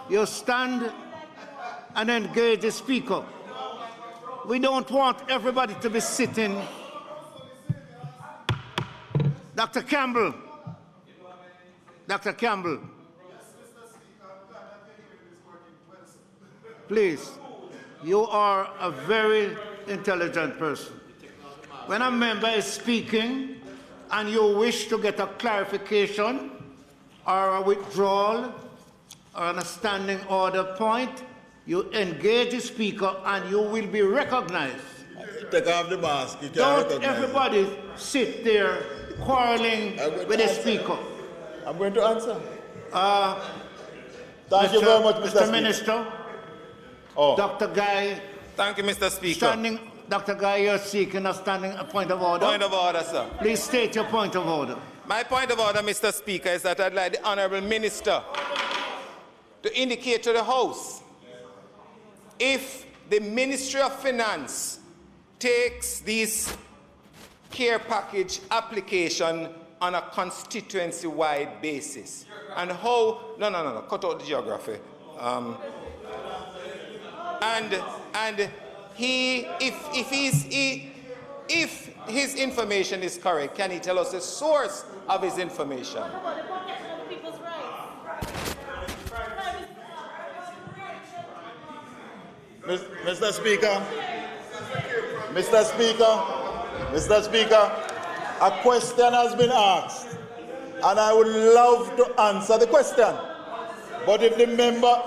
you stand and engage the speaker. We don't want everybody to be sitting. Dr. Campbell. Dr. Campbell. Please, you are a very intelligent person. When a member is speaking and you wish to get a clarification or a withdrawal or a standing order point, you engage the speaker and you will be recognized. Take off the mask. You Don't everybody sit there quarreling with the speaker. I'm going to answer. Thank you very much, Mr. Minister. Oh. Dr. Guy. Thank you, Mr. Speaker. Dr. Guy, you're seeking a point of order. Point of order, sir. Please state your point of order. My point of order, Mr. Speaker, is that I'd like the Honourable Minister to indicate to the House if the Ministry of Finance takes this care package application on a constituency-wide basis. And how, no, cut out the geography. And he, if his information is correct, can he tell us the source of his information? Mr. Speaker, a question has been asked, and I would love to answer the question. But if the member...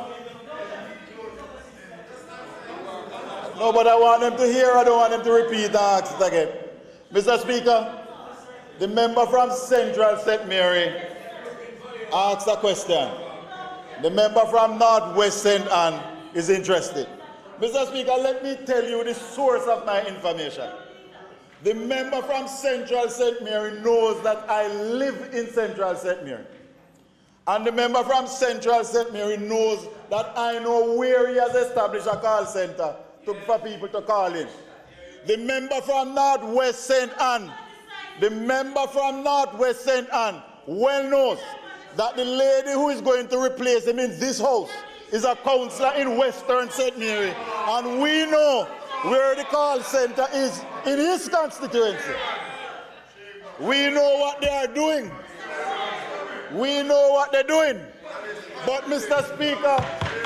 No, but I want them to hear, I don't want them to repeat and ask it again. Mr. Speaker, the member from Central St. Mary asked a question. The member from Northwest St. Anne is interested. Mr. Speaker, let me tell you the source of my information. The member from Central St. Mary knows that I live in Central St. Mary. And the member from Central St. Mary knows that I know where he has established a call center for people to call in. The member from Northwest St. Anne, well knows that the lady who is going to replace him in this house is a councillor in Western St. Mary. And we know where the call center is in his constituency. We know what they are doing. We know what they're doing. But, Mr. Speaker,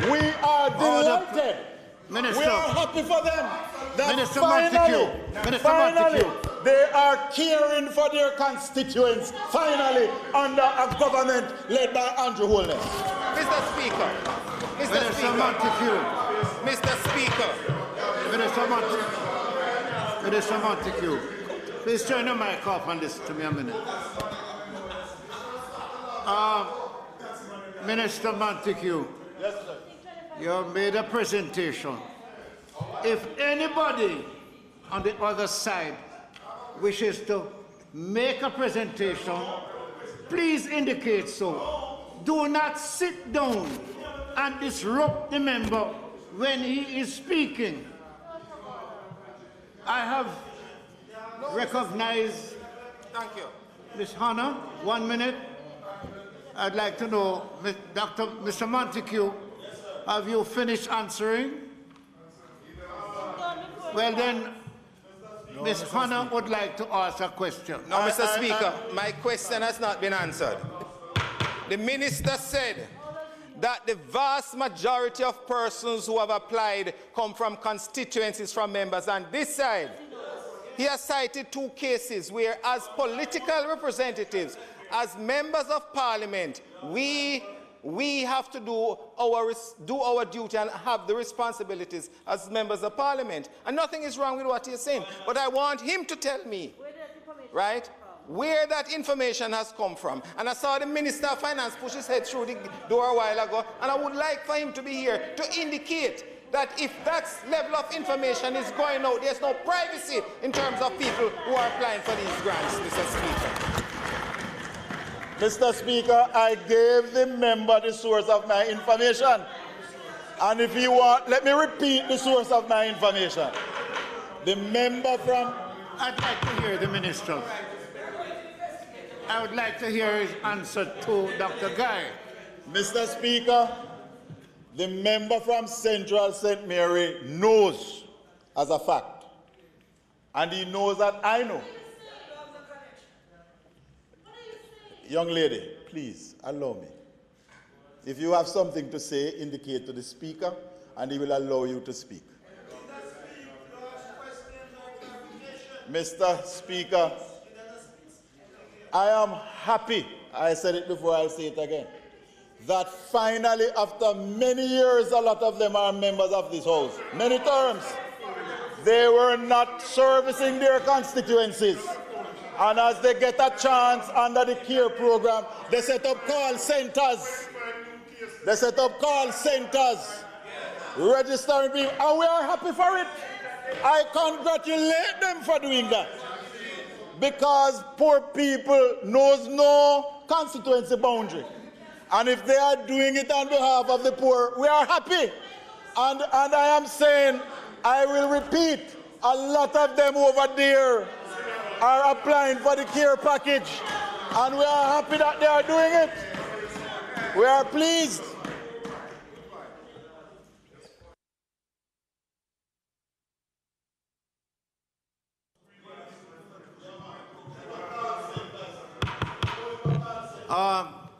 we are delighted. Minister, we are happy for them that Minister finally, Montague. They are caring for their constituents, finally, under a government led by Andrew Holness. Mr. Speaker. Minister Montague. Mr. Speaker. Minister Montague. Please turn your mic off and listen to me a minute. Minister Montague. Yes, sir. You have made a presentation. If anybody on the other side wishes to make a presentation, please indicate so. Do not sit down and disrupt the member when he is speaking. I have recognized. Thank you. Ms. Hannah, 1 minute. I'd like to know, Mr. Montague, have you finished answering? Well then, Ms. Hannah would like to ask a question. No, Mr. Speaker, my question has not been answered. The minister said that the vast majority of persons who have applied come from constituencies from members on this side. He has cited 2 cases where, as political representatives, as members of parliament, we have to do our duty and have the responsibilities as members of parliament. And nothing is wrong with what he is saying. But I want him to tell me, right, where that information has come from. And I saw the Minister of Finance push his head through the door a while ago, and I would like for him to be here to indicate that if that level of information is going out, there's no privacy in terms of people who are applying for these grants, Mr. Speaker. Mr. Speaker, I gave the member the source of my information. And if you want, let me repeat the source of my information. The member from... I'd like to hear the minister. I would like to hear his answer to Dr. Guy. Mr. Speaker, The member from Central St. Mary knows as a fact. And he knows that I know. Young lady, please allow me. If you have something to say, indicate to the speaker, and he will allow you to speak. Mr. Speaker, I am happy, I said it before, I'll say it again, that finally, after many years, a lot of them are members of this House, many terms, they were not servicing their constituencies. And as they get a chance under the CARE program, they set up call centers. They set up call centers, registering people, and we are happy for it. I congratulate them for doing that. Because poor people knows no constituency boundary. And if they are doing it on behalf of the poor, we are happy. And I am saying, I will repeat, a lot of them over there are applying for the CARE package. And we are happy that they are doing it. We are pleased.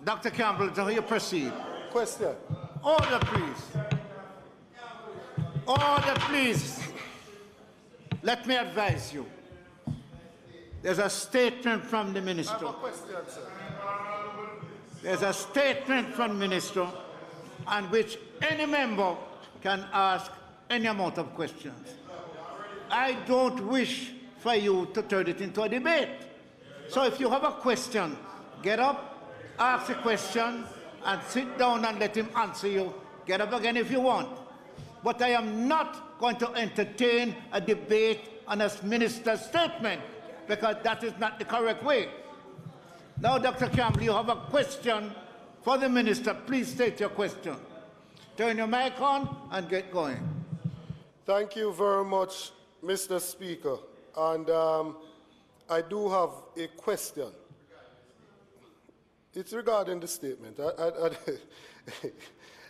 Dr. Campbell, do you proceed? Question. Order, please. Order, please. Let me advise you. There's a statement from the minister. I have a question, sir. There's a statement from the minister on which any member can ask any amount of questions. I don't wish for you to turn it into a debate. So if you have a question, get up, ask a question, and sit down and let him answer you. Get up again if you want. But I am not going to entertain a debate on a minister's statement, because that is not the correct way. Now, Dr. Campbell, you have a question for the minister. Please state your question. Turn your mic on and get going. Thank you very much, Mr. Speaker. And I do have a question. It's regarding the statement.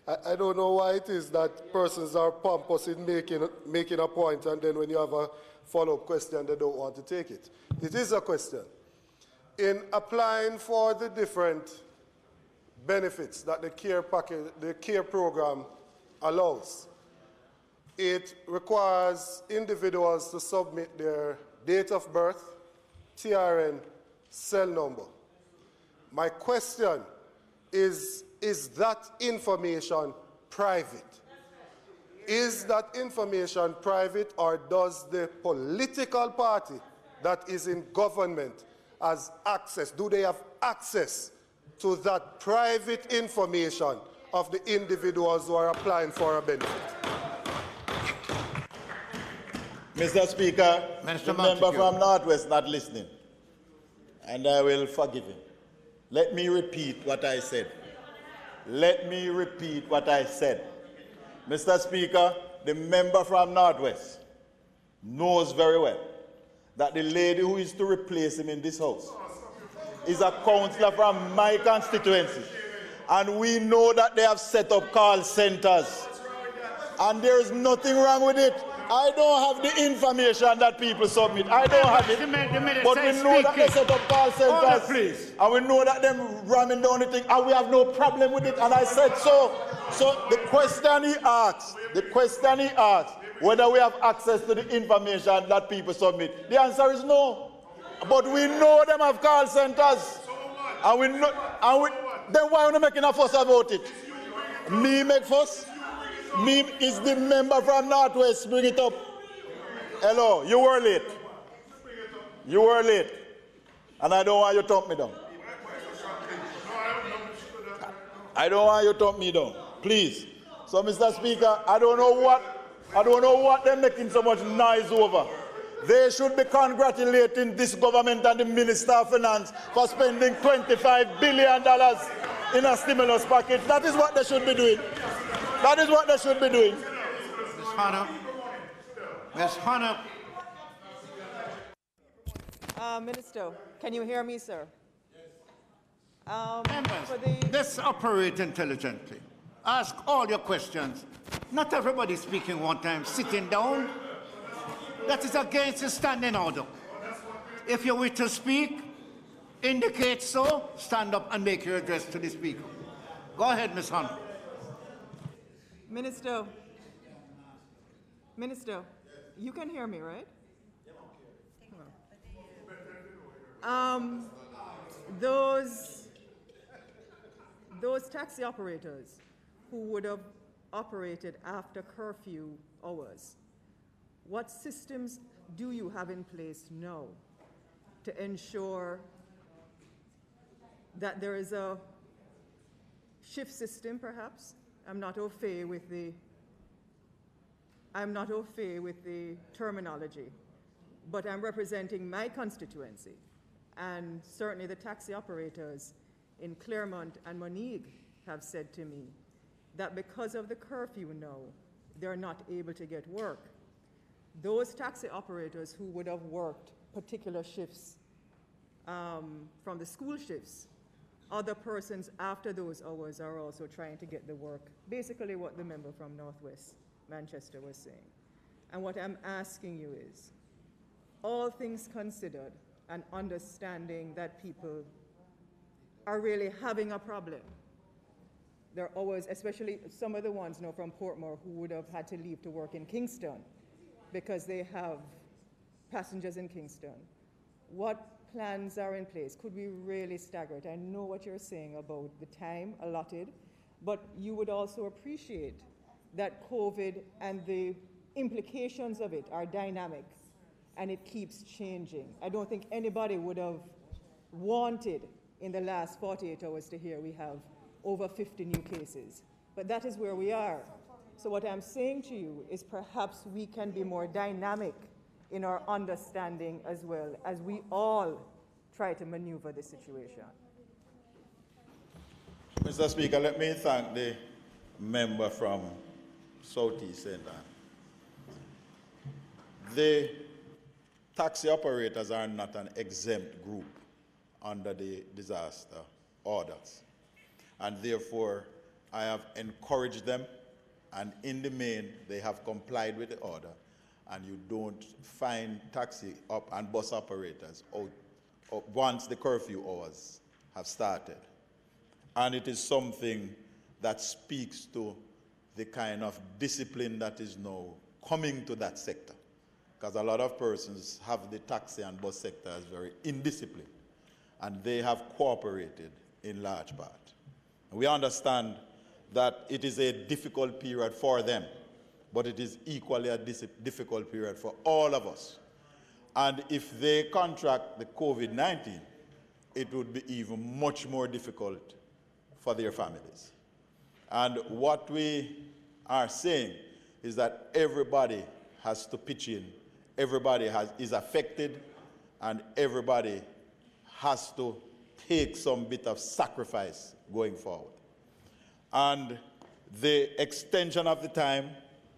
I don't know why it is that persons are pompous in making a point, and then when you have a follow-up question, they don't want to take it. It is a question. In applying for the different benefits that the CARE package, the CARE program allows, it requires individuals to submit their date of birth, TRN, cell number. My question is that information private? Is that information private, or does the political party that is in government has access? Do they have access to that private information of the individuals who are applying for a benefit? Mr. Speaker, Mr. the Montague. member from Northwest not listening, and I will forgive him. Let me repeat what I said. Let me repeat what I said. Mr. Speaker, the member from Northwest knows very well that the lady who is to replace him in this House is a councillor from my constituency. And we know that they have set up call centers. And there is nothing wrong with it. I don't have the information that people submit. I don't have it. But we know that they set up call centers. Please. And we know that them ramming down the thing, and we have no problem with it. And I said so. So the question he asked, whether we have access to the information that people submit, the answer is no. But we know them have call centers. And we know, then why are we making a fuss about it? Me make fuss? Me is the member from Northwest. Bring it up. Hello, you were late. You were late. And I don't want you to talk me down. I don't want you to talk me down. Please. So, Mr. Speaker, I don't know what they're making so much noise over. They should be congratulating this government and the Minister of Finance for spending $25 billion in a stimulus package. That is what they should be doing. That is what they should be doing. Ms. Hannah. Ms. Hannah. Minister, can you hear me, sir? Members, let's operate intelligently. Ask all your questions. Not everybody speaking one time, sitting down. That is against the standing order. If you wish to speak, indicate so, stand up and make your address to the speaker. Go ahead, Ms. Hon. Minister, you can hear me, right? Those taxi operators who would have operated after curfew hours, what systems do you have in place now to ensure that there is a shift system, perhaps? I'm not au fait with the terminology, but I'm representing my constituency, and certainly the taxi operators in Claremont and Montague have said to me that because of the curfew now, they're not able to get work. Those taxi operators who would have worked particular shifts from the school shifts, other persons after those hours are also trying to get the work. Basically what the member from Northwest Manchester was saying. And what I'm asking you is, all things considered and understanding that people are really having a problem. There are always, especially some of the ones from Portmore who would have had to leave to work in Kingston because they have passengers in Kingston. What plans are in place? Could we really stagger it? I know what you're saying about the time allotted, but you would also appreciate that COVID and the implications of it are dynamic and it keeps changing. I don't think anybody would have wanted in the last 48 hours to hear we have over 50 new cases, but that is where we are. So what I'm saying to you is perhaps we can be more dynamic in our understanding as well as we all try to maneuver the situation. Mr. Speaker, let me thank the member from Southeast St. Anne. The taxi operators are not an exempt group under the disaster orders. And therefore, I have encouraged them, and in the main, they have complied with the order. And you don't find taxi and bus operators out once the curfew hours have started. And it is something that speaks to the kind of discipline that is now coming to that sector. Because a lot of persons have the taxi and bus sector as very indisciplined, and they have cooperated in large part. We understand that it is a difficult period for them, but it is equally a difficult period for all of us. And if they contract the COVID-19, it would be even much more difficult for their families. And what we are saying is that everybody has to pitch in, everybody is affected, and everybody has to take some bit of sacrifice going forward. And the extension of the time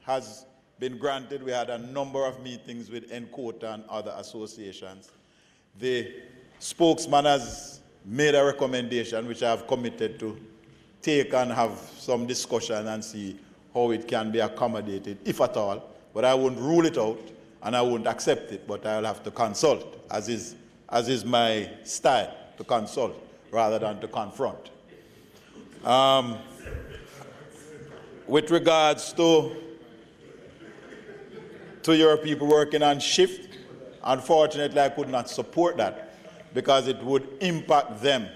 has been granted. We had a number of meetings with NCOTA and other associations. The spokesman has made a recommendation which I have committed to take and have some discussion and see how it can be accommodated, if at all. But I won't rule it out and I won't accept it, but I'll have to consult, as is my style, to consult rather than to confront. With regards to your people working on shift, unfortunately I could not support that because it would impact them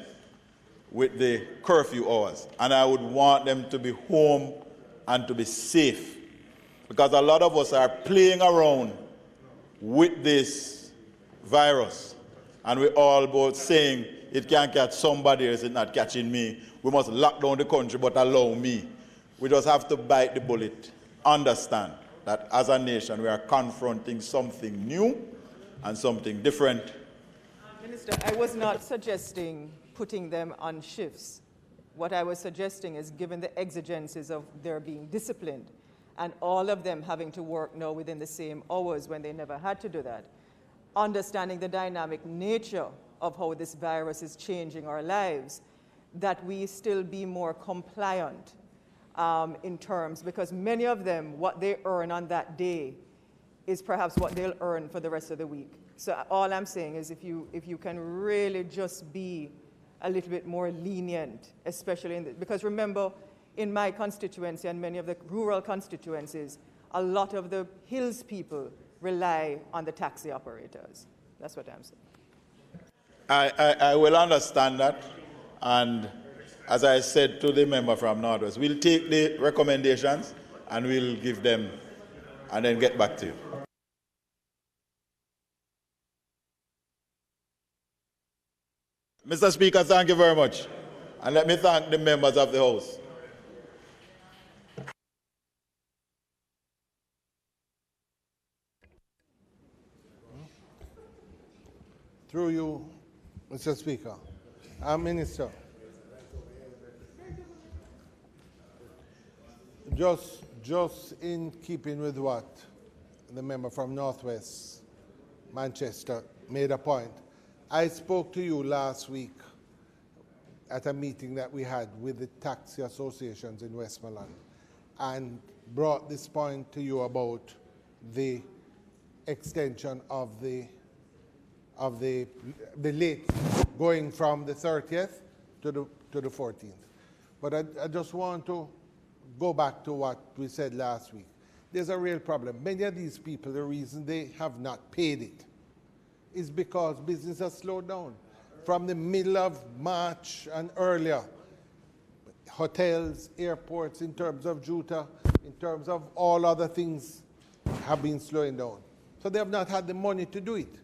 with the curfew hours, and I would want them to be home and to be safe, because a lot of us are playing around with this virus and we're all both saying it can catch somebody else, it's not catching me. We must lock down the country but allow me. We just have to bite the bullet, understand that as a nation we are confronting something new and something different. Minister, I was not suggesting putting them on shifts. What I was suggesting is, given the exigencies of their being disciplined and all of them having to work now within the same hours when they never had to do that, understanding the dynamic nature of how this virus is changing our lives, that we still be more compliant in terms, because many of them, what they earn on that day is perhaps what they'll earn for the rest of the week. So all I'm saying is if you can really just be a little bit more lenient, especially because remember, in my constituency and many of the rural constituencies, a lot of the hills people rely on the taxi operators. That's what I'm saying. I will understand that, and as I said to the member from Northwest, we'll take the recommendations and we'll give them and then get back to you. Mr. Speaker, thank you very much. And let me thank the members of the House. Through you, Mr. Speaker. Minister. Just in keeping with what the member from Northwest Manchester made a point, I spoke to you last week at a meeting that we had with the taxi associations in Westmoreland and brought this point to you about the extension of the late going from the 30th to the 14th. But I just want to go back to what we said last week. There's a real problem. Many of these people, the reason they have not paid it is because business has slowed down. From the middle of March and earlier, hotels, airports, in terms of Juta, in terms of all other things, have been slowing down. So they have not had the money to do it.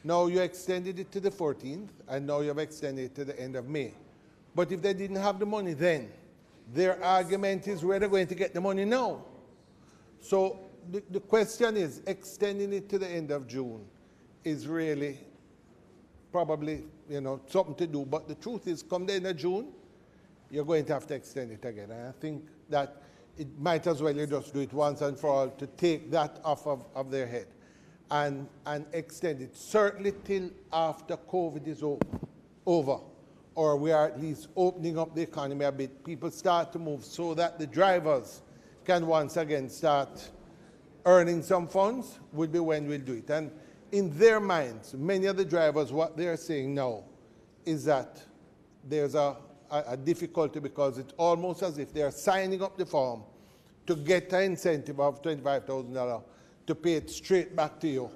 Now you extended it to the 14th, and now you have extended it to the end of May. But if they didn't have the money then, their argument is where they're going to get the money now. So the question is, extending it to the end of June is really probably, something to do. But the truth is, come the end of June, you're going to have to extend it again. And I think that it might as well you just do it once and for all to take that off of their head and extend it, certainly till after COVID is over, or we are at least opening up the economy a bit. People start to move so that the drivers can once again start earning some funds, will be when we'll do it. And in their minds, many of the drivers, what they're saying now is that there's a difficulty because it's almost as if they're signing up the form to get an incentive of $25,000 to pay it straight back to you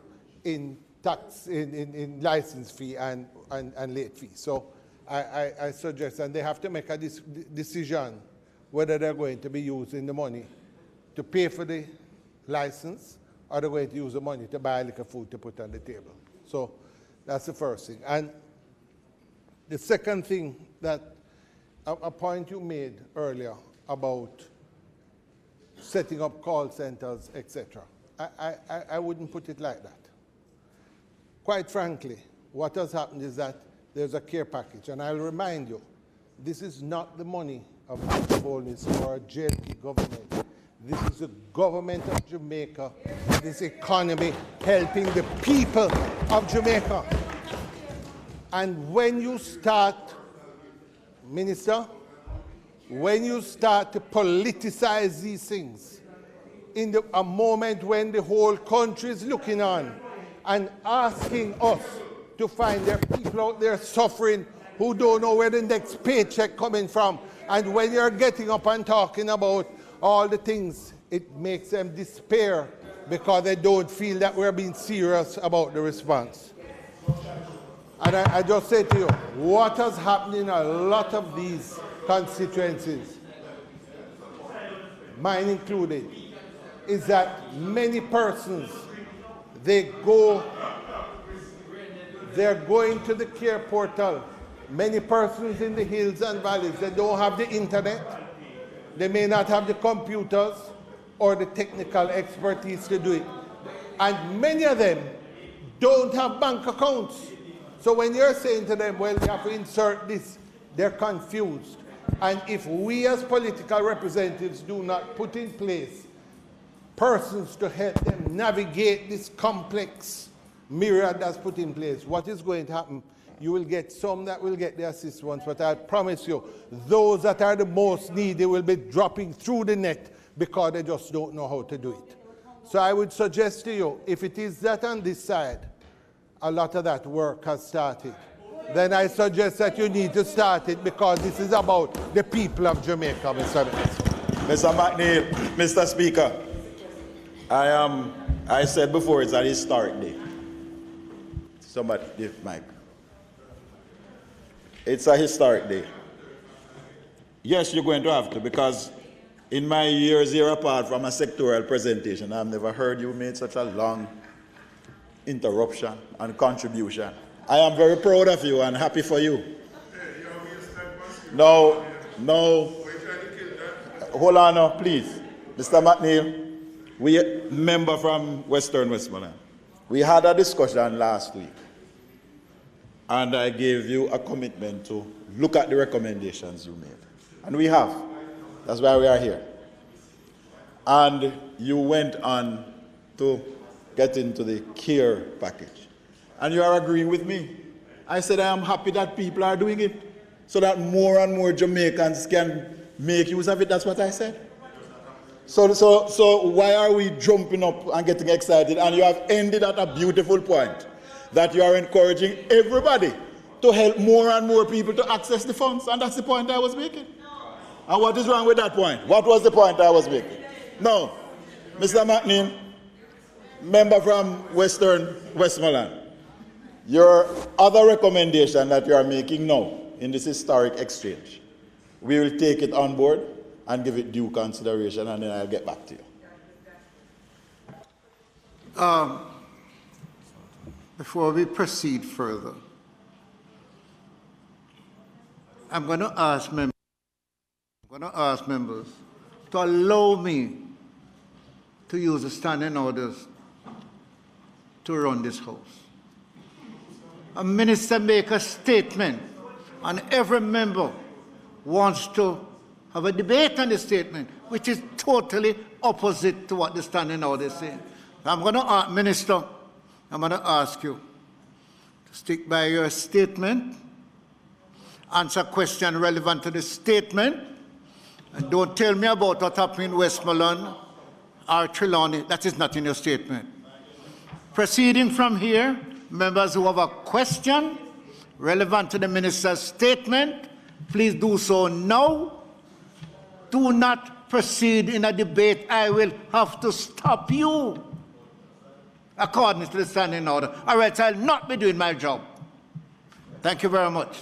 in tax, in license fee and late fee. So I suggest, and they have to make a decision whether they're going to be using the money to pay for the license or they're going to use the money to buy liquor food to put on the table. So that's the first thing. And the second thing, that a point you made earlier about setting up call centers, etc. I wouldn't put it like that. Quite frankly, what has happened is that there's a care package, and I'll remind you, this is not the money of Holness or a JLP government. This is the government of Jamaica, this economy helping the people of Jamaica. And when you start, Minister, when you start to politicize these things, in a moment when the whole country is looking on and asking us to find their people out there suffering who don't know where the next paycheck coming from, and when you're getting up and talking about all the things, it makes them despair because they don't feel that we're being serious about the response. And I just say to you, what has happened in a lot of these constituencies, mine included, is that many persons, they're going to the care portal. Many persons in the hills and valleys, they don't have the internet, they may not have the computers or the technical expertise to do it. And many of them don't have bank accounts. So when you're saying to them, well, you have to insert this, they're confused. And if we as political representatives do not put in place persons to help them navigate this complex myriad that's put in place, what is going to happen You will get some that will get the assistance, but I promise you, those that are the most needy will be dropping through the net because they just don't know how to do it. So I would suggest to you, if it is that on this side, a lot of that work has started, then I suggest that you need to start it because this is about the people of Jamaica, Mr. Minister. Mr. McNeil, Mr. Speaker, I said before it's a historic day. Somebody, give Mike. It's a historic day. Yes, you're going to have to, because in my years here apart from a sectoral presentation, I've never heard you made such a long interruption and contribution. I am very proud of you and happy for you. No, hold on now, please. Mr. McNeil, we member from Western Westmoreland. We had a discussion last week, and I gave you a commitment to look at the recommendations you made. And we have. That's why we are here. And you went on to get into the care package. And you are agreeing with me. I said I am happy that people are doing it so that more and more Jamaicans can make use of it. That's what I said. So why are we jumping up and getting excited? And you have ended at a beautiful point that you are encouraging everybody to help more and more people to access the funds. And that's the point I was making. And what is wrong with that point? What was the point I was making? No. Mr. McNeil, member from Western Westmoreland, your other recommendation that you are making now in this historic exchange, we will take it on board and give it due consideration, and then I'll get back to you. Before we proceed further, I'm going to ask members to allow me to use the standing orders to run this House. A minister make a statement, and every member wants to have a debate on the statement, which is totally opposite to what the standing order is saying. I'm going to ask, Minister, I'm going to ask you to stick by your statement, answer question relevant to the statement, and don't tell me about what happened in Westmoreland or Trelawney. That is not in your statement. Proceeding from here, members who have a question relevant to the minister's statement, please do so now. Do not proceed in a debate. I will have to stop you according to the standing order. All right, I'll not be doing my job. Thank you very much.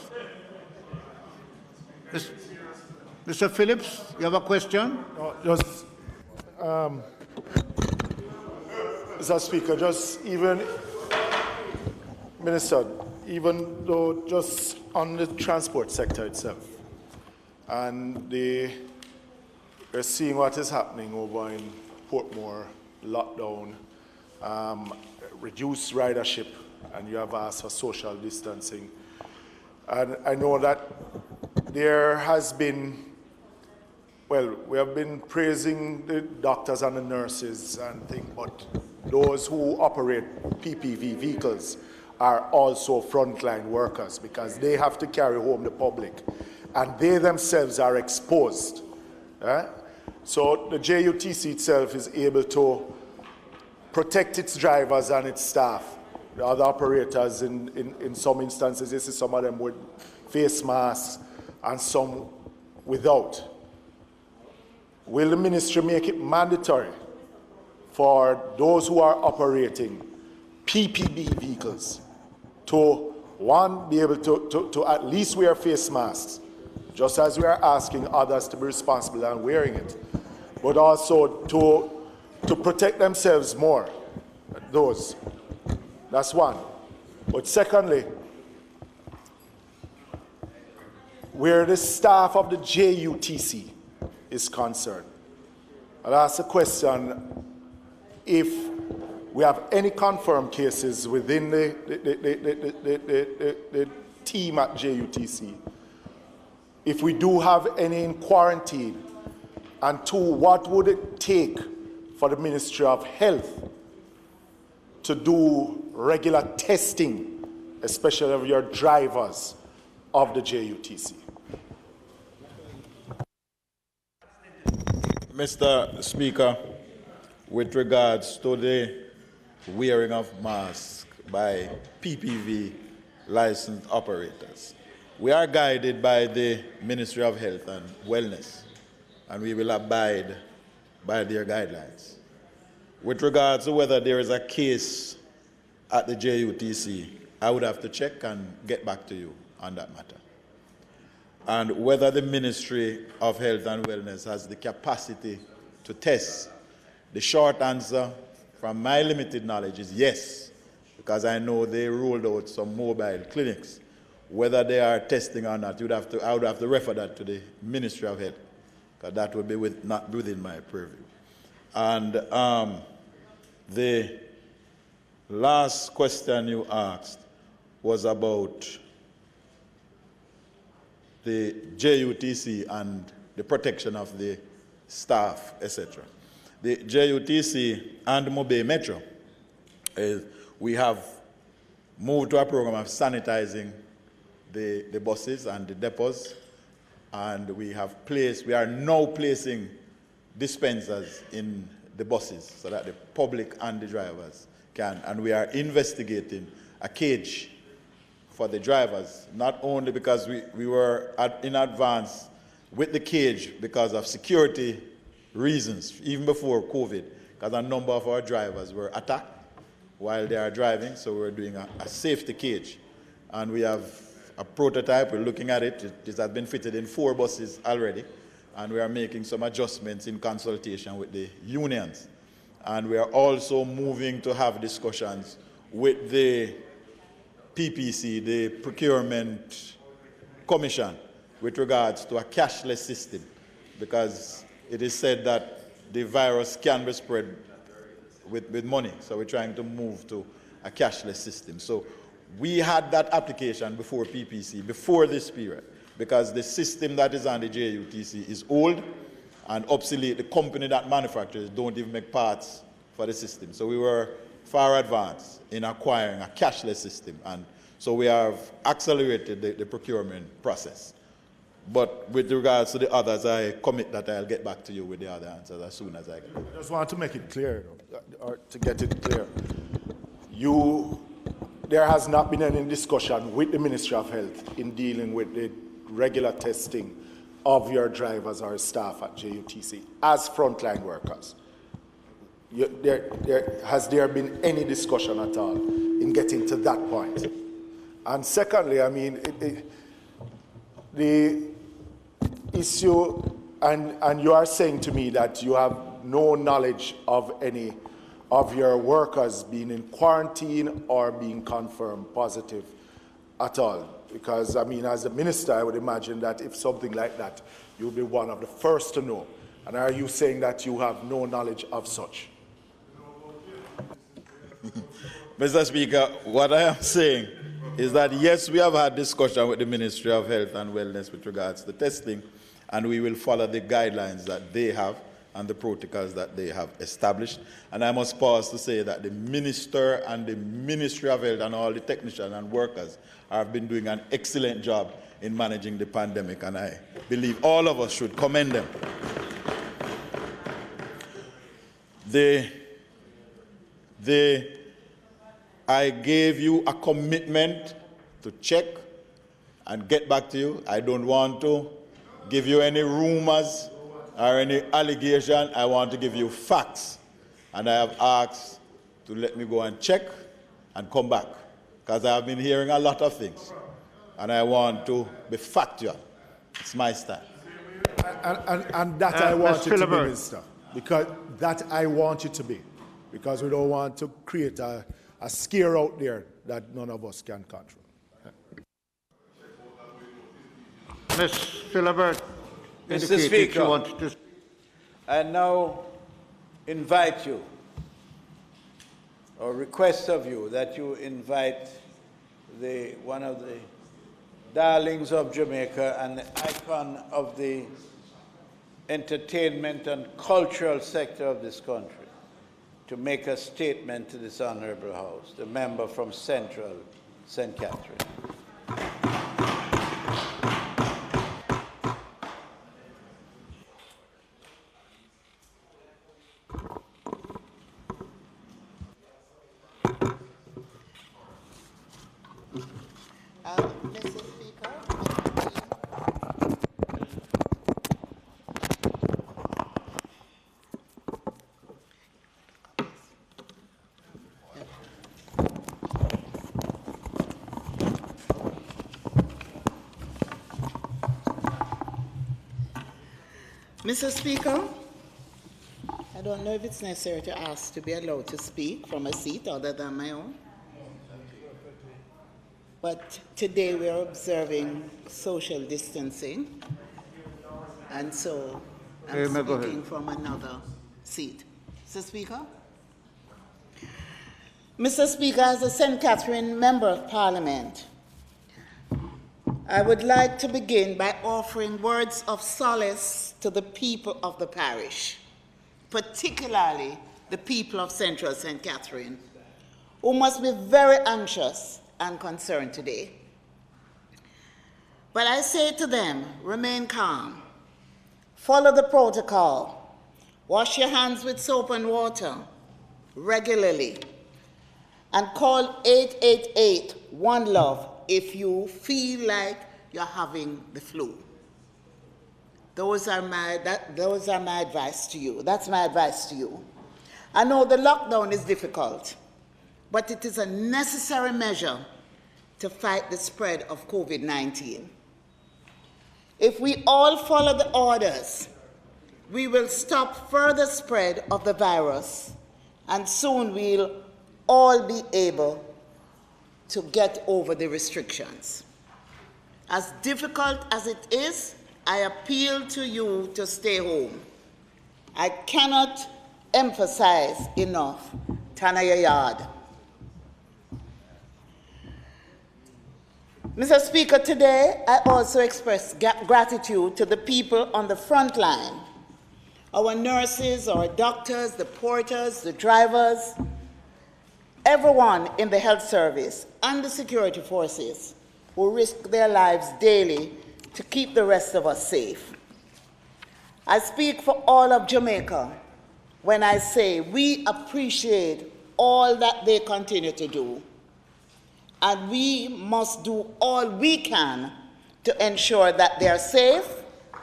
Mr. Phillips, you have a question? Mr. Speaker, Minister, even though just on the transport sector itself, and they're seeing what is happening over in Portmore, lockdown, reduced ridership, and you have asked for social distancing. And I know that there has been, well, we have been praising the doctors and the nurses and things, but those who operate PPV vehicles are also frontline workers because they have to carry home the public, and they themselves are exposed. So the JUTC itself is able to protect its drivers and its staff. The other operators, in some instances, you see some of them with face masks and some without. Will the ministry make it mandatory for those who are operating PPV vehicles to, one, be able to at least wear face masks, just as we are asking others to be responsible and wearing it, but also to protect themselves more, those. That's one. But secondly, where the staff of the JUTC is concerned, I'll ask a question: if we have any confirmed cases within the team at JUTC, if we do have any in quarantine, and two, what would it take for the Ministry of Health to do regular testing, especially of your drivers of the JUTC? Mr. Speaker, with regards to the wearing of masks by PPV licensed operators, we are guided by the Ministry of Health and Wellness, and we will abide by their guidelines. With regards to whether there is a case at the JUTC, I would have to check and get back to you on that matter. And whether the Ministry of Health and Wellness has the capacity to test, the short answer from my limited knowledge is yes, because I know they rolled out some mobile clinics. Whether they are testing or not, I would have to refer that to the Ministry of Health, because that would be not within my purview. And the last question you asked was about the JUTC and the protection of the staff, etc. The JUTC and Mobay Metro, we have moved to a program of sanitizing the buses and the depots, and we are now placing dispensers in the buses so that the public and the drivers can, and we are investigating a cage for the drivers, not only because we were in advance with the cage because of security reasons, even before COVID, because a number of our drivers were attacked while they are driving, so we're doing a safety cage. And we have a prototype, we're looking at it. It has been fitted in 4 buses already, and we are making some adjustments in consultation with the unions. And we are also moving to have discussions with the PPC, the Procurement Commission, with regards to a cashless system, because it is said that the virus can be spread with money. So we're trying to move to a cashless system. So we had that application before PPC, before this period, because the system that is on the JUTC is old and obsolete. The company that manufactures don't even make parts for the system. So we were far advanced in acquiring a cashless system. And so we have accelerated the procurement process. But with regards to the others, I commit that I'll get back to you with the other answers as soon as I can. I just want to make it clear, or to get it clear. There has not been any discussion with the Ministry of Health in dealing with the regular testing of your drivers or staff at JUTC as frontline workers. Has there been any discussion at all in getting to that point? And secondly, I mean, the issue, and you are saying to me that you have no knowledge of any of your workers being in quarantine or being confirmed positive at all. Because, I mean, as a minister, I would imagine that if something like that, you'll be one of the first to know. And are you saying that you have no knowledge of such? Mr. Speaker, what I am saying is that, yes, we have had discussion with the Ministry of Health and Wellness with regards to testing, and we will follow the guidelines that they have and the protocols that they have established. And I must pause to say that the Minister and the Ministry of Health and all the technicians and workers have been doing an excellent job in managing the pandemic, and I believe all of us should commend them. I gave you a commitment to check and get back to you. I don't want to give you any rumors or any allegation. I want to give you facts. And I have asked to let me go and check and come back, because I have been hearing a lot of things. And I want to be factual. It's my style. And that I want you to be, Minister. Because that I want you to be. Because we don't want to create a scare out there that none of us can control. Ms. Philibert, Mr. Speaker, I now invite you, or request of you, that you invite one of the darlings of Jamaica and the icon of the entertainment and cultural sector of this country to make a statement to this honorable House, the member from Central St. Catherine. Mr. Speaker, Mr. Speaker, I don't know if it's necessary to ask to be allowed to speak from a seat other than my own. But today we are observing social distancing, and so I'm speaking from another seat. Mr. Speaker? Mr. Speaker, as a St. Catherine Member of Parliament, I would like to begin by offering words of solace to the people of the parish, particularly the people of Central St. Catherine, who must be very anxious and concerned today. But I say to them, remain calm, follow the protocol, wash your hands with soap and water regularly, and call 888 One Love if you feel like you're having the flu. Those are my advice to you. That's my advice to you. I know the lockdown is difficult, but it is a necessary measure to fight the spread of COVID-19. If we all follow the orders, we will stop further spread of the virus, and soon we'll all be able to get over the restrictions. As difficult as it is, I appeal to you to stay home. I cannot emphasize enough, Tanaya Yard. Mr. Speaker, today I also express gratitude to the people on the front line, our nurses, our doctors, the porters, the drivers, everyone in the health service and the security forces who risk their lives daily to keep the rest of us safe. I speak for all of Jamaica when I say we appreciate all that they continue to do, and we must do all we can to ensure that they are safe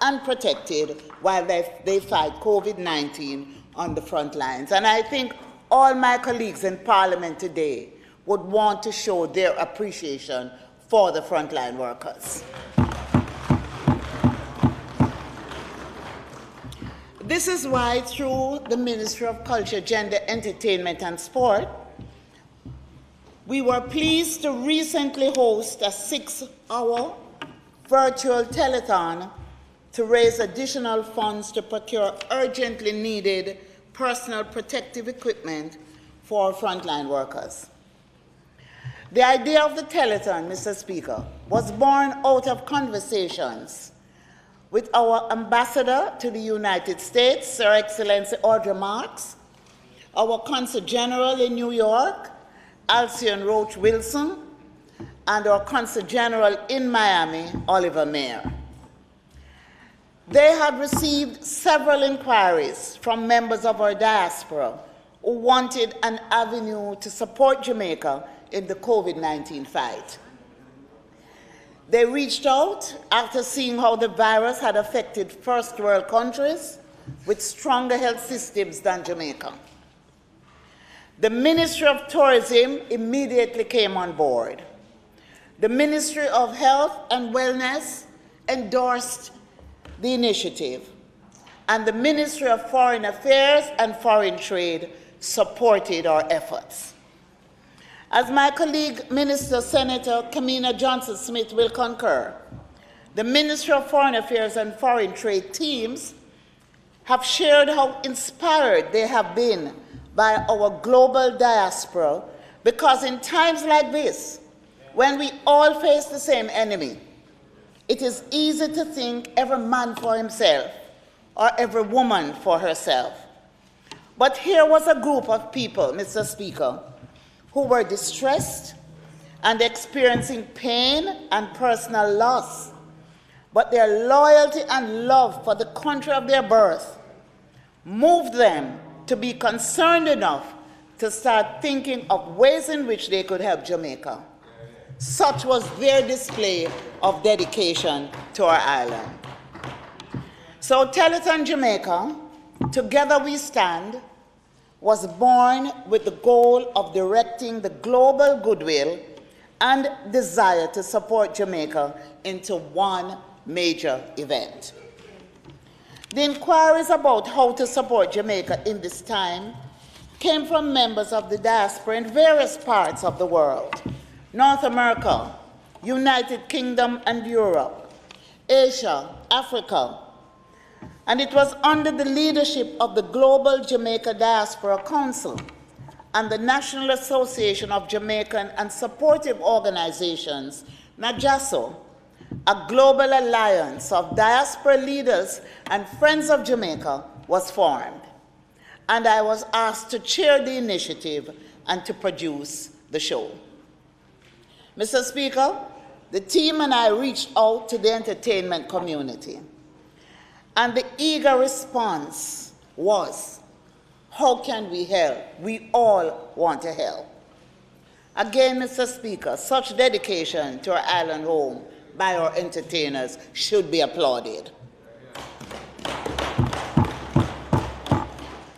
and protected while they fight COVID-19 on the front lines. And I think all my colleagues in Parliament today would want to show their appreciation for the frontline workers. This is why, through the Ministry of Culture, Gender, Entertainment and Sport, we were pleased to recently host a 6-hour virtual telethon to raise additional funds to procure urgently needed personal protective equipment for frontline workers. The idea of the telethon, Mr. Speaker, was born out of conversations with our ambassador to the United States, Sir Excellency Audrey Marks, our Consul General in New York, Alcyon Roach Wilson, and our Consul General in Miami, Oliver Mayer. They had received several inquiries from members of our diaspora who wanted an avenue to support Jamaica in the COVID-19 fight. They reached out after seeing how the virus had affected first world countries with stronger health systems than Jamaica. The Ministry of Tourism immediately came on board. The Ministry of Health and Wellness endorsed the initiative, and the Ministry of Foreign Affairs and Foreign Trade supported our efforts. As my colleague, Minister Senator Kamina Johnson-Smith will concur, the Ministry of Foreign Affairs and Foreign Trade teams have shared how inspired they have been by our global diaspora, because in times like this, when we all face the same enemy, it is easy to think every man for himself or every woman for herself. But here was a group of people, Mr. Speaker, who were distressed and experiencing pain and personal loss. But their loyalty and love for the country of their birth moved them to be concerned enough to start thinking of ways in which they could help Jamaica. Such was their display of dedication to our island. So Telethon Jamaica, Together We Stand, was born with the goal of directing the global goodwill and desire to support Jamaica into one major event. The inquiries about how to support Jamaica in this time came from members of the diaspora in various parts of the world: North America, United Kingdom and Europe, Asia, Africa, and it was under the leadership of the Global Jamaica Diaspora Council and the National Association of Jamaican and Supportive Organizations, NAJASO, a global alliance of diaspora leaders and friends of Jamaica was formed. And I was asked to chair the initiative and to produce the show. Mr. Speaker, the team and I reached out to the entertainment community, and the eager response was, how can we help? We all want to help. Again, Mr. Speaker, such dedication to our island home by our entertainers should be applauded.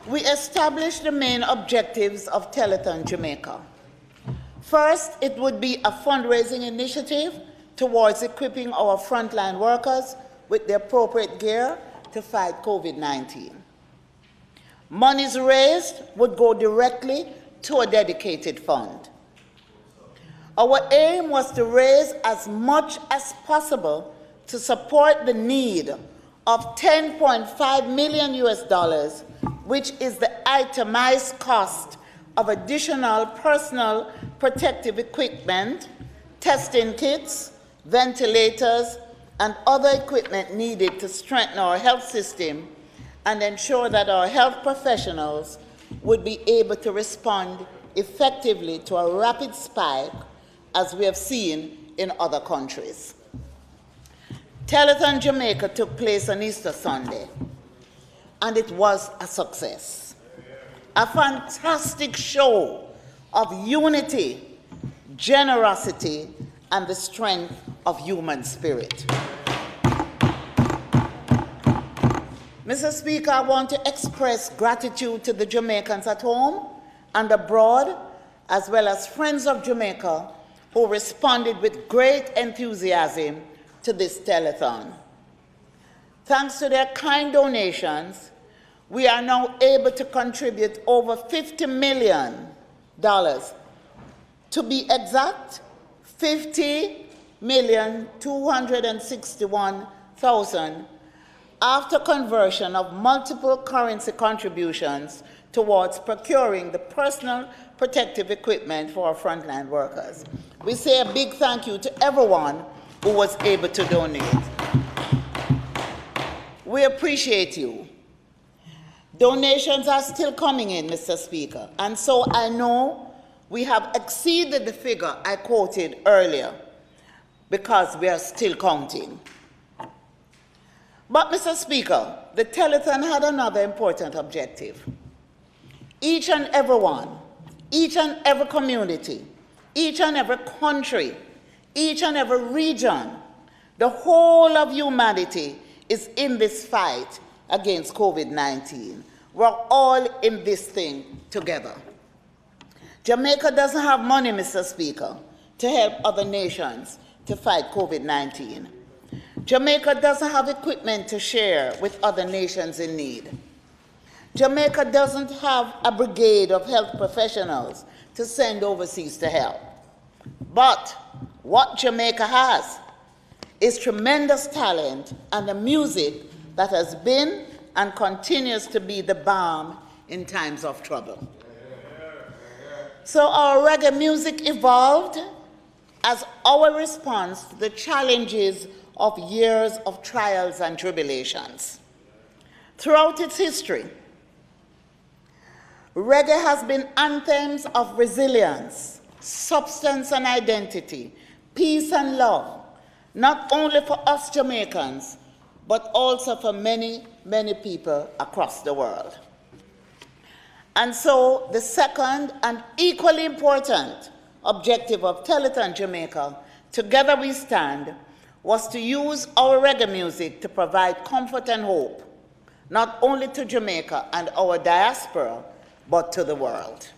We established the main objectives of Telethon Jamaica. First, it would be a fundraising initiative towards equipping our frontline workers with the appropriate gear to fight COVID-19. Monies raised would go directly to a dedicated fund. Our aim was to raise as much as possible to support the need of $10.5 million, which is the itemized cost of additional personal protective equipment, testing kits, ventilators, and other equipment needed to strengthen our health system and ensure that our health professionals would be able to respond effectively to a rapid spike as we have seen in other countries. Telethon Jamaica took place on Easter Sunday, and it was a success. A fantastic show of unity, generosity, and the strength of human spirit. Mr. Speaker, I want to express gratitude to the Jamaicans at home and abroad, as well as friends of Jamaica who responded with great enthusiasm to this telethon. Thanks to their kind donations, we are now able to contribute over $50 million. To be exact, $50,261,000 after conversion of multiple currency contributions towards procuring the personal protective equipment for our frontline workers. We say a big thank you to everyone who was able to donate. We appreciate you. Donations are still coming in, Mr. Speaker, and so I know we have exceeded the figure I quoted earlier because we are still counting. But, Mr. Speaker, the telethon had another important objective. Each and every one, each and every community, each and every country, each and every region, the whole of humanity is in this fight against COVID-19. We're all in this thing together. Jamaica doesn't have money, Mr. Speaker, to help other nations to fight COVID-19. Jamaica doesn't have equipment to share with other nations in need. Jamaica doesn't have a brigade of health professionals to send overseas to help. But what Jamaica has is tremendous talent and a music that has been and continues to be the balm in times of trouble. So our reggae music evolved as our response to the challenges of years of trials and tribulations. Throughout its history, reggae has been anthems of resilience, substance and identity, peace and love, not only for us Jamaicans, but also for many, many people across the world. And so the second and equally important objective of Telethon Jamaica, Together We Stand, was to use our reggae music to provide comfort and hope, not only to Jamaica and our diaspora, but to the world.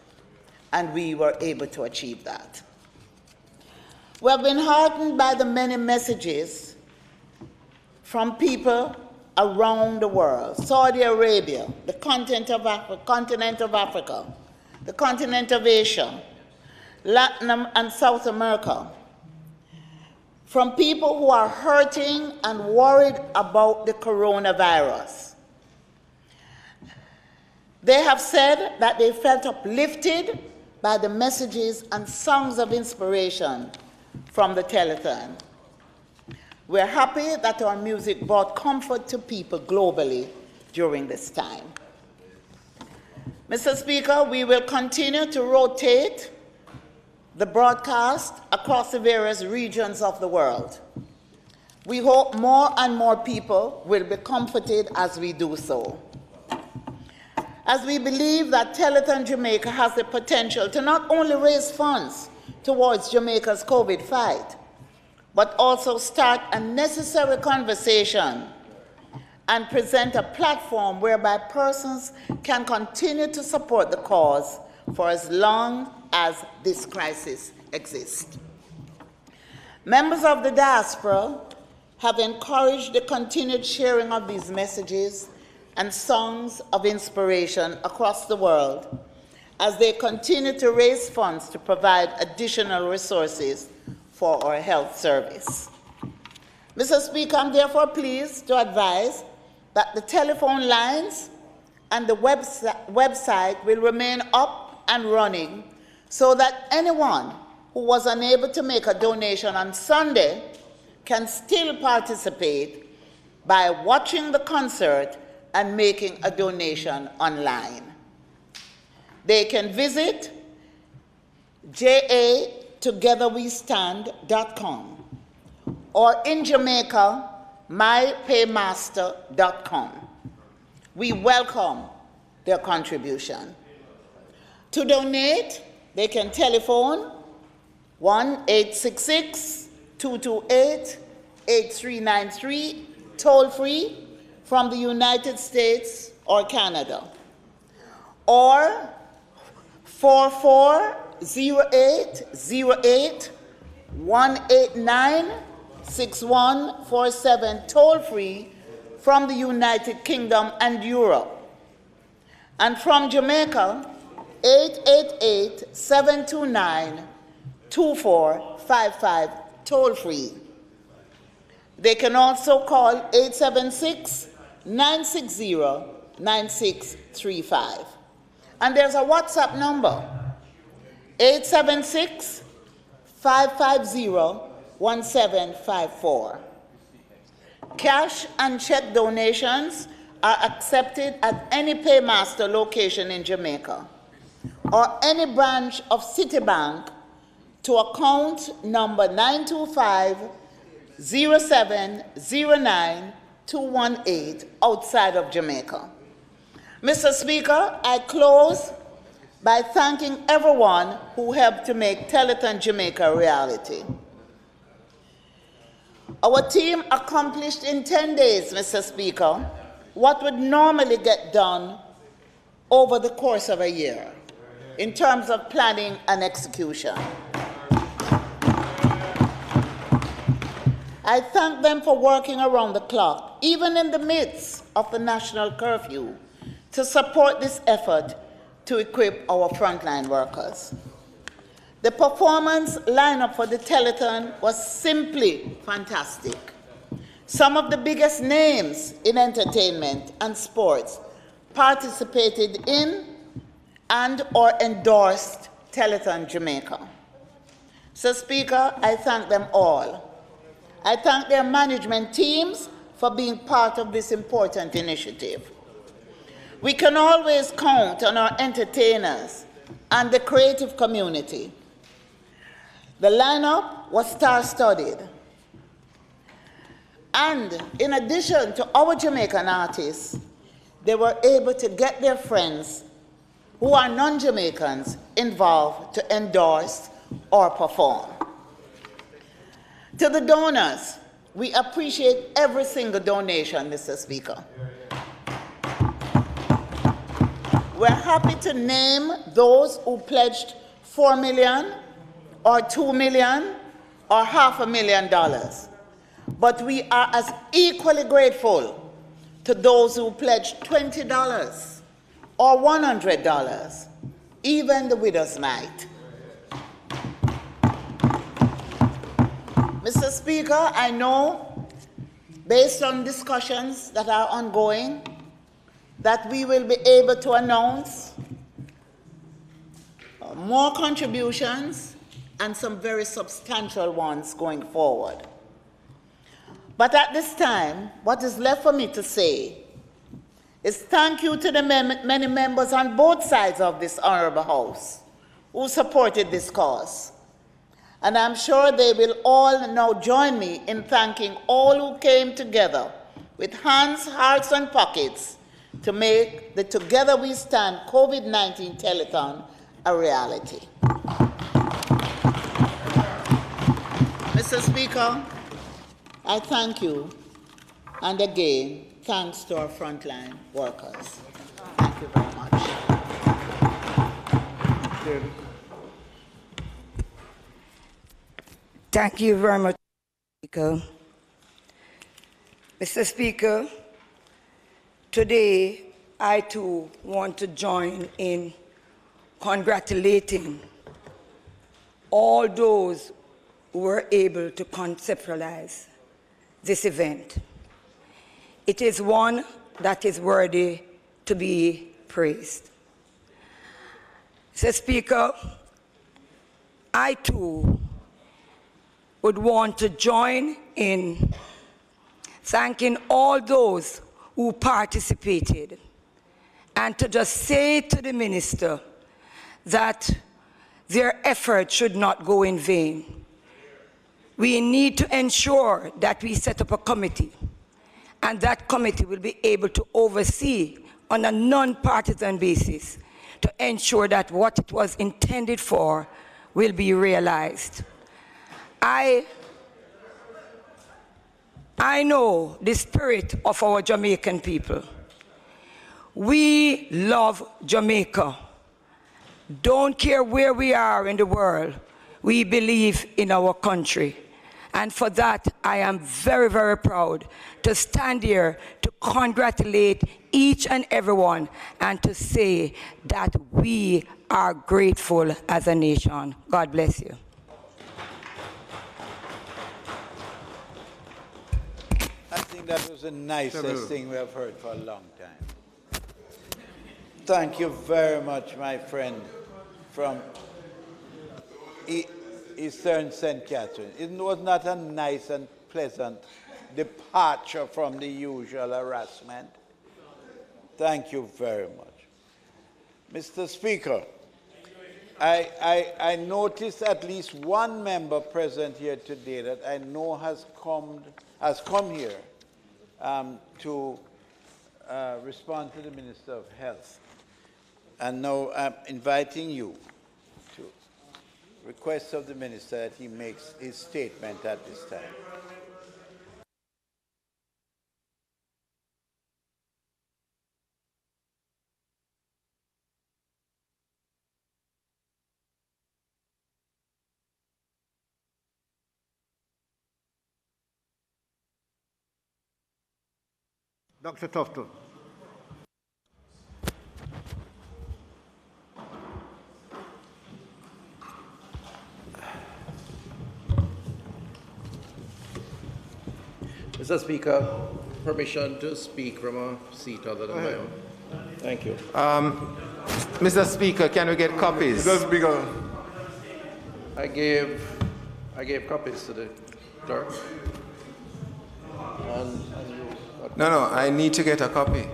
And we were able to achieve that. We have been heartened by the many messages from people around the world. Saudi Arabia, the continent of Africa, the continent of Asia, Latin and South America, from people who are hurting and worried about the coronavirus. They have said that they felt uplifted by the messages and songs of inspiration from the telethon. We're happy that our music brought comfort to people globally during this time. Mr. Speaker, we will continue to rotate the broadcast across the various regions of the world. We hope more and more people will be comforted as we do so, as we believe that Telethon Jamaica has the potential to not only raise funds towards Jamaica's COVID fight, but also start a necessary conversation and present a platform whereby persons can continue to support the cause for as long as this crisis exists. Members of the diaspora have encouraged the continued sharing of these messages and songs of inspiration across the world as they continue to raise funds to provide additional resources for our health service. Mr. Speaker, I'm therefore pleased to advise that the telephone lines and the website will remain up and running so that anyone who was unable to make a donation on Sunday can still participate by watching the concert and making a donation online. They can visit jatogetherwestand.com or in Jamaica, mypaymaster.com. We welcome their contribution. To donate, they can telephone 1-866-228-8393, toll free from the United States or Canada, or 440808 189-6147, toll free from the United Kingdom and Europe. And from Jamaica, 888-729-2455, toll free. They can also call 876-960-9635. And there's a WhatsApp number, 876-550-1754. Cash and check donations are accepted at any paymaster location in Jamaica or any branch of Citibank to account number 925-0709-218 outside of Jamaica. Mr. Speaker, I close by thanking everyone who helped to make Telethon Jamaica a reality. Our team accomplished in 10 days, Mr. Speaker, what would normally get done over the course of a year in terms of planning and execution. I thank them for working around the clock, even in the midst of the national curfew, to support this effort to equip our frontline workers. The performance lineup for the telethon was simply fantastic. Some of the biggest names in entertainment and sports participated in and or endorsed Telethon Jamaica. So, Speaker, I thank them all. I thank their management teams for being part of this important initiative. We can always count on our entertainers and the creative community The lineup was star-studded. And in addition to our Jamaican artists, they were able to get their friends who are non-Jamaicans involved to endorse or perform. To the donors, we appreciate every single donation, Mr. Speaker. We're happy to name those who pledged $4 million or $2 million or $500,000. But we are as equally grateful to those who pledged $20 or $100, even the widow's mite. Mr. Speaker, I know, based on discussions that are ongoing, that we will be able to announce more contributions and some very substantial ones going forward. But at this time, what is left for me to say is thank you to the many members on both sides of this honorable House who supported this cause. And I'm sure they will all now join me in thanking all who came together with hands, hearts, and pockets to make the Together We Stand COVID-19 telethon a reality. Mr. Speaker, I thank you, and again, thanks to our frontline workers. Thank you very much. Thank you very much, Speaker. Mr. Speaker, today I too want to join in congratulating all those who were able to conceptualize this event. It is one that is worthy to be praised. Mr. Speaker, I too would want to join in thanking all those who participated and to just say to the minister that their effort should not go in vain. We need to ensure that we set up a committee, and that committee will be able to oversee on a non-partisan basis to ensure that what it was intended for will be realized. I know the spirit of our Jamaican people. We love Jamaica. Don't care where we are in the world, we believe in our country. And for that, I am very, very proud to stand here to congratulate each and everyone and to say that we are grateful as a nation. God bless you. I think that was the nicest thing we have heard for a long time. Thank you very much, my friend from Eastern St. Catherine. It was not a nice and pleasant departure from the usual harassment. Thank you very much. Mr. Speaker, I noticed at least one member present here today that I know has come here to respond to the Minister of Health. And now I'm inviting you to request of the Minister that he makes his statement at this time. Dr. Tufton. Mr. Speaker, permission to speak from a seat other than my own. Thank you. Mr. Speaker, can we get copies? Mr. Speaker. I gave copies to the clerk. No, I need to get a copy.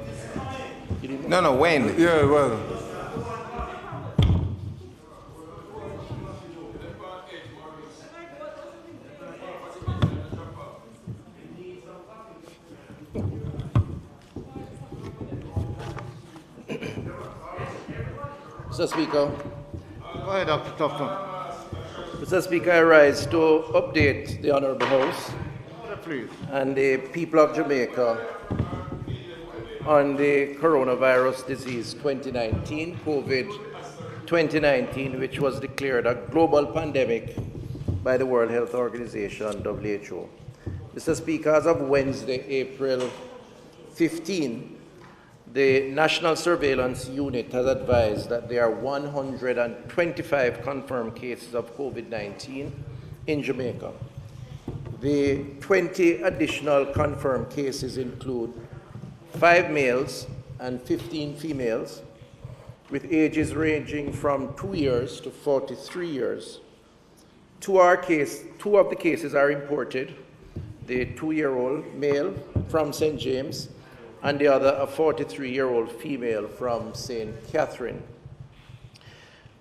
No, when? Yeah, well. Mr. Speaker. Go ahead, Dr. Tufton. Mr. Speaker, I rise to update the Honourable House Please. and the people of Jamaica on the coronavirus disease 2019, COVID-2019, which was declared a global pandemic by the World Health Organization, WHO. Mr. Speaker, as of Wednesday, April 15, the National Surveillance Unit has advised that there are 125 confirmed cases of COVID-19 in Jamaica. The 20 additional confirmed cases include 5 males and 15 females, with ages ranging from 2 years to 43 years. Two of the cases are imported, the 2-year-old male from St. James, and the other a 43-year-old female from St. Catherine.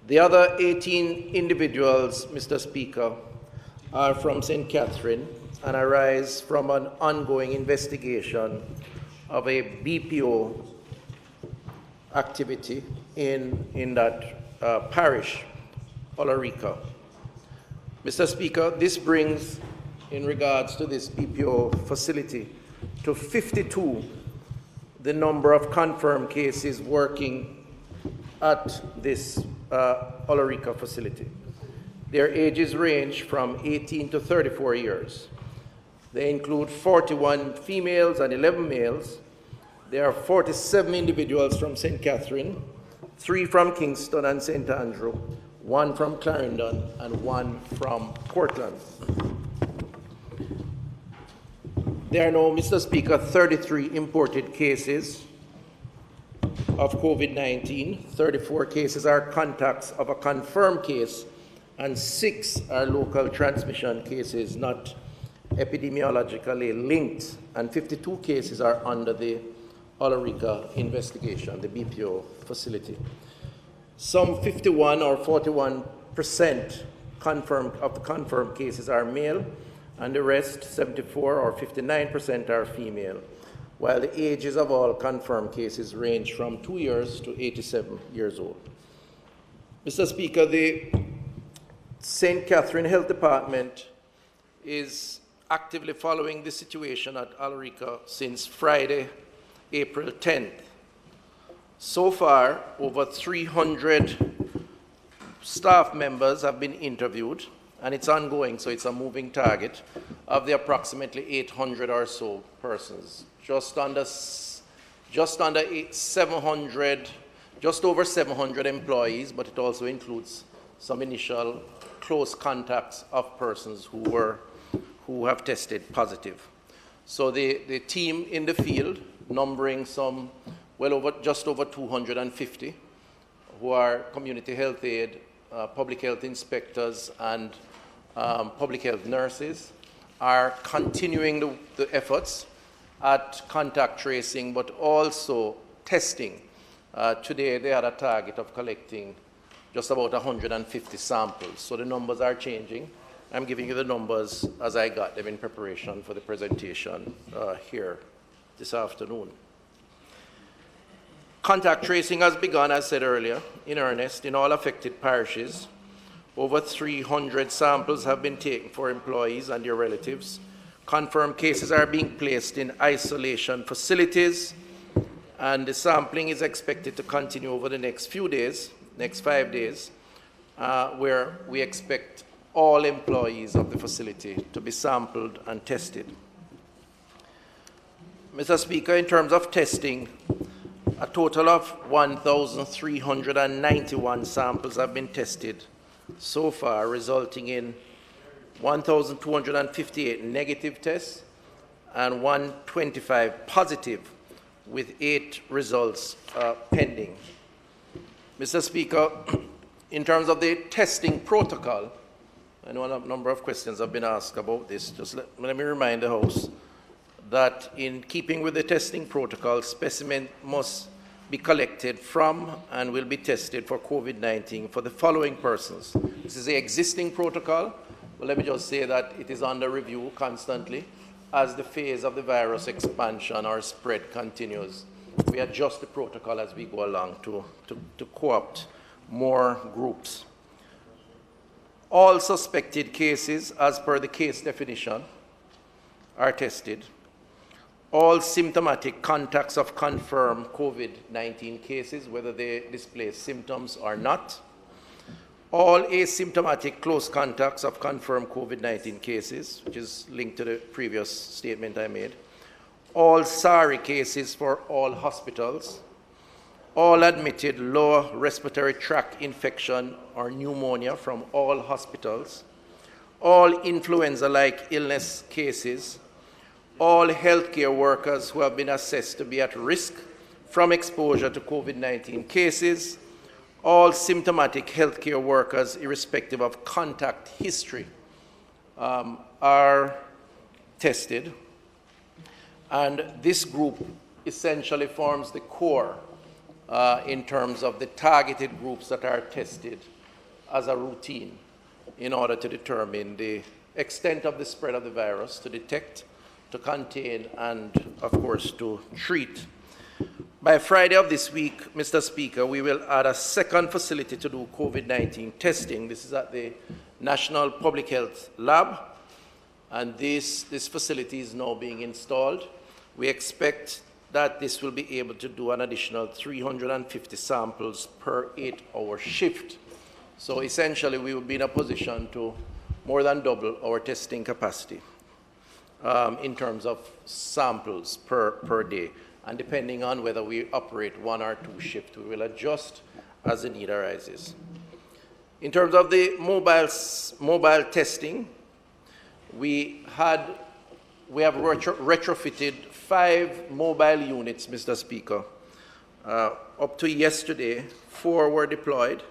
The other 18 individuals, Mr. Speaker, are from St. Catherine and arise from an ongoing investigation of a BPO activity in that parish, Olivia. Mr. Speaker, this brings, in regards to this BPO facility, to 52 the number of confirmed cases working at this Olivia facility. Their ages range from 18 to 34 years. They include 41 females and 11 males. There are 47 individuals from St. Catherine, 3 from Kingston and St. Andrew, 1 from Clarendon, and 1 from Portland. There are now, Mr. Speaker, 33 imported cases of COVID-19. 34 cases are contacts of a confirmed case, and 6 are local transmission cases not epidemiologically linked, and 52 cases are under the Olivia investigation, the BPO facility. Some 51 or 41% of the confirmed cases are male, and the rest, 74 or 59%, are female, while the ages of all confirmed cases range from 2 years to 87 years old. Mr. Speaker, the St. Catherine Health Department is actively following the situation at Olivia since Friday, April 10th. So far, over 300 staff members have been interviewed, and it's ongoing, so it's a moving target, of the approximately 800 or so persons. Just over 700 employees, but it also includes some initial close contacts of persons who have tested positive. So the team in the field, numbering just over 250, who are community health aid, public health inspectors, and public health nurses, are continuing the efforts at contact tracing, but also testing. Today they had a target of collecting just about 150 samples. So the numbers are changing. I'm giving you the numbers as I got them in preparation for the presentation here this afternoon. Contact tracing has begun, as said earlier, in earnest in all affected parishes. Over 300 samples have been taken for employees and their relatives. Confirmed cases are being placed in isolation facilities, and the sampling is expected to continue over the next few days, next 5 days, where we expect all employees of the facility to be sampled and tested. Mr. Speaker, in terms of testing, a total of 1,391 samples have been tested so far, resulting in 1,258 negative tests and 125 positive, with 8 results pending. Mr. Speaker, in terms of the testing protocol, I know a number of questions have been asked about this. Just let me remind the House that in keeping with the testing protocol, specimens must be collected from and will be tested for COVID-19 for the following persons. This is the existing protocol, but let me just say that it is under review constantly as the phase of the virus expansion or spread continues. We adjust the protocol as we go along to co-opt more groups. All suspected cases, as per the case definition, are tested. All symptomatic contacts of confirmed COVID-19 cases, whether they display symptoms or not. All asymptomatic close contacts of confirmed COVID-19 cases, which is linked to the previous statement I made. All SARI cases for all hospitals. All admitted lower respiratory tract infection or pneumonia from all hospitals. All influenza-like illness cases. All healthcare workers who have been assessed to be at risk from exposure to COVID-19 cases. All symptomatic healthcare workers, irrespective of contact history, are tested. And this group essentially forms the core in terms of the targeted groups that are tested as a routine in order to determine the extent of the spread of the virus, to detect, to contain, and, of course, to treat. By Friday of this week, Mr. Speaker, we will add a second facility to do COVID-19 testing. This is at the National Public Health Lab, and this facility is now being installed. We expect that this will be able to do an additional 350 samples per 8-hour shift. So essentially, we will be in a position to more than double our testing capacity in terms of samples per day. And depending on whether we operate 1 or 2 shifts, we will adjust as the need arises. In terms of the mobile testing, we have retrofitted 5 mobile units, Mr. Speaker. Up to yesterday, 4 were deployed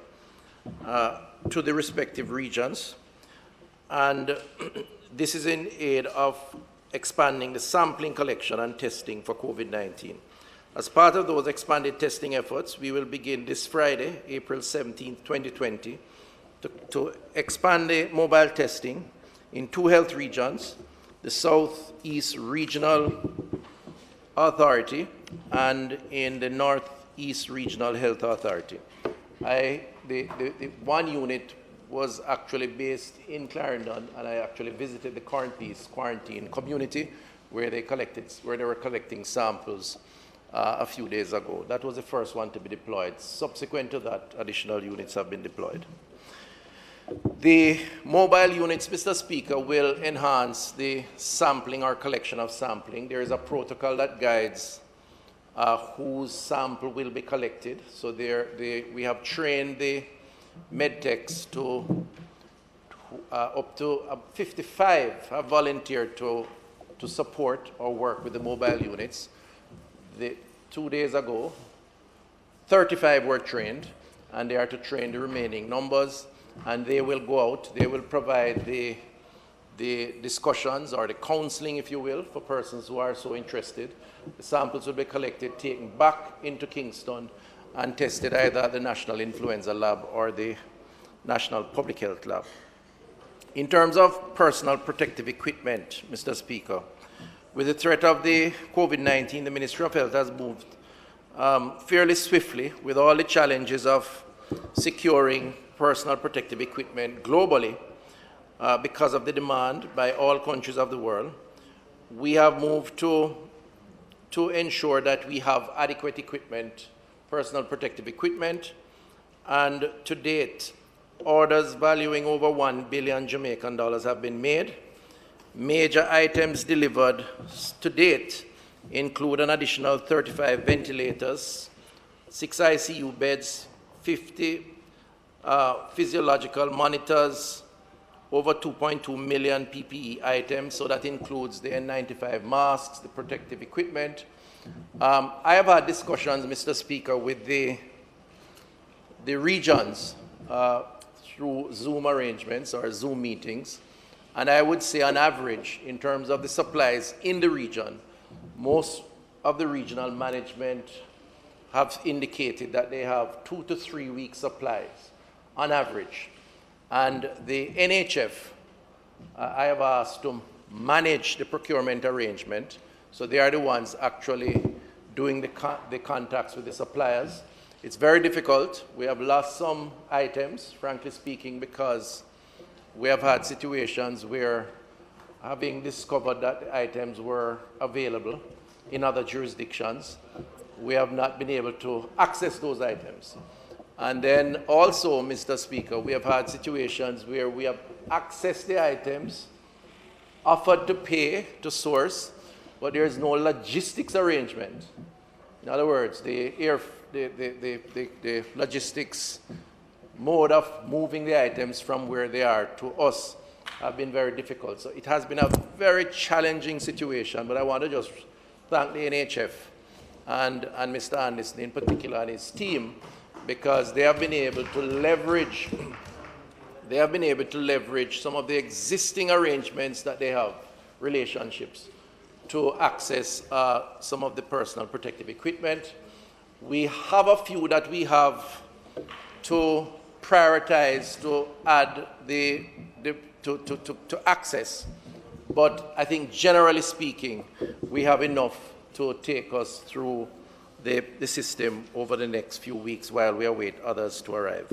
to the respective regions. And this is in aid of expanding the sampling collection and testing for COVID-19. As part of those expanded testing efforts, we will begin this Friday, April 17, 2020, to expand the mobile testing in 2 health regions, the Southeast Regional Authority and in the Northeast Regional Health Authority. The one unit was actually based in Clarendon, and I actually visited the quarantine community where they were collecting samples a few days ago. That was the first one to be deployed. Subsequent to that, additional units have been deployed. The mobile units, Mr. Speaker, will enhance the sampling or collection of sampling. There is a protocol that guides whose sample will be collected. So we have trained the medtechs to up to 55 have volunteered to support or work with the mobile units. 2 days ago, 35 were trained, and they are to train the remaining numbers, and they will go out, they will provide the discussions or the counseling, if you will, for persons who are so interested. The samples will be collected, taken back into Kingston, and tested either at the National Influenza Lab or the National Public Health Lab. In terms of personal protective equipment, Mr. Speaker, with the threat of the COVID-19, the Ministry of Health has moved fairly swiftly with all the challenges of securing personal protective equipment globally because of the demand by all countries of the world. We have moved to ensure that we have adequate equipment, personal protective equipment, and to date, orders valuing over $1 billion Jamaican dollars have been made. Major items delivered to date include an additional 35 ventilators, 6 ICU beds, 50 physiological monitors, over 2.2 million PPE items, so that includes the N95 masks, the protective equipment. I have had discussions, Mr. Speaker, with the regions through Zoom arrangements or Zoom meetings, and I would say on average, in terms of the supplies in the region, most of the regional management have indicated that they have 2 to 3 weeks supplies on average. And the NHF, I have asked to manage the procurement arrangement, so they are the ones actually doing the contacts with the suppliers. It's very difficult. We have lost some items, frankly speaking, because we have had situations where, having discovered that the items were available in other jurisdictions, we have not been able to access those items. And then also, Mr. Speaker, we have had situations where we have accessed the items, offered to pay to source, but there is no logistics arrangement. In other words, the logistics mode of moving the items from where they are to us have been very difficult. So it has been a very challenging situation, but I want to just thank the NHF and Mr. Anderson in particular and his team, because they have been able to leverage some of the existing arrangements that they have, relationships, to access some of the personal protective equipment. We have a few that we have to prioritize to add to access, but I think generally speaking, we have enough to take us through the system over the next few weeks while we await others to arrive.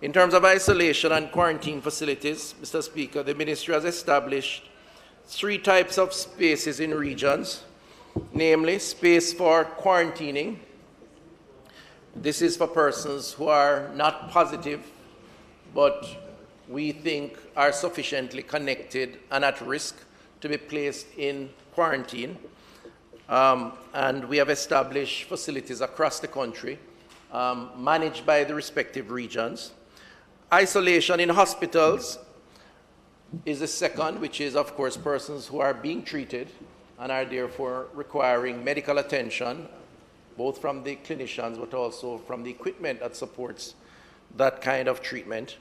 In terms of isolation and quarantine facilities, Mr. Speaker, the Ministry has established 3 types of spaces in regions, namely space for quarantining. This is for persons who are not positive, but we think are sufficiently connected and at risk to be placed in quarantine. And we have established facilities across the country, managed by the respective regions. Isolation in hospitals is the second, which is, of course, persons who are being treated and are therefore requiring medical attention, both from the clinicians but also from the equipment that supports that kind of treatment.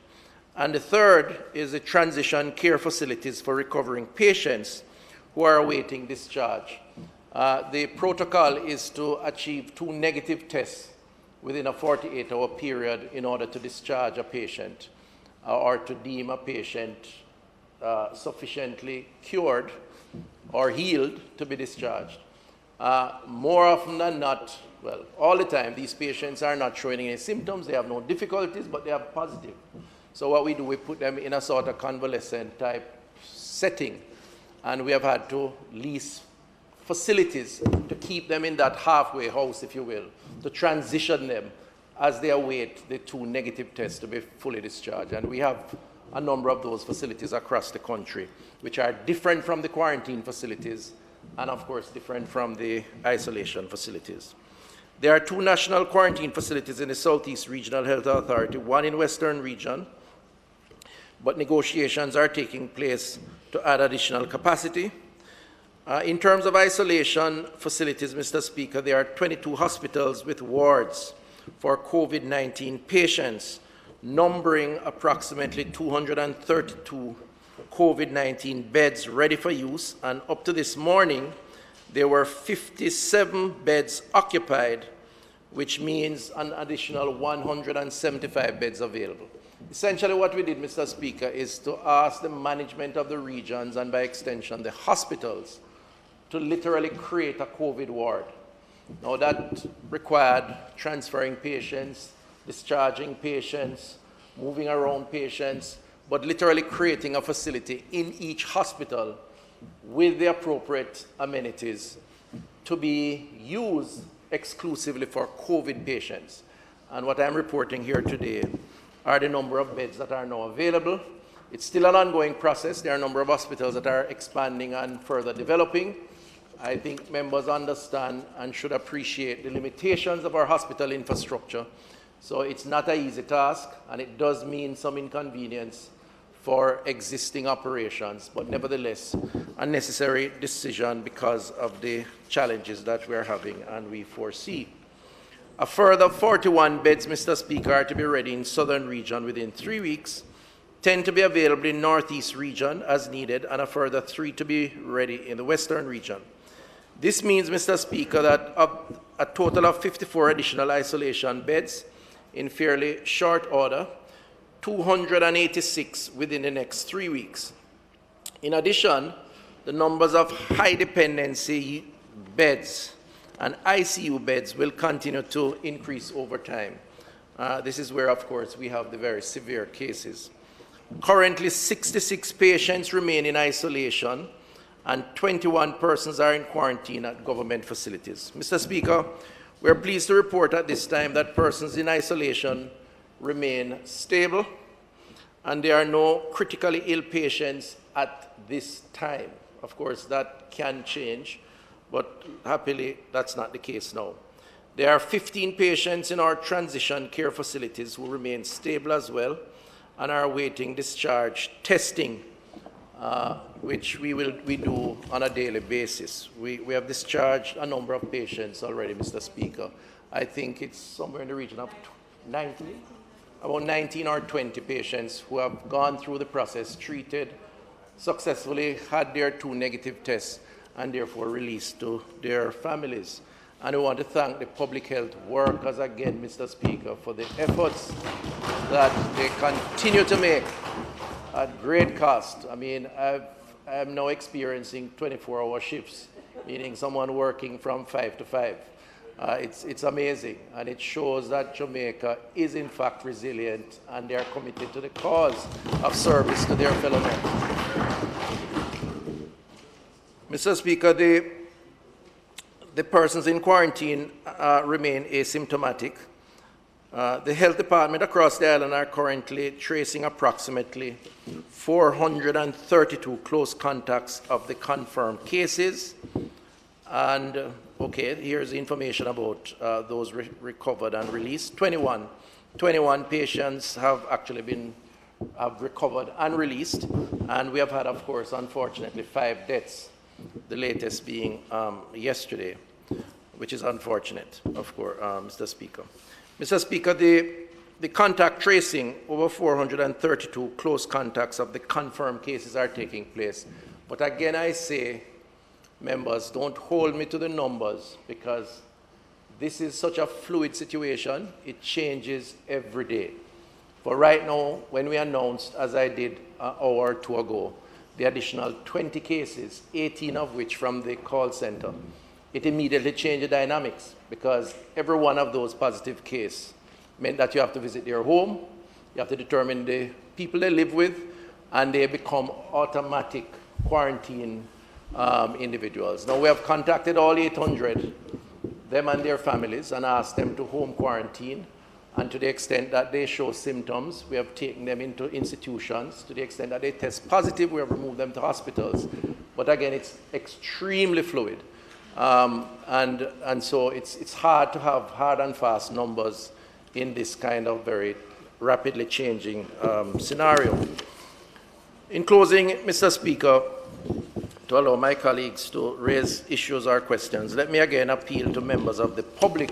And the third is the transition care facilities for recovering patients who are awaiting discharge. The protocol is to achieve 2 negative tests within a 48-hour period in order to discharge a patient or to deem a patient sufficiently cured or healed to be discharged. More often than not, well, all the time, these patients are not showing any symptoms, they have no difficulties, but they are positive. So what we do, we put them in a sort of convalescent type setting, and we have had to lease facilities to keep them in that halfway house, if you will, to transition them as they await the 2 negative tests to be fully discharged. And we have a number of those facilities across the country, which are different from the quarantine facilities and, of course, different from the isolation facilities. There are 2 national quarantine facilities in the Southeast Regional Health Authority, 1 in Western Region, but negotiations are taking place to add additional capacity. In terms of isolation facilities, Mr. Speaker, there are 22 hospitals with wards for COVID-19 patients, numbering approximately 232 COVID-19 beds ready for use, and up to this morning, there were 57 beds occupied, which means an additional 175 beds available. Essentially what we did, Mr. Speaker, is to ask the management of the regions and by extension the hospitals to literally create a COVID ward. Now that required transferring patients, discharging patients, moving around patients, but literally creating a facility in each hospital with the appropriate amenities to be used exclusively for COVID patients. And what I'm reporting here today are the number of beds that are now available. It's still an ongoing process. There are a number of hospitals that are expanding and further developing. I think members understand and should appreciate the limitations of our hospital infrastructure. So it's not an easy task, and it does mean some inconvenience for existing operations, but nevertheless, a necessary decision because of the challenges that we are having and we foresee. A further 41 beds, Mr. Speaker, are to be ready in Southern Region within 3 weeks, 10 to be available in Northeast Region as needed, and a further 3 to be ready in the Western Region. This means, Mr. Speaker, that a total of 54 additional isolation beds in fairly short order, 286 within the next 3 weeks. In addition, the numbers of high dependency beds and ICU beds will continue to increase over time. This is where, of course, we have the very severe cases. Currently, 66 patients remain in isolation, and 21 persons are in quarantine at government facilities. Mr. Speaker, we are pleased to report at this time that persons in isolation remain stable, and there are no critically ill patients at this time. Of course, that can change, but happily, that's not the case now. There are 15 patients in our transition care facilities who remain stable as well and are awaiting discharge testing, which we do on a daily basis. We have discharged a number of patients already, Mr. Speaker. I think it's somewhere in the region of 90, about 19 or 20 patients who have gone through the process, treated, successfully had their 2 negative tests, and therefore released to their families. And I want to thank the public health workers again, Mr. Speaker, for the efforts that they continue to make at great cost. I mean, I'm now experiencing 24-hour shifts, meaning someone working from 5 to 5. It's amazing, and it shows that Jamaica is in fact resilient, and they are committed to the cause of service to their fellow men. Mr. Speaker, the persons in quarantine remain asymptomatic. The health department across the island are currently tracing approximately 432 close contacts of the confirmed cases. And, okay, here's the information about those recovered and released. 21 patients have actually have recovered and released. And we have had, of course, unfortunately, 5 deaths, the latest being yesterday, which is unfortunate, of course, Mr. Speaker. Mr. Speaker, the contact tracing, over 432 close contacts of the confirmed cases are taking place. But again, I say, members, don't hold me to the numbers, because this is such a fluid situation. It changes every day. For right now, when we announced, as I did an hour or 2 ago, the additional 20 cases, 18 of which from the call center, it immediately changed the dynamics, because every one of those positive cases meant that you have to visit their home, you have to determine the people they live with, and they become automatic quarantine individuals. Now, we have contacted all 800, them and their families, and asked them to home quarantine. And to the extent that they show symptoms, we have taken them into institutions. To the extent that they test positive, we have removed them to hospitals. But again, it's extremely fluid. And so it's hard to have hard and fast numbers in this kind of very rapidly changing scenario. In closing, Mr. Speaker, to allow my colleagues to raise issues or questions, let me again appeal to members of the public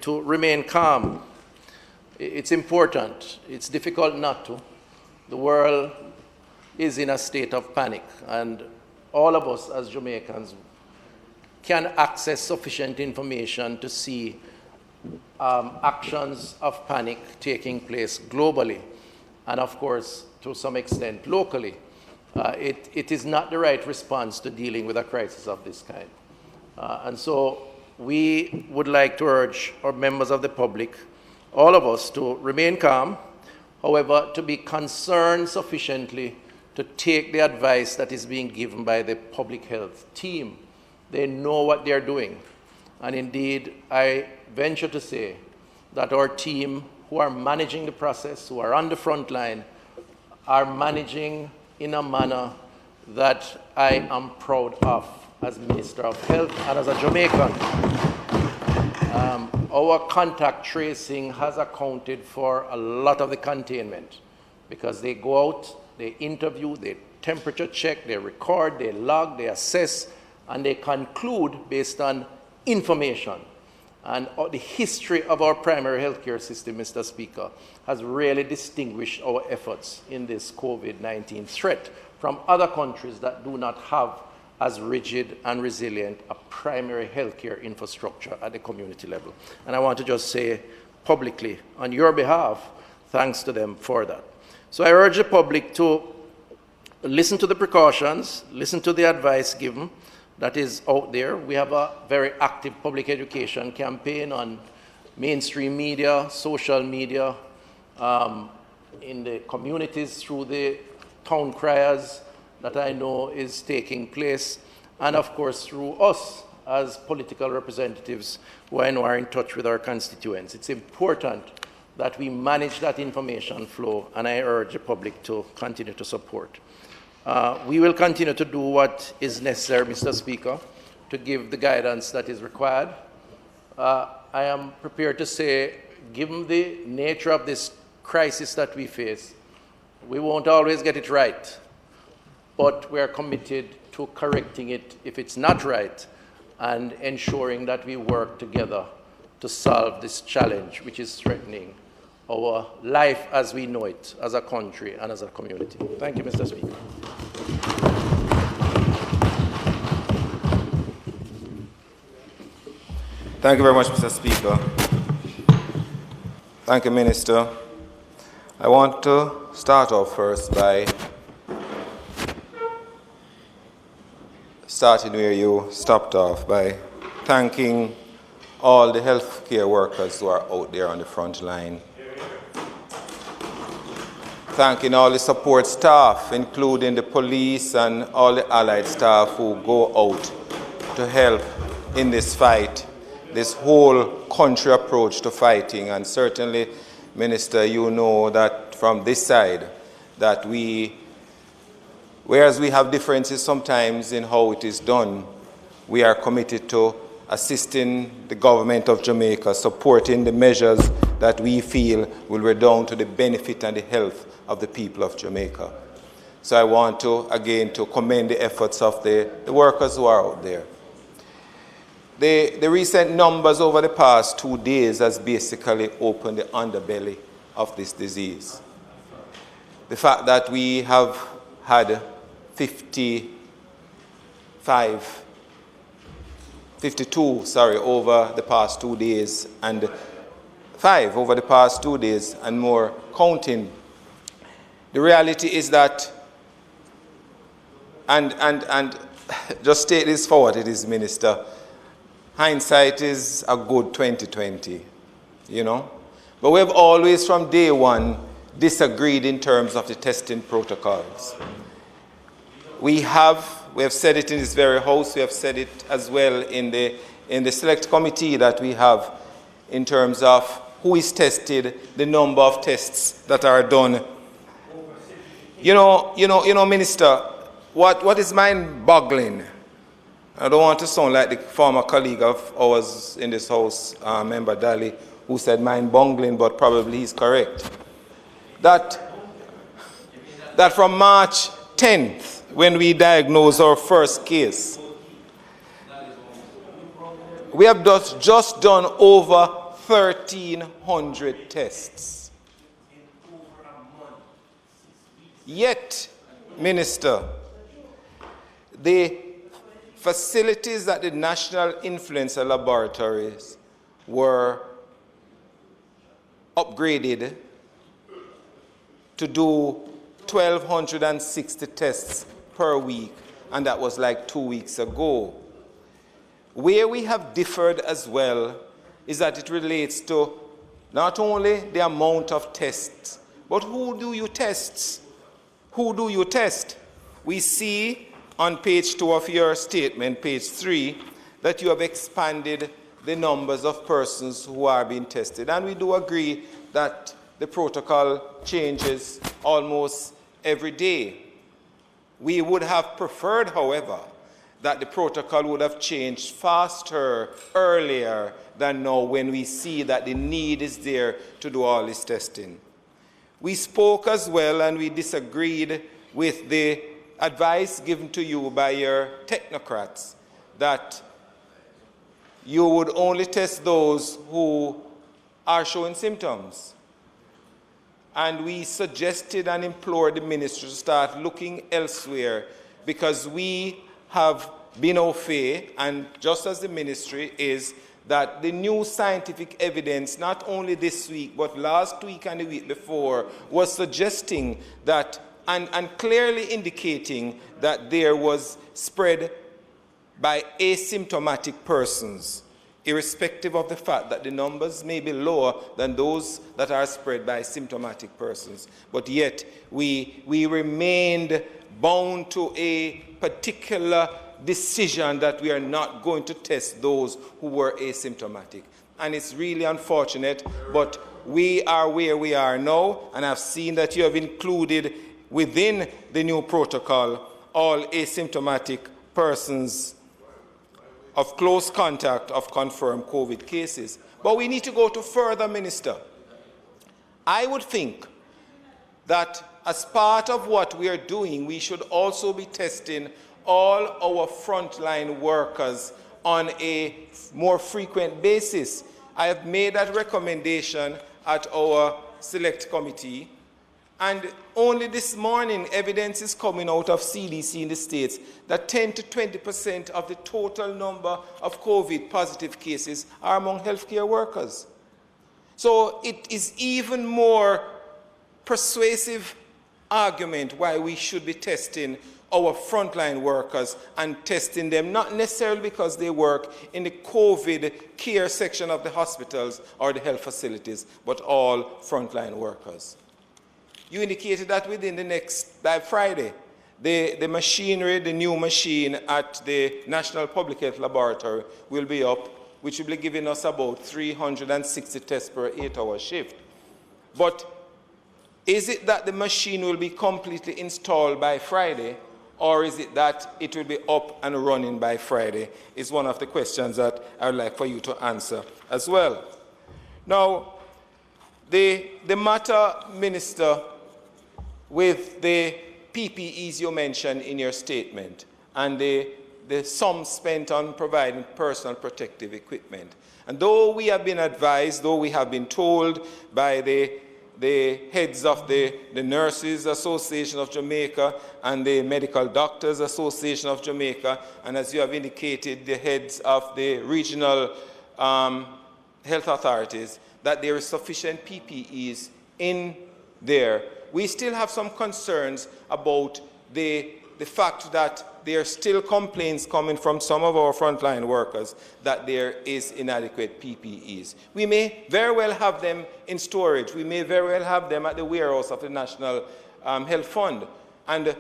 to remain calm. It's important. It's difficult not to. The world is in a state of panic, and all of us as Jamaicans can access sufficient information to see actions of panic taking place globally, and of course, to some extent, locally. It is not the right response to dealing with a crisis of this kind. And so we would like to urge our members of the public, all of us, to remain calm, however, to be concerned sufficiently to take the advice that is being given by the public health team. They know what they're doing. And indeed, I venture to say that our team, who are managing the process, who are on the front line, are managing in a manner that I am proud of as Minister of Health and as a Jamaican. Our contact tracing has accounted for a lot of the containment, because they go out, they interview, they temperature check, they record, they log, they assess, and they conclude based on information. And the history of our primary healthcare system, Mr. Speaker, has really distinguished our efforts in this COVID-19 threat from other countries that do not have as rigid and resilient a primary healthcare infrastructure at the community level. And I want to just say publicly, on your behalf, thanks to them for that. So I urge the public to listen to the precautions, listen to the advice given, that is out there. We have a very active public education campaign on mainstream media, social media, in the communities through the town criers that I know is taking place, and of course through us as political representatives who I know are in touch with our constituents. It's important that we manage that information flow, and I urge the public to continue to support. We will continue to do what is necessary, Mr. Speaker, to give the guidance that is required. I am prepared to say, given the nature of this crisis that we face, we won't always get it right, but we are committed to correcting it if it's not right and ensuring that we work together to solve this challenge which is threatening our life as we know it, as a country and as a community. Thank you, Mr. Speaker. Thank you very much, Mr. Speaker. Thank you, Minister. I want to start off first by starting where you stopped off, by thanking all the healthcare workers who are out there on the front line. Thanking all the support staff, including the police and all the allied staff who go out to help in this fight, this whole country approach to fighting. And certainly, Minister, you know that from this side, that whereas we have differences sometimes in how it is done, we are committed to assisting the government of Jamaica, supporting the measures that we feel will redound to the benefit and the health of the people of Jamaica. So I want to, again, to commend the efforts of the workers who are out there. The recent numbers over the past 2 days has basically opened the underbelly of this disease. The fact that we have had 52 over the past 2 days, and 5 over the past 2 days and more counting. The reality is that, and just state this for what it is, Minister, hindsight is a good 20/20, you know. But we have always from day one disagreed in terms of the testing protocols. We have said it in this very house, we have said it as well in the select committee that we have in terms of who is tested, the number of tests that are done. You know, Minister, what is mind-boggling? I don't want to sound like the former colleague of ours in this house, Member Daly, who said mind-boggling, but probably he's correct. That from March 10th, when we diagnosed our first case, we have just done over 1,300 tests. Yet, Minister, the facilities at the National Influenza Laboratories were upgraded to do 1,260 tests per week, and that was like 2 weeks ago. Where we have differed as well is that it relates to not only the amount of tests, but who do you test? Who do you test? We see on page 2 of your statement, page 3, that you have expanded the numbers of persons who are being tested. And we do agree that the protocol changes almost every day. We would have preferred, however, that the protocol would have changed faster, earlier than now, when we see that the need is there to do all this testing. We spoke as well, and we disagreed with the advice given to you by your technocrats that you would only test those who are showing symptoms. And we suggested and implored the ministry to start looking elsewhere, because we have been au fait, and just as the ministry is, that the new scientific evidence, not only this week, but last week and the week before, was suggesting that and clearly indicating that there was spread by asymptomatic persons, irrespective of the fact that the numbers may be lower than those that are spread by symptomatic persons. But yet, we remained bound to a particular decision that we are not going to test those who were asymptomatic. And it's really unfortunate, but we are where we are now, and I've seen that you have included within the new protocol all asymptomatic persons of close contact of confirmed COVID cases. But we need to go to further, Minister. I would think that as part of what we are doing, we should also be testing all our frontline workers on a more frequent basis. I have made that recommendation at our select committee, and only this morning evidence is coming out of CDC in the States that 10 to 20% of the total number of COVID positive cases are among healthcare workers. So it is even more persuasive argument why we should be testing our frontline workers and testing them not necessarily because they work in the COVID care section of the hospitals or the health facilities, but all frontline workers. You indicated that within by Friday, the machinery, the new machine at the National Public Health Laboratory will be up, which will be giving us about 360 tests per 8-hour shift. But is it that the machine will be completely installed by Friday, or is it that it will be up and running by Friday? Is one of the questions that I would like for you to answer as well. Now, the matter, Minister, with the PPEs you mentioned in your statement and the sum spent on providing personal protective equipment. And though we have been advised, though we have been told by the heads of the Nurses Association of Jamaica and the Medical Doctors Association of Jamaica, and as you have indicated, the heads of the regional health authorities, that there is sufficient PPEs in there, we still have some concerns about the fact that there are still complaints coming from some of our frontline workers that there is inadequate PPEs. We may very well have them in storage. We may very well have them at the warehouse of the National Health Fund. And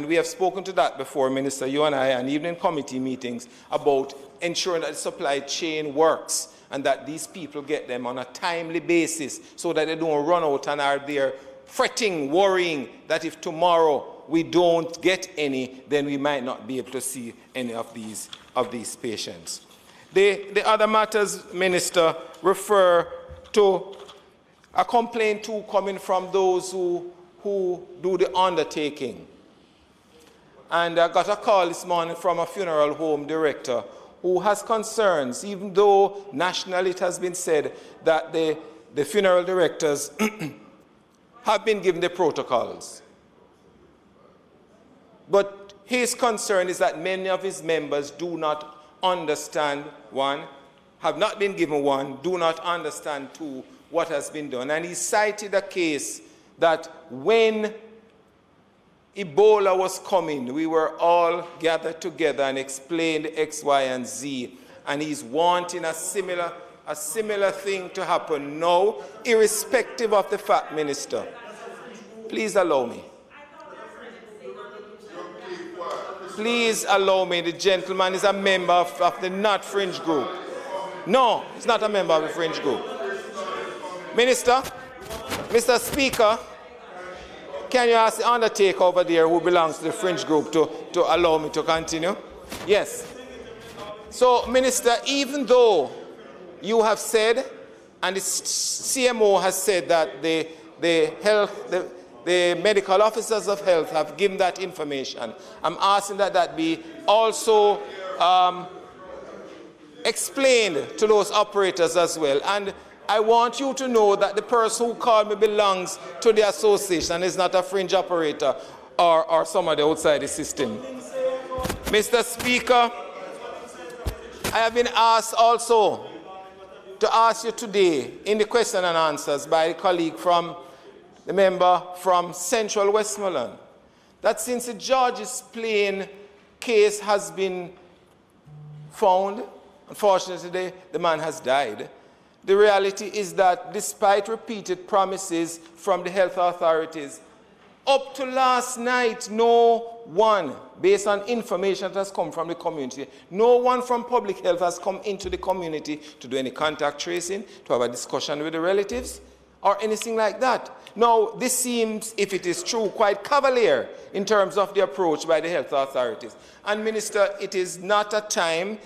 we have spoken to that before, Minister, you and I, and even in committee meetings, about ensuring that the supply chain works and that these people get them on a timely basis so that they don't run out and are there fretting, worrying that if tomorrow we don't get any, then we might not be able to see any of these patients. The other matters, Minister, refer to a complaint too coming from those who do the undertaking. And I got a call this morning from a funeral home director who has concerns, even though nationally it has been said that the funeral directors have been given the protocols. But his concern is that many of his members do not understand, one, have not been given one, do not understand, two, what has been done. And he cited a case that when Ebola was coming, we were all gathered together and explained X, Y, and Z. And he's wanting a similar thing to happen now, irrespective of the fact, Minister. Please allow me. Please allow me. The gentleman is a member of the not fringe group. No, he's not a member of the fringe group. Minister, Mr. Speaker, can you ask the undertaker over there who belongs to the fringe group to allow me to continue? Yes. So, Minister, even though you have said, and the CMO has said that the medical officers of health have given that information, I'm asking that that be also explained to those operators as well. And I want you to know that the person who called me belongs to the association and is not a fringe operator or somebody outside the system. Mr. Speaker, I have been asked also to ask you today in the question and answers by a colleague from the member from Central Westmoreland that since the George's Plain case has been found. Unfortunately, the man has died. The reality is that despite repeated promises from the health authorities, up to last night, no one, based on information that has come from the community, no one from public health has come into the community to do any contact tracing, to have a discussion with the relatives, or anything like that. Now, this seems, if it is true, quite cavalier in terms of the approach by the health authorities. And Minister, it is not a time.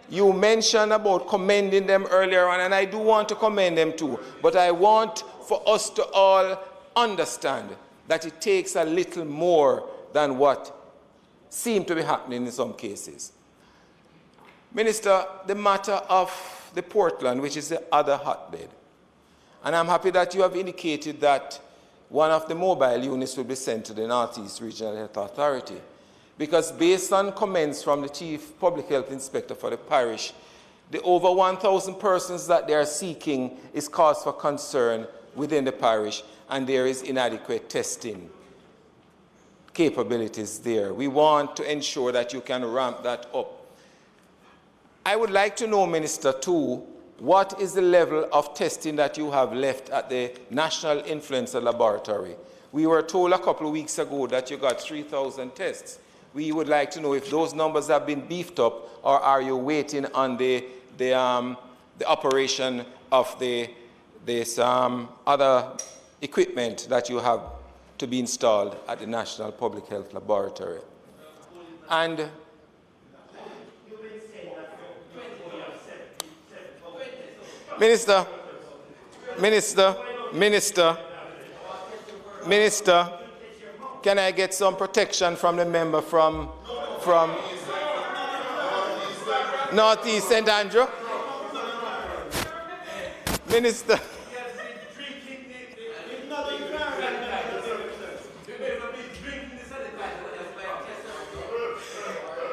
You mentioned about commending them earlier on, and I do want to commend them too, but I want for us to all understand that it takes a little more than what seemed to be happening in some cases. Minister, the matter of the Portland, which is the other hotbed, and I'm happy that you have indicated that one of the mobile units will be sent to the Northeast Regional Health Authority, because based on comments from the Chief Public Health Inspector for the parish, the over 1,000 persons that they are seeking is cause for concern within the parish, and there is inadequate testing capabilities there. We want to ensure that you can ramp that up. I would like to know, Minister, too, what is the level of testing that you have left at the National Influenza Laboratory? We were told a couple of weeks ago that you got 3,000 tests. We would like to know if those numbers have been beefed up, or are you waiting on the operation of this other equipment that you have to be installed at the National Public Health Laboratory? And Minister, can I get some protection from the member from Northeast St. Andrew? Minister.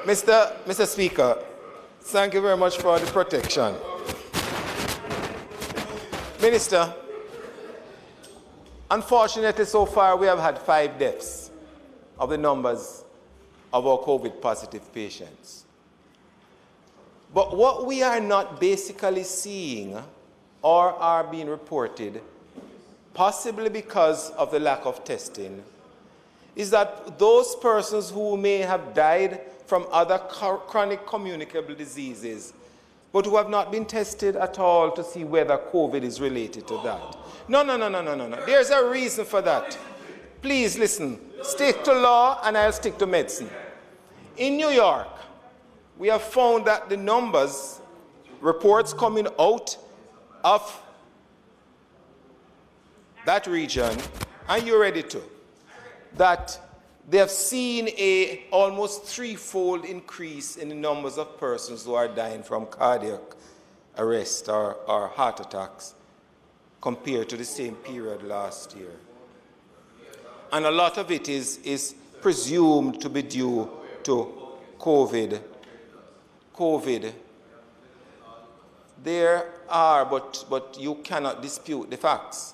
Mr. Speaker, thank you very much for the protection. Minister, unfortunately, so far we have had 5 deaths of the numbers of our COVID-positive patients. But what we are not basically seeing or are being reported, possibly because of the lack of testing, is that those persons who may have died from other chronic communicable diseases, but who have not been tested at all to see whether COVID is related to that. No. There's a reason for that. Please listen. Stick to law and I'll stick to medicine. In New York, we have found that the numbers, reports coming out of that region, and you're ready to, that they have seen a almost 3-fold increase in the numbers of persons who are dying from cardiac arrest or heart attacks compared to the same period last year. And a lot of it is presumed to be due to COVID. There are, but you cannot dispute the facts,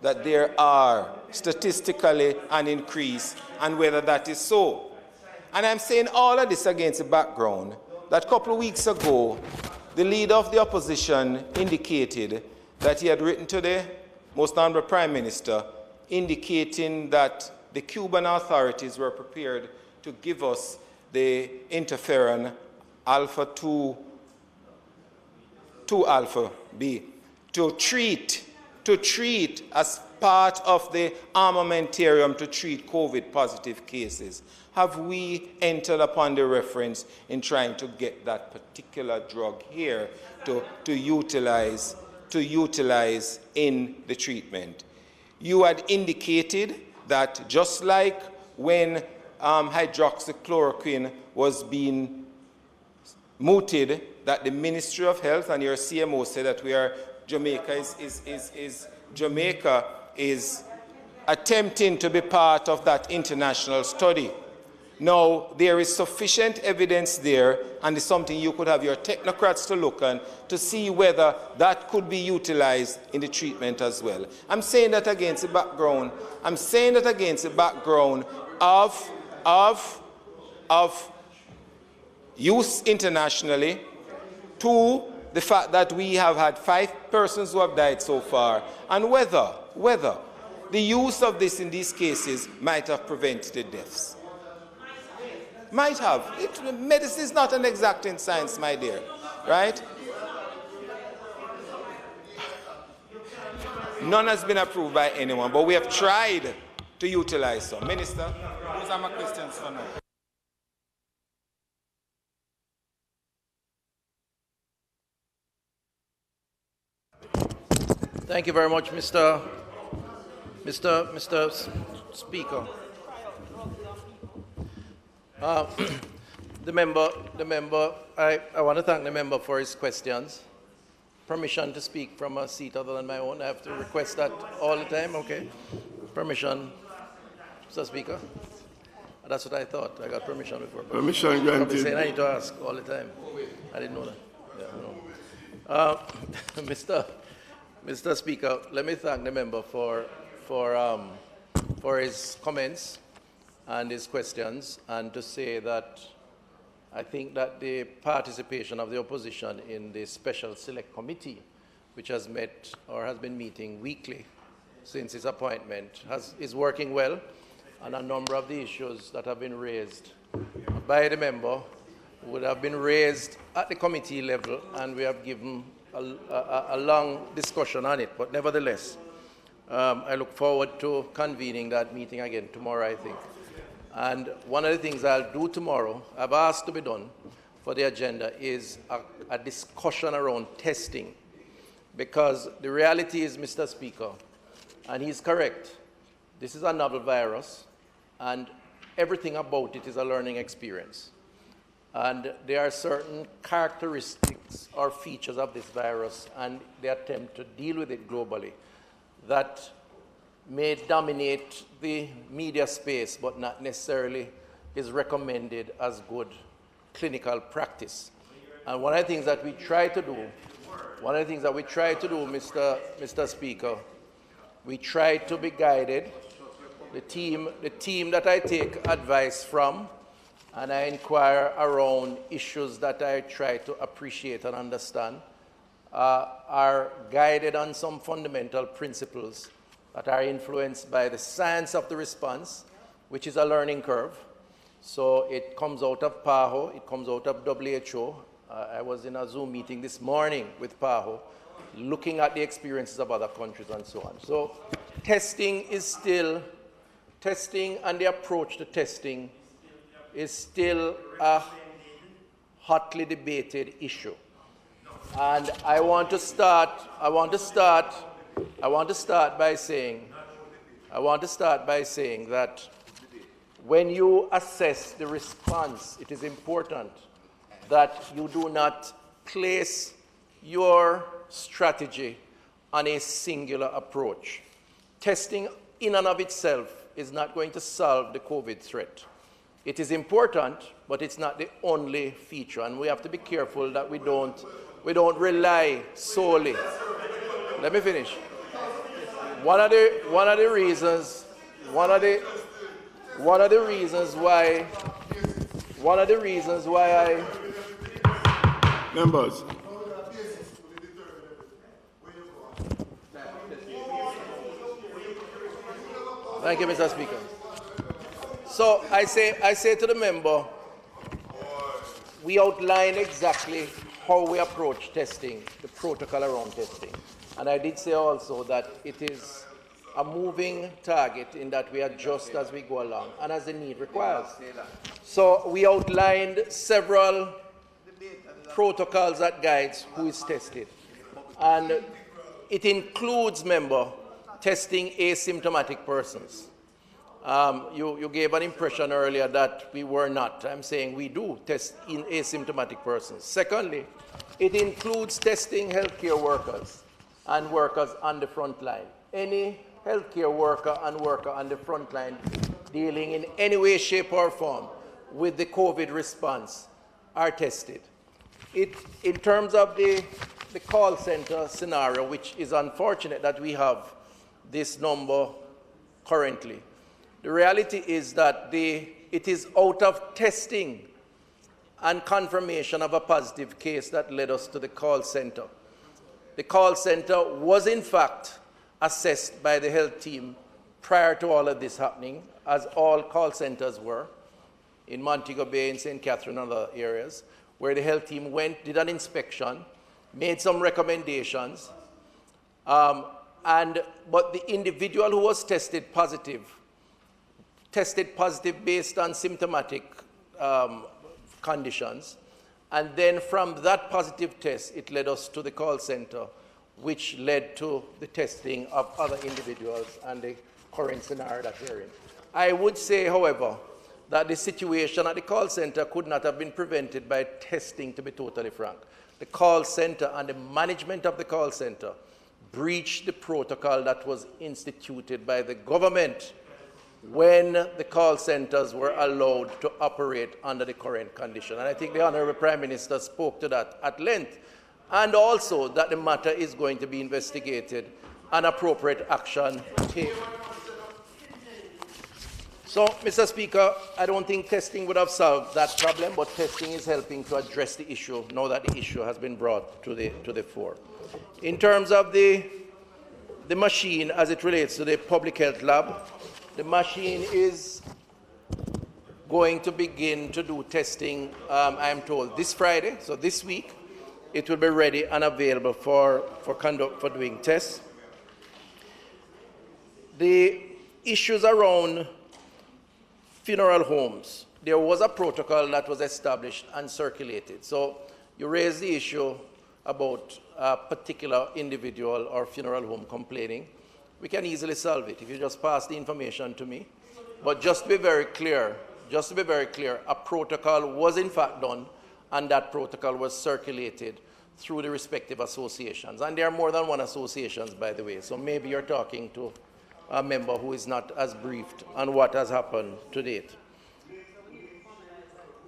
that there are statistically an increase, and whether that is so. And I'm saying all of this against the background that a couple of weeks ago, the leader of the opposition indicated that he had written to the Most Honorable Prime Minister indicating that the Cuban authorities were prepared to give us the interferon alpha 2 alpha B to treat as part of the armamentarium to treat COVID-positive cases. Have we entered upon the reference in trying to get that particular drug here to utilize in the treatment? You had indicated that just like when hydroxychloroquine was being mooted, that the Ministry of Health and your CMO said that Jamaica is attempting to be part of that international study. Now, there is sufficient evidence there, and it's something you could have your technocrats to look on to see whether that could be utilized in the treatment as well. I'm saying that against the background. Of use internationally, Two, the fact that we have had 5 persons who have died so far, and whether the use of this in these cases might have prevented the deaths. Might have. Medicine is not an exacting science, my dear, right? None has been approved by anyone, but we have tried to utilize some. Minister, those are my questions for now. Thank you very much, Mr. Speaker. The member, I want to thank the member for his questions. Permission to speak from a seat other than my own. I have to request that all the time, okay? Permission, Mr. Speaker. That's what I thought. I got permission before. Permission granted. Saying I need to ask all the time. I didn't know that. Yeah, no. Mr. Speaker, let me thank the member for his comments and his questions, and to say that I think that the participation of the opposition in the Special Select Committee, which has met or has been meeting weekly since its appointment, is working well, and a number of the issues that have been raised by the member would have been raised at the committee level, and we have given a long discussion on it. But nevertheless, I look forward to convening that meeting again tomorrow, I think. And one of the things I'll do tomorrow, I've asked to be done for the agenda, is a discussion around testing. Because the reality is, Mr. Speaker, and he's correct, this is a novel virus, and everything about it is a learning experience. And there are certain characteristics or features of this virus and the attempt to deal with it globally that may dominate the media space, but not necessarily is recommended as good clinical practice. And one of the things that we try to do, Mr. Speaker, we try to be guided. The team that I take advice from, and I inquire around issues that I try to appreciate and understand, are guided on some fundamental principles that are influenced by the science of the response, which is a learning curve. So it comes out of PAHO, it comes out of WHO. I was in a Zoom meeting this morning with PAHO, looking at the experiences of other countries and so on. So testing and the approach to testing is still a hotly debated issue. And I want to start by saying that when you assess the response, it is important that you do not place your strategy on a singular approach. Testing in and of itself is not going to solve the COVID threat. It is important, but it's not the only feature, and we have to be careful that we don't rely solely. Let me finish. One of the reasons why I members. Thank you, Mr. Speaker. So I say to the member, we outline exactly how we approach testing, the protocol around testing. And I did say also that it is a moving target in that we adjust as we go along and as the need requires. So we outlined several protocols that guides who is tested. And it includes, member, testing asymptomatic persons. You gave an impression earlier that we were not. I'm saying we do test in asymptomatic persons. Secondly, it includes testing healthcare workers and workers on the front line. Any healthcare worker and worker on the front line dealing in any way, shape, or form with the COVID response are tested. In terms of the call center scenario, which is unfortunate that we have this number currently, the reality is that it is out of testing and confirmation of a positive case that led us to the call center. The call center was in fact assessed by the health team prior to all of this happening, as all call centers were, in Montague Bay, in St. Catherine, and other areas, where the health team went, did an inspection, made some recommendations, but the individual who was tested positive based on symptomatic conditions, and then from that positive test, it led us to the call center, which led to the testing of other individuals and the current scenario that we're in. I would say, however, that the situation at the call center could not have been prevented by testing, to be totally frank. The call center and the management of the call center breached the protocol that was instituted by the government when the call centers were allowed to operate under the current condition. And I think the Honorable Prime Minister spoke to that at length, and also that the matter is going to be investigated and appropriate action taken. So, Mr. Speaker, I don't think testing would have solved that problem, but testing is helping to address the issue now that the issue has been brought to the fore. In terms of the machine as it relates to the public health lab, the machine is going to begin to do testing, I am told, this Friday, so this week. It will be ready and available for doing tests. The issues around funeral homes, there was a protocol that was established and circulated. So you raised the issue about a particular individual or funeral home complaining. We can easily solve it if you just pass the information to me. But just to be very clear, a protocol was in fact done, and that protocol was circulated through the respective associations. And there are more than one associations, by the way, so maybe you're talking to a member who is not as briefed on what has happened to date.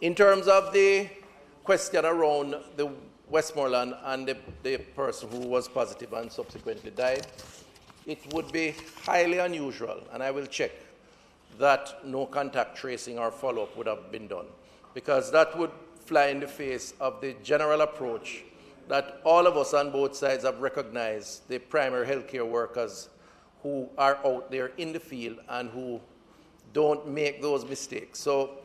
In terms of the question around the Westmoreland and the person who was positive and subsequently died, it would be highly unusual, and I will check, that no contact tracing or follow-up would have been done, because that would fly in the face of the general approach that all of us on both sides have recognized, the primary healthcare workers who are out there in the field and who don't make those mistakes. So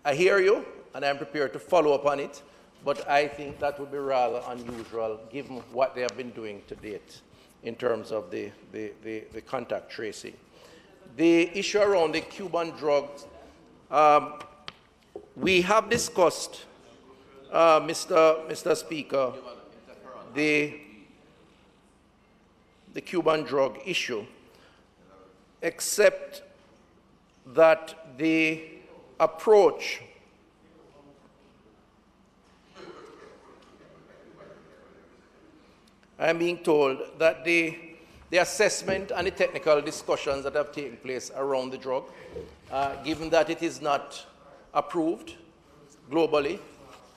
I hear you, and I'm prepared to follow up on it, but I think that would be rather unusual given what they have been doing to date in terms of the contact tracing. The issue around the Cuban drugs, we have discussed, Mr. Speaker, the Cuban drug issue, except that the approach I'm being told that the assessment and the technical discussions that have taken place around the drug, given that it is not approved globally,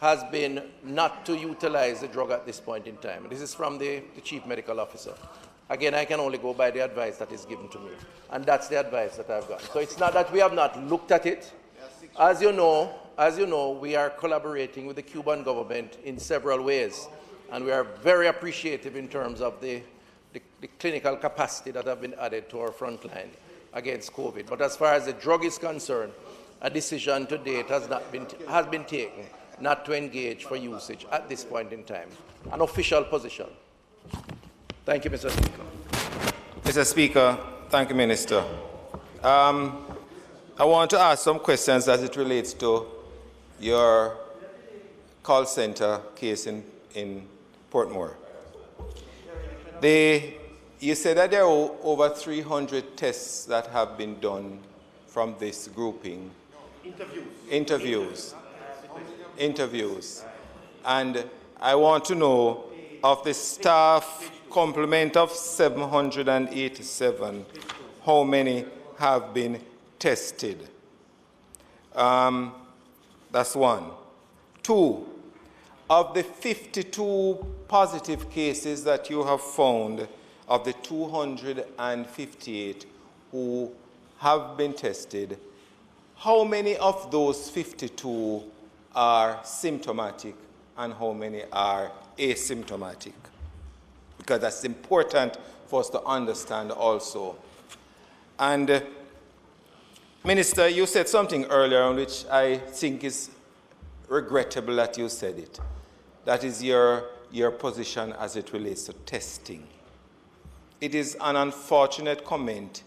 has been not to utilize the drug at this point in time. This is from the Chief Medical Officer. Again, I can only go by the advice that is given to me, and that's the advice that I've got. So it's not that we have not looked at it. As you know, we are collaborating with the Cuban government in several ways, and we are very appreciative in terms of the clinical capacity that have been added to our front line against COVID. But as far as the drug is concerned, a decision to date has been taken not to engage for usage at this point in time. An official position. Thank you, Mr. Speaker. Mr. Speaker, thank you, Minister. I want to ask some questions as it relates to your call center case in Portmore. You said that there are over 300 tests that have been done from this grouping. Interviews. And I want to know, of the staff complement of 787, how many have been tested? That's one. Two, of the 52 positive cases that you have found, of the 258 who have been tested, how many of those 52 are symptomatic and how many are asymptomatic? Because that's important for us to understand also. And Minister, you said something earlier on which I think is regrettable that you said it. That is your position as it relates to testing. It is an unfortunate comment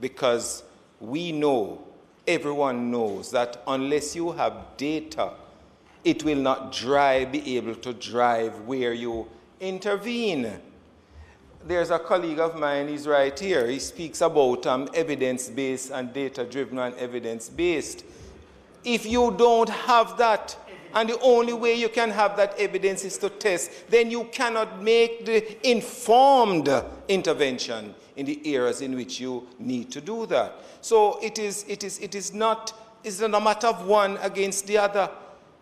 because we know, everyone knows, that unless you have data, it will not be able to drive where you intervene. There's a colleague of mine, he's right here. He speaks about evidence-based and data-driven and evidence-based. If you don't have that, and the only way you can have that evidence is to test, then you cannot make the informed intervention in the areas in which you need to do that. So it is not a matter of one against the other.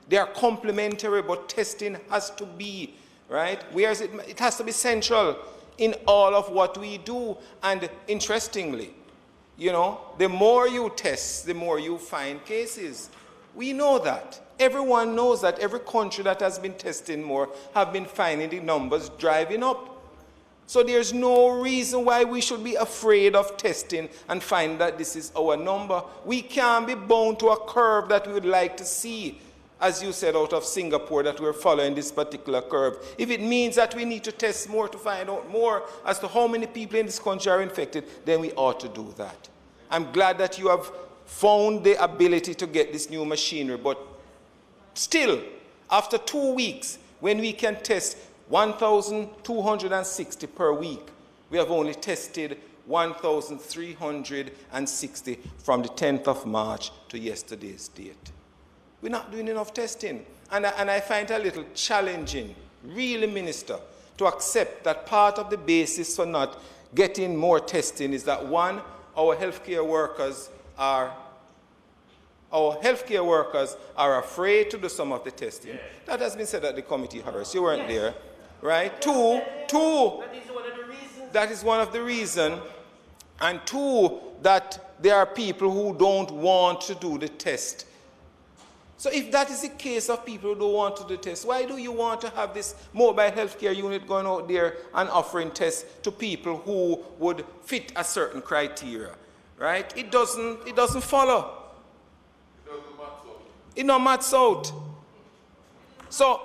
They are complementary, but testing has to be, right? Whereas it has to be central in all of what we do. And interestingly, you know, the more you test, the more you find cases. We know that. Everyone knows that. Every country that has been testing more have been finding the numbers driving up. So there's no reason why we should be afraid of testing and find that this is our number. We can't be bound to a curve that we would like to see, as you said, out of Singapore, that we're following this particular curve. If it means that we need to test more to find out more as to how many people in this country are infected, then we ought to do that. I'm glad that you have found the ability to get this new machinery, but still, after 2 weeks, when we can test 1,260 per week, we have only tested 1,360 from the 10th of March to yesterday's date. We're not doing enough testing. And I find it a little challenging, really, Minister, to accept that part of the basis for not getting more testing is that, one, our healthcare workers are afraid to do some of the testing. Yes. That has been said at the committee, Harris. You weren't there, right? Two, that is one of the reasons. And two, that there are people who don't want to do the test. So if that is the case of people who don't want to do the test, why do you want to have this mobile healthcare unit going out there and offering tests to people who would fit a certain criteria, right? It doesn't follow. It don't maths out. So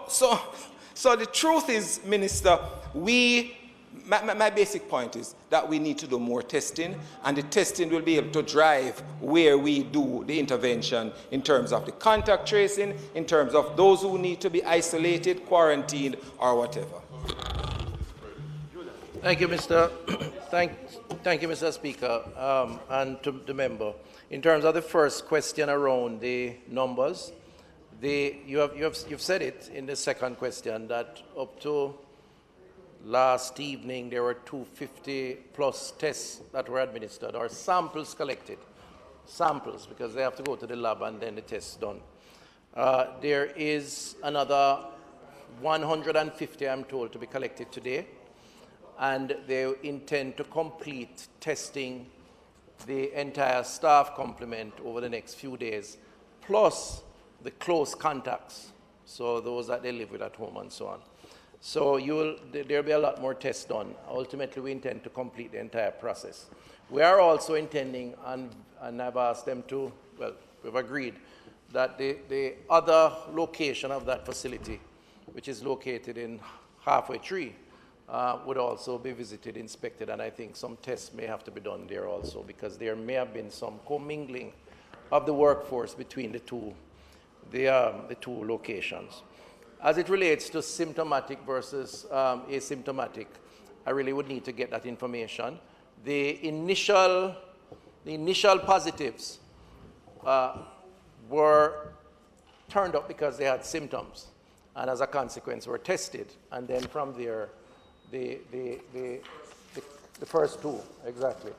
the truth is, Minister, my basic point is that we need to do more testing, and the testing will be able to drive where we do the intervention in terms of the contact tracing, in terms of those who need to be isolated, quarantined, or whatever. Thank you, Mr. Thank you, Mr. Speaker, and to the member. In terms of the first question around the numbers, you've said it in the second question that up to last evening there were 250 plus tests that were administered, or samples collected. Samples, because they have to go to the lab and then the test done. There is another 150, I'm told, to be collected today, and they intend to complete testing the entire staff complement over the next few days, plus the close contacts, so those that they live with at home and so on. So there'll be a lot more tests done. Ultimately, we intend to complete the entire process. We are also intending, and I've asked them to, well, we've agreed, that the other location of that facility, which is located in Halfway Tree, would also be visited, inspected, and I think some tests may have to be done there also, because there may have been some commingling of the workforce between the two locations. As it relates to symptomatic versus asymptomatic, I really would need to get that information. The initial positives were turned up because they had symptoms, and as a consequence were tested, and then from there, the first two, exactly.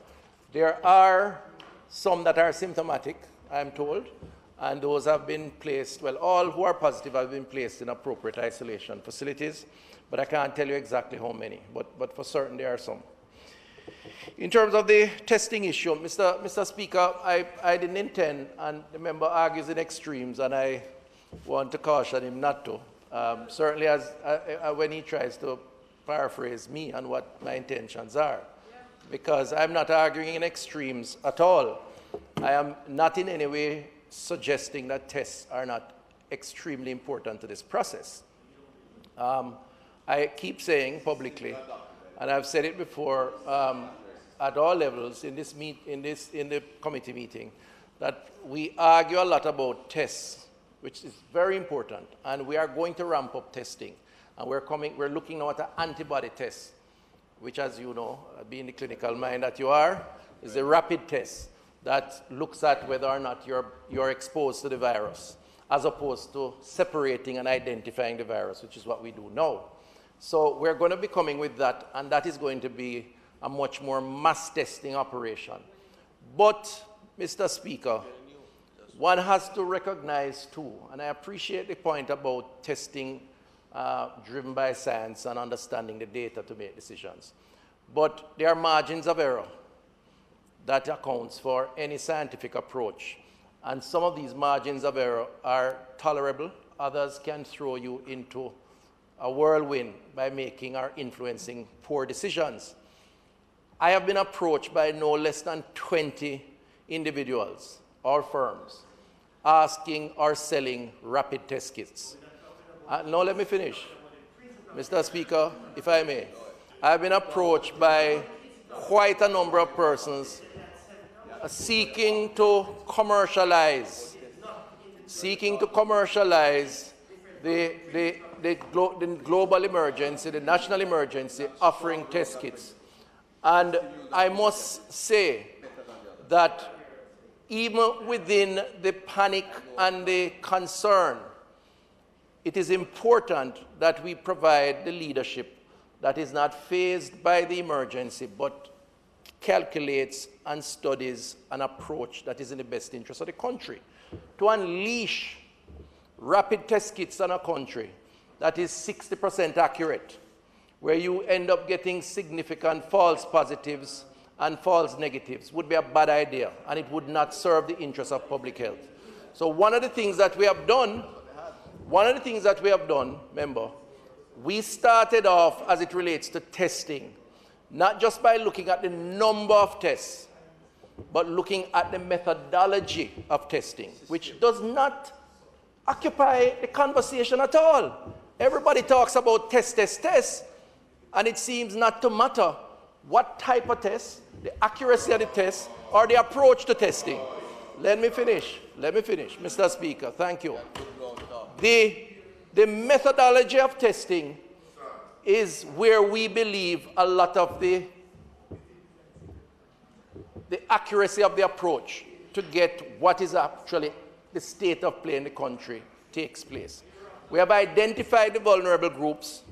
There are some that are symptomatic, I'm told, and those have been placed, well, all who are positive have been placed in appropriate isolation facilities, but I can't tell you exactly how many, but for certain there are some. In terms of the testing issue, Mr. Speaker, I didn't intend, and the member argues in extremes, and I want to caution him not to. Certainly, as when he tries to paraphrase me on what my intentions are, because I'm not arguing in extremes at all. I am not in any way suggesting that tests are not extremely important to this process. I keep saying publicly, and I've said it before at all levels in the committee meeting, that we argue a lot about tests, which is very important, and we are going to ramp up testing. And we're looking now at an antibody test, which, as you know, being the clinical mind that you are, is a rapid test that looks at whether or not you're exposed to the virus, as opposed to separating and identifying the virus, which is what we do now. So we're going to be coming with that, and that is going to be a much more mass testing operation. But, Mr. Speaker, one has to recognize too, and I appreciate the point about testing driven by science and understanding the data to make decisions. But there are margins of error that accounts for any scientific approach. And some of these margins of error are tolerable. Others can throw you into a whirlwind by making or influencing poor decisions. I have been approached by no less than 20 individuals or firms asking or selling rapid test kits. No, let me finish. Mr. Speaker, if I may. I've been approached by quite a number of persons seeking to commercialize the global emergency, the national emergency, offering test kits. And I must say that even within the panic and the concern, it is important that we provide the leadership that is not fazed by the emergency, but calculates and studies an approach that is in the best interest of the country. To unleash rapid test kits on a country that is 60% accurate, where you end up getting significant false positives and false negatives, would be a bad idea, and it would not serve the interests of public health. So one of the things that we have done, member, we started off as it relates to testing, not just by looking at the number of tests, but looking at the methodology of testing, which does not occupy the conversation at all. Everybody talks about test, and it seems not to matter what type of test, the accuracy of the test, or the approach to testing. Let me finish, Mr. Speaker, thank you. The methodology of testing is where we believe a lot of the accuracy of the approach to get what is actually the state of play in the country takes place. We have identified the vulnerable groups,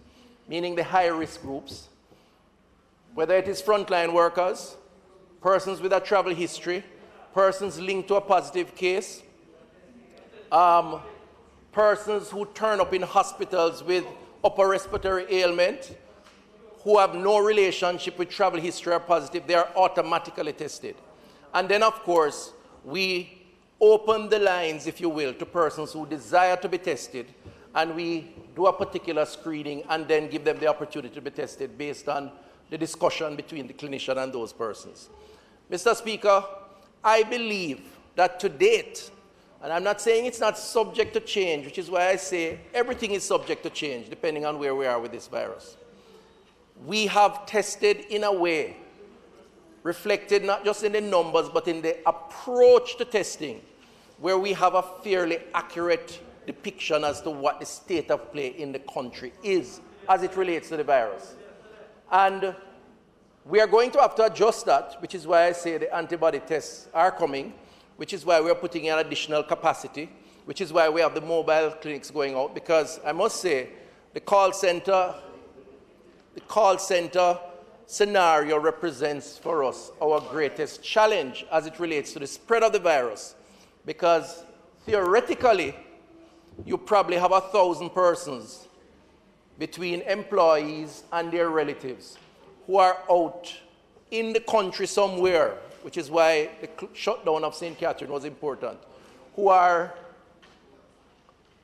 meaning the high-risk groups, whether it is frontline workers, persons with a travel history, persons linked to a positive case, persons who turn up in hospitals with upper respiratory ailment, who have no relationship with travel history or positive, they are automatically tested. And then, of course, we open the lines, if you will, to persons who desire to be tested, and we do a particular screening and then give them the opportunity to be tested based on the discussion between the clinician and those persons. Mr. Speaker, I believe that to date, and I'm not saying it's not subject to change, which is why I say everything is subject to change depending on where we are with this virus. We have tested in a way reflected not just in the numbers, but in the approach to testing, where we have a fairly accurate depiction as to what the state of play in the country is as it relates to the virus. And we are going to have to adjust that, which is why I say the antibody tests are coming, which is why we are putting in additional capacity, which is why we have the mobile clinics going out, because I must say the call center scenario represents for us our greatest challenge as it relates to the spread of the virus, because theoretically you probably have 1,000 persons between employees and their relatives who are out in the country somewhere, which is why the shutdown of St. Catherine was important, who are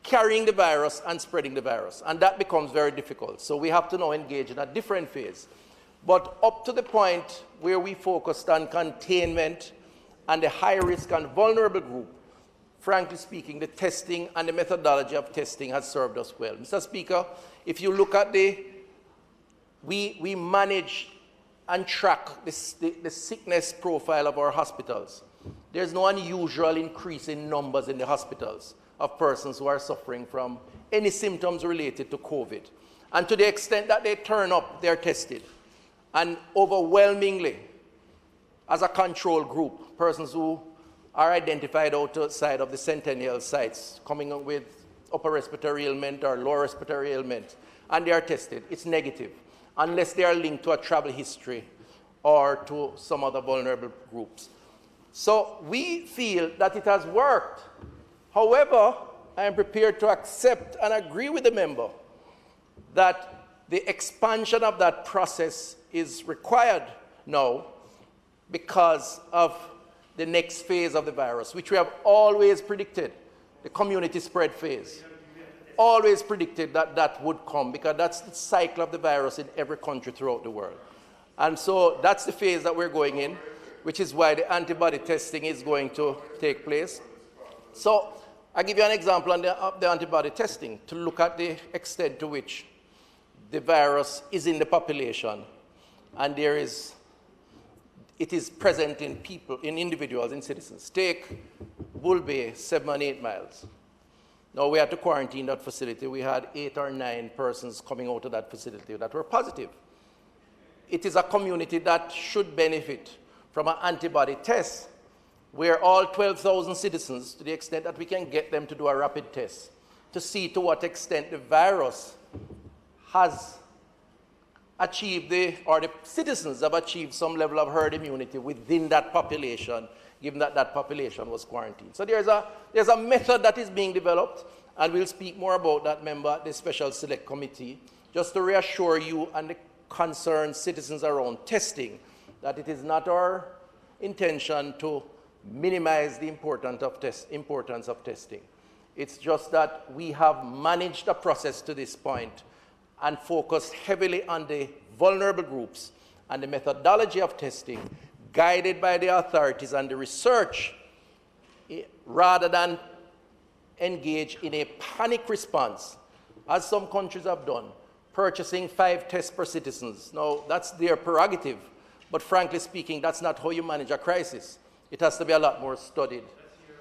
carrying the virus and spreading the virus. And that becomes very difficult. So we have to now engage in a different phase. But up to the point where we focused on containment and the high risk and vulnerable group, frankly speaking, the testing and the methodology of testing has served us well. Mr. Speaker, if you look at we manage and track the sickness profile of our hospitals. There's no unusual increase in numbers in the hospitals of persons who are suffering from any symptoms related to COVID. And to the extent that they turn up, they're tested. And overwhelmingly, as a control group, persons who are identified outside of the Centennial sites, coming up with upper respiratory ailment or lower respiratory ailment, and they are tested, it's negative, unless they are linked to a travel history or to some other vulnerable groups. So we feel that it has worked. However, I am prepared to accept and agree with the member that the expansion of that process is required now because of the next phase of the virus, which we have always predicted, the community spread phase. Always predicted that that would come because that's the cycle of the virus in every country throughout the world. And so that's the phase that we're going in, which is why the antibody testing is going to take place. So I'll give you an example on the antibody testing to look at the extent to which the virus is in the population and it is present in people, in individuals, in citizens. Take Bull Bay, 7 and 8 miles. Now, we had to quarantine that facility. We had 8 or 9 persons coming out of that facility that were positive. It is a community that should benefit from an antibody test where all 12,000 citizens, to the extent that we can get them to do a rapid test, to see to what extent the virus has achieved, or the citizens have achieved some level of herd immunity within that population, given that that population was quarantined. So there's a method that is being developed, and we'll speak more about that, member, at the Special Select Committee, just to reassure you and the concerned citizens around testing that it is not our intention to minimize the importance of testing. It's just that we have managed the process to this point and focused heavily on the vulnerable groups and the methodology of testing, guided by the authorities and the research, rather than engage in a panic response, as some countries have done, purchasing 5 tests per citizens. Now, that's their prerogative, but frankly speaking, that's not how you manage a crisis. It has to be a lot more studied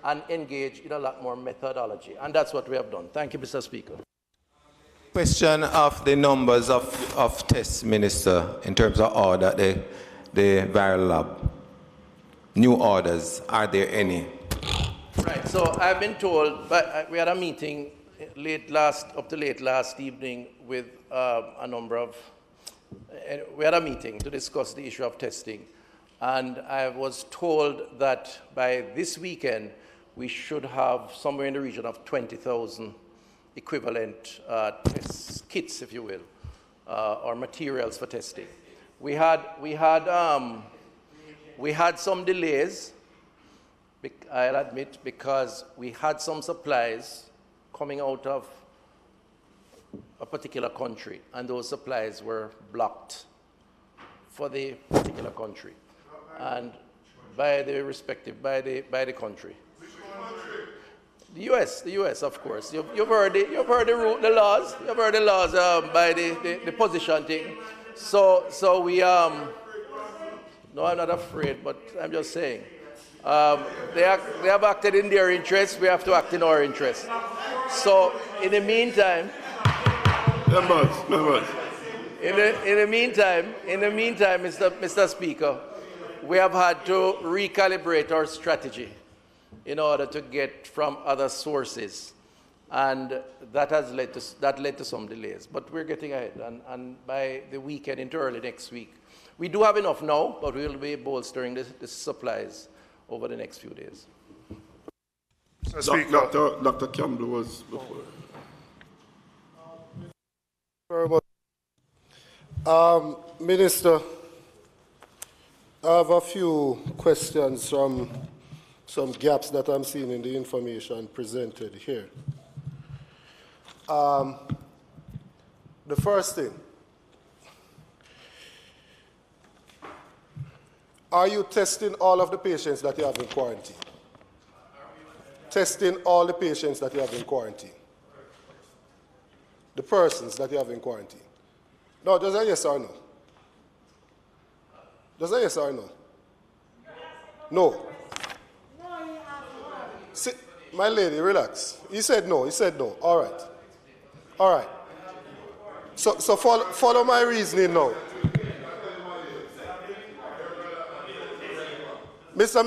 and engage in a lot more methodology, and that's what we have done. Thank you, Mr. Speaker. Question of the numbers of tests, Minister, in terms of order, the viral lab. New orders, are there any? Right, so I've been told, but we had a meeting late last evening with a number of, we had a meeting to discuss the issue of testing. And I was told that by this weekend, we should have somewhere in the region of 20,000 equivalent kits, if you will, or materials for testing. We had some delays, I'll admit, because we had some supplies coming out of a particular country, and those supplies were blocked for the particular country, and by the country. The U.S., of course. You've heard the laws. You've heard the laws by the position thing. So we no, I'm not afraid, but I'm just saying. They have acted in their interest. We have to act in our interest. So in the meantime, in the meantime, Mr. Speaker, we have had to recalibrate our strategy in order to get from other sources, and that led to some delays. But we're getting ahead, and by the weekend into early next week, we do have enough now, but we will be bolstering the supplies over the next few days. Dr. Campbell was before. Very much. Minister, I have a few questions from some gaps that I'm seeing in the information presented here. The first thing, are you testing all of the patients that you have in quarantine? Testing all the patients that you have in quarantine? The persons that you have in quarantine? No, just a yes or no. Just a yes or no. No. See, my lady, relax. He said no. He said no. All right. All right. So follow my reasoning now. Mr.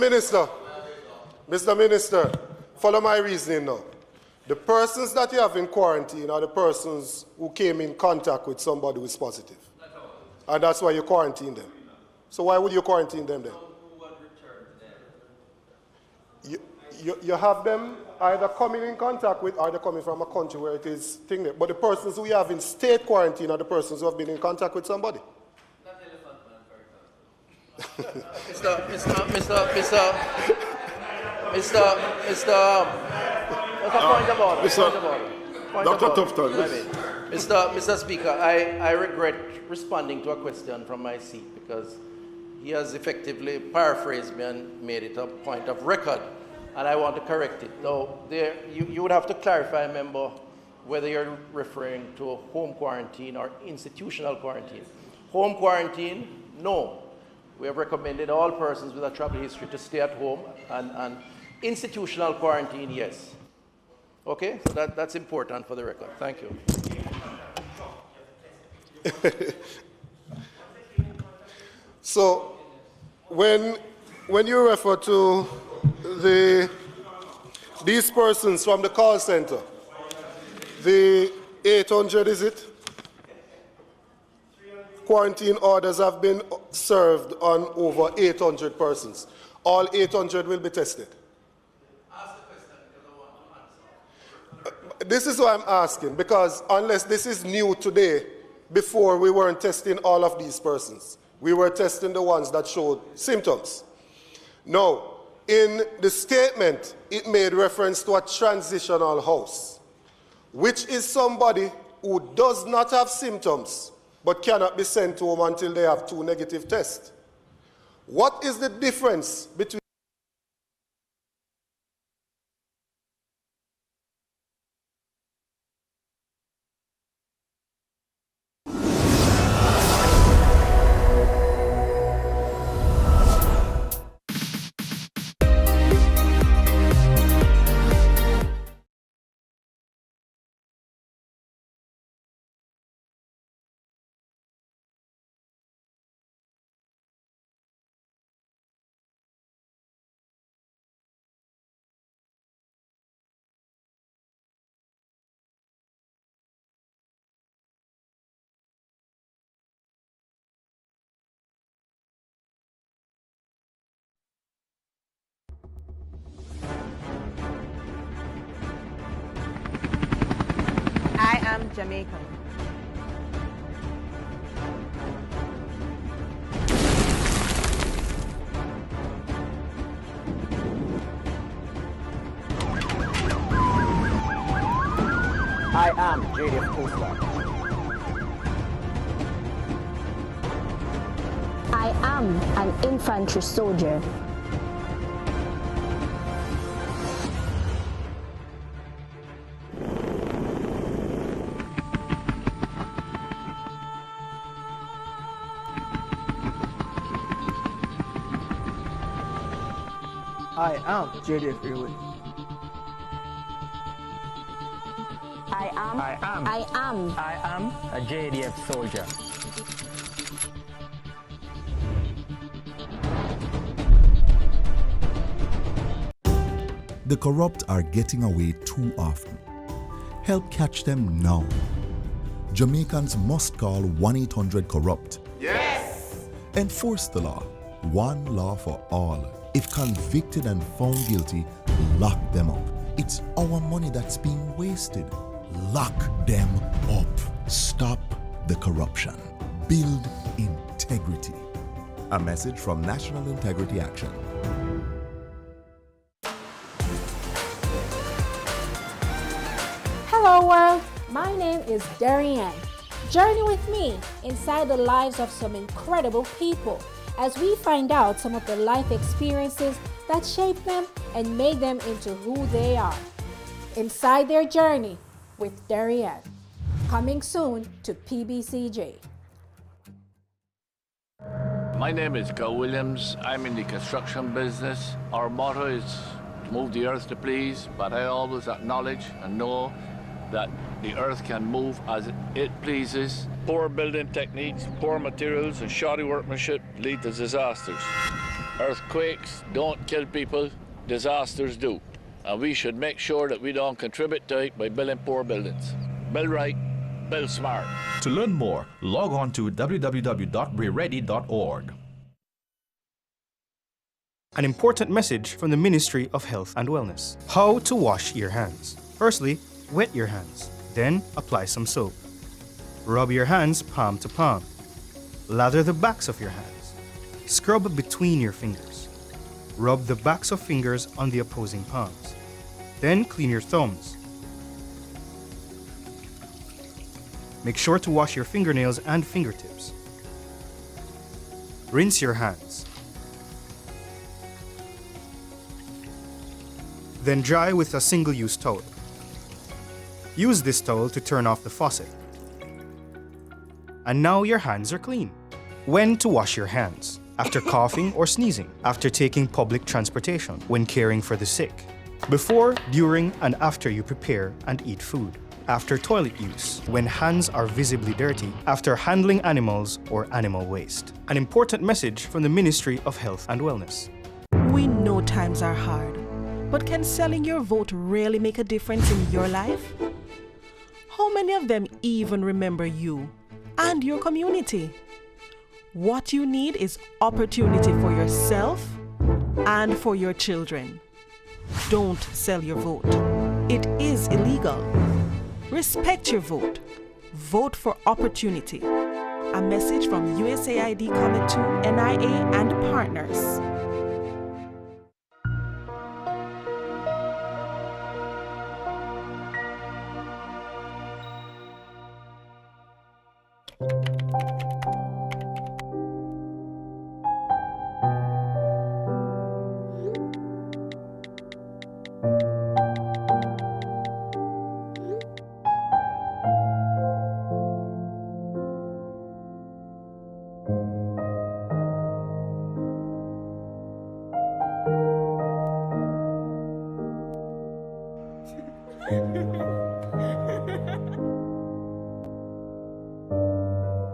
Minister, follow my reasoning now. The persons that you have in quarantine are the persons who came in contact with somebody who is positive. And that's why you quarantine them. So why would you quarantine them then? You have them either coming in contact with or they're coming from a country where it is thing there. But the persons who you have in state quarantine are the persons who have been in contact with somebody. Dr. Tufton. Mr. Speaker, I regret responding to a question from my seat because he has effectively paraphrased me and made it a point of record, and I want to correct it. Now, you would have to clarify, member, whether you're referring to home quarantine or institutional quarantine. Home quarantine, no. We have recommended all persons with a travel history to stay at home, and institutional quarantine, yes. Okay, so that's important for the record. Thank you. So, when you refer to these persons from the call center, the 800, is it? Quarantine orders have been served on over 800 persons. All 800 will be tested. This is what I'm asking, because unless this is new today, before we weren't testing all of these persons. We were testing the ones that showed symptoms. Now, in the statement, it made reference to a transitional house, which is somebody who does not have symptoms but cannot be sent home until they have 2 negative tests. What is the difference between I am Jamaican. I am JDF Coastguard. I am an infantry soldier. I am JDF Railway. I am a JDF soldier. The corrupt are getting away too often. Help catch them now. Jamaicans must call 1-800-CORRUPT. Yes! Enforce the law. One law for all. If convicted and found guilty, lock them up. It's our money that's being wasted. Lock them up. Stop the corruption. Build integrity. A message from National Integrity Action. Hello world, My name is Darianne. Journey with me inside the lives of some incredible people as we find out some of the life experiences that shape them and make them into who they are. Inside Their Journey with Darianne. Coming soon to PBCJ. My name is Gal Williams. I'm in the construction business. Our motto is to move the earth to please, but I always acknowledge and know that the earth can move as it pleases. Poor building techniques, poor materials, and shoddy workmanship lead to disasters. Earthquakes don't kill people, disasters do. And we should make sure that we don't contribute to it by building poor buildings. Build right, build smart. To learn more, log on to www.weready.org. An important message from the Ministry of Health and Wellness. How to wash your hands. Firstly, wet your hands. Then apply some soap. Rub your hands palm to palm. Lather the backs of your hands. Scrub between your fingers. Rub the backs of fingers on the opposing palms. Then clean your thumbs. Make sure to wash your fingernails and fingertips. Rinse your hands. Then dry with a single-use towel. Use this towel to turn off the faucet. And now your hands are clean. When to wash your hands? After coughing or sneezing, after taking public transportation, when caring for the sick, before, during, and after you prepare and eat food, after toilet use, when hands are visibly dirty, after handling animals or animal waste. An important message from the Ministry of Health and Wellness. We know times are hard, but can selling your vote really make a difference in your life? How many of them even remember you and your community? What you need is opportunity for yourself and for your children. Don't sell your vote. It is illegal. Respect your vote. Vote for opportunity. A message from USAID Comet 2, NIA, and partners.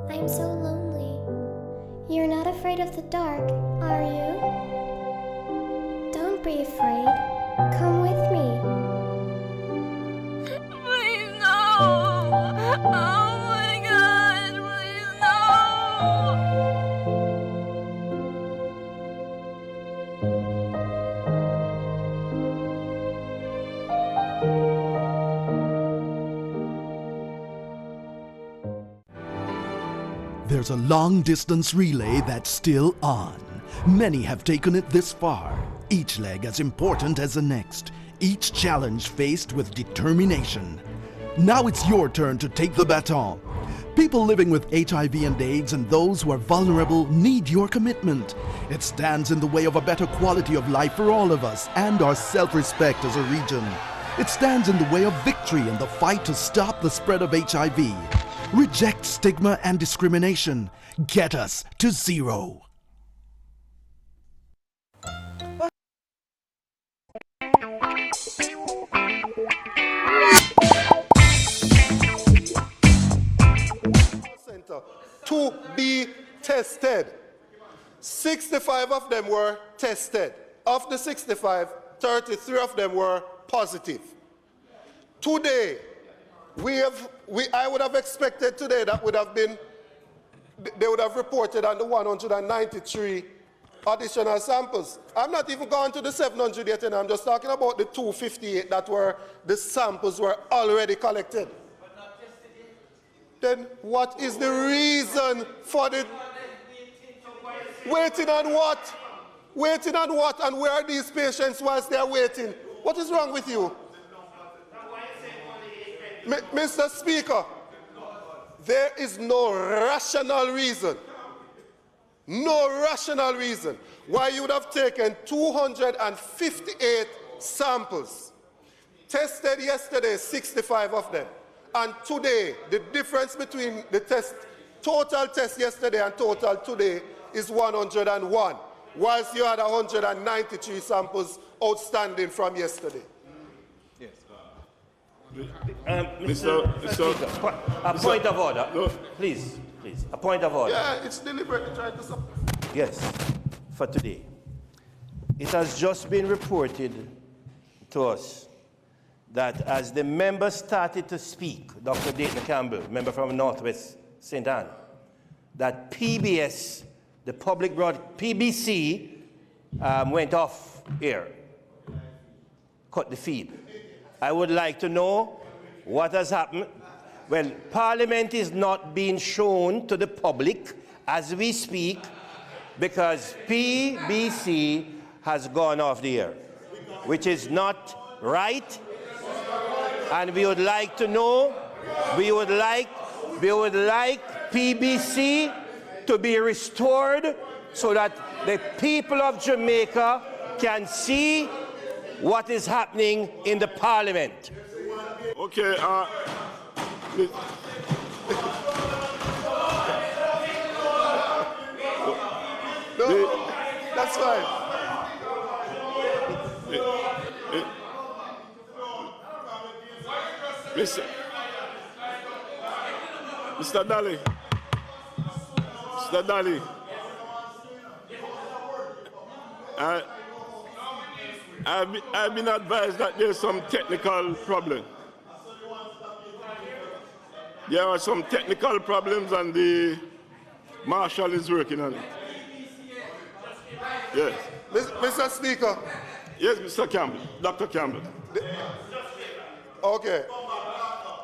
I'm so lonely. You're not afraid of the dark, are you? Don't be afraid. Come with me. Please, no! Oh my God, please, no! There's a long-distance relay that's still on. Many have taken it this far, each leg as important as the next, each challenge faced with determination. Now it's your turn to take the baton. People living with HIV and AIDS and those who are vulnerable need your commitment. It stands in the way of a better quality of life for all of us and our self-respect as a region. It stands in the way of victory in the fight to stop the spread of HIV. Reject stigma and discrimination. Get us to zero. To be tested. 65 of them were tested. Of the 65, 33 of them were positive. Today, I would have expected today that they would have reported on the 193 additional samples. I'm not even going to the 700 yet, and I'm just talking about the 258 that were, the samples were already collected. Then what is the reason for the waiting on what? Waiting on what? And where are these patients whilst they are waiting? What is wrong with you? Mr. Speaker, there is no rational reason why you would have taken 258 samples, tested yesterday 65 of them, and today the difference between the total test yesterday and total today is 101, whilst you had 193 samples outstanding from yesterday. Yes. A point of order. No. Please. A point of order. Yeah, it's deliberately trying to support. Yes, for today. It has just been reported to us that as the members started to speak, Dr. Dayton Campbell, member from Northwest St. Anne, that PBS, the public PBC, went off air, cut the feed. I would like to know what has happened. Well, Parliament is not being shown to the public as we speak because PBC has gone off the air, which is not right. And we would like to know, we would like PBC to be restored so that the people of Jamaica can see what is happening in the Parliament. Okay, no, that's fine. Mr. Daly, I've been advised that there's some technical problem. There are some technical problems and the Marshal is working on it. Yes. Mr. Speaker. Yes, Mr. Campbell, Dr. Campbell. Okay.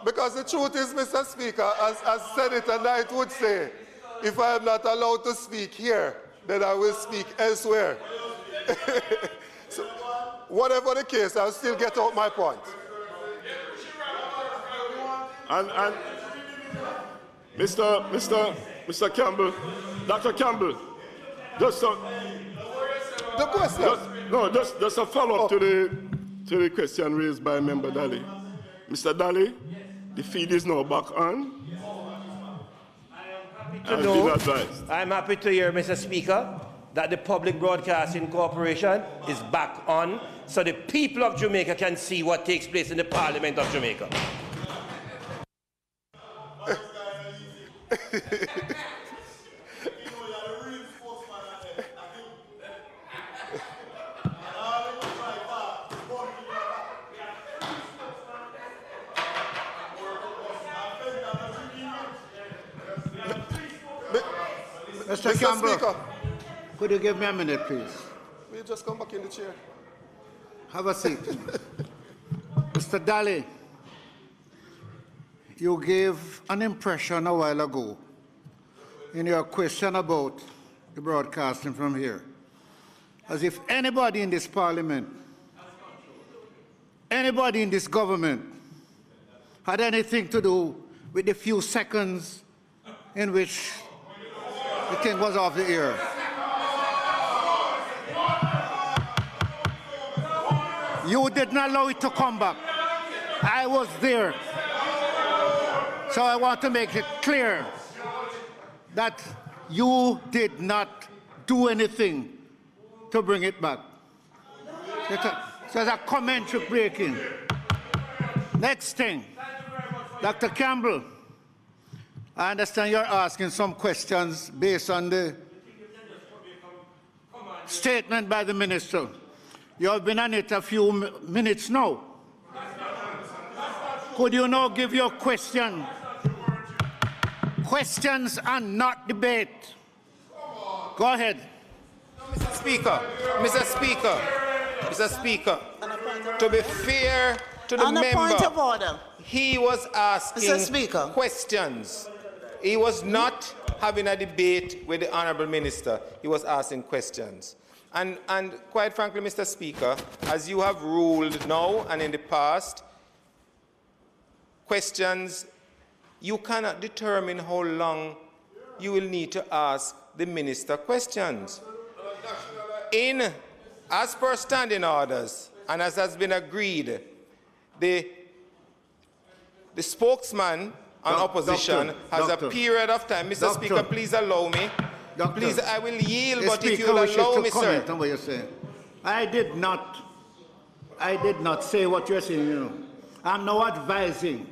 Because the truth is, Mr. Speaker, as Senator Knight would say, if I am not allowed to speak here, then I will speak elsewhere. So, whatever the case, I'll still get out my point. And Mr. Campbell, Dr. Campbell, just a, the question. Just a follow-up to the question raised by Member Daly. Mr. Daly, the feed is now back on. I'm happy to hear, Mr. Speaker, that the Public Broadcasting Corporation is back on so the people of Jamaica can see what takes place in the Parliament of Jamaica. Mr. Campbell, could you give me a minute, please? Will you just come back in the chair? Have a seat. Mr. Daly, you gave an impression a while ago in your question about the broadcasting from here, as if anybody in this Parliament, anybody in this government had anything to do with the few seconds in which the thing was off the air. You did not allow it to come back. I was there. So I want to make it clear that you did not do anything to bring it back. So there's a commentary breaking. Next thing, Dr. Campbell, I understand you're asking some questions based on the statement by the minister. You have been on it a few minutes now. Could you now give your question? Questions and not debate. Go ahead. Mr. Speaker, to be fair to the member, point of order. He was asking questions. He was not having a debate with the Honourable Minister. He was asking questions. And quite frankly, Mr. Speaker, as you have ruled now and in the past, questions, you cannot determine how long you will need to ask the minister questions. As per standing orders, and as has been agreed, the spokesman on opposition has a period of time. Mr. Speaker, please allow me. Please, I will yield, but if you will allow me, sir. On what you're saying. I did not say what you're saying, you know. I'm now advising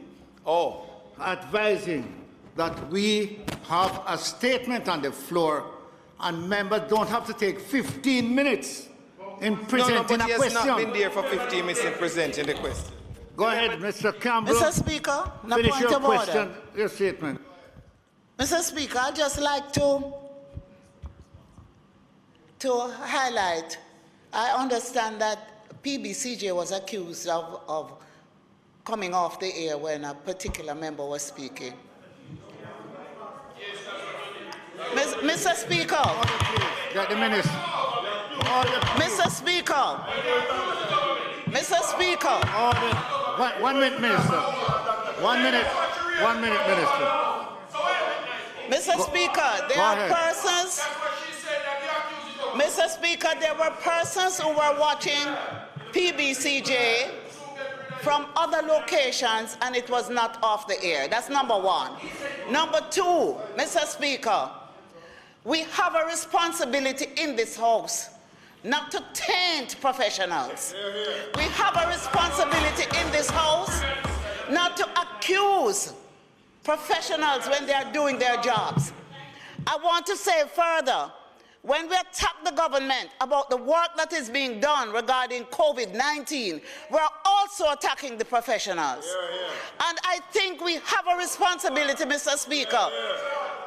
that we have a statement on the floor and members don't have to take 15 minutes in presenting a question. No, but he has not been there for 15 minutes in presenting the question. Go ahead, Mr. Campbell. Mr. Speaker, finish point your of question, order. your statement. Mr. Speaker, I'd just like to highlight, I understand that PBCJ was accused of coming off the air when a particular member was speaking. Mr. Speaker. The minister. Mr. Speaker. Mr. Speaker. 1 minute, minister. 1 minute. 1 minute, minister. Mr. Speaker, there are persons. Mr. Speaker, there were persons who were watching PBCJ from other locations and it was not off the air. That's number one. Number two, Mr. Speaker, we have a responsibility in this House not to taint professionals. We have a responsibility in this House not to accuse professionals when they are doing their jobs. I want to say further, when we attack the government about the work that is being done regarding COVID-19, we're also attacking the professionals. And I think we have a responsibility, Mr. Speaker,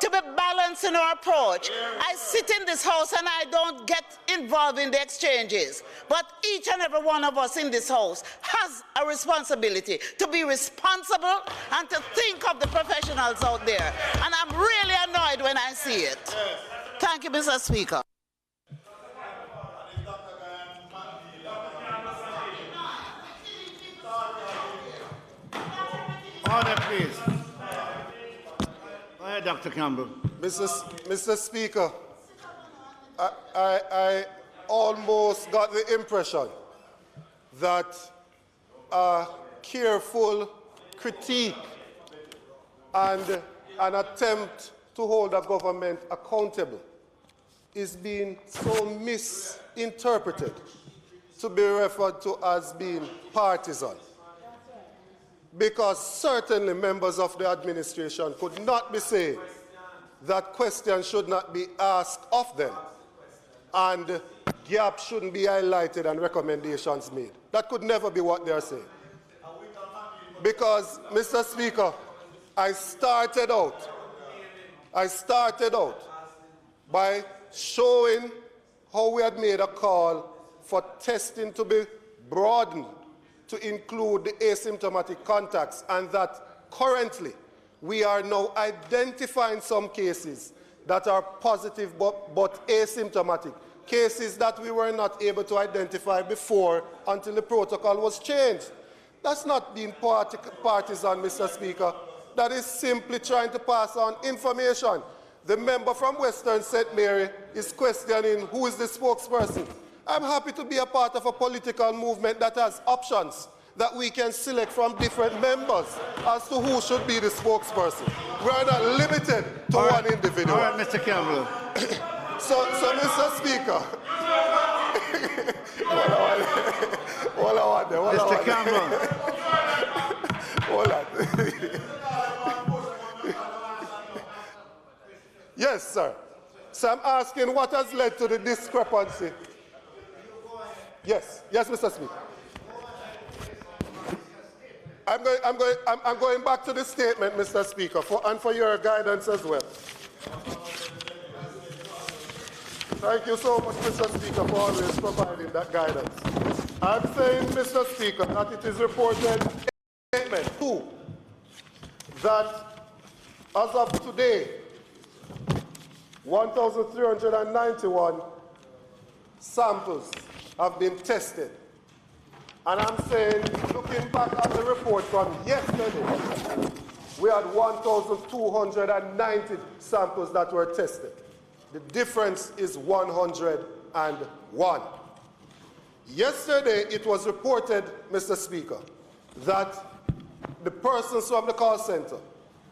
to be balanced in our approach. I sit in this House and I don't get involved in the exchanges, but each and every one of us in this House has a responsibility to be responsible and to think of the professionals out there. And I'm really annoyed when I see it. Thank you, Mr. Speaker. Order, please. Go ahead, Dr. Campbell. Mr. Speaker, I almost got the impression that a careful critique and an attempt to hold a government accountable is being so misinterpreted to be referred to as being partisan. Because certainly members of the administration could not be saying that questions should not be asked of them and gaps shouldn't be highlighted and recommendations made. That could never be what they are saying. Because, Mr. Speaker, I started out by showing how we had made a call for testing to be broadened to include the asymptomatic contacts, and that currently we are now identifying some cases that are positive but asymptomatic, cases that we were not able to identify before until the protocol was changed. That's not being partisan, Mr. Speaker. That is simply trying to pass on information. The member from Western St. Mary is questioning who is the spokesperson. I'm happy to be a part of a political movement that has options that we can select from different members as to who should be the spokesperson. We are not limited to one individual. All right, Mr. Campbell. So, Mr. Speaker. Mr. Campbell. Hold on. Yes, sir. So I'm asking what has led to the discrepancy. Yes, Mr. Speaker. I'm going back to the statement, Mr. Speaker, and for your guidance as well. Thank you so much, Mr. Speaker, for always providing that guidance. I'm saying, Mr. Speaker, that it is reported in statement 2 that as of today, 1,391 samples have been tested And I'm saying, looking back at the report from yesterday, we had 1,290 samples that were tested. The difference is 101. Yesterday, it was reported, Mr. Speaker, that the persons from the call center,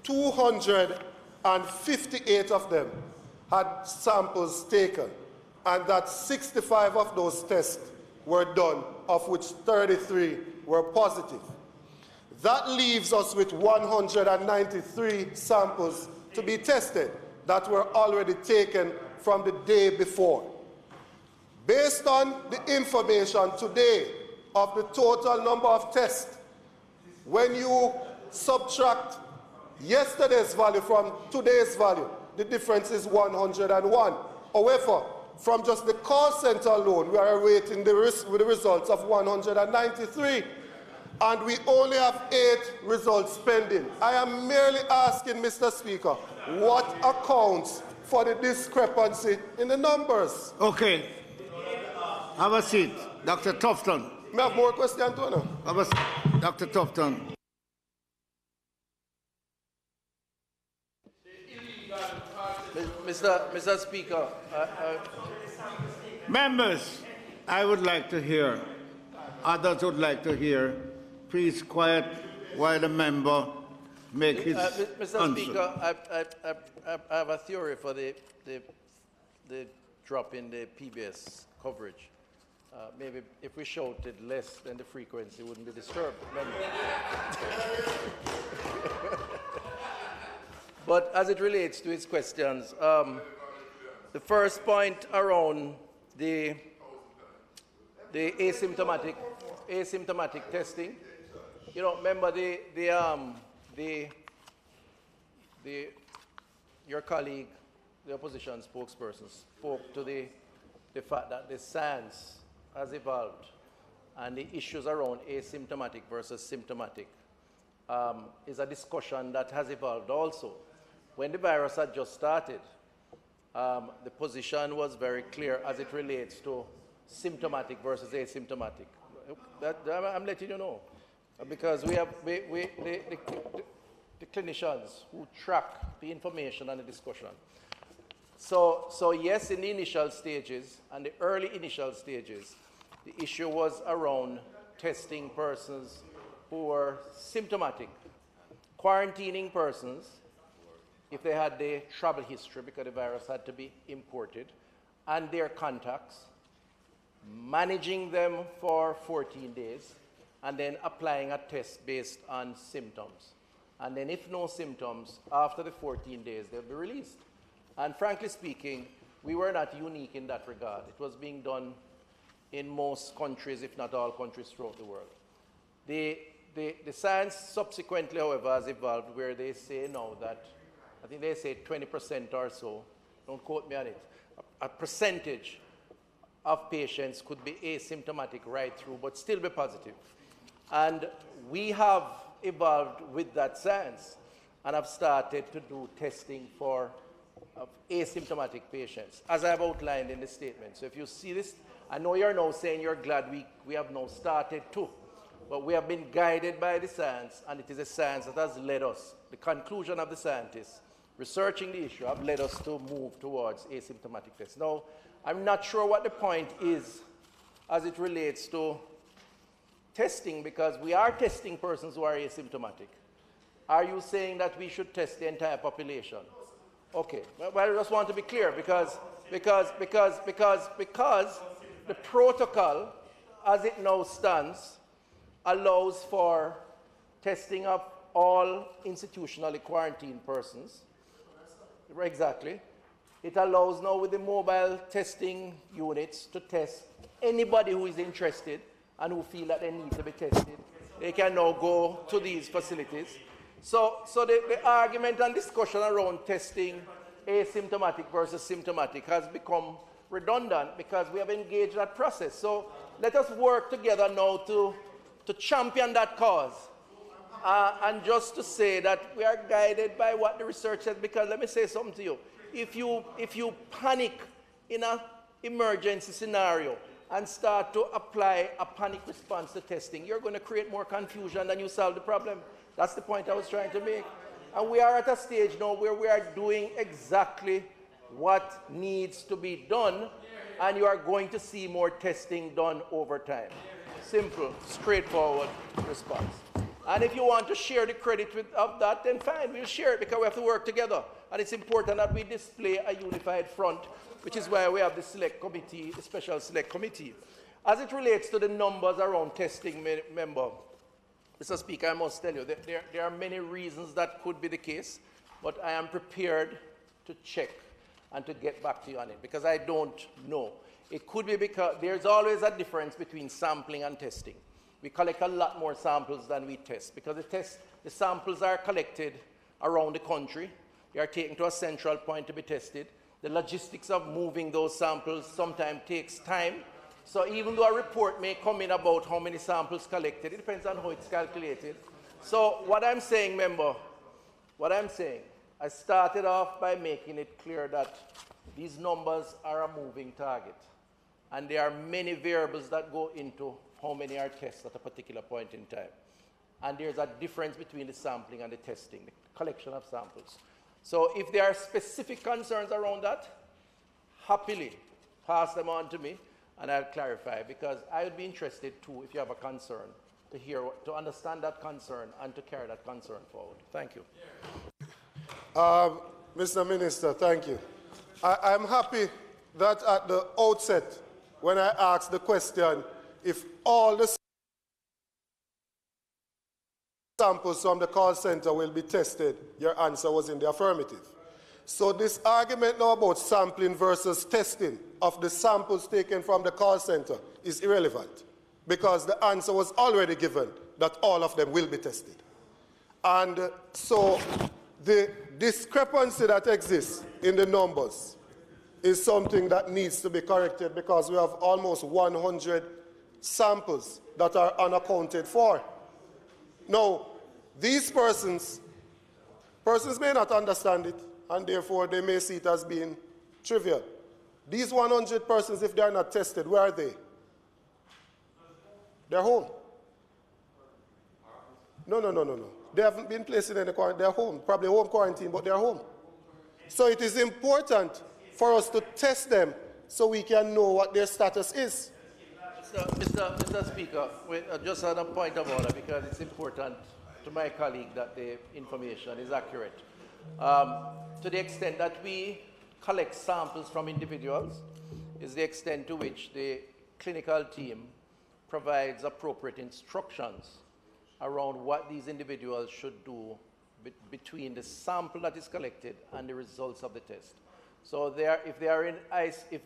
258 of them had samples taken, and that 65 of those tests were done, of which 33 were positive. That leaves us with 193 samples to be tested that were already taken from the day before. Based on the information today of the total number of tests, when you subtract yesterday's value from today's value, the difference is 101. However, from just the call center alone, we are awaiting the results of 193, and we only have 8 results pending. I am merely asking, Mr. Speaker, what accounts for the discrepancy in the numbers? Okay. Have a seat. Dr. Tufton. May I have more questions, Tony? Have a seat. Dr. Tufton. Mr. Speaker, members, I would like to hear, others would like to hear. Please quiet while the member makes his Mr. answer. Speaker, I have a theory for the drop in the PBS coverage. Maybe if we shouted less, then the frequency wouldn't be disturbed. But as it relates to his questions, the first point around the asymptomatic testing, you know, remember your colleague, the opposition spokesperson, spoke to the fact that the science has evolved and the issues around asymptomatic versus symptomatic is a discussion that has evolved also. When the virus had just started, the position was very clear as it relates to symptomatic versus asymptomatic. I'm letting you know, because we have the clinicians who track the information and the discussion. So yes, in the initial stages and the early initial stages, the issue was around testing persons who were symptomatic, quarantining persons if they had the travel history because the virus had to be imported, and their contacts, managing them for 14 days, and then applying a test based on symptoms. And then if no symptoms, after the 14 days, they'll be released. And frankly speaking, we were not unique in that regard. It was being done in most countries, if not all countries throughout the world. The science subsequently, however, has evolved where they say now that, I think they say 20% or so, don't quote me on it, a percentage of patients could be asymptomatic right through, but still be positive. And we have evolved with that science and have started to do testing for asymptomatic patients, as I've outlined in the statement. So if you see this, I know you're now saying you're glad we have now started too, but we have been guided by the science, and it is a science that has led us, the conclusion of the scientists researching the issue have led us to move towards asymptomatic tests. Now, I'm not sure what the point is as it relates to testing, because we are testing persons who are asymptomatic. Are you saying that we should test the entire population? Okay, well, I just want to be clear because the protocol, as it now stands, allows for testing of all institutionally quarantined persons. Exactly. It allows now with the mobile testing units to test anybody who is interested and who feel that they need to be tested. They can now go to these facilities. So the argument and discussion around testing asymptomatic versus symptomatic has become redundant because we have engaged that process. So let us work together now to champion that cause. And just to say that we are guided by what the research says, because let me say something to you. If you panic in an emergency scenario and start to apply a panic response to testing, you're going to create more confusion than you solve the problem. That's the point I was trying to make. And we are at a stage now where we are doing exactly what needs to be done, and you are going to see more testing done over time. Simple, straightforward response. And if you want to share the credit of that, then fine, we'll share it because we have to work together. And it's important that we display a unified front, which is why we have the select committee, the special select committee. As it relates to the numbers around testing, member, Mr. Speaker, I must tell you that there are many reasons that could be the case, but I am prepared to check and to get back to you on it because I don't know. It could be because there's always a difference between sampling and testing. We collect a lot more samples than we test because the samples are collected around the country. They are taken to a central point to be tested. The logistics of moving those samples sometimes takes time. So even though a report may come in about how many samples collected, it depends on how it's calculated. So what I'm saying, member, I started off by making it clear that these numbers are a moving target. And there are many variables that go into how many are tested at a particular point in time. And there's a difference between the sampling and the testing, the collection of samples. So if there are specific concerns around that, happily pass them on to me and I'll clarify because I would be interested too, if you have a concern, to understand that concern and to carry that concern forward. Thank you. Mr. Minister, thank you. I'm happy that at the outset, when I asked the question, if all the samples from the call center will be tested, your answer was in the affirmative. So this argument now about sampling versus testing of the samples taken from the call center is irrelevant because the answer was already given that all of them will be tested. And so the discrepancy that exists in the numbers is something that needs to be corrected because we have almost 100 samples that are unaccounted for. Now, these persons may not understand it, and therefore they may see it as being trivial. These 100 persons, if they are not tested, where are they? They're home. No. They haven't been placed in any quarantine. They're home, probably home quarantine, but they're home. So it is important for us to test them so we can know what their status is. Mr. Speaker, just on a point of order, because it's important to my colleague that the information is accurate. To the extent that we collect samples from individuals is the extent to which the clinical team provides appropriate instructions around what these individuals should do between the sample that is collected and the results of the test. So if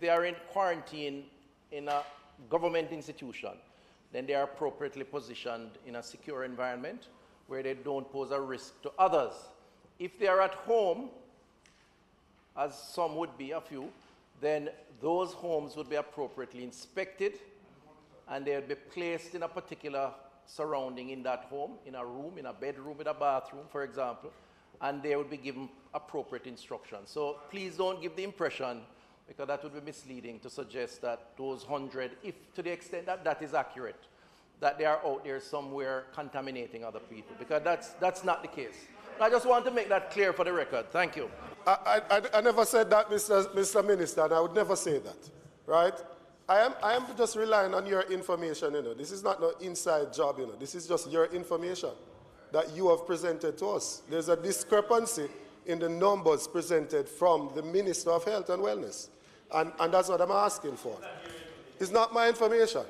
they are in quarantine in a government institution, then they are appropriately positioned in a secure environment where they don't pose a risk to others. If they are at home, as some would be, a few, then those homes would be appropriately inspected and they would be placed in a particular surrounding in that home, in a room, in a bedroom, in a bathroom, for example, and they would be given appropriate instructions. So please don't give the impression, because that would be misleading, to suggest that those 100, if to the extent that that is accurate, that they are out there somewhere contaminating other people, because that's not the case. I just want to make that clear for the record. Thank you. I never said that, Mr. Minister, and I would never say that, right? I am just relying on your information, you know. This is not no inside job, you know. This is just your information that you have presented to us. There's a discrepancy in the numbers presented from the Minister of Health and Wellness. And that's what I'm asking for. It's not my information.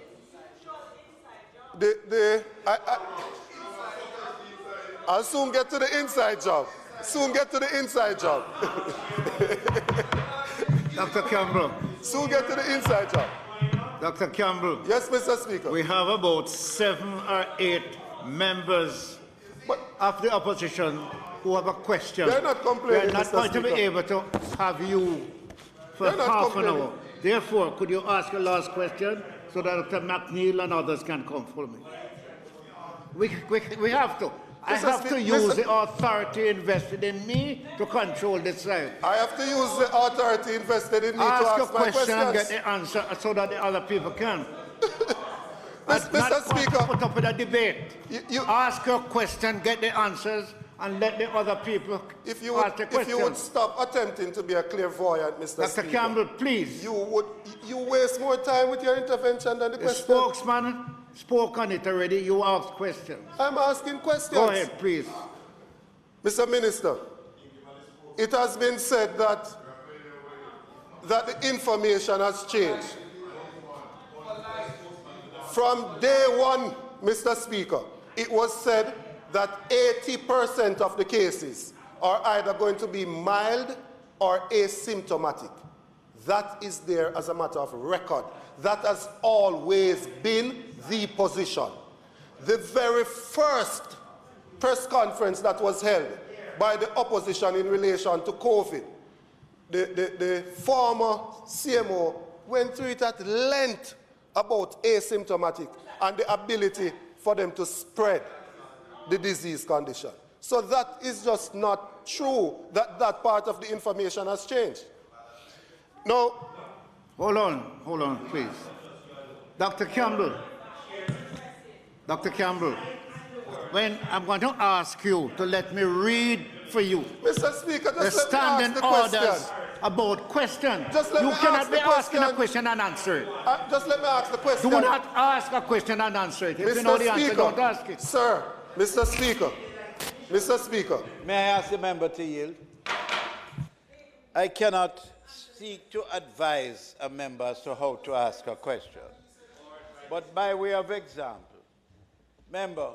I'll soon get to the inside job. Dr. Campbell. Soon get to the inside job. Dr. Campbell. Yes, Mr. Speaker. We have about 7 or 8 members of the opposition who have a question. They're not complaining, We're not Mr. going to be Speaker. able to have you for half an hour. Therefore, could you ask a last question so that Dr. McNeil and others can come for me? We have to. I have to use the authority invested in me to control this side. I have to use the authority invested in me to ask your my question and questions. get the answer so that the other people can. Mr. Speaker. Put up with a debate. Ask your question, get the answers, and let the other people ask the questions. If you would stop attempting to be a clairvoyant, Mr. Speaker. Dr. Campbell, please. You waste more time with your intervention than the question. The spokesman spoke on it already. You asked questions. I'm asking questions. Go ahead, please. Mr. Minister, it has been said that the information has changed. From day one, Mr. Speaker, it was said that 80% of the cases are either going to be mild or asymptomatic. That is there as a matter of record. That has always been the position. The very first press conference that was held by the opposition in relation to COVID, the former CMO went through it at length about asymptomatic and the ability for them to spread the disease condition. So that is just not true that that part of the information has changed. Now, hold on, please. Dr. Campbell, when I'm going to ask you to let me read for you Mr. Speaker, the standing orders about questions. You cannot be asking a question and answer it. Just let me ask the question. Do not ask a question and answer it. If you know the answer, don't ask it. Sir, Mr. Speaker. May I ask the member to yield? I cannot seek to advise a member as to how to ask a question. But by way of example, member,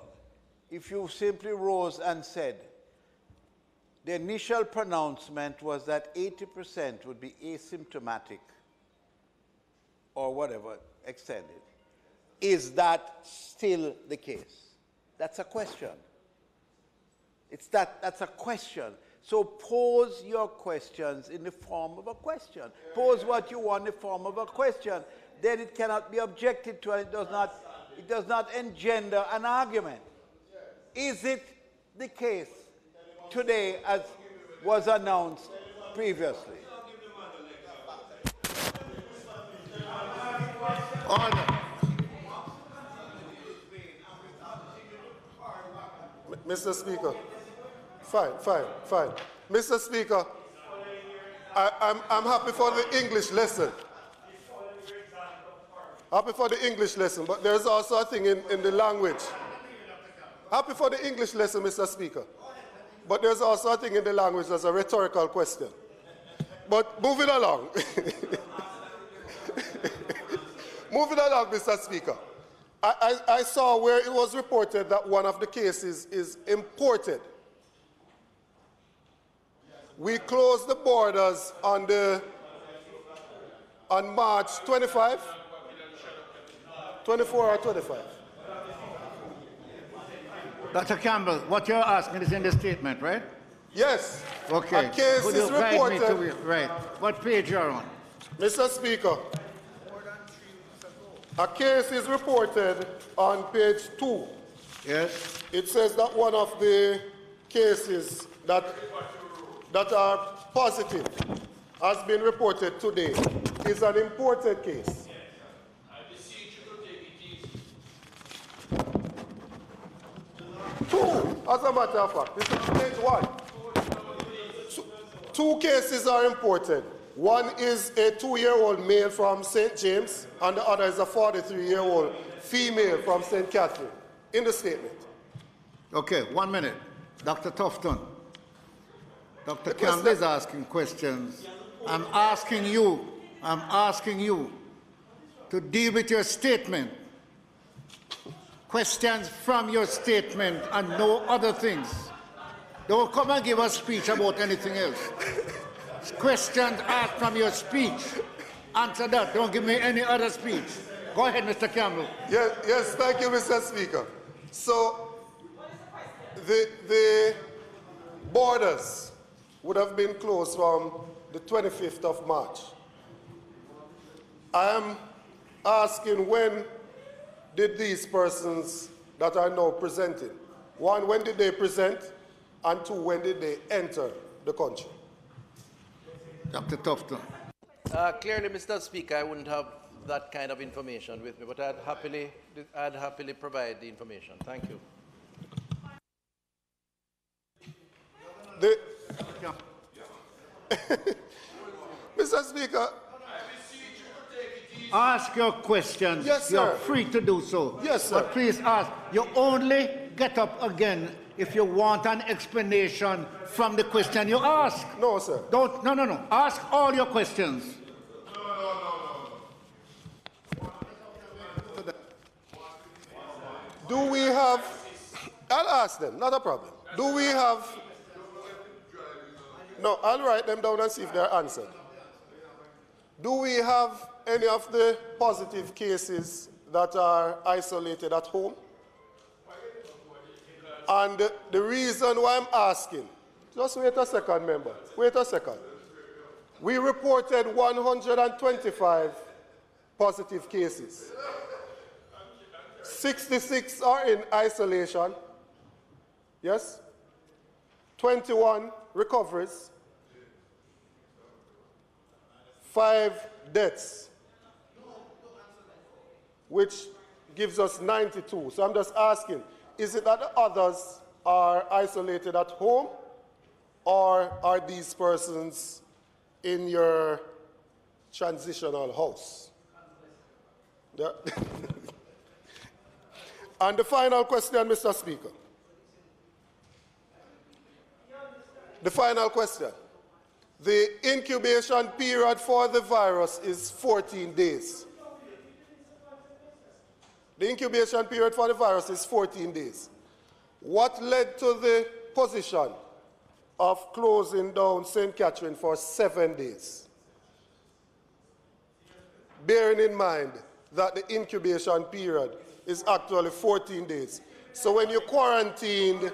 if you simply rose and said, the initial pronouncement was that 80% would be asymptomatic or whatever, extended. Is that still the case? That's a question. That's a question. So pose your questions in the form of a question. Pose what you want in the form of a question. Then it cannot be objected to, and it does not engender an argument. Is it the case today as was announced previously? Order. Mr. Speaker, fine. Mr. Speaker, I'm happy for the English lesson. Happy for the English lesson, but there's also a thing in the language. Happy for the English lesson, Mr. Speaker. But there's also a thing in the language that's a rhetorical question. But moving along. Moving along, Mr. Speaker. I saw where it was reported that one of the cases is imported. We closed the borders on March 25, 24 or 25. Dr. Campbell, what you're asking is in the statement, right? Yes. Okay. A case Could is you guide me reported. right. What page you're on? Mr. Speaker, a case is reported on page 2. Yes. It says that one of the cases that are positive has been reported today is an imported case. Two, as a matter of fact, this is page 1. Two cases are imported. One is a 2-year-old male from St. James, and the other is a 43-year-old female from St. Catherine, in the statement. Okay, 1 minute. Dr. Tufton. Dr. Campbell is asking questions. I'm asking you to deal with your statement. Questions from your statement and no other things. Don't come and give a speech about anything else. Questions asked from your speech. Answer that. Don't give me any other speech. Go ahead, Mr. Campbell. Yes, thank you, Mr. Speaker. So, the borders would have been closed from the 25th of March. I am asking, when did these persons that are now presenting One, when did they present? And two, when did they enter the country? Dr. Tufton. Clearly, Mr. Speaker, I wouldn't have that kind of information with me, but I'd happily provide the information. Thank you. Mr. Speaker. Ask your questions. Yes, sir. You're free to do so. Yes, sir. But please ask. You only get up again if you want an explanation from the question you ask. No, sir. Don't. No. Ask all your questions. Do we have, I'll ask them, not a problem. Do we have, no, I'll write them down and see if they're answered. Do we have any of the positive cases that are isolated at home? And the reason why I'm asking, just wait a second, member, wait a second. We reported 125 positive cases. 66 are in isolation. Yes? 21 recoveries. 5 deaths, which gives us 92. So I'm just asking, is it that the others are isolated at home, or are these persons in your transitional house? Yeah. And the final question, Mr. Speaker. The final question. The incubation period for the virus is 14 days. The incubation period for the virus is 14 days. What led to the position of closing down St. Catherine for 7 days? Bearing in mind that the incubation period is actually 14 days. So when you quarantined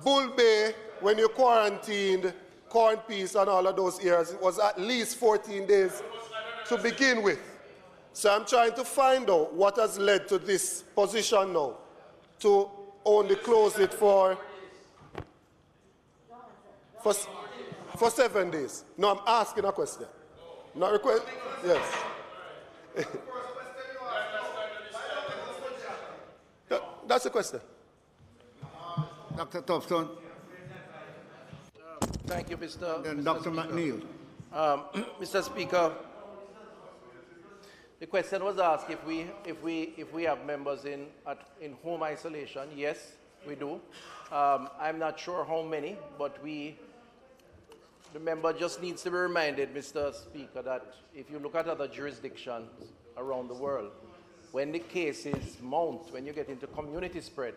Bull Bay, when you quarantined Corn Peace and all of those areas, it was at least 14 days to begin with. So I'm trying to find out what has led to this position now, to only close it for 7 days. No, I'm asking a question. Not request. Yes. That's the question. Dr. Tufton. Thank you, Mr. Then Mr. Dr. Speaker. McNeil. Mr. Speaker, the question was asked if we have members in home isolation. Yes, we do. I'm not sure how many, but the member just needs to be reminded, Mr. Speaker, that if you look at other jurisdictions around the world, when the cases mount, when you get into community spread,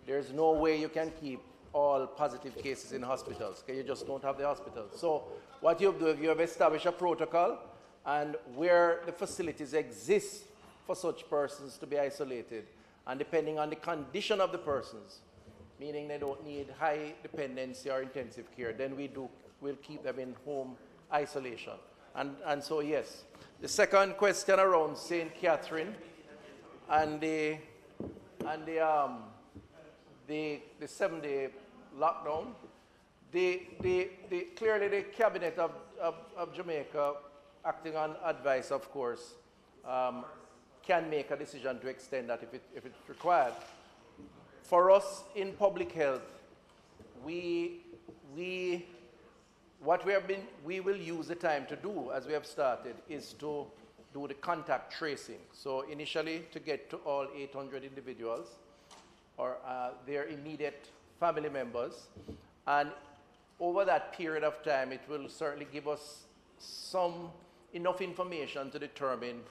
there's no way you can keep all positive cases in hospitals, okay? You just don't have the hospitals. So what you do is you have established a protocol, and where the facilities exist for such persons to be isolated, and depending on the condition of the persons, meaning they don't need high dependency or intensive care, then we'll keep them in home isolation. And so yes. The second question around St. Catherine and the 7-day lockdown, clearly the cabinet of Jamaica, acting on advice, of course, can make a decision to extend that if it's required. For us in public health, we will use the time to do, as we have started, is to do the contact tracing. So initially, to get to all 800 individuals or their immediate family members, and over that period of time, it will certainly give us enough information to determine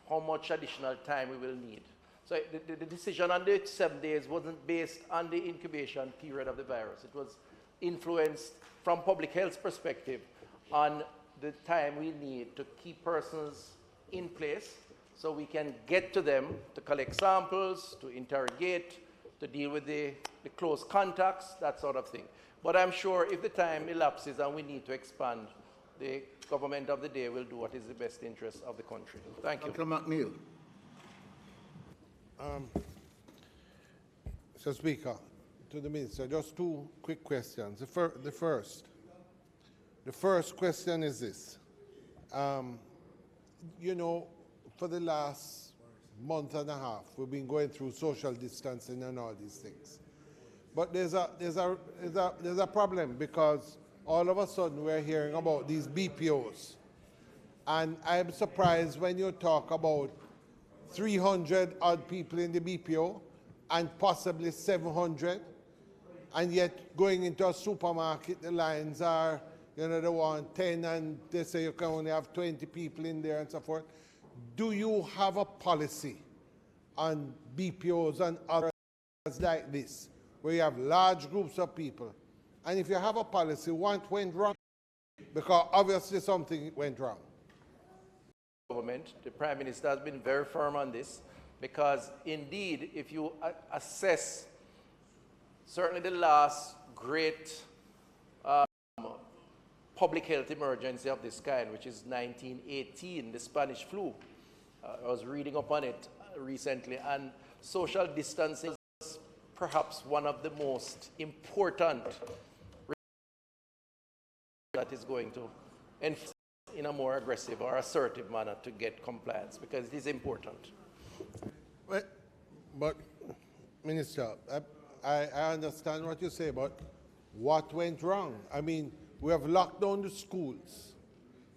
how much additional time we will need. So the decision on the 7 days wasn't based on the incubation period of the virus. It was influenced from public health perspective on the time we need to keep persons in place so we can get to them to collect samples, to interrogate, to deal with the close contacts, that sort of thing. But I'm sure if the time elapses and we need to expand, the government of the day will do what is the best interest of the country. Thank you. Dr. McNeil. Mr. Speaker, to the Minister, just two quick questions. The first question is this. You know, for the last month and a half, we've been going through social distancing and all these things. But there's a problem, because all of a sudden we're hearing about these BPOs. And I'm surprised when you talk about 300 odd people in the BPO and possibly 700, and yet going into a supermarket, the lines are, you know, they want 10 and they say you can only have 20 people in there and so forth. Do you have a policy on BPOs and others like this, where you have large groups of people? And if you have a policy, what went wrong? Because obviously something went wrong. Government, the Prime Minister has been very firm on this, because indeed, if you assess certainly the last great public health emergency of this kind, which is 1918, the Spanish flu. I was reading up on it recently, and social distancing is perhaps one of the most important that is going to enforce in a more aggressive or assertive manner to get compliance, because it is important. But Minister, I understand what you say, but what went wrong? I mean, we have locked down the schools.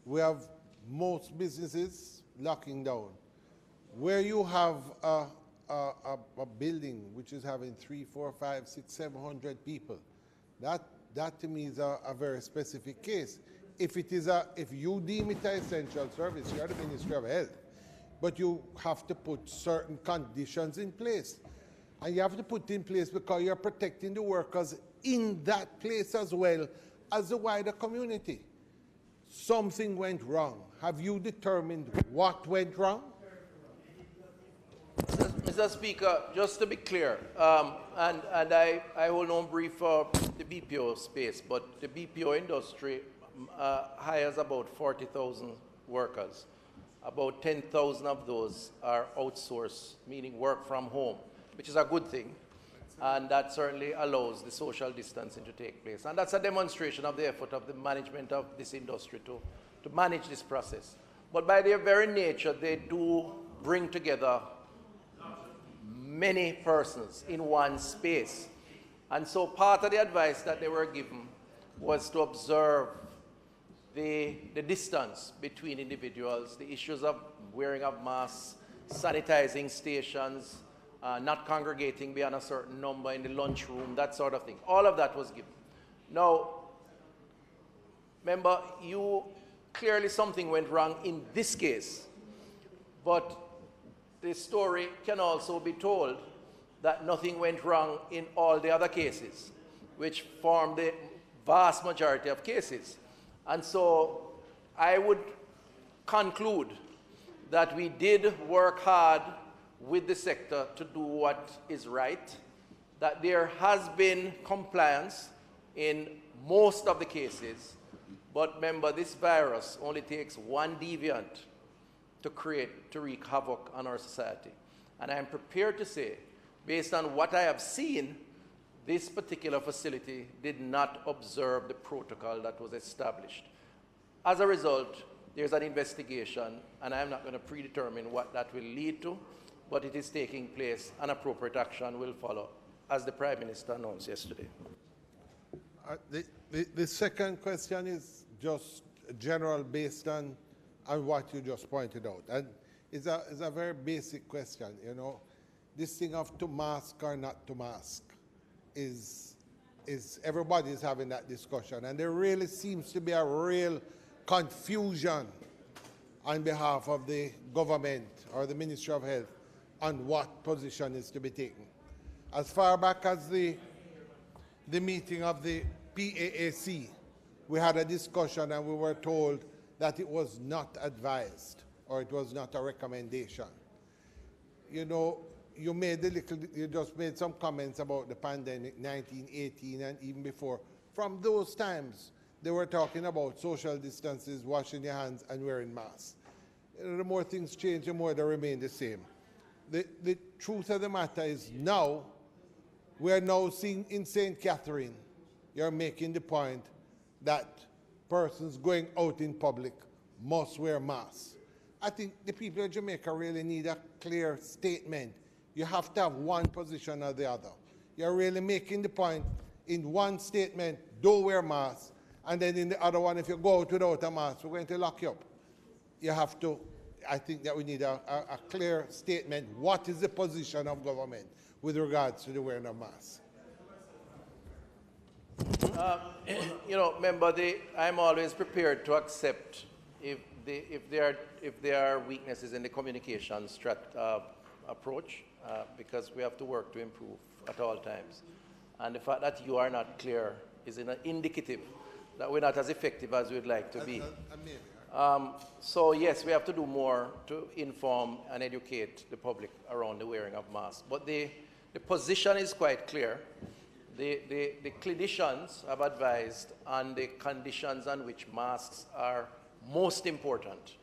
We have most businesses locking down. Where you have a building which is having 3, 4, 5, 6, 700 people, that to me is a very specific case. If you deem it an essential service, you are the Ministry of Health, but you have to put certain conditions in place. And you have to put in place because you're protecting the workers in that place as well as the wider community. Something went wrong. Have you determined what went wrong? Mr. Speaker, just to be clear, and I hold no brief for the BPO space, but the BPO industry hires about 40,000 workers. About 10,000 of those are outsourced, meaning work from home, which is a good thing. And that certainly allows the social distancing to take place. And that's a demonstration of the effort of the management of this industry to manage this process. But by their very nature, they do bring together many persons in one space. And so part of the advice that they were given was to observe the distance between individuals, the issues of wearing of masks, sanitizing stations, not congregating beyond a certain number in the lunchroom, that sort of thing. All of that was given. Now, remember, clearly something went wrong in this case, but the story can also be told that nothing went wrong in all the other cases, which form the vast majority of cases. And so I would conclude that we did work hard with the sector to do what is right, that there has been compliance in most of the cases, but remember, this virus only takes one deviant to wreak havoc on our society. And I'm prepared to say, based on what I have seen, this particular facility did not observe the protocol that was established. As a result, there's an investigation, and I'm not going to predetermine what that will lead to, but it is taking place, and appropriate action will follow, as the Prime Minister announced yesterday. The second question is just general, based on what you just pointed out. And it's a very basic question, you know. This thing of to mask or not to mask is everybody's having that discussion. And there really seems to be a real confusion on behalf of the government or the Ministry of Health on what position is to be taken. As far back as the meeting of the PAAC, we had a discussion and we were told that it was not advised or it was not a recommendation. You know, you just made some comments about the pandemic, 1918 and even before. From those times, they were talking about social distances, washing your hands and wearing masks. You know, the more things change, the more they remain the same. The truth of the matter is now, We are now seeing in St. Catherine, you're making the point that persons going out in public must wear masks. I think the people of Jamaica really need a clear statement. You have to have one position or the other. You're really making the point in one statement, don't wear masks, and then in the other one, if you go out without a mask, we're going to lock you up. You have to, I think that we need a clear statement. What is the position of government with regards to the wearing of masks? Member, I'm always prepared to accept if there are weaknesses in the communication approach, because we have to work to improve at all times. And the fact that you are not clear is indicative that we're not as effective as we'd like to be. So yes, we have to do more to inform and educate the public around the wearing of masks. But the position is quite clear. The clinicians have advised on the conditions on which masks are most important.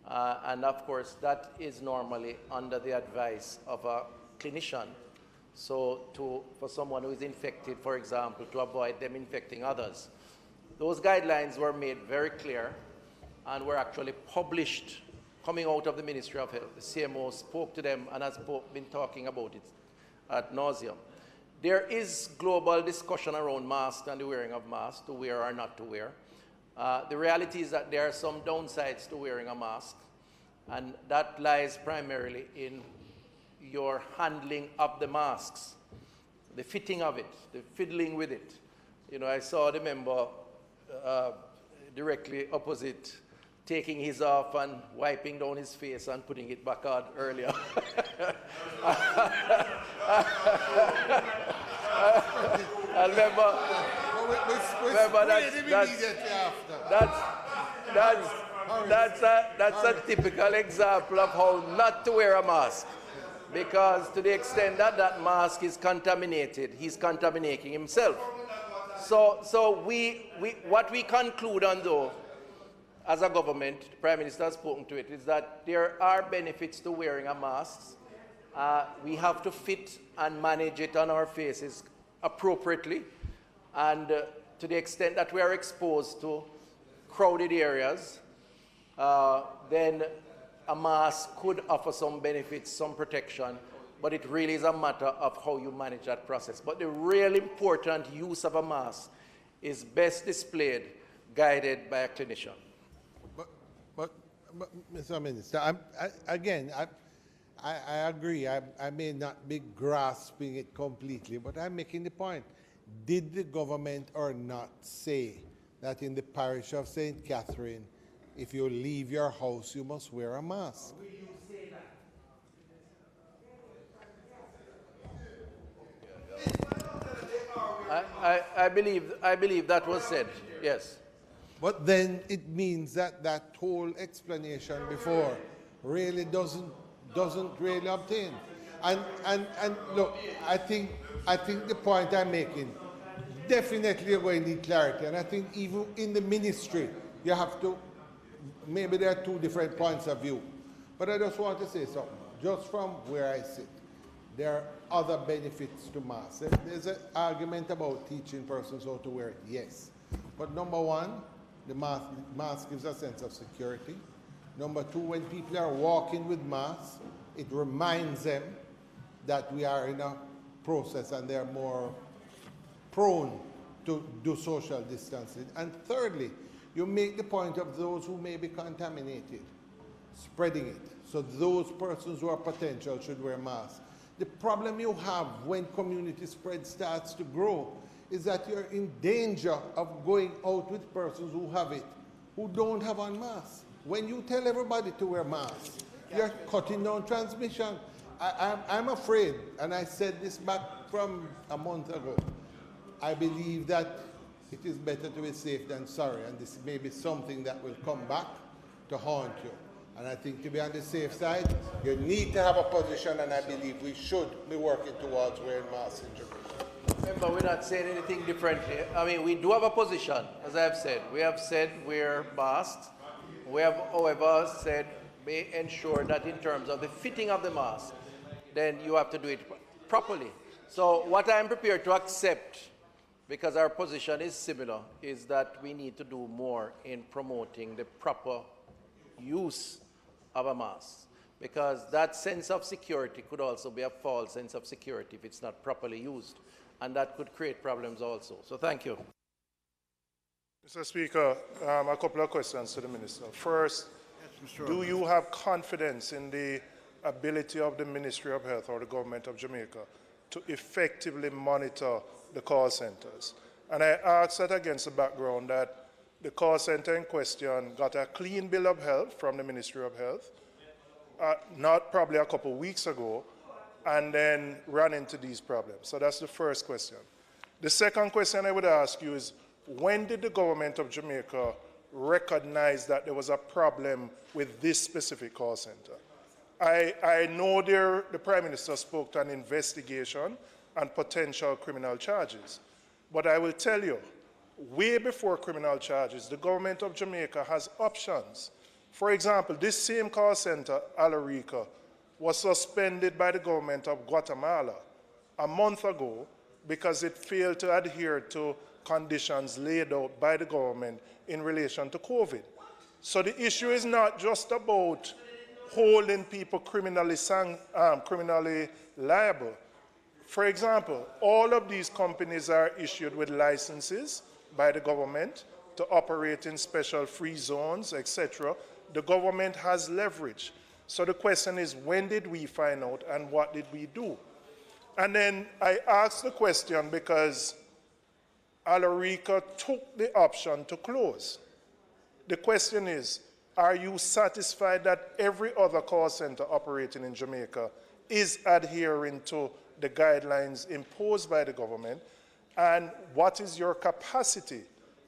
And of course, that is normally under the advice of a clinician. So for someone who is infected, for example, to avoid them infecting others. Those guidelines were made very clear and were actually published coming out of the Ministry of Health. The CMO spoke to them and has been talking about it ad nauseum. There is global discussion around masks and the wearing of masks, to wear or not to wear. The reality is that there are some downsides to wearing a mask, and that lies primarily in your handling of the masks, the fitting of it, the fiddling with it. I saw the member directly opposite taking his off and wiping down his face and putting it back on earlier. And remember that's a typical example of how not to wear a mask. Because to the extent that that mask is contaminated, he's contaminating himself. So what we conclude on, though, as a government, the Prime Minister has spoken to it, is that there are benefits to wearing a mask. We have to fit and manage it on our faces appropriately. And to the extent that we are exposed to crowded areas, then a mask could offer some benefits, some protection, but it really is a matter of how you manage that process. But the real important use of a mask is best displayed, guided by a clinician. But Mr. Minister, I agree. I may not be grasping it completely, but I'm making the point. Did the government or not say that in the parish of St. Catherine, if you leave your house, you must wear a mask? Will you say that? I believe that was said, yes. But then it means that that whole explanation before really doesn't really obtain. And look, I think the point I'm making, definitely you're going to need clarity. And I think even in the ministry, you have to, maybe there are two different points of view. But I just want to say something. Just from where I sit, there are other benefits to masks. There's an argument about teaching persons how to wear it, yes. But number one, the mask gives a sense of security. Number two, when people are walking with masks, it reminds them that we are in a process and they're more prone to do social distancing. And thirdly, you make the point of those who may be contaminated, spreading it. So those persons who are potential should wear masks. The problem you have when community spread starts to grow is that you're in danger of going out with persons who have it, who don't have on masks. When you tell everybody to wear masks, you're cutting down transmission. I'm afraid, and I said this back from a month ago, I believe that it is better to be safe than sorry, and this may be something that will come back to haunt you. And I think to be on the safe side, you need to have a position, and I believe we should be working towards wearing masks in Jamaica. Remember, we're not saying anything differently. I mean, we do have a position, as I've said. We have said wear masks. We have, however, said we ensure that in terms of the fitting of the mask, then you have to do it properly. So what I'm prepared to accept, because our position is similar, is that we need to do more in promoting the proper use of a mask, because that sense of security could also be a false sense of security if it's not properly used, and that could create problems also. So thank you. Mr. Speaker, a couple of questions to the Minister. First, do you have confidence in the ability of the Ministry of Health or the Government of Jamaica to effectively monitor the call centers? And I ask that against the background that the call center in question got a clean bill of health from the Ministry of Health, not probably a couple of weeks ago, and then ran into these problems. So that's the first question. The second question I would ask you is, when did the government of Jamaica recognize that there was a problem with this specific call center? I know the Prime Minister spoke to an investigation and potential criminal charges, but I will tell you, way before criminal charges, the government of Jamaica has options. For example, this same call center, Alarica, was suspended by the government of Guatemala a month ago because it failed to adhere to conditions laid out by the government in relation to COVID. So the issue is not just about holding people criminally liable. For example, all of these companies are issued with licenses by the government to operate in special free zones, etc. The government has leverage. So the question is, when did we find out and what did we do? And then I asked the question because Alarica took the option to close. The question is, are you satisfied that every other call center operating in Jamaica is adhering to the guidelines imposed by the government? And what is your capacity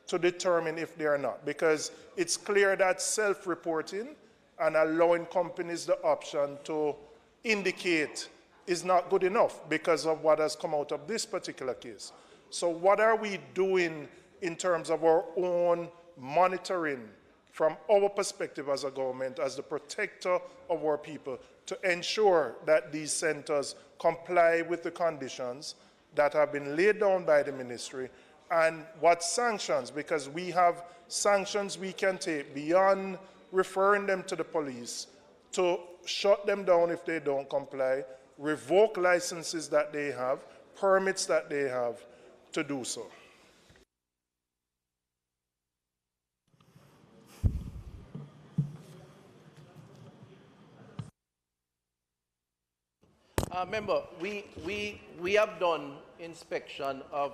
to determine if they are not? Because it's clear that self-reporting and allowing companies the option to indicate is not good enough because of what has come out of this particular case. So what are we doing in terms of our own monitoring from our perspective as a government, as the protector of our people, to ensure that these centers comply with the conditions that have been laid down by the ministry, and what sanctions, because we have sanctions we can take beyond referring them to the police to shut them down if they don't comply, revoke licenses that they have, permits that they have to do so. Member, we have done inspection of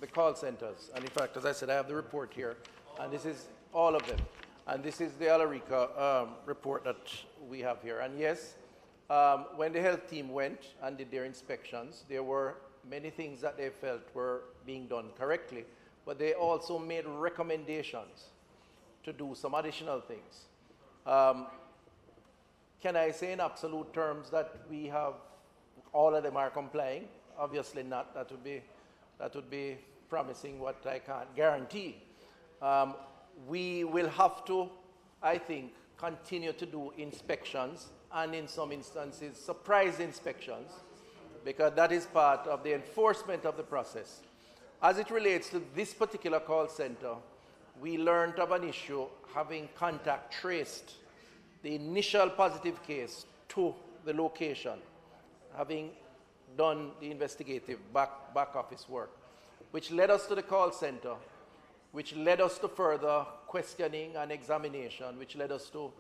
the call centers. And in fact, as I said, I have the report here. And this is all of them. And this is the Alarica report that we have here. And yes, when the health team went and did their inspections, there were many things that they felt were being done correctly. But they also made recommendations to do some additional things. Can I say in absolute terms that we have, all of them are complying? Obviously not. That would be promising what I can't guarantee. We will have to, I think, continue to do inspections and in some instances surprise inspections, because that is part of the enforcement of the process. As it relates to this particular call center, we learned of an issue having contact traced the initial positive case to the location, having done the investigative back office work, which led us to the call center, which led us to further questioning and examination, which led us to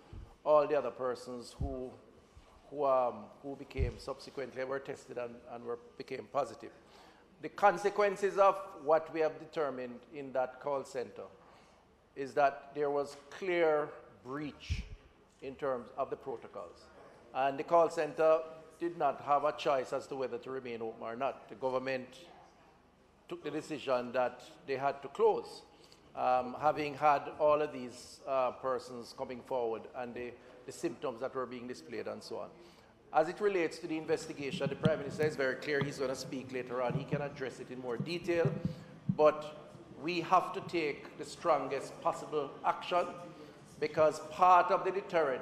all the other persons who became subsequently were tested and became positive. The consequences of what we have determined in that call center is that there was clear breach in terms of the protocols. And the call center did not have a choice as to whether to remain open or not. The government took the decision that they had to close, having had all of these persons coming forward and the symptoms that were being displayed and so on. As it relates to the investigation, the Prime Minister is very clear. He's going to speak later on. He can address it in more detail, but we have to take the strongest possible action, because part of the deterrent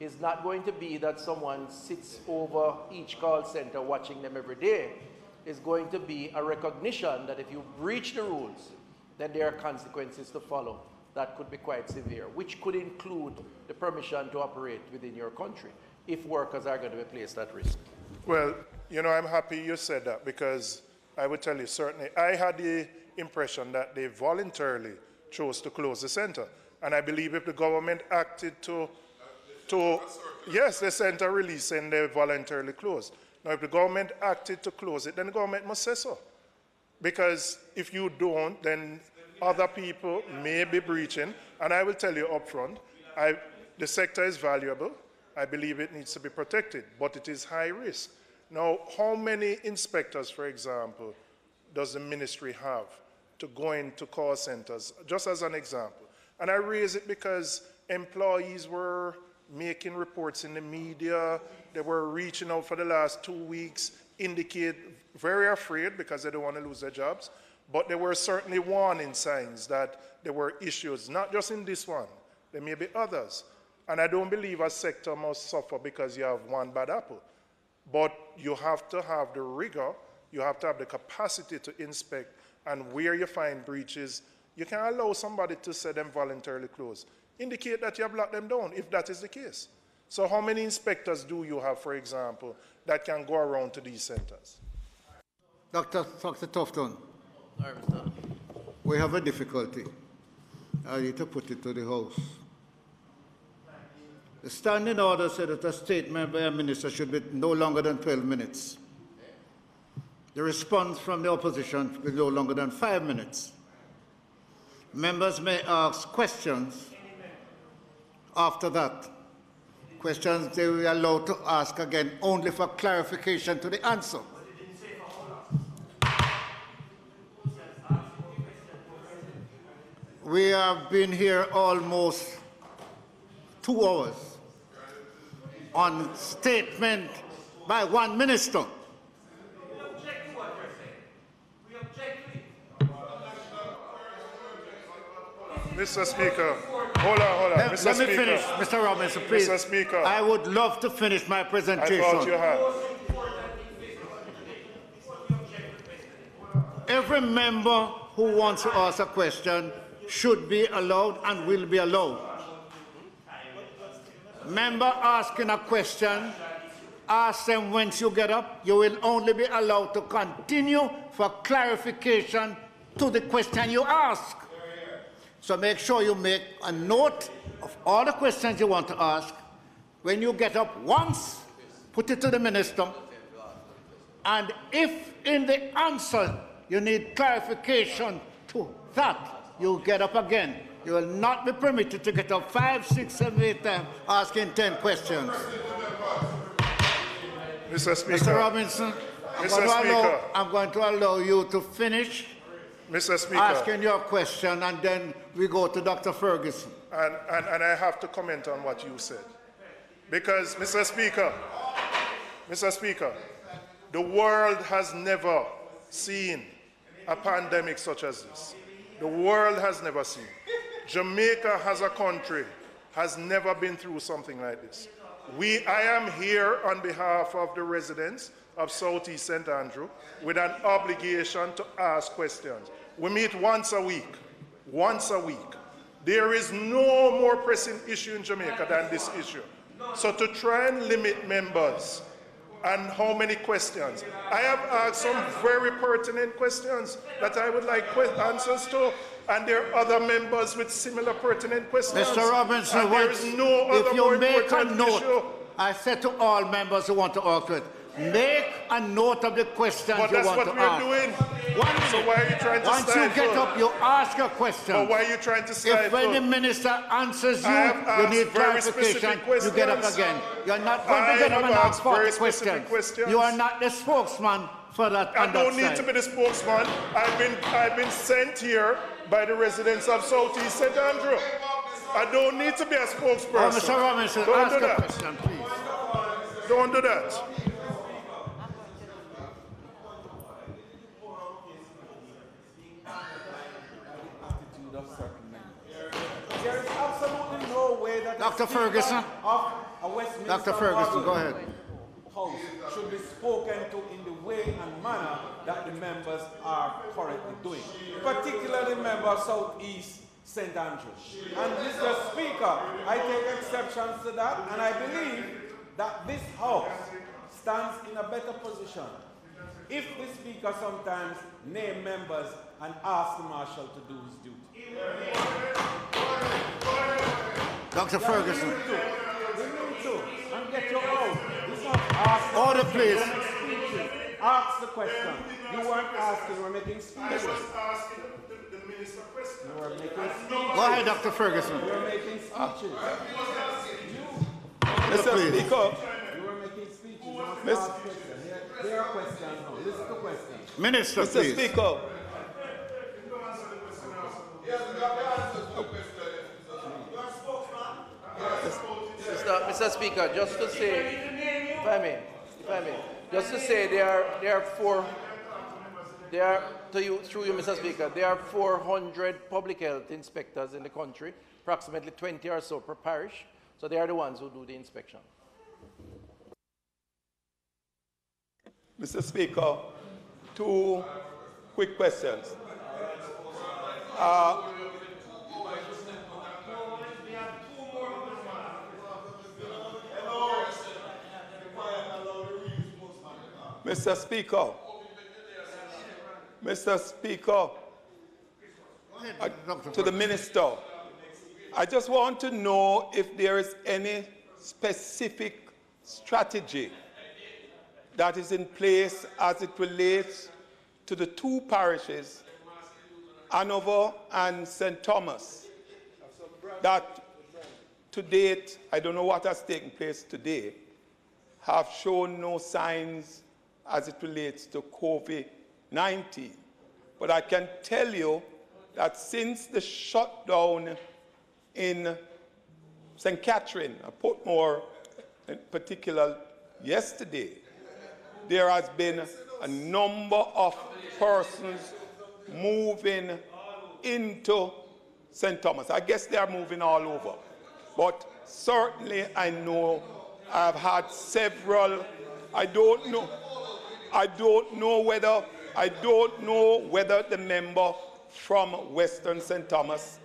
is not going to be that someone sits over each call center watching them every day. It's going to be a recognition that if you breach the rules, then there are consequences to follow that could be quite severe, which could include the permission to operate within your country if workers are going to be placed at risk. Well, you know, I'm happy you said that, because I would tell you, certainly, I had the impression that they voluntarily chose to close the center. And I believe if the government acted to yes, they sent a release and they voluntarily closed. Now, if the government acted to close it, then the government must say so. Because if you don't, then other people may be breaching. And I will tell you up front, the sector is valuable. I believe it needs to be protected, but it is high risk. Now, how many inspectors, for example, does the ministry have to go into call centers, just as an example? And I raise it because employees were making reports in the media, they were reaching out for the last 2 weeks, indicate very afraid because they don't want to lose their jobs, but there were certainly warning signs that there were issues, not just in this one, there may be others. And I don't believe a sector must suffer because you have one bad apple. But you have to have the rigor, you have to have the capacity to inspect, and where you find breaches, you can allow somebody to say them voluntarily close. Indicate that you have locked them down, if that is the case. So how many inspectors do you have, for example, that can go around to these centers? Dr. Tufton, we have a difficulty. I need to put it to the House. The standing order said that a statement by a minister should be no longer than 12 minutes. The response from the opposition should be no longer than 5 minutes. Members may ask questions after that. Questions they will be allowed to ask again only for clarification to the answer. We have been here almost 2 hours on statement by one minister. Mr. Speaker, hold on. Mr. Let me Speaker. finish, Mr. Robinson, please. Mr. Speaker. I would love to finish my presentation. I thought you had. Every member who wants to ask a question should be allowed and will be allowed. Member asking a question, ask them once you get up. You will only be allowed to continue for clarification to the question you ask. So make sure you make a note of all the questions you want to ask. When you get up once, put it to the minister. And if in the answer you need clarification to that, you get up again. You will not be permitted to get up 5, 6, 7, 8 times asking 10 questions. Mr. Speaker. Mr. Robinson, I'm going to allow you to finish Mr. Speaker, asking your question, and then we go to Dr. Ferguson. And I have to comment on what you said. Because, Mr. Speaker, the world has never seen a pandemic such as this. The world has never seen. Jamaica as a country has never been through something like this. I am here on behalf of the residents of Southeast St. Andrew with an obligation to ask questions. We meet once a week. There is no more pressing issue in Jamaica than this issue. So to try and limit members and how many questions, I have asked some very pertinent questions that I would like answers to, and there are other members with similar pertinent questions. Mr. Robinson, if you make a note, I said to all members who want to ask it, make a note of the questions you want to ask. But that's what we're doing. So why are you trying to Once stifle? you get up, you ask a question. But why are you trying to stifle? If when the minister answers you need clarification, you get up again. You're not going to get up and ask 40 questions. You are not the spokesman for that. I don't need to be the spokesman. I've been sent here by the residents of Southeast St. Andrew. I don't need to be a spokesperson. Mr. Robinson, ask a question, please. Don't do that. There is absolutely no way that the Dr. Ferguson. Of a Westminster Dr. Ferguson, go ahead. House should be spoken to in the way and manner that the members are currently doing, particularly member of South East St. Andrews. And Mr. Speaker, I take exceptions to that, and I believe that this House stands in a better position if the Speaker sometimes name members and ask the Marshal to do his duty. Dr. Ferguson. You need to. And get your own. It's not ask. Order, please. Ask the question. You weren't asking, you were making speeches. I was asking the minister question. You were making speeches. Go ahead, Dr. Ferguson. You were making speeches. Mr. Speaker. You were making speeches. You must ask questions. There are questions now. Listen to questions. Minister, Mr. please. Speaker. Mr. Speaker, just to say, if I may, just to say there are four, to you, through you, Mr. Speaker, there are 400 public health inspectors in the country, approximately 20 or so per parish, so they are the ones who do the inspection. Mr. Speaker, two quick questions. Mr. Speaker, to the Minister, I just want to know if there is any specific strategy that is in place as it relates to the two parishes, Hanover and St. Thomas, that to date, I don't know what has taken place today, have shown no signs as it relates to COVID-19. But I can tell you that since the shutdown in St. Catherine, Portmore in particular, yesterday, there has been a number of persons moving into St. Thomas. I guess they are moving all over. But certainly I know I've had several, I don't know whether the member from Western St. Thomas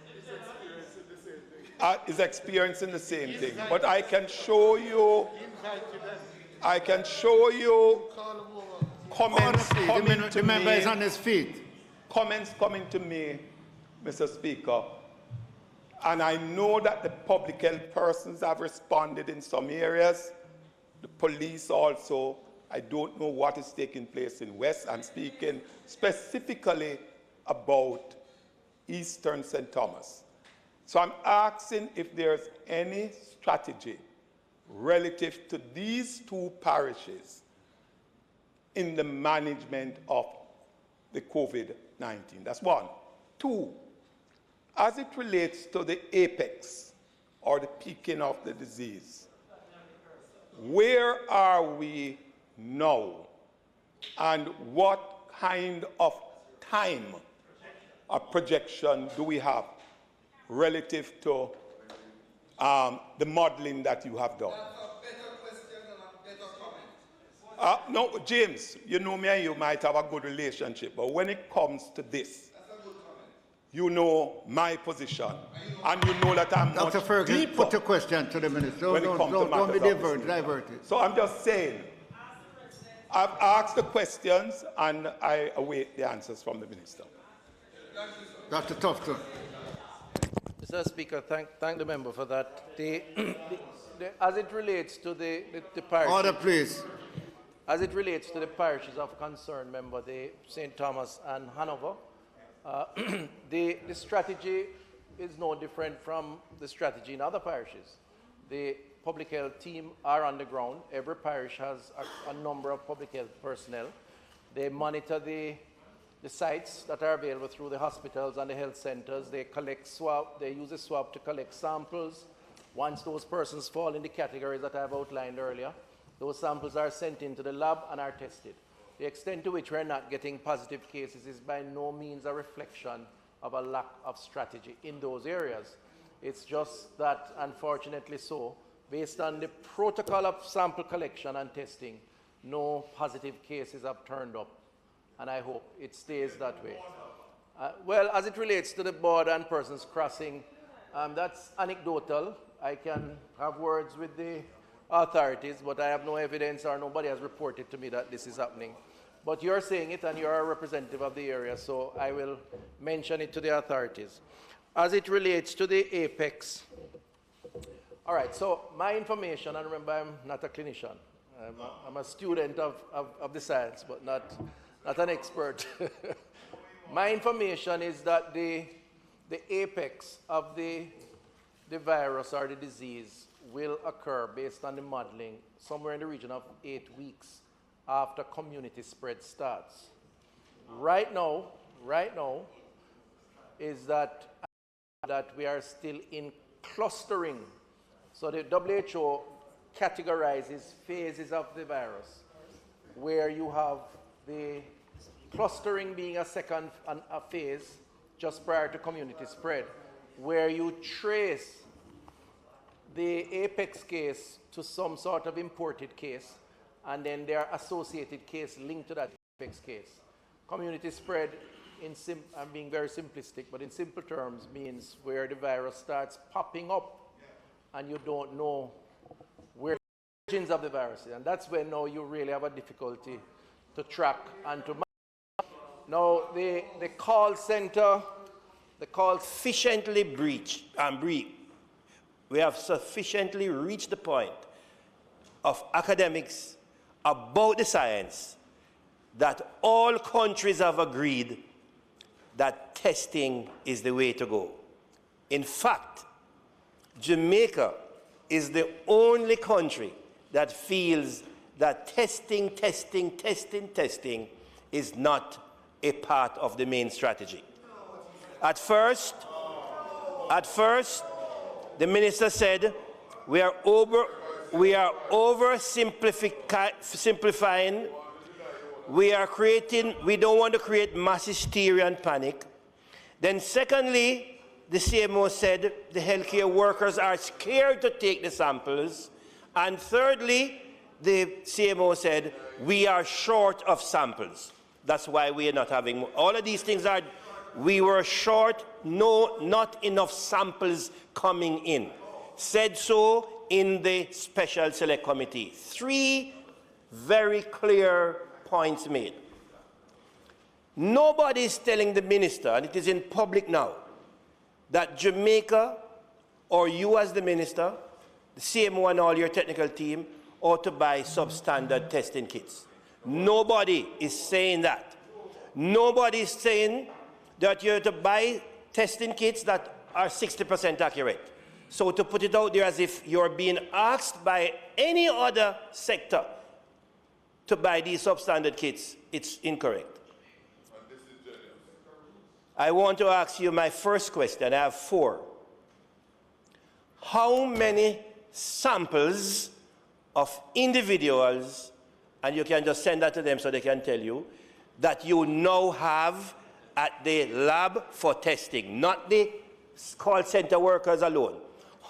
is experiencing the same thing. But I can show you comments coming to me. The member is on his feet. Comments coming to me, Mr. Speaker, and I know that the public health persons have responded in some areas, the police also. I don't know what is taking place in West. I'm speaking specifically about Eastern St. Thomas. So I'm asking if there's any strategy relative to these two parishes in the management of the COVID-19. That's one. Two, as it relates to the apex or the peaking of the disease, where are we now, and what kind of time projection do we have relative to the modeling that you have done? No, James, you know me and you might have a good relationship, but when it comes to this, you know my position, and you know that I'm Dr. much Ferguson, deeper put your question to the minister. Don't be diverted. So I'm just saying, I've asked the questions, and I await the answers from the minister. Dr. Tufton. Mr. Speaker, thank the member for that. As it relates to the parishes. Order, please. As it relates to the parishes of concern, member, the St. Thomas and Hanover, the strategy is no different from the strategy in other parishes. The public health team are on the ground. Every parish has a number of public health personnel. They monitor the sites that are available through the hospitals and the health centers. They collect swab. They use a swab to collect samples. Once those persons fall in the categories that I've outlined earlier, those samples are sent into the lab and are tested. The extent to which we're not getting positive cases is by no means a reflection of a lack of strategy in those areas. It's just that, unfortunately so, based on the protocol of sample collection and testing, no positive cases have turned up, and I hope it stays that way. Well, as it relates to the border and persons crossing, that's anecdotal. I can have words with the authorities, but I have no evidence or nobody has reported to me that this is happening. But you're saying it and you're a representative of the area, so I will mention it to the authorities. As it relates to the Apex, all right, so my information, and remember I'm not a clinician, I'm a student of the science, but not an expert. My information is that the apex of the virus or the disease will occur based on the modeling somewhere in the region of 8 weeks after community spread starts. Right now is that we are still in clustering. So the WHO categorizes phases of the virus, where you have the clustering being a second phase just prior to community spread, where you trace the apex case to some sort of imported case, and then there are associated cases linked to that apex case. Community spread, I'm being very simplistic, but in simple terms means where the virus starts popping up and you don't know where the origins of the virus is. And that's when now you really have a difficulty to track and to manage. Now, the call center, sufficiently breached and breached. We have sufficiently reached the point of academics about the science that all countries have agreed that testing is the way to go. In fact, Jamaica is the only country that feels that testing is not a part of the main strategy. At first, the minister said we are oversimplifying. We don't want to create mass hysteria and panic. Then secondly, the CMO said the healthcare workers are scared to take the samples. And thirdly, the CMO said we are short of samples. That's why we are not having all of these things. We were short, not enough samples coming in. Said so in the Special Select Committee. 3 very clear points made. Nobody is telling the minister, and it is in public now, that Jamaica, or you as the minister, the CMO and all your technical team, ought to buy substandard testing kits. Nobody is saying that. Nobody is saying that you have to buy testing kits that are 60% accurate. So to put it out there as if you're being asked by any other sector to buy these substandard kits, it's incorrect. I want to ask you my first question. I have 4. How many samples of individuals, and you can just send that to them so they can tell you, that you now have at the lab for testing, not the call center workers alone?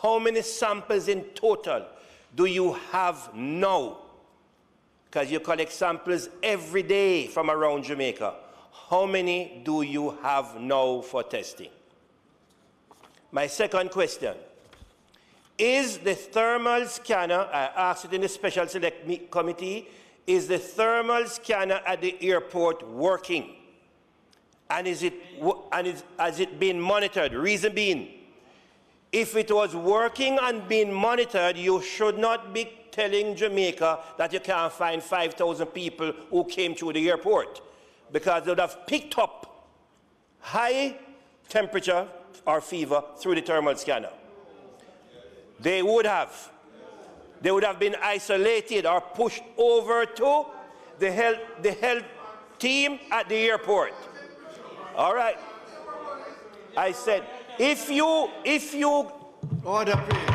How many samples in total do you have now? Because you collect samples every day from around Jamaica. How many do you have now for testing? My second question, is the thermal scanner, I asked it in the Special Select Committee, is the thermal scanner at the airport working? And has it been monitored? Reason being, if it was working and being monitored, you should not be telling Jamaica that you can't find 5,000 people who came through the airport, because they would have picked up high temperature or fever through the thermal scanner. They would have been isolated or pushed over to the health team at the airport. All right. I said, if you order, please.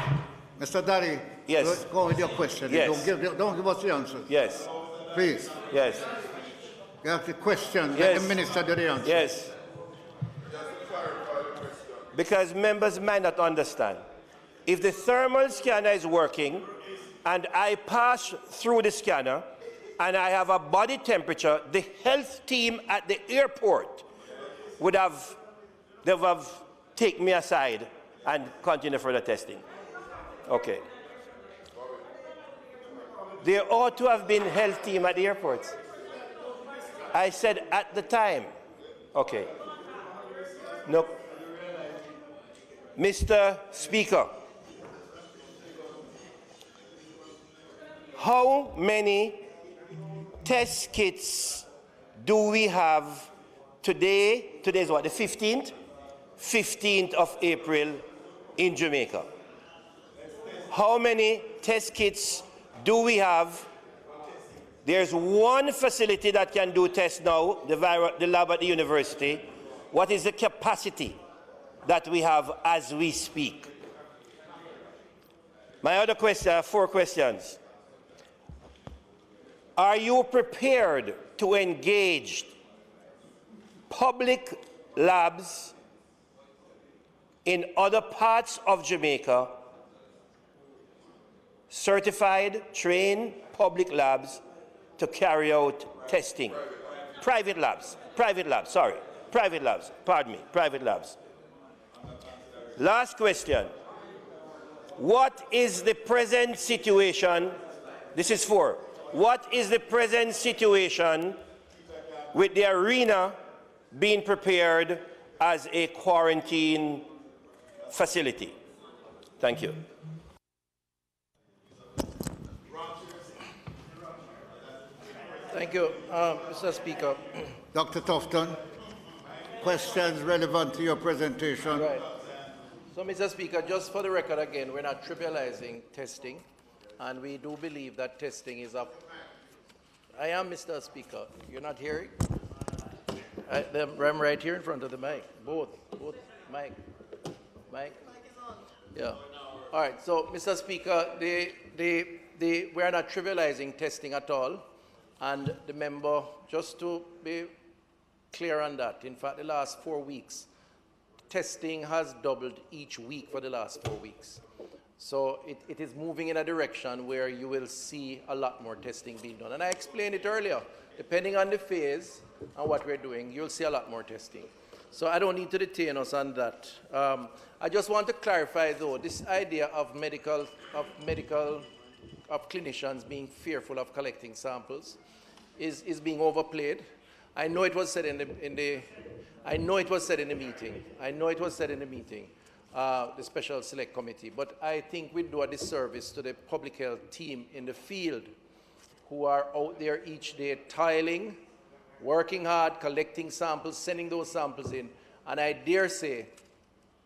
Mr. Daddy, yes. Go with your question. Yes. Don't give us the answer. Yes. Please. Yes. You have the question, yes. let the minister do the answer. Yes. because members might not understand. If the thermal scanner is working and I pass through the scanner and I have a body temperature, the health team at the airport would have taken me aside and continue further testing. Okay. There ought to have been health team at the airports. I said at the time. Okay. No. Mr. Speaker, how many test kits do we have today? Today is what, the 15th? 15th of April in Jamaica. How many test kits do we have? There's one facility that can do tests now, the lab at the university. What is the capacity that we have as we speak? My other question, 4 questions. Are you prepared to engage public labs in other parts of Jamaica, certified, trained public labs to carry out testing? Private labs, sorry. Private labs, pardon me, private labs. Last question. What is the present situation? This is 4. What is the present situation with the arena being prepared as a quarantine facility? Thank you. Thank you, Mr. Speaker. Dr. Tufton, questions relevant to your presentation. Right. So, Mr. Speaker, just for the record again, we're not trivializing testing, and we do believe that testing is up. I am, Mr. Speaker. You're not hearing? I'm right here in front of the mic. Both. Mic. Yeah. All right. So, Mr. Speaker, we are not trivializing testing at all. And the member, just to be clear on that, in fact, the last 4 weeks, testing has doubled each week for the last 4 weeks. So it is moving in a direction where you will see a lot more testing being done. And I explained it earlier. Depending on the phase and what we're doing, you'll see a lot more testing. So I don't need to detain us on that. I just want to clarify, though, this idea of clinicians being fearful of collecting samples is being overplayed. I know it was said in the meeting, the Special Select Committee, but I think we do a disservice to the public health team in the field who are out there each day tiling, working hard, collecting samples, sending those samples in. And I dare say,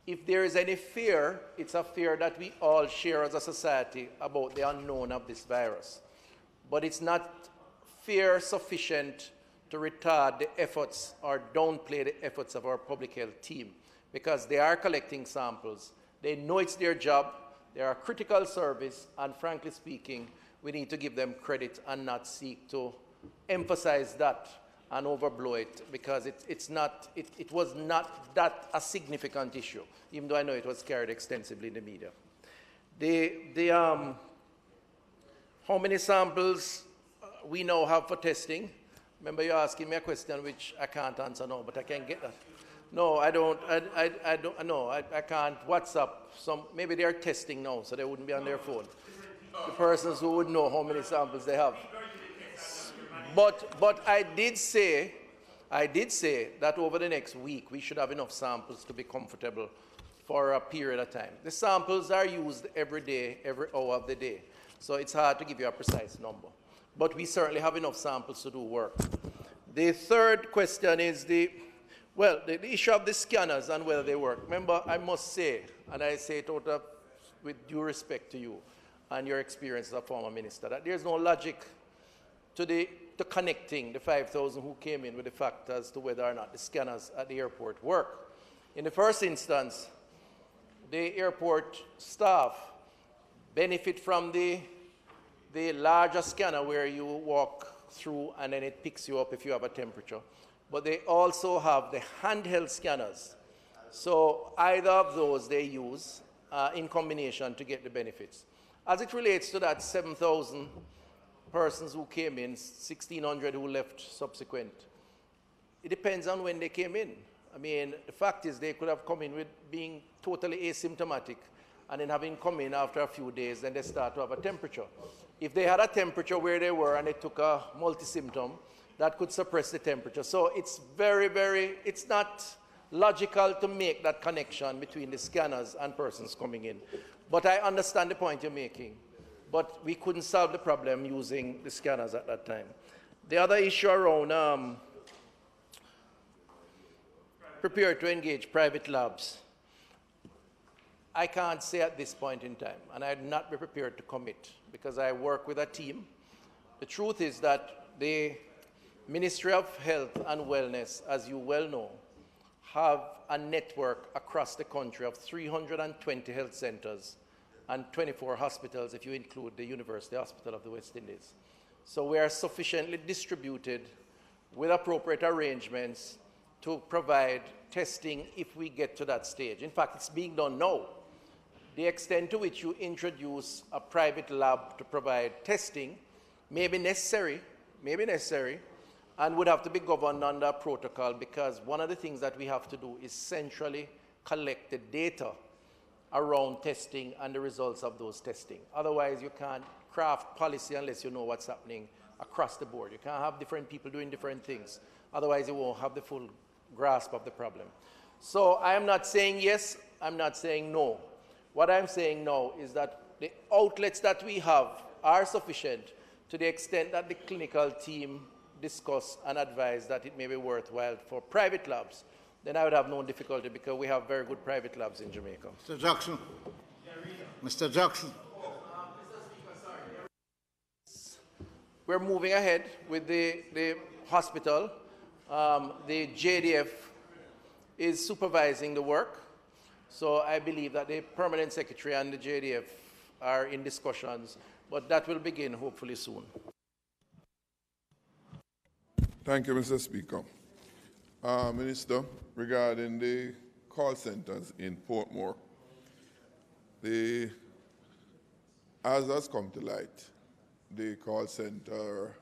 if there is any fear, it's a fear that we all share as a society about the unknown of this virus. But it's not fear sufficient to retard the efforts or downplay the efforts of our public health team, because they are collecting samples. They know it's their job. They are a critical service, and frankly speaking, we need to give them credit and not seek to emphasize that and overblow it, because it was not that a significant issue, even though I know it was carried extensively in the media. How many samples we now have for testing? Remember, you're asking me a question which I can't answer now, but I can get that. No, I don't. I can't WhatsApp some. Maybe they are testing now, so they wouldn't be on their phone. The persons who would know how many samples they have. But I did say that over the next week we should have enough samples to be comfortable for a period of time. The samples are used every day, every hour of the day, so it's hard to give you a precise number. But we certainly have enough samples to do work. The third question is the issue of the scanners and whether they work. Remember, I must say, and I say it with due respect to you and your experience as a former minister, that there's no logic to connecting the 5,000 who came in with the fact as to whether or not the scanners at the airport work. In the first instance, the airport staff benefit from the larger scanner where you walk through and then it picks you up if you have a temperature. But they also have the handheld scanners So either of those they use in combination to get the benefits. As it relates to that 7,000 persons who came in, 1,600 who left subsequent, it depends on when they came in. I mean, the fact is they could have come in with being totally asymptomatic and then having come in after a few days, then they start to have a temperature. If they had a temperature where they were and they took a multi-symptom, that could suppress the temperature. So it's it's not logical to make that connection between the scanners and persons coming in. But I understand the point you're making. But we couldn't solve the problem using the scanners at that time. The other issue around prepared to engage private labs, I can't say at this point in time, and I'd not be prepared to commit because I work with a team. The truth is that the Ministry of Health and Wellness, as you well know, have a network across the country of 320 health centers and 24 hospitals if you include the University Hospital of the West Indies. So we are sufficiently distributed with appropriate arrangements to provide testing if we get to that stage. In fact, it's being done now. The extent to which you introduce a private lab to provide testing may be necessary, and would have to be governed under a protocol, because one of the things that we have to do is centrally collect the data around testing and the results of those testing. Otherwise, you can't craft policy unless you know what's happening across the board. You can't have different people doing different things. Otherwise, you won't have the full grasp of the problem. So I am not saying yes, I'm not saying no. What I'm saying now is that the outlets that we have are sufficient to the extent that the clinical team discuss and advise that it may be worthwhile for private labs. Then I would have no difficulty because we have very good private labs in Jamaica. Mr. Jackson. Mr. Jackson. We're moving ahead with the hospital. The JDF is supervising the work. So I believe that the permanent secretary and the JDF are in discussions, but that will begin hopefully soon. Thank you, Mr. Speaker. Minister, regarding the call centers in Portmore, as has come to light, the call center,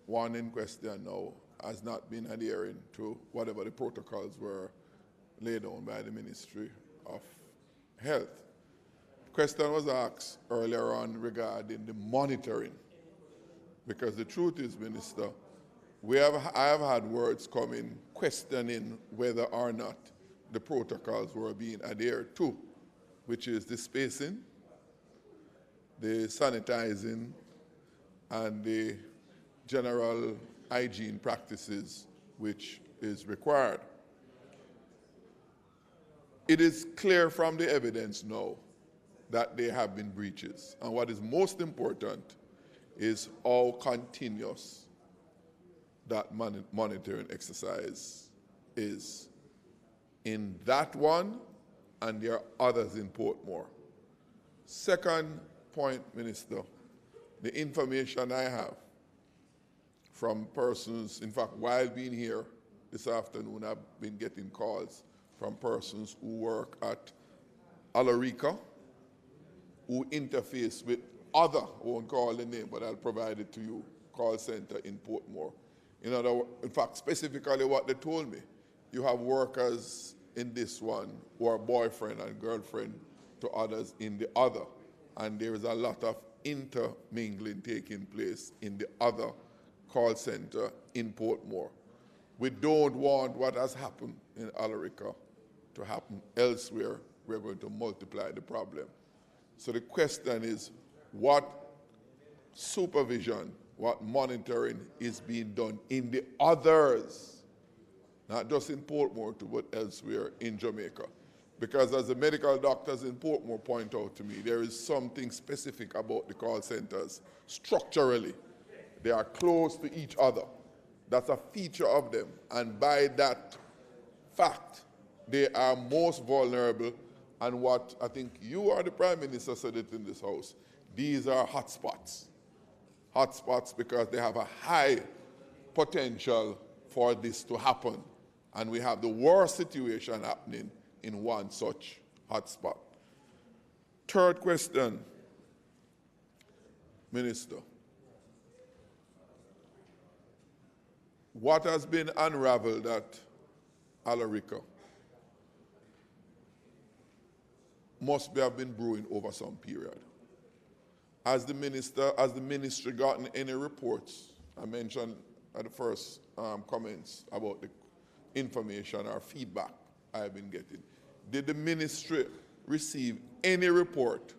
one in question now, has not been adhering to whatever the protocols were laid down by the Ministry of Health. The question was asked earlier on regarding the monitoring, because the truth is, Minister, I have had words coming questioning whether or not the protocols were being adhered to, which is the spacing, the sanitizing, and the general hygiene practices which is required. It is clear from the evidence now that there have been breaches. And what is most important is how continuous that monitoring exercise is. In that one, and there are others in Portmore. Second point, Minister, the information I have from persons, in fact, while being here this afternoon, I've been getting calls from persons who work at Alarica, who interface with other, I won't call the name, but I'll provide it to you, call center in Portmore. In fact, specifically what they told me, you have workers in this one who are boyfriend and girlfriend to others in the other, and there is a lot of intermingling taking place in the other call center in Portmore. We don't want what has happened in Alarica to happen elsewhere. We're going to multiply the problem. So the question is, what supervision, what monitoring is being done in the others, not just in Portmore, but elsewhere in Jamaica? Because as the medical doctors in Portmore point out to me, there is something specific about the call centers. Structurally, they are close to each other. That's a feature of them. And by that fact, they are most vulnerable. And what I think you or the Prime Minister said it in this House, these are hotspots. Hotspots because they have a high potential for this to happen. And we have the worst situation happening in one such hotspot. Third question, Minister. What has been unraveled at Alarica must have been brewing over some period. Has the ministry gotten any reports? I mentioned at the first comments about the information or feedback I have been getting. Did the ministry receive any report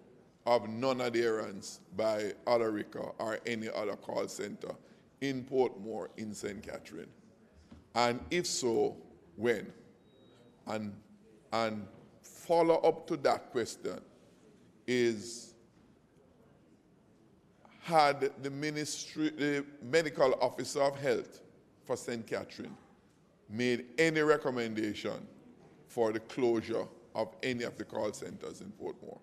of non-adherence by Alarica or any other call center in Portmore in St. Catherine? And if so, when? And follow up to that question is, had the ministry, the medical officer of health for St. Catherine made any recommendation for the closure of any of the call centers in Portmore?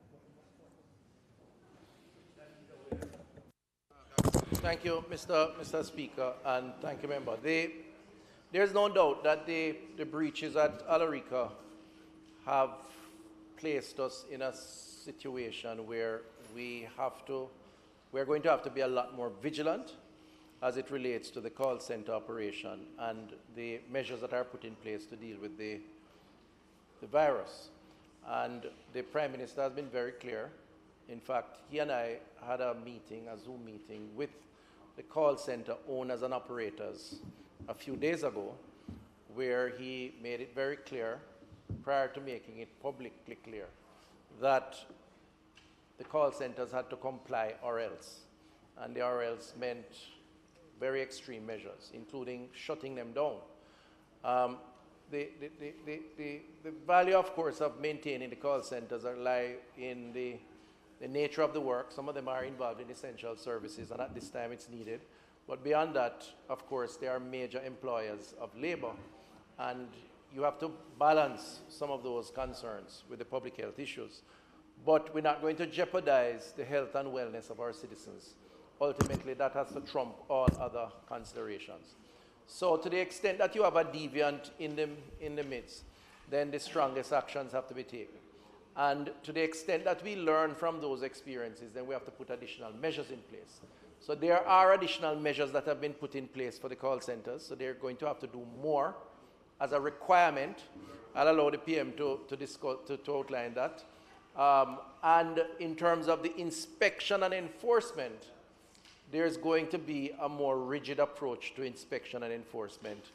Thank you, Mr. Speaker, and thank you, member. There's no doubt that the breaches at Alarica have placed us in a situation where we're going to have to be a lot more vigilant as it relates to the call center operation and the measures that are put in place to deal with the virus. And the Prime Minister has been very clear. In fact, he and I had a meeting, a Zoom meeting, with the call center owners and operators a few days ago, where he made it very clear, prior to making it publicly clear, that the call centers had to comply or else. And the or else meant very extreme measures, including shutting them down. The value, of course, of maintaining the call centers lie in the nature of the work. Some of them are involved in essential services, and at this time it's needed. But beyond that, of course, they are major employers of labor, and you have to balance some of those concerns with the public health issues. But we're not going to jeopardize the health and wellness of our citizens. Ultimately, that has to trump all other considerations. So to the extent that you have a deviant in the midst, then the strongest actions have to be taken. And to the extent that we learn from those experiences, then we have to put additional measures in place. So there are additional measures that have been put in place for the call centers, so they're going to have to do more as a requirement. I'll allow the PM to outline that. And in terms of the inspection and enforcement, there's going to be a more rigid approach to inspection and enforcement,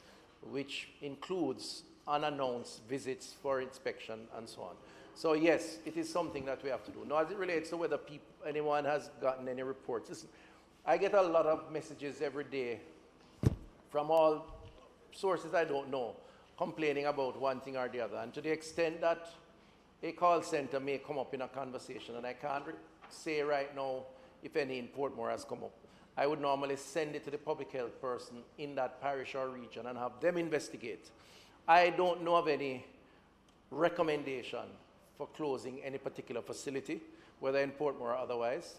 which includes unannounced visits for inspection and so on. So yes, it is something that we have to do. Now, as it relates to whether anyone has gotten any reports, listen, I get a lot of messages every day from all sources I don't know, complaining about one thing or the other. And to the extent that a call center may come up in a conversation, and I can't say right now if any in Portmore has come up, I would normally send it to the public health person in that parish or region and have them investigate. I don't know of any recommendation for closing any particular facility, whether in Portmore or otherwise.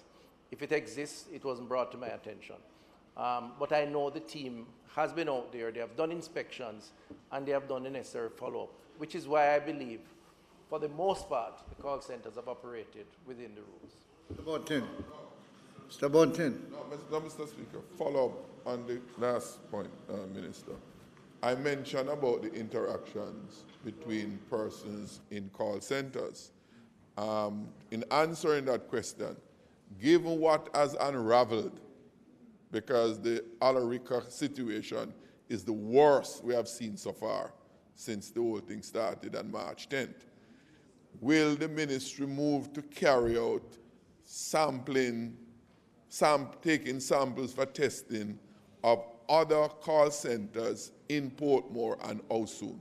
If it exists, it wasn't brought to my attention. But I know the team has been out there, they have done inspections, and they have done the necessary follow-up, which is why I believe, for the most part, the call centers have operated within the rules. Mr. Bunting. Mr. Bunting. No, Mr. Speaker, follow up on the last point, Minister. I mentioned about the interactions between persons in call centers. In answering that question, given what has unraveled, because the Alarica situation is the worst we have seen so far since the whole thing started on March 10th, will the ministry move to carry out taking samples for testing of other call centers in Portmore, and how soon?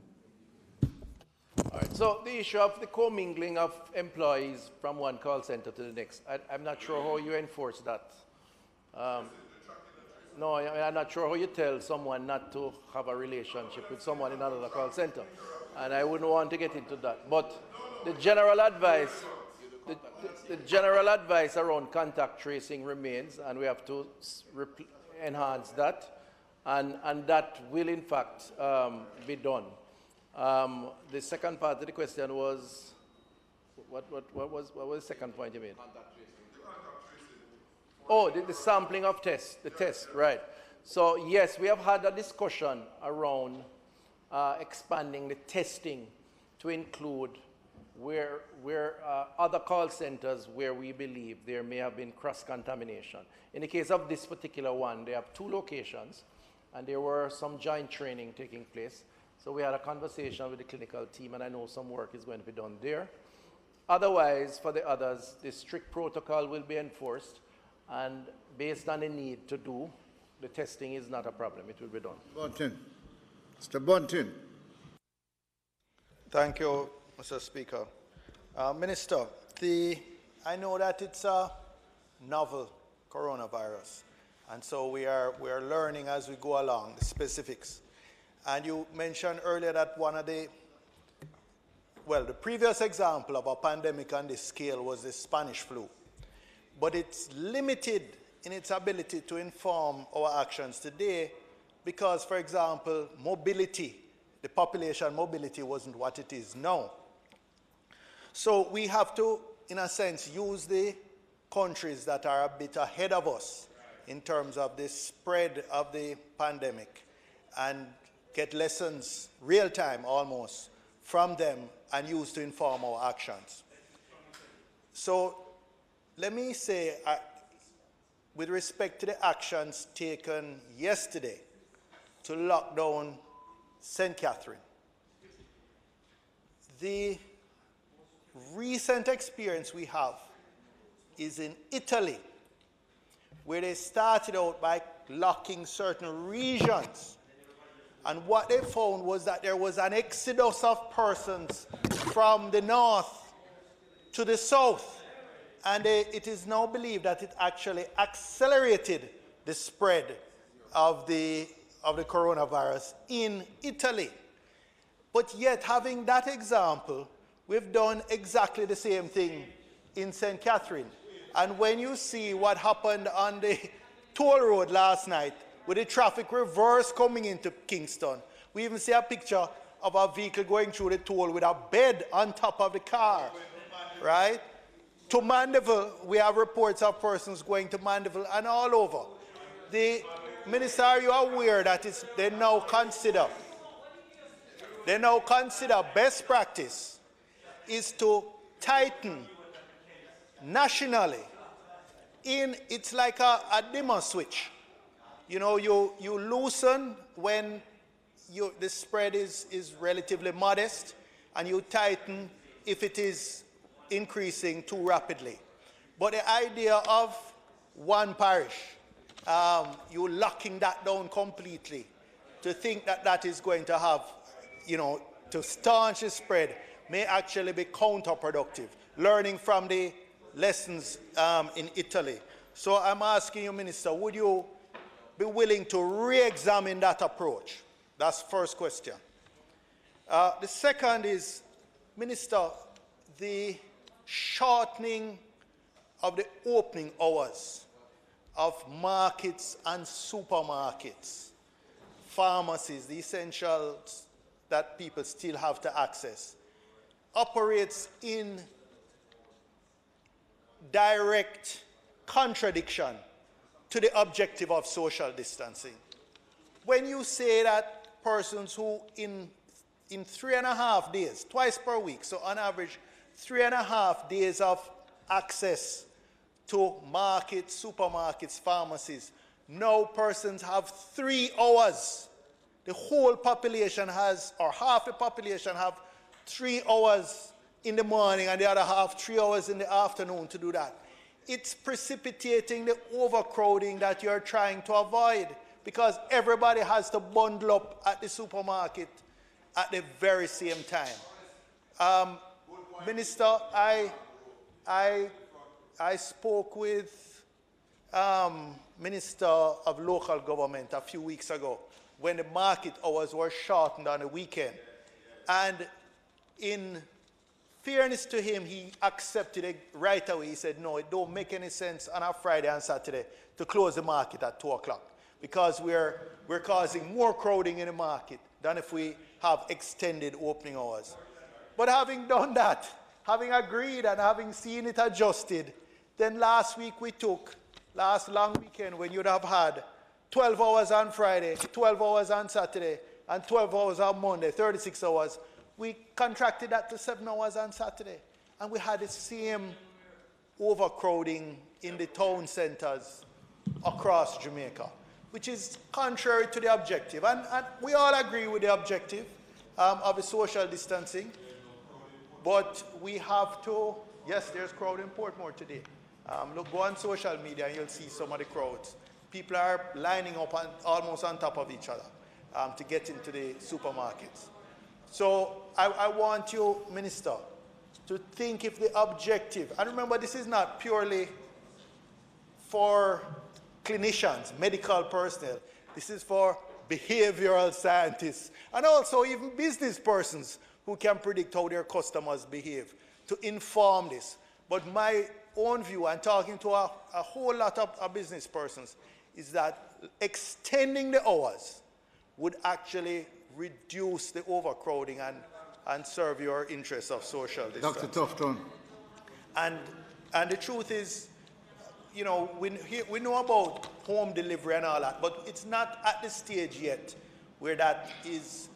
All right, so the issue of the commingling of employees from one call center to the next, I'm not sure how you enforce that. No, I'm not sure how you tell someone not to have a relationship with someone in another call center. And I wouldn't want to get into that. But the general advice, the general advice around contact tracing remains, and we have to enhance that. And that will, in fact, be done. The second part of the question was, what was the second point you made? Oh, the sampling of tests, the test, right. So yes, we have had a discussion around expanding the testing to include where other call centers where we believe there may have been cross-contamination. In the case of this particular one, they have 2 locations, and there were some joint training taking place. So we had a conversation with the clinical team, and I know some work is going to be done there. Otherwise, for the others, the strict protocol will be enforced, and based on the need to do, the testing is not a problem. It will be done. Bunting. Mr. Bunting. Thank you, Mr. Speaker. Minister, I know that it's a novel coronavirus, and so we are learning as we go along the specifics. And you mentioned earlier that the previous example of a pandemic on this scale was the Spanish flu. But it's limited in its ability to inform our actions today because, for example, mobility, the population mobility wasn't what it is now. So we have to, in a sense, use the countries that are a bit ahead of us in terms of the spread of the pandemic and get lessons, real time almost, from them and use to inform our actions. So let me say, with respect to the actions taken yesterday to lock down St. Catherine, the recent experience we have is in Italy, where they started out by locking certain regions. And what they found was that there was an exodus of persons from the north to the south. And it is now believed that it actually accelerated the spread of the coronavirus in Italy. But yet, having that example, we've done exactly the same thing in St. Catherine. And when you see what happened on the toll road last night, with the traffic reverse coming into Kingston, we even see a picture of a vehicle going through the toll with a bed on top of the car, right? To Mandeville, we have reports of persons going to Mandeville and all over. The Minister, are you aware that they now consider best practice is to tighten nationally it's like a dimmer switch. You know, you loosen when the spread is relatively modest, and you tighten if it is increasing too rapidly. But the idea of one parish, you locking that down completely, to think that that is going to have, to staunch the spread, may actually be counterproductive, learning from the lessons in Italy. So I'm asking you, Minister, would you be willing to re-examine that approach? That's the first question. The second is, Minister, the shortening of the opening hours of markets and supermarkets, pharmacies, the essentials that people still have to access, operates in direct contradiction to the objective of social distancing. When you say that persons who in 3.5 days, twice per week, so on average 3.5 days of access to markets, supermarkets, pharmacies, now persons have 3 hours. The whole population has, or half the population have 3 hours in the morning and the other half 3 hours in the afternoon to do that. It's precipitating the overcrowding that you're trying to avoid, because everybody has to bundle up at the supermarket at the very same time. Minister, I spoke with Minister of Local Government a few weeks ago when the market hours were shortened on the weekend. And in fairness to him, he accepted it right away. He said, no, it don't make any sense on a Friday and Saturday to close the market at 2 o'clock, because we're causing more crowding in the market than if we have extended opening hours. But having done that, having agreed and having seen it adjusted, then last week we took, last long weekend when you'd have had 12 hours on Friday, 12 hours on Saturday, and 12 hours on Monday, 36 hours, we contracted that to 7 hours on Saturday. And we had the same overcrowding in the town centers across Jamaica, which is contrary to the objective. And we all agree with the objective of the social distancing. But we have to, yes, there's crowd in Portmore today. Look, go on social media and you'll see some of the crowds. People are lining up almost on top of each other to get into the supermarkets. So I want you, Minister, to think if the objective, and remember this is not purely for clinicians, medical personnel, this is for behavioral scientists, and also even business persons who can predict how their customers behave, to inform this. But my own view, and talking to a whole lot of business persons, is that extending the hours would actually reduce the overcrowding and serve your interests of social distance. Dr. Tufton. And the truth is, you know, we know about home delivery and all that, but it's not at the stage yet where that is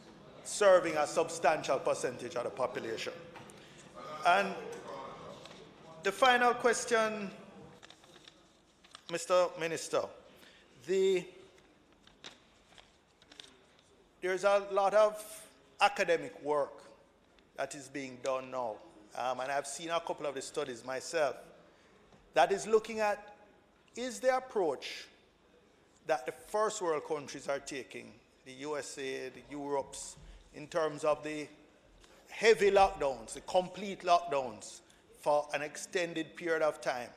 serving a substantial percentage of the population. And the final question, Mr. Minister, there's a lot of academic work that is being done now, and I've seen a couple of the studies myself, that is looking at, is the approach that the first world countries are taking, the USA, the Europes, in terms of the heavy lockdowns, the complete lockdowns for an extended period of time,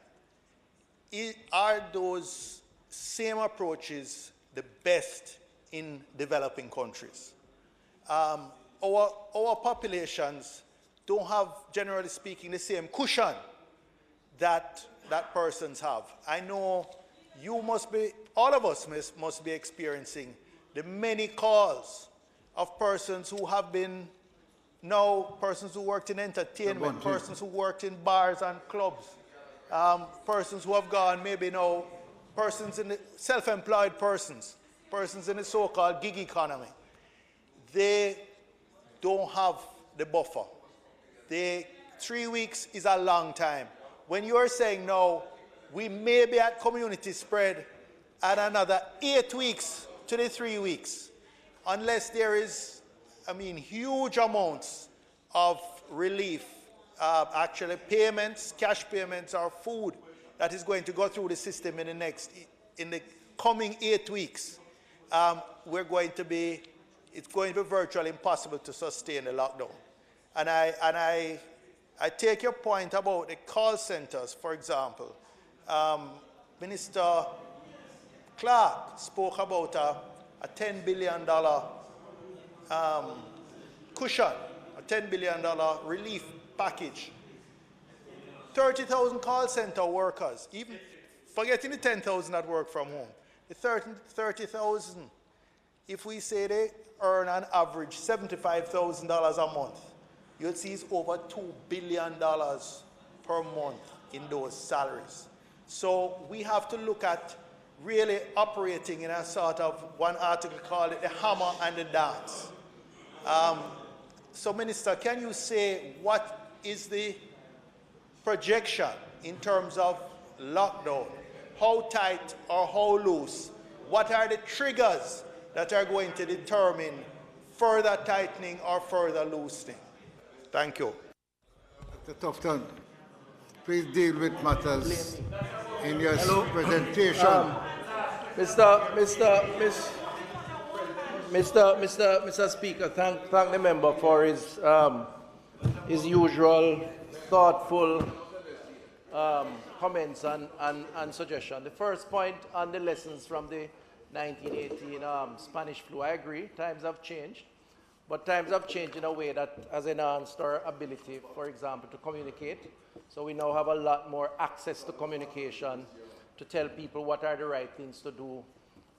are those same approaches the best in developing countries? Our populations don't have, generally speaking, the same cushion that persons have. I know you must be, all of us must be experiencing the many calls of persons who have been, persons who worked in entertainment, persons who worked in bars and clubs, persons who have gone maybe now, persons in the self-employed persons in the so-called gig economy. They don't have the buffer. 3 weeks is a long time. When you're saying no, we may be at community spread at another 8 weeks to the 3 weeks, unless there is, huge amounts of relief, actually payments, cash payments or food that is going to go through the system in the coming 8 weeks. It's going to be virtually impossible to sustain the lockdown. And I take your point about the call centers, for example. Minister Clark spoke about a $10 billion cushion, a $10 billion relief package. 30,000 call center workers, even forgetting the 10,000 that work from home, the 30,000, if we say they earn on average $75,000 a month, you'll see it's over $2 billion per month in those salaries. So we have to look at really operating in a sort of, one article called it the hammer and the dance. So Minister, can you say what is the projection in terms of lockdown? How tight or how loose? What are the triggers that are going to determine further tightening or further loosening? Thank you. Dr. Tufton, please deal with matters in your presentation. Mr. Speaker, thank the member for his usual thoughtful comments and suggestions. The first point on the lessons from the 1918 Spanish flu, I agree, times have changed, but times have changed in a way that has enhanced our ability, for example, to communicate. So we now have a lot more access to communication to tell people what are the right things to do.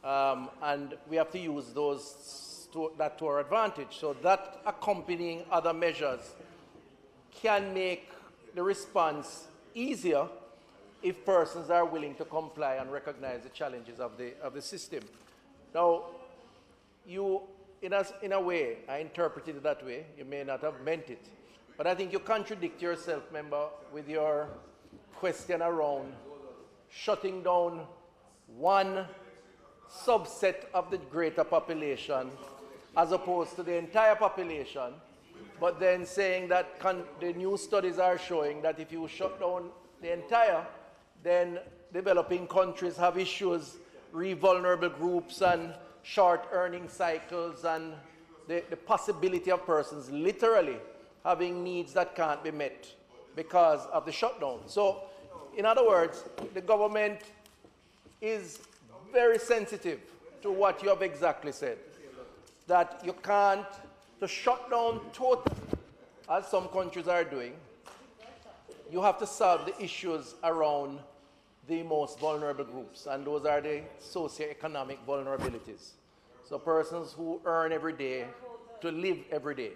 And we have to use those that to our advantage. So that accompanying other measures can make the response easier if persons are willing to comply and recognize the challenges of the system. Now, you, in a way, I interpreted it that way. You may not have meant it. But I think you contradict yourself, member, with your question around shutting down one subset of the greater population as opposed to the entire population, but then saying that the new studies are showing that if you shut down the entire, then developing countries have issues, vulnerable groups and short earning cycles and the possibility of persons literally having needs that can't be met because of the shutdown. So, in other words, the government is very sensitive to what you have exactly said, that you can't to shut down totally, as some countries are doing. You have to solve the issues around the most vulnerable groups, and those are the socioeconomic vulnerabilities. So persons who earn every day to live every day.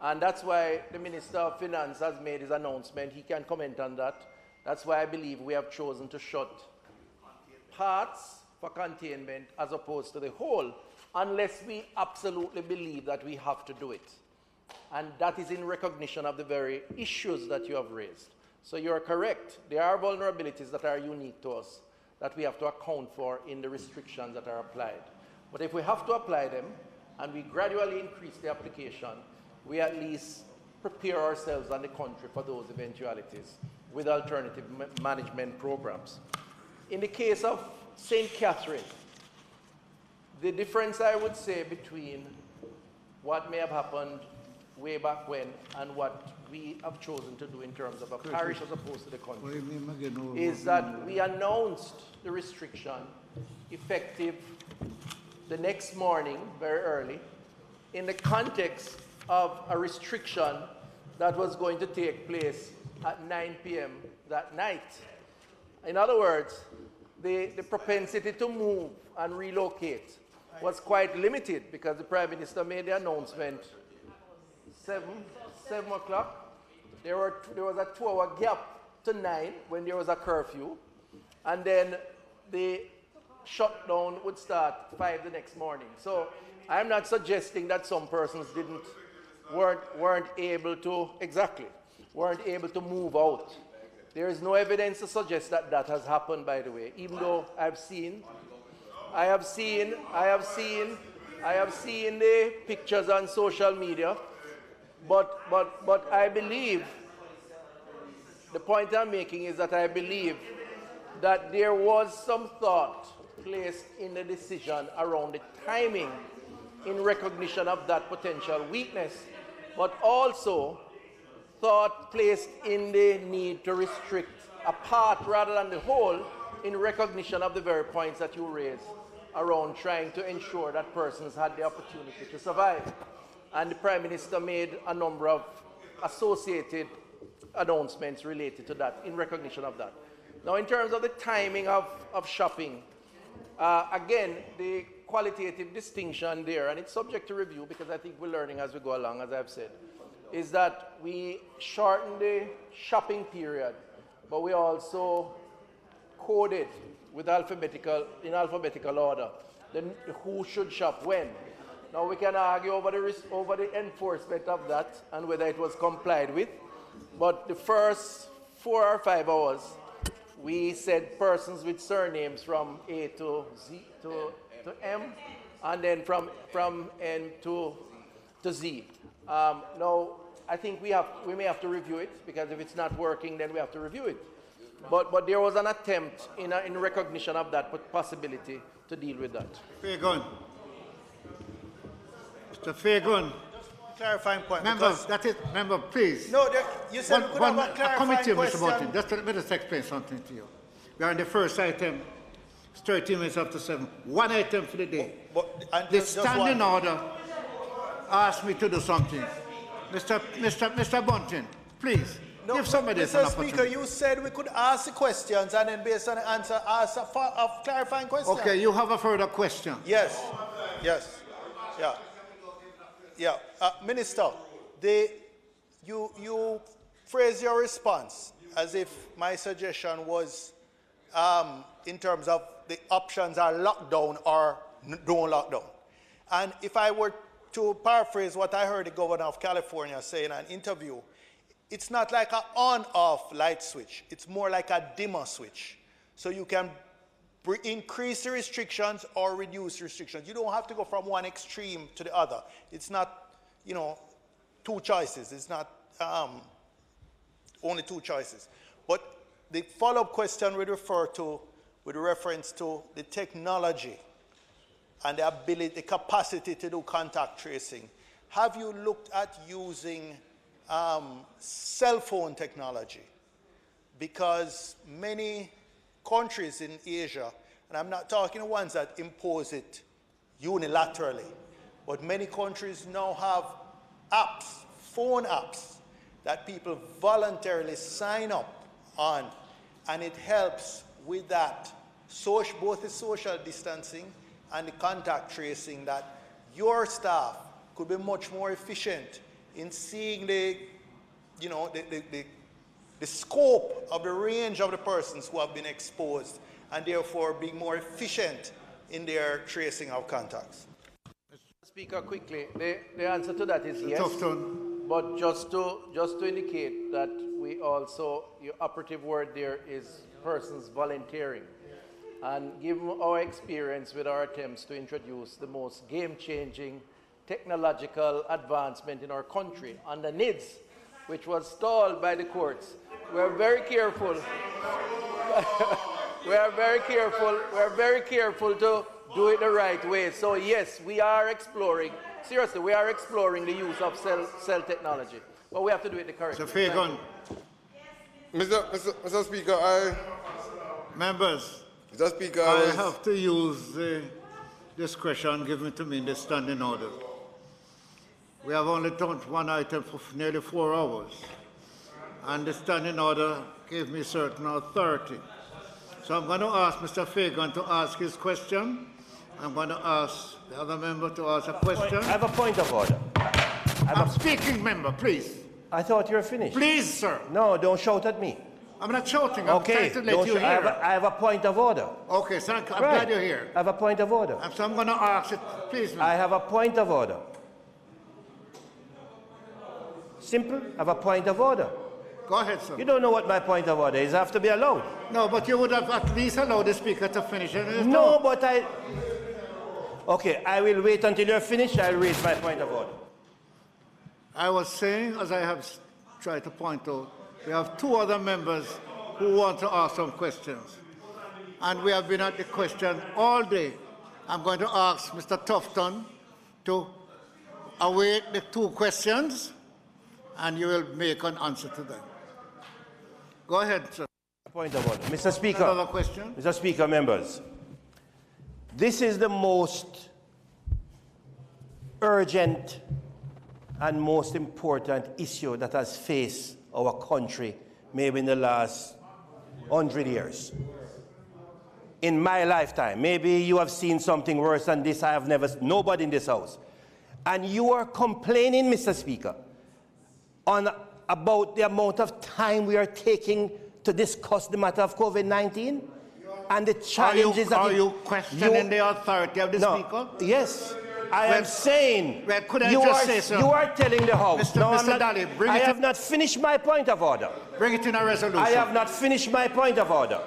And that's why the Minister of Finance has made his announcement. He can comment on that. That's why I believe we have chosen to shut parts for containment as opposed to the whole, unless we absolutely believe that we have to do it. And that is in recognition of the very issues that you have raised. So you're correct. There are vulnerabilities that are unique to us that we have to account for in the restrictions that are applied. But if we have to apply them and we gradually increase the application, we at least prepare ourselves and the country for those eventualities with alternative management programs. In the case of St. Catherine, the difference I would say between what may have happened way back when and what we have chosen to do in terms of a parish as opposed to the country is that we announced the restriction effective the next morning, very early, in the context of a restriction that was going to take place at 9 p.m. that night. In other words, the propensity to move and relocate was quite limited because the Prime Minister made the announcement 7 o'clock. There was a 2-hour gap to 9 when there was a curfew, and then the shutdown would start 5 the next morning. So I'm not suggesting that some persons weren't able to move out. There is no evidence to suggest that that has happened, by the way, even though I have seen the pictures on social media, but I believe, the point I'm making is that I believe that there was some thought placed in the decision around the timing in recognition of that potential weakness, but also thought placed in the need to restrict a part rather than the whole in recognition of the very points that you raised around trying to ensure that persons had the opportunity to survive. And the Prime Minister made a number of associated announcements related to that in recognition of that. Now, in terms of the timing of shopping, again, the qualitative distinction there, and it's subject to review because I think we're learning as we go along, as I've said, is that we shorten the shopping period, but we also coded with in alphabetical order who should shop when. Now we can argue over the enforcement of that and whether it was complied with, but the first 4 or 5 hours we said persons with surnames from A to Z to M, and then from N to Z. Now, I think we may have to review it, because if it's not working, then we have to review it. But there was an attempt in recognition of that possibility to deal with that. Fagan. Mr. Fagan. Clarifying point. Member, please. No, you said we could have a clarifying question. Mr. Martin, let us explain something to you. We are on the first item. It's 30 minutes after 7. One item for the day. The standing order asked me to do something. Mr. Bunting, please, give somebody an opportunity. Mr. Speaker, you said we could ask the questions and then based on the answer, ask a clarifying question. Okay, you have a further question. Yes. Yeah. Yeah, Minister, you phrase your response as if my suggestion was in terms of the options are lockdown or don't lockdown. And if I were to paraphrase what I heard the governor of California say in an interview, it's not like an on-off light switch. It's more like a dimmer switch. So you can increase the restrictions or reduce restrictions. You don't have to go from one extreme to the other. It's not, you know, two choices. It's not only two choices. But the follow-up question would refer to, with reference to the technology and the ability, the capacity to do contact tracing. Have you looked at using cell phone technology? Because many countries in Asia, and I'm not talking the ones that impose it unilaterally, but many countries now have apps, phone apps, that people voluntarily sign up on, and it helps with that, both the social distancing and the contact tracing, that your staff could be much more efficient in seeing the scope of the range of the persons who have been exposed, and therefore being more efficient in their tracing of contacts. Speaker, quickly, the answer to that is yes. Tufton. But just to indicate that we also, your operative word there is persons volunteering. And given our experience with our attempts to introduce the most game-changing technological advancement in our country under NIDS, which was stalled by the courts, we're very careful. We're very careful to do it the right way. So yes, we are exploring, seriously, we are exploring the use of cell technology. But we have to do it the correct way. Mr. Fagan. Mr. Speaker, Members, Mr. Speaker, I have to use the discretion given to me in the standing order. We have only done one item for nearly 4 hours, and the standing order gave me certain authority. So I'm going to ask Mr. Fagan to ask his question. I'm going to ask the other member to ask a question. I have a point of order. I'm speaking, member, please. I thought you were finished. Please, sir. No, don't shout at me. I'm not shouting. I'm trying to let you hear. I have a point of order. Okay, so I'm glad you're here. I have a point of order. So I'm going to ask it, please. I have a point of order. Simple. I have a point of order. Go ahead, sir. You don't know what my point of order is. I have to be allowed. No, but you would have at least allowed the speaker to finish. No, but I... Okay, I will wait until you're finished. I'll raise my point of order. I was saying, as I have tried to point out, we have 2 other members who want to ask some questions. And we have been at the question all day. I'm going to ask Mr. Tufton to await the 2 questions, and you will make an answer to them. Go ahead, sir. Point of order. Mr. Speaker. Another question? Mr. Speaker, members. This is the most urgent and most important issue that has faced our country maybe in the last 100 years. In my lifetime, maybe you have seen something worse than this. I have never, nobody in this house. And you are complaining, Mr. Speaker, about the amount of time we are taking to discuss the matter of COVID-19 and the challenges Are you questioning the authority of the speaker? Yes. I am saying could I just say so? You are telling the House. Mr. Daly, I have not finished my point of order. Bring it in a resolution. I have not finished my point of order.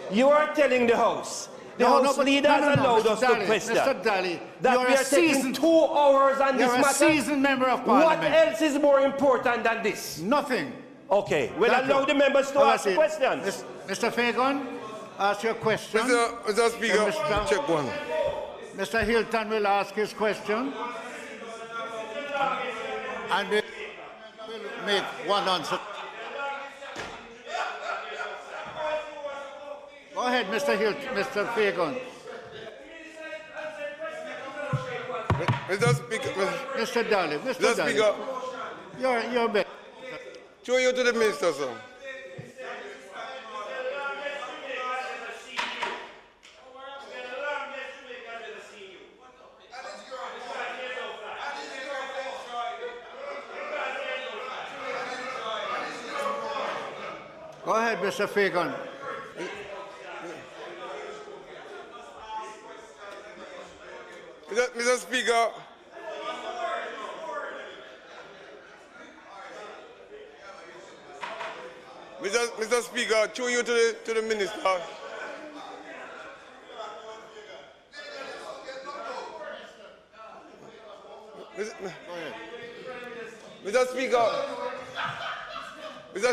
You are telling the House. The House leader has allowed us to question. Mr. Daly, that we are taking 2 hours on this matter. You're a seasoned member of Parliament. What else is more important than this? Nothing. Okay, we'll allow the members to ask questions. Mr. Fagan, ask your question. Mr. Speaker, check one. Mr. Hilton will ask his question. And we'll make one answer. Go ahead, Mr. Mr. Fagan. Mr. Speaker. Mr. Daly. Mr. Speaker. You're better. Show you to the minister, sir. Go ahead, Mr. Fagan. Mr. Speaker, Mr. Speaker, through you to the minister. Mr.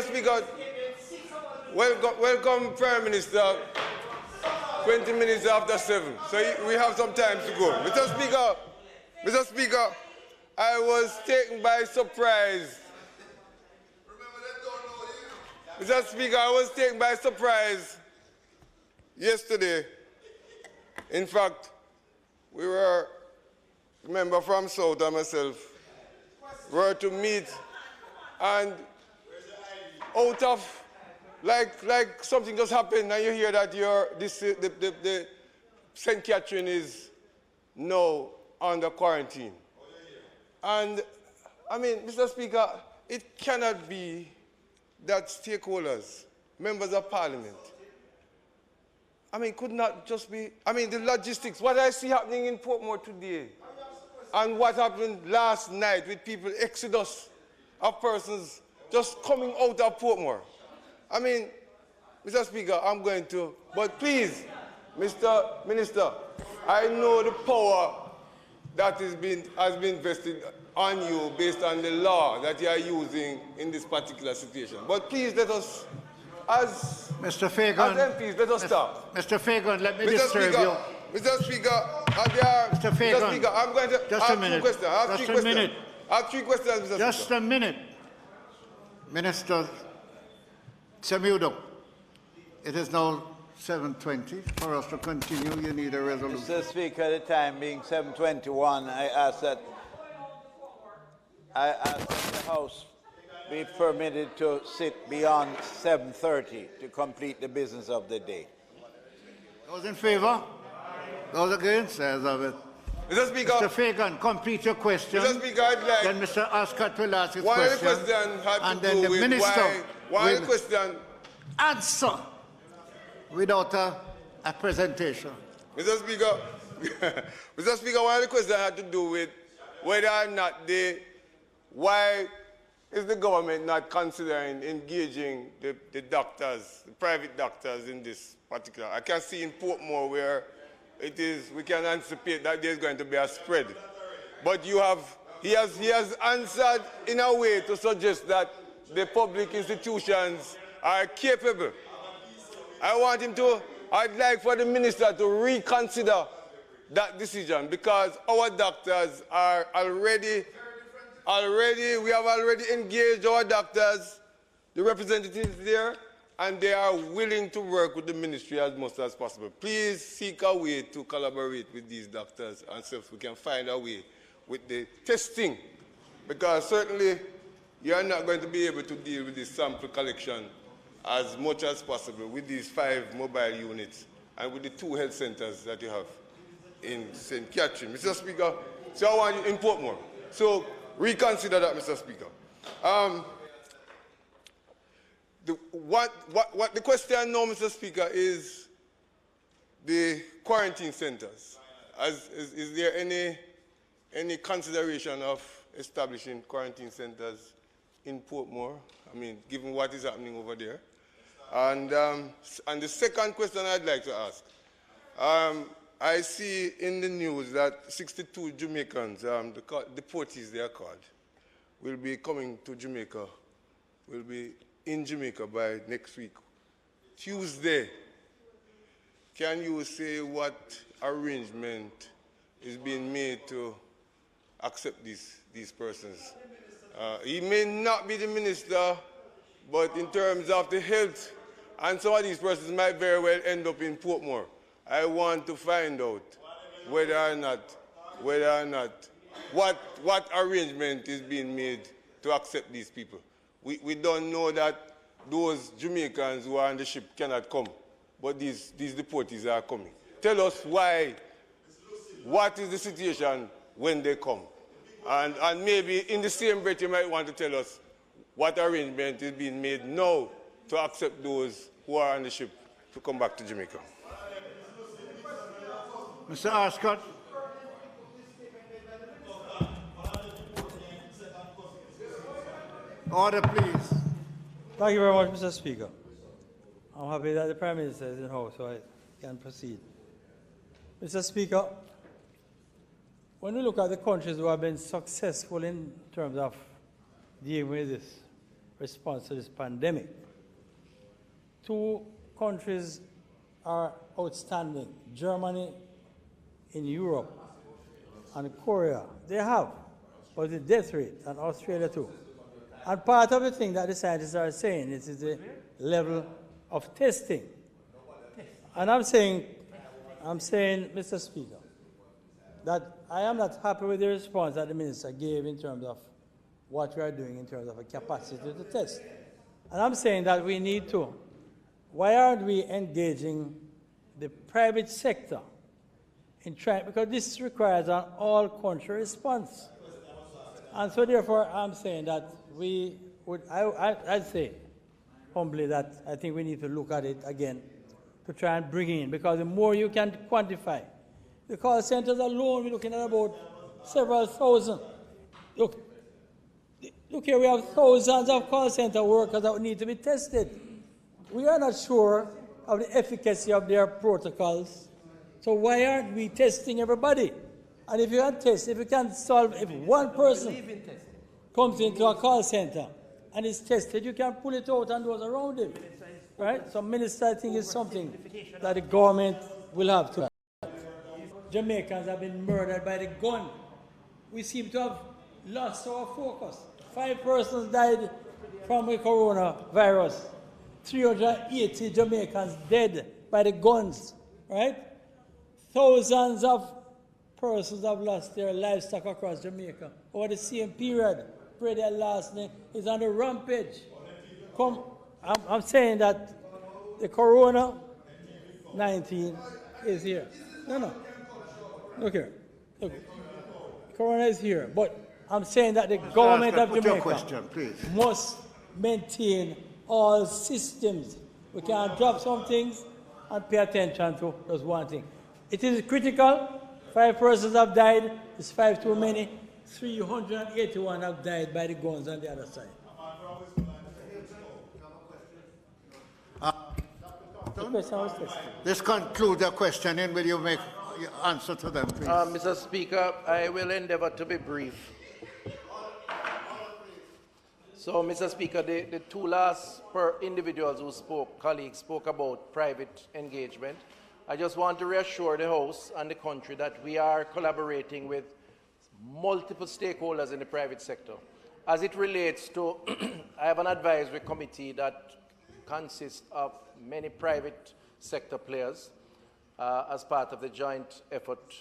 Speaker, welcome Prime Minister. 20 minutes after 7, so we have some time to go. Mr. Speaker, I was taken by surprise. Mr. Speaker, I was taken by surprise yesterday. In fact, we were, a member from South and myself, were to meet, and out of like something just happened, and you hear that the St. Catherine is now under quarantine. And I mean, Mr. Speaker, it cannot be that stakeholders, members of parliament, I mean, could not just be, I mean, the logistics, what I see happening in Portmore today, and what happened last night with people, exodus of persons just coming out of Portmore. I mean, Mr. Speaker, I'm going to, but please, Mr. Minister, I know the power that has been vested on you based on the law that you are using in this particular situation. But please let us, as Mr. Fagan, as MPs, let us stop. Mr. Fagan, let me disturb you. Mr. Speaker, Mr. Fagan, Mr. Speaker, I'm going to just ask a minute. two questions. I have Just three a questions. minute. I have three questions, Mr. Just Speaker. a minute. Minister Semudo, it is now 7:20. For us to continue, you need a resolution. Mr. Speaker, the time being 7:21, I ask that the House be permitted to sit beyond 7:30 to complete the business of the day. Those in favour? Those against? As of it. Mr. Speaker, Mr. Fagan, complete your question. Mr. Speaker, I'd like then Mr. Ascot will ask his one of the question. questions had And to then do the with minister why will the question, answer without a presentation. Mr. Speaker, Mr. Speaker, one of the questions had to do with whether or not why is the government not considering engaging the doctors, the private doctors in this particular? I can see in Portmore where it is, we can anticipate that there's going to be a spread. But he has answered in a way to suggest that the public institutions are capable. I'd like for the minister to reconsider that decision, because our doctors are already, we have already engaged our doctors, the representatives there, and they are willing to work with the ministry as much as possible. Please seek a way to collaborate with these doctors and see if we can find a way with the testing, because certainly you are not going to be able to deal with this sample collection as much as possible with these 5 mobile units and with the 2 health centers that you have in St. Catherine. Mr. Speaker, so I want you in Portmore. So reconsider that, Mr. Speaker. What the question now, Mr. Speaker, is the quarantine centers. Is there any consideration of establishing quarantine centers in Portmore? I mean, given what is happening over there. And the second question I'd like to ask, I see in the news that 62 Jamaicans, the deportees they are called, will be coming to Jamaica, will be in Jamaica by next week. Tuesday, can you say what arrangement is being made to accept these persons? He may not be the minister, but in terms of the health, and some of these persons might very well end up in Portmore. I want to find out whether or not what arrangement is being made to accept these people. We don't know that those Jamaicans who are on the ship cannot come, but these deportees are coming. Tell us why, what is the situation when they come? And maybe in the same breath you might want to tell us what arrangement is being made now to accept those who are on the ship to come back to Jamaica. Mr. Ascott. Order, please. Thank you very much, Mr. Speaker. I'm happy that the Prime Minister is in house, so I can proceed. Mr. Speaker, when we look at the countries who have been successful in terms of dealing with this response to this pandemic, two countries are outstanding: Germany in Europe and Korea. They have, but the death rate, and Australia too. And part of the thing that the scientists are saying is the level of testing. And I'm saying, Mr. Speaker, that I am not happy with the response that the minister gave in terms of what we are doing in terms of a capacity to test. And I'm saying that we need to. Why aren't we engaging the private sector in trying, because this requires an all-country response. And so therefore, I'm saying that we would, I'd say humbly that I think we need to look at it again to try and bring in, because the more you can quantify. The call centers alone, we're looking at about several thousand. Look here, we have thousands of call center workers that need to be tested. We are not sure of the efficacy of their protocols. So why aren't we testing everybody? And if you can test, if you can solve, if one person comes into a call center and is tested, you can pull it out and those around him. Right? So, Minister, I think it's something that the government will have to. Jamaicans have been murdered by the gun. We seem to have lost our focus. 5 persons died from the coronavirus. 380 Jamaicans dead by the guns. Right? Thousands of persons have lost their livestock across Jamaica over the same period. Pray their last name is on the rampage. I'm saying that the Corona-19 is here. No. Look here. Look. Corona is here. But I'm saying that the government of Jamaica must maintain all systems. We can't drop some things and pay attention to just one thing. It is critical. 5 persons have died. It's 5 too many. 381 have died by the guns on the other side. This concludes the questioning. Will you make your answer to them, please? Mr. Speaker, I will endeavor to be brief. So, Mr. Speaker, the 2 last individuals who spoke, colleagues, spoke about private engagement. I just want to reassure the House and the country that we are collaborating with multiple stakeholders in the private sector. As it relates to, I have an advisory committee that consists of many private sector players as part of the joint effort.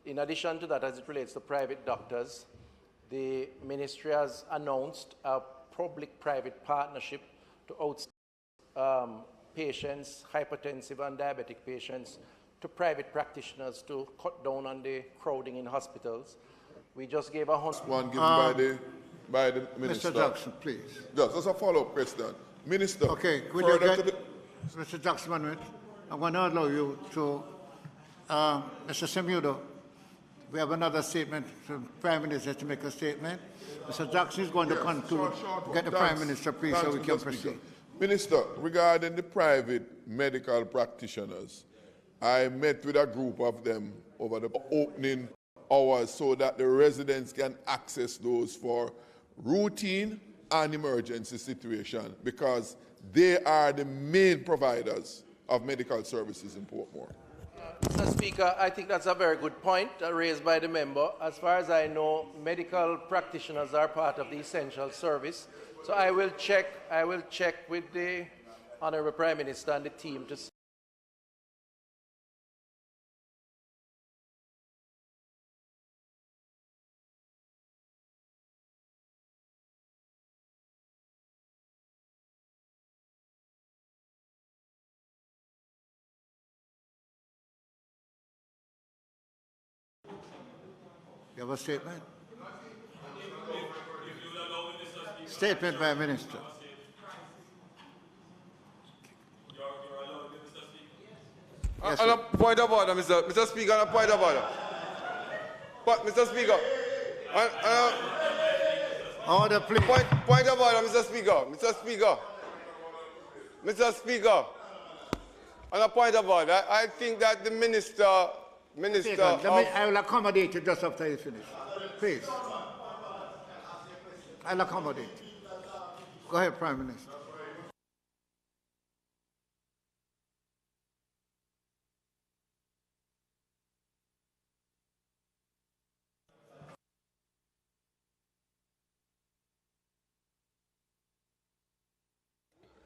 In addition to that, as it relates to private doctors, the ministry has announced a public-private partnership to outsource patients, hypertensive and diabetic patients, to private practitioners to cut down on the crowding in hospitals. We just gave one given by the minister. Mr. Jackson, please. Just as a follow-up question. Minister, okay, could you get, Mr. Jackson, 1 minute. I'm going to allow you to, Mr. Semudo, we have another statement from the Prime Minister to make a statement. Mr. Jackson is going to conclude. Get the Prime Minister, please, so we can proceed. Minister, regarding the private medical practitioners, I met with a group of them over the opening hours so that the residents can access those for routine and emergency situation, because they are the main providers of medical services in Portmore. Mr. Speaker, I think that's a very good point raised by the member. As far as I know, medical practitioners are part of the essential service. So I will check with the Honourable Prime Minister and the team to see. You have a statement? Statement by Minister. Yes, on a point of order, Mr. Speaker, on a point of order. But, Mr. Speaker, order, please. Point of order, Mr. Speaker. Mr. Speaker, on a point of order, I think that the Minister I will accommodate you just after you finish. Please. I'll accommodate. Go ahead, Prime Minister.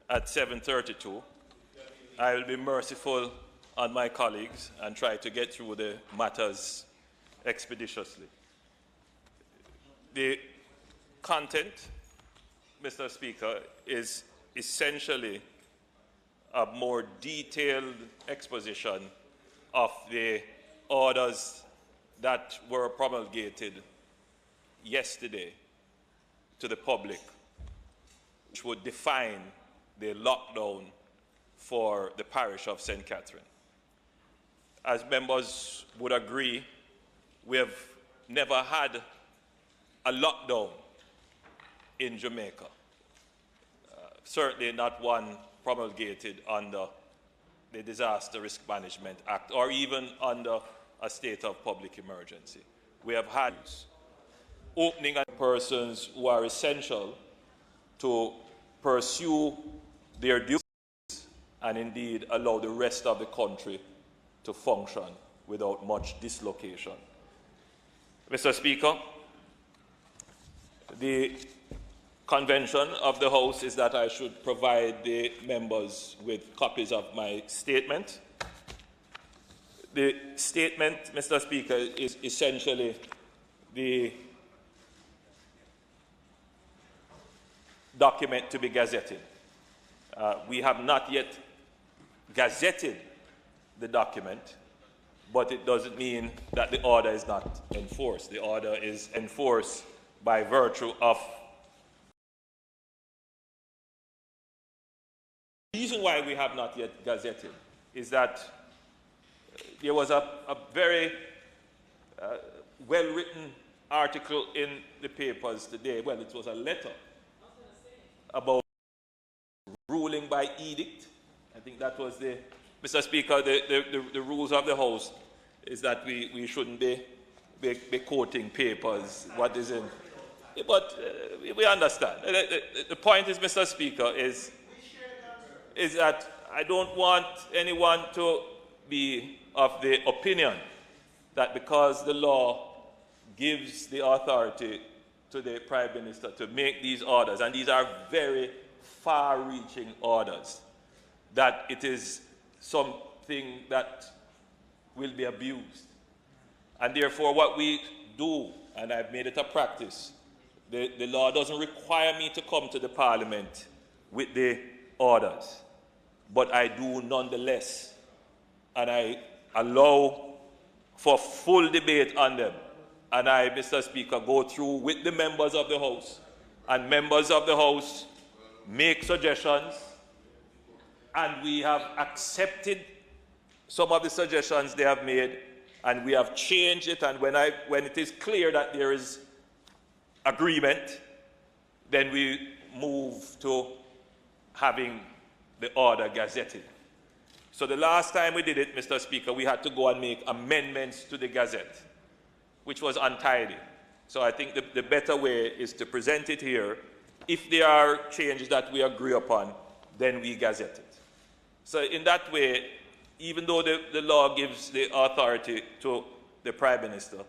At 7:32, I will be merciful on my colleagues and try to get through the matters expeditiously. The content, Mr. Speaker, is essentially a more detailed exposition of the orders that were promulgated yesterday to the public, which would define the lockdown for the parish of St. Catherine. As members would agree, we have never had a lockdown in Jamaica, certainly not one promulgated under the Disaster Risk Management Act or even under a state of public emergency. We have had opening on persons who are essential to pursue their duties and indeed allow the rest of the country to function without much dislocation. Mr. Speaker, the convention of the House is that I should provide the members with copies of my statement. The statement, Mr. Speaker, is essentially the document to be gazetted. We have not yet gazetted the document, but it doesn't mean that the order is not enforced. The order is enforced by virtue of. The reason why we have not yet gazetted is that there was a very well-written article in the papers today. Well, it was a letter about ruling by edict. I think that was the, Mr. Speaker, the rules of the House is that we shouldn't be quoting papers, what is in. But we understand. The point is, Mr. Speaker, is that I don't want anyone to be of the opinion that because the law gives the authority to the Prime Minister to make these orders, and these are very far-reaching orders, that it is something that will be abused. And therefore what we do, and I've made it a practice, the law doesn't require me to come to the Parliament with the orders, but I do nonetheless, and I allow for full debate on them. And I, Mr. Speaker, go through with the members of the House, and members of the House make suggestions, and we have accepted some of the suggestions they have made, and we have changed it, and when it is clear that there is agreement, then we move to having the order gazetted. So the last time we did it, Mr. Speaker, we had to go and make amendments to the Gazette, which was untidy. So I think the better way is to present it here. If there are changes that we agree upon, then we gazette it. So in that way, even though the law gives the authority to the Prime Minister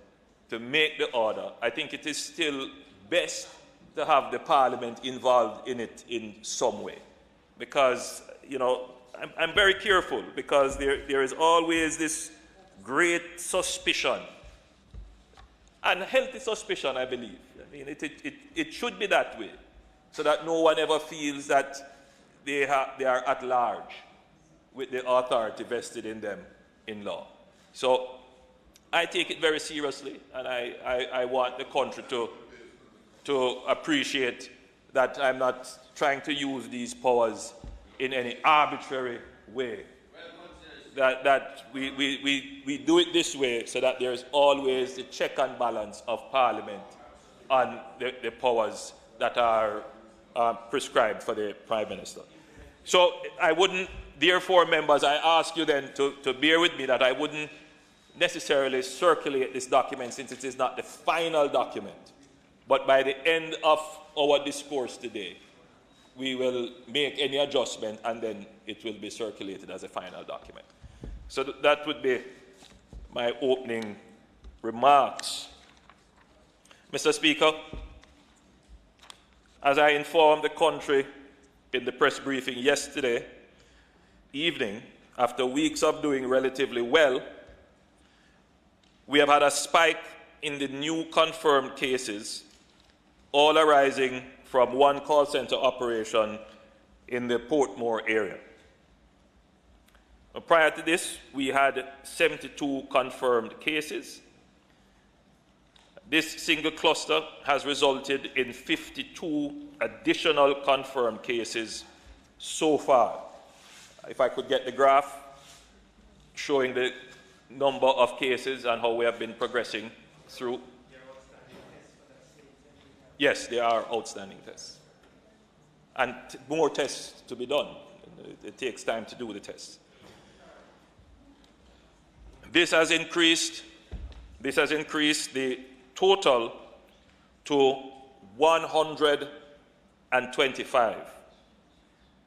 to make the order, I think it is still best to have the Parliament involved in it in some way. Because, you know, I'm very careful, because there is always this great suspicion, and healthy suspicion, I believe. I mean, it should be that way, so that no one ever feels that they are at large with the authority vested in them in law. So I take it very seriously, and I want the country to appreciate that I'm not trying to use these powers in any arbitrary way. that we do it this way so that there's always the check and balance of Parliament on the powers that are prescribed for the Prime Minister. So I wouldn't, therefore, members, I ask you then to bear with me that I wouldn't necessarily circulate this document since it is not the final document. But by the end of our discourse today, we will make any adjustment and then it will be circulated as a final document. So that would be my opening remarks. Mr. Speaker, as I informed the country in the press briefing yesterday evening, after weeks of doing relatively well, we have had a spike in the new confirmed cases, all arising from one call center operation in the Portmore area. Prior to this, we had 72 confirmed cases. This single cluster has resulted in 52 additional confirmed cases so far. If I could get the graph showing the number of cases and how we have been progressing through. Yes, there are outstanding tests. And more tests to be done. It takes time to do the tests. This has increased the total to 125.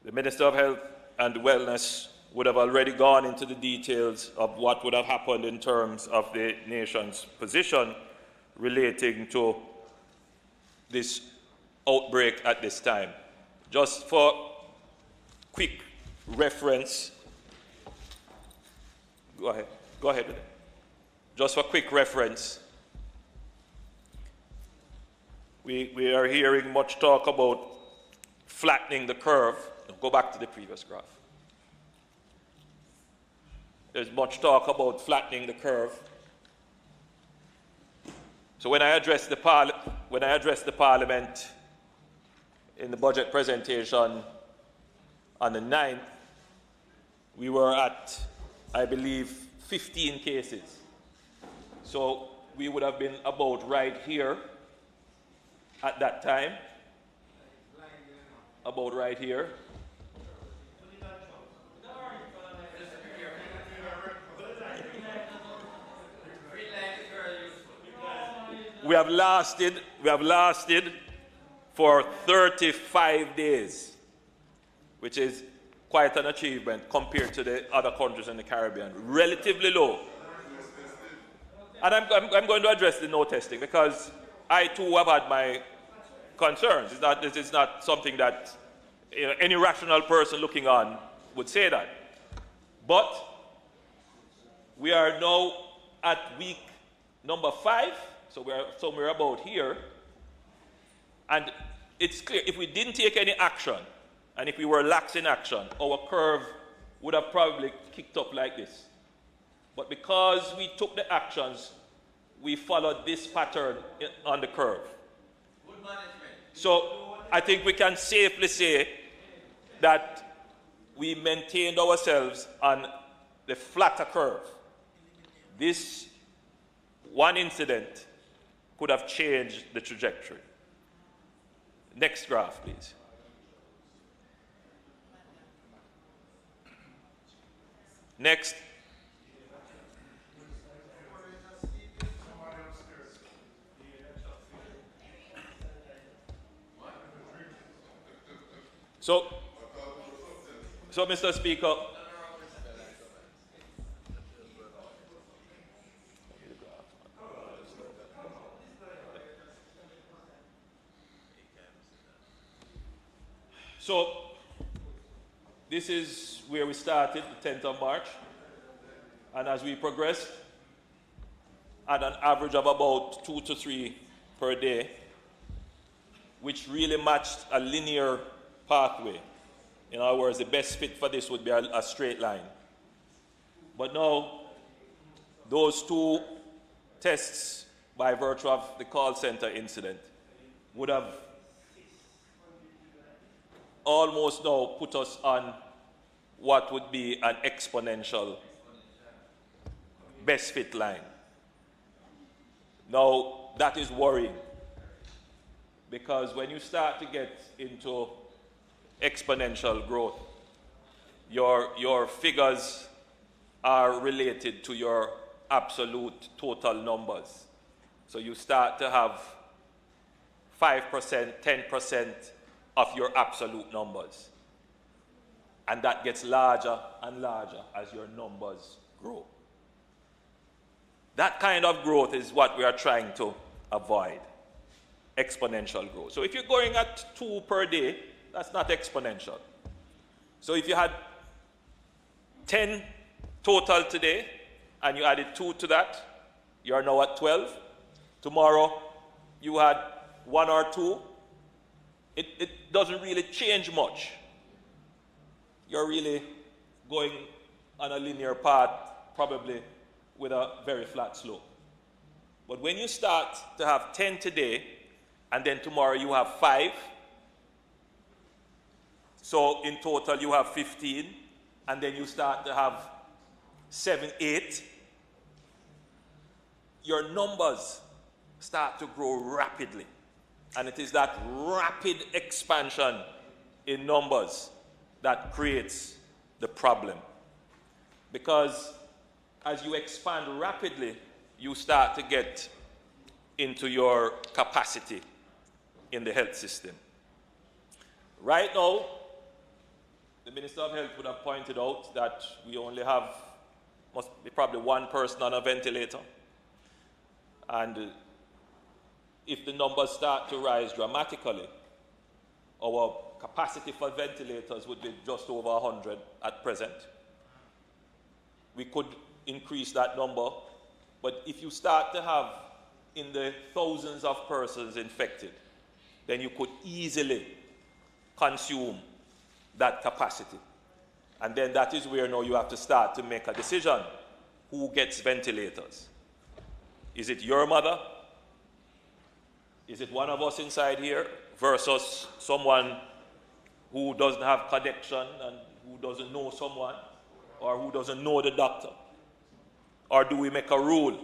The Minister of Health and Wellness would have already gone into the details of what would have happened in terms of the nation's position relating to this outbreak at this time. Just for quick reference, go ahead with it. Just for quick reference, we are hearing much talk about flattening the curve. Go back to the previous graph. There's much talk about flattening the curve. So when I addressed the Parliament in the budget presentation on the 9th, we were at, I believe, 15 cases. So we would have been about right here at that time, about right here. We have lasted for 35 days, which is quite an achievement compared to the other countries in the Caribbean. Relatively low. And I'm going to address the no testing because I too have had my concerns. This is not something that any rational person looking on would say that. But we are now at week number 5. So we're somewhere about here. And it's clear, if we didn't take any action, and if we were lax in action, our curve would have probably kicked up like this. But because we took the actions, we followed this pattern on the curve. Good management. So I think we can safely say that we maintained ourselves on the flatter curve. This one incident could have changed the trajectory. Next graph, please. Next. So, Mr. Speaker, so this is where we started, the 10th of March, and as we progressed, at an average of about 2 to 3 per day, which really matched a linear pathway. In other words, the best fit for this would be a straight line. But now, those 2 tests, by virtue of the call center incident, would have almost now put us on what would be an exponential best fit line. Now, that is worrying, because when you start to get into exponential growth, your figures are related to your absolute total numbers. So you start to have 5%, 10% of your absolute numbers. And that gets larger and larger as your numbers grow. That kind of growth is what we are trying to avoid, exponential growth. So if you're going at 2 per day, that's not exponential. So if you had 10 total today, and you added 2 to that, you are now at 12. Tomorrow, you had 1 or 2. It doesn't really change much. You're really going on a linear path, probably with a very flat slope. But when you start to have 10 today, and then tomorrow you have 5, so in total you have 15, and then you start to have 7, 8, your numbers start to grow rapidly. And it is that rapid expansion in numbers that creates the problem. Because as you expand rapidly, you start to get into your capacity in the health system. Right now, the Minister of Health would have pointed out that we only have, must be probably 1 person on a ventilator. And if the numbers start to rise dramatically, our capacity for ventilators would be just over 100 at present. We could increase that number, but if you start to have in the thousands of persons infected, then you could easily consume that capacity. And then that is where now you have to start to make a decision. Who gets ventilators? Is it your mother? Is it one of us inside here versus someone who doesn't have connection and who doesn't know someone or who doesn't know the doctor? Or do we make a rule?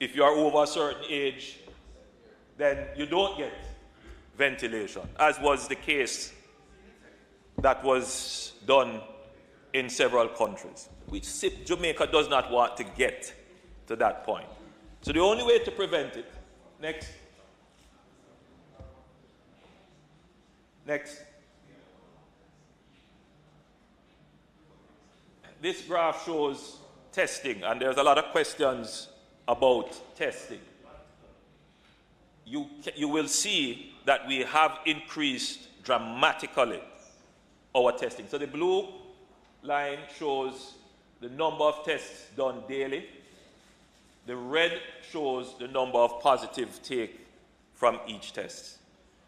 If you are over a certain age, then you don't get ventilation, as was the case that was done in several countries, which Jamaica does not want to get to that point. So the only way to prevent it, next. This graph shows testing, and there's a lot of questions about testing. You will see that we have increased dramatically our testing. So the blue line shows the number of tests done daily. The red shows the number of positive take from each test.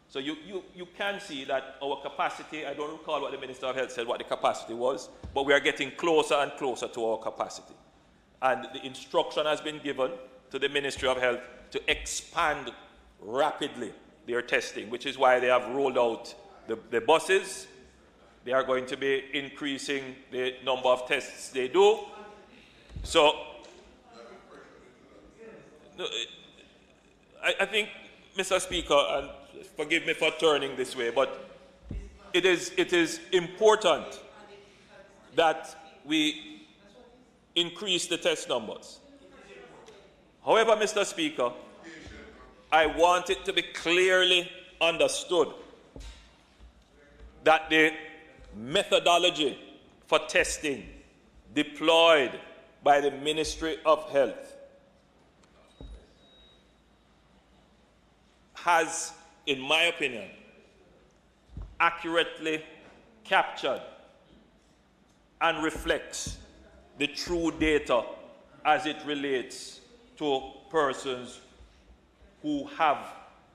So you can see that our capacity, I don't recall what the Minister of Health said, what the capacity was, but we are getting closer and closer to our capacity. And the instruction has been given to the Ministry of Health to expand rapidly their testing, which is why they have rolled out the buses. They are going to be increasing the number of tests they do. So, I think, Mr. Speaker, and forgive me for turning this way, but it is important that we increase the test numbers. However, Mr. Speaker, I want it to be clearly understood that the methodology for testing deployed by the Ministry of Health has, in my opinion, accurately captured and reflects the true data as it relates to persons who have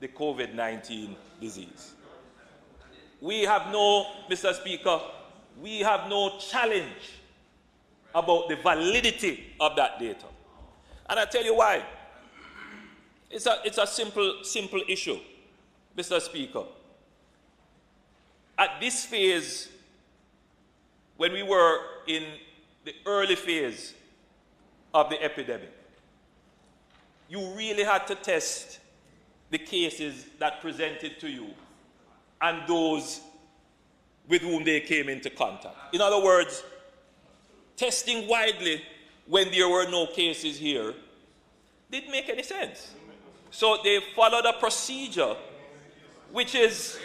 the COVID-19 disease. We have no, Mr. Speaker, we have no challenge about the validity of that data. And I tell you why. It's a simple issue, Mr. Speaker. At this phase, when we were in the early phase of the epidemic, you really had to test the cases that presented to you and those with whom they came into contact. In other words, testing widely when there were no cases here didn't make any sense. So they followed a procedure which is...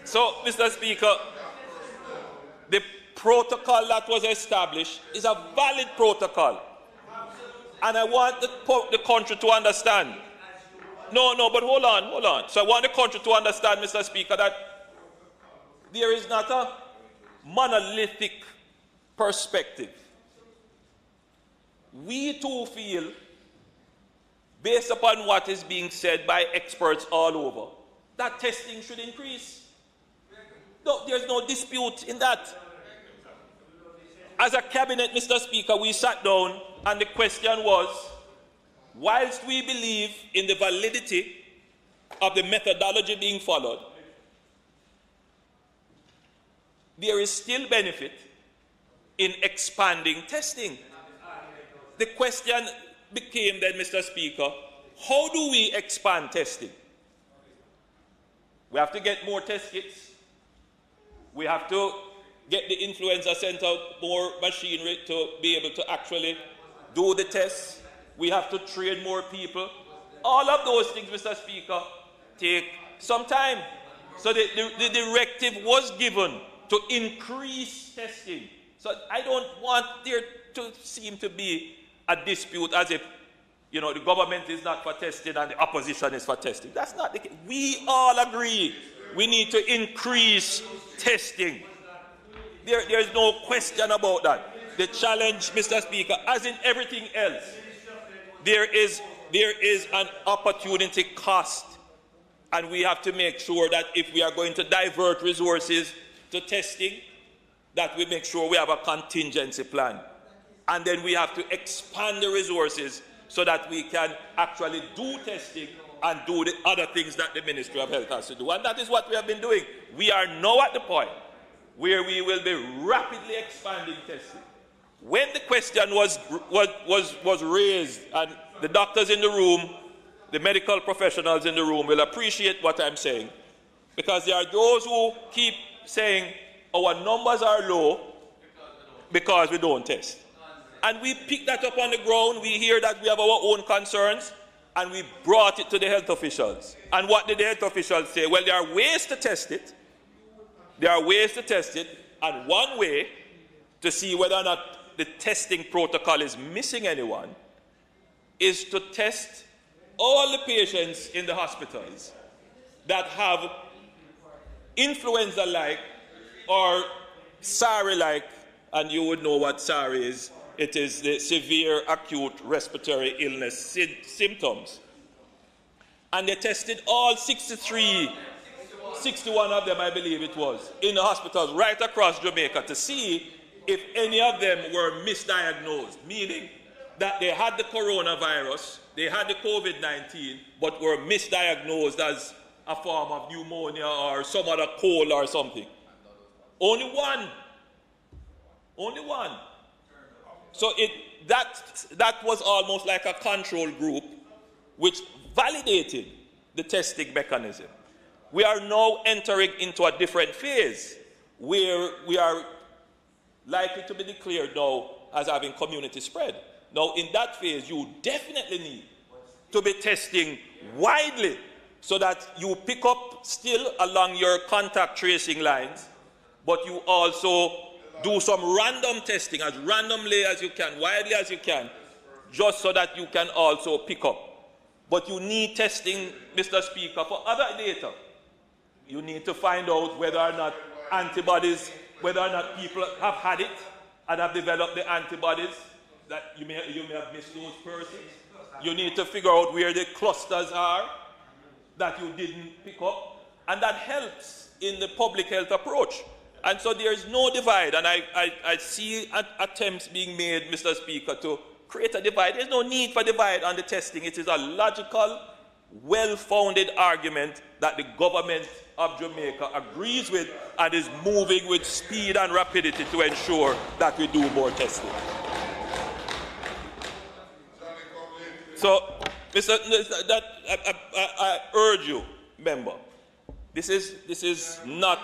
So, Mr. Speaker, the protocol that was established is a valid protocol. And I want the country to understand. No, but hold on. So I want the country to understand, Mr. Speaker, that there is not a monolithic perspective. We too feel, based upon what is being said by experts all over, that testing should increase. No, there's no dispute in that. As a cabinet, Mr. Speaker, we sat down and the question was, whilst we believe in the validity of the methodology being followed, there is still benefit in expanding testing. The question became then, Mr. Speaker, how do we expand testing? We have to get more test kits. We have to get the influenza center more machinery to be able to actually do the tests. We have to train more people. All of those things, Mr. Speaker, take some time. So the directive was given to increase testing. So I don't want there to seem to be a dispute as if, you know, the government is not for testing and the opposition is for testing. That's not the case. We all agree we need to increase testing. There's no question about that. The challenge, Mr. Speaker, as in everything else, there is an opportunity cost. And we have to make sure that if we are going to divert resources to testing, that we make sure we have a contingency plan. And then we have to expand the resources so that we can actually do testing and do the other things that the Ministry of Health has to do. And that is what we have been doing. We are now at the point where we will be rapidly expanding testing. When the question was raised, and the doctors in the room, the medical professionals in the room will appreciate what I'm saying, because there are those who keep saying our numbers are low because we don't test. And we pick that up on the ground. We hear that we have our own concerns, and we brought it to the health officials. And what did the health officials say? Well, there are ways to test it. There are ways to test it, and one way to see whether or not the testing protocol is missing anyone is to test all the patients in the hospitals that have influenza-like or SARI-like, and you would know what SARI is. It is the severe acute respiratory illness symptoms. And they tested all 61 of them, I believe it was, in the hospitals right across Jamaica to see if any of them were misdiagnosed, meaning that they had the coronavirus, they had the COVID-19, but were misdiagnosed as a form of pneumonia or some other cold or something. Only one. Only one. So that was almost like a control group which validated the testing mechanism. We are now entering into a different phase where we are likely to be declared now as having community spread. Now, in that phase, you definitely need to be testing widely so that you pick up still along your contact tracing lines, but you also do some random testing as randomly as you can, widely as you can, just so that you can also pick up. But you need testing, Mr. Speaker, for other data. You need to find out whether or not antibodies, whether or not people have had it and have developed the antibodies, that you may have missed those persons. You need to figure out where the clusters are that you didn't pick up, and that helps in the public health approach. And so there is no divide, and I see attempts being made, Mr. Speaker, to create a divide. There's no need for divide on the testing. It is a logical well-founded argument that the government of Jamaica agrees with and is moving with speed and rapidity to ensure that we do more testing. So, I urge you, member, this is not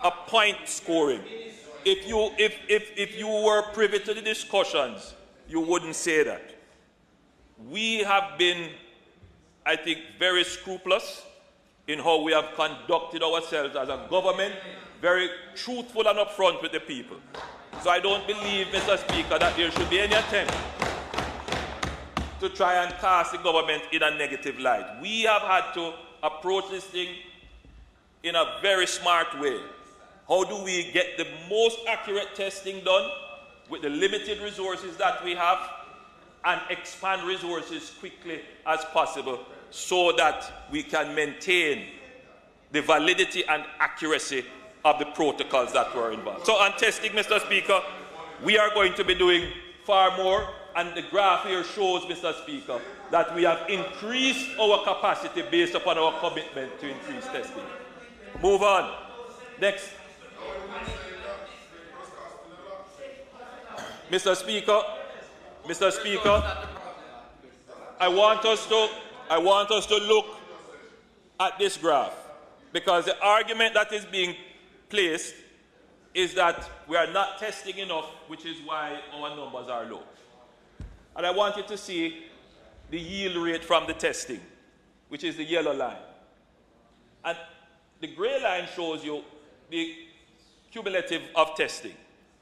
a point scoring. If you were privy to the discussions, you wouldn't say that. We have been, I think, very scrupulous in how we have conducted ourselves as a government, very truthful and upfront with the people. So I don't believe, Mr. Speaker, that there should be any attempt to try and cast the government in a negative light. We have had to approach this thing in a very smart way. How do we get the most accurate testing done with the limited resources that we have and expand resources quickly as possible so that we can maintain the validity and accuracy of the protocols that were involved. So on testing, Mr. Speaker, we are going to be doing far more, and the graph here shows, Mr. Speaker, that we have increased our capacity based upon our commitment to increase testing. Move on. Next. Mr. Speaker, I want us to look at this graph, because the argument that is being placed is that we are not testing enough, which is why our numbers are low. And I want you to see the yield rate from the testing, which is the yellow line. And the gray line shows you the cumulative of testing.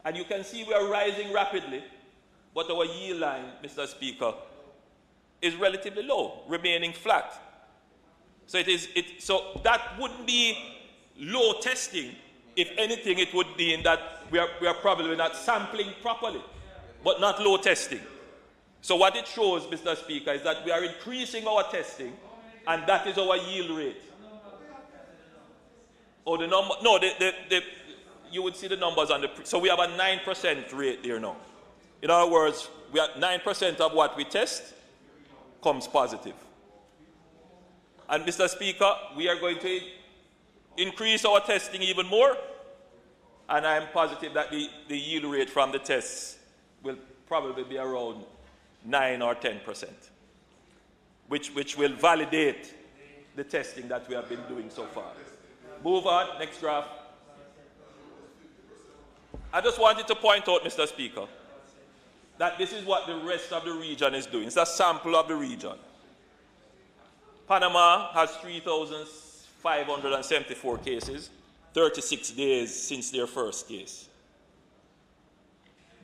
And you can see we are rising rapidly, but our yield line, Mr. Speaker, is relatively low, remaining flat. So so that wouldn't be low testing. If anything, it would be in that we are probably not sampling properly, but not low testing. So what it shows, Mr. Speaker, is that we are increasing our testing, and that is our yield rate. Oh, the number? No, you would see the numbers on the. So we have a 9% rate there now. In other words, we are 9% of what we test comes positive. And Mr. Speaker, we are going to increase our testing even more, and I am positive that the yield rate from the tests will probably be around 9 or 10%, which will validate the testing that we have been doing so far. Move on, next graph. I just wanted to point out, Mr. Speaker, that this is what the rest of the region is doing. It's a sample of the region. Panama has 3,574 cases, 36 days since their first case.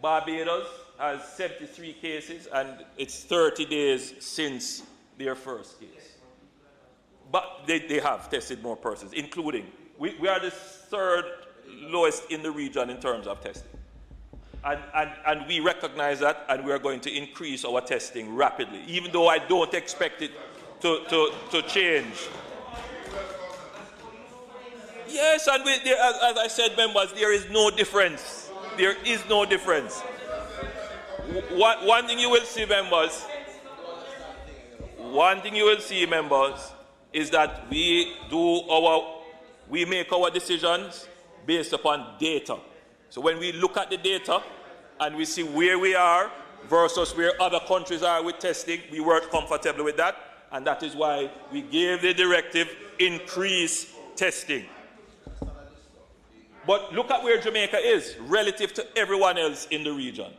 Barbados has 73 cases, and it's 30 days since their first case. But they have tested more persons, including, we are the third lowest in the region in terms of testing. And we recognize that, and we are going to increase our testing rapidly, even though I don't expect it to change. Yes, and as I said, members, there is no difference. There is no difference. One thing you will see, members, is that we make our decisions based upon data. So when we look at the data and we see where we are versus where other countries are with testing, we work comfortably with that, and that is why we gave the directive, increase testing. But look at where Jamaica is relative to everyone else in the region.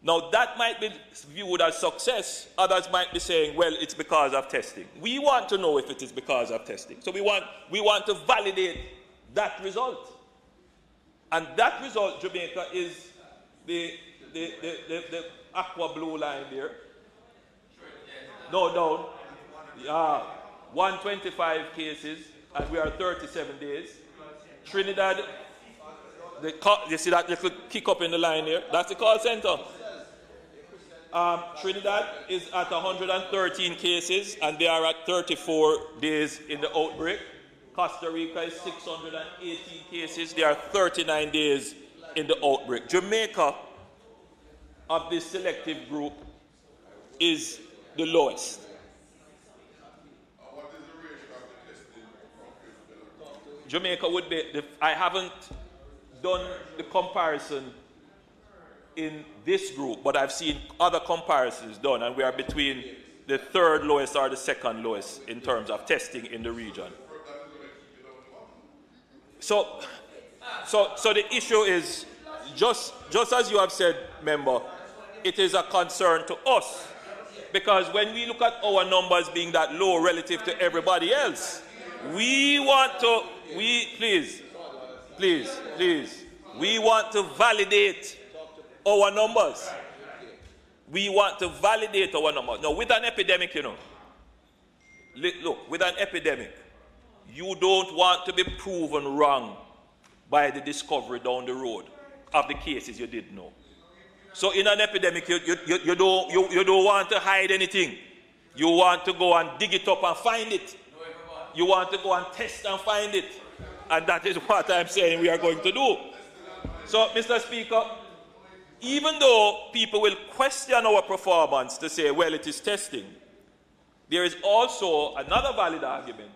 Now that might be viewed as success. Others might be saying, well, it's because of testing. We want to know if it is because of testing. So we want to validate that result. And that result, Jamaica, is the aqua blue line there. No, down. 125 cases, and we are 37 days. Trinidad, you see that little kick up in the line here? That's the call center. Trinidad is at 113 cases, and they are at 34 days in the outbreak. Costa Rica is 618 cases. They are 39 days in the outbreak. Jamaica, of this selective group, is the lowest. Jamaica would be, I haven't done the comparison in this group, but I've seen other comparisons done, and we are between the third lowest or the second lowest in terms of testing in the region. So the issue is, just as you have said, member, it is a concern to us, because when we look at our numbers being that low relative to everybody else, we want to, please, we want to validate our numbers. We want to validate our numbers. Now, with an epidemic, look, with an epidemic, you don't want to be proven wrong by the discovery down the road of the cases you didn't know. So in an epidemic, you don't want to hide anything. You want to go and dig it up and find it. You want to go and test and find it. And that is what I'm saying we are going to do. So, Mr. Speaker, even though people will question our performance to say, well, it is testing, there is also another valid argument,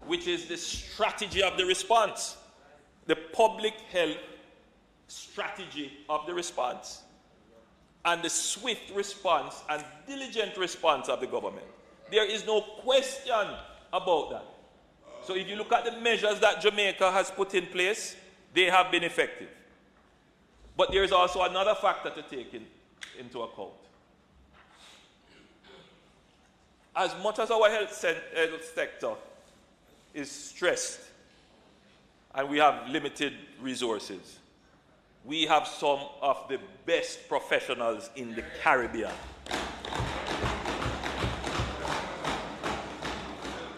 which is the strategy of the response, the public health strategy of the response, and the swift response and diligent response of the government. There is no question about that. So if you look at the measures that Jamaica has put in place, they have been effective. But there is also another factor to take into account. As much as our health sector is stressed and we have limited resources, we have some of the best professionals in the Caribbean.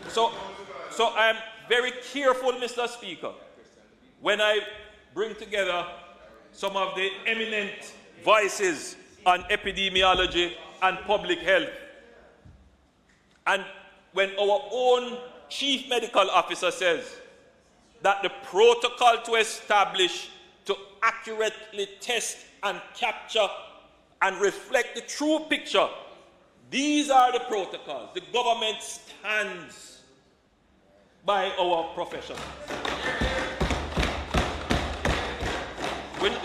So I'm very careful, Mr. Speaker, when I bring together some of the eminent voices on epidemiology and public health. And when our own chief medical officer says that the protocol to establish to accurately test and capture and reflect the true picture, these are the protocols. The government stands by our professionals.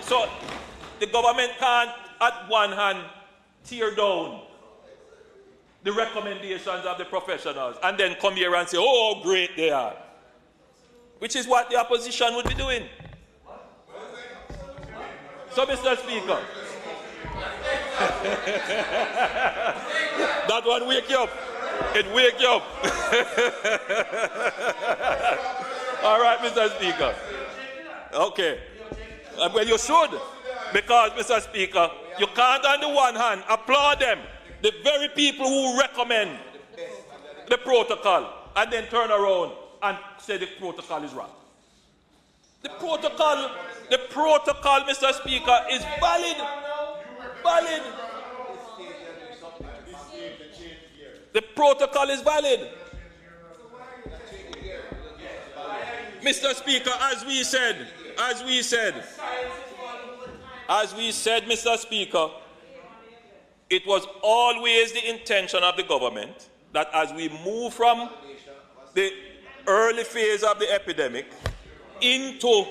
So the government can't, at one hand, tear down the recommendations of the professionals and then come here and say, oh, how great they are. Which is what the opposition would be doing. So, Mr. Speaker, that one wake you up. It wake you up. All right, Mr. Speaker. Okay. Well, you should. Because, Mr. Speaker, you can't on the one hand applaud them, the very people who recommend the protocol, and then turn around and say the protocol is wrong. The protocol, Mr. Speaker, is valid. Valid. The protocol is valid. Mr. Speaker, as we said, Mr. Speaker, it was always the intention of the government that as we move from the early phase of the epidemic into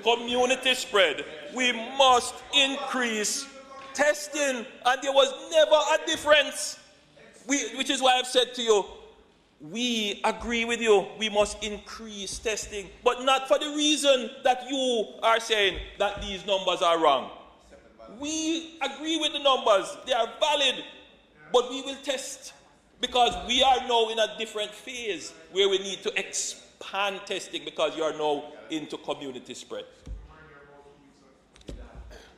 community spread, we must increase testing, and there was never a difference. Which is why I've said to you, we agree with you, we must increase testing, but not for the reason that you are saying that these numbers are wrong. We agree with the numbers, they are valid, but we will test because we are now in a different phase where we need to expand testing because you are now into community spread.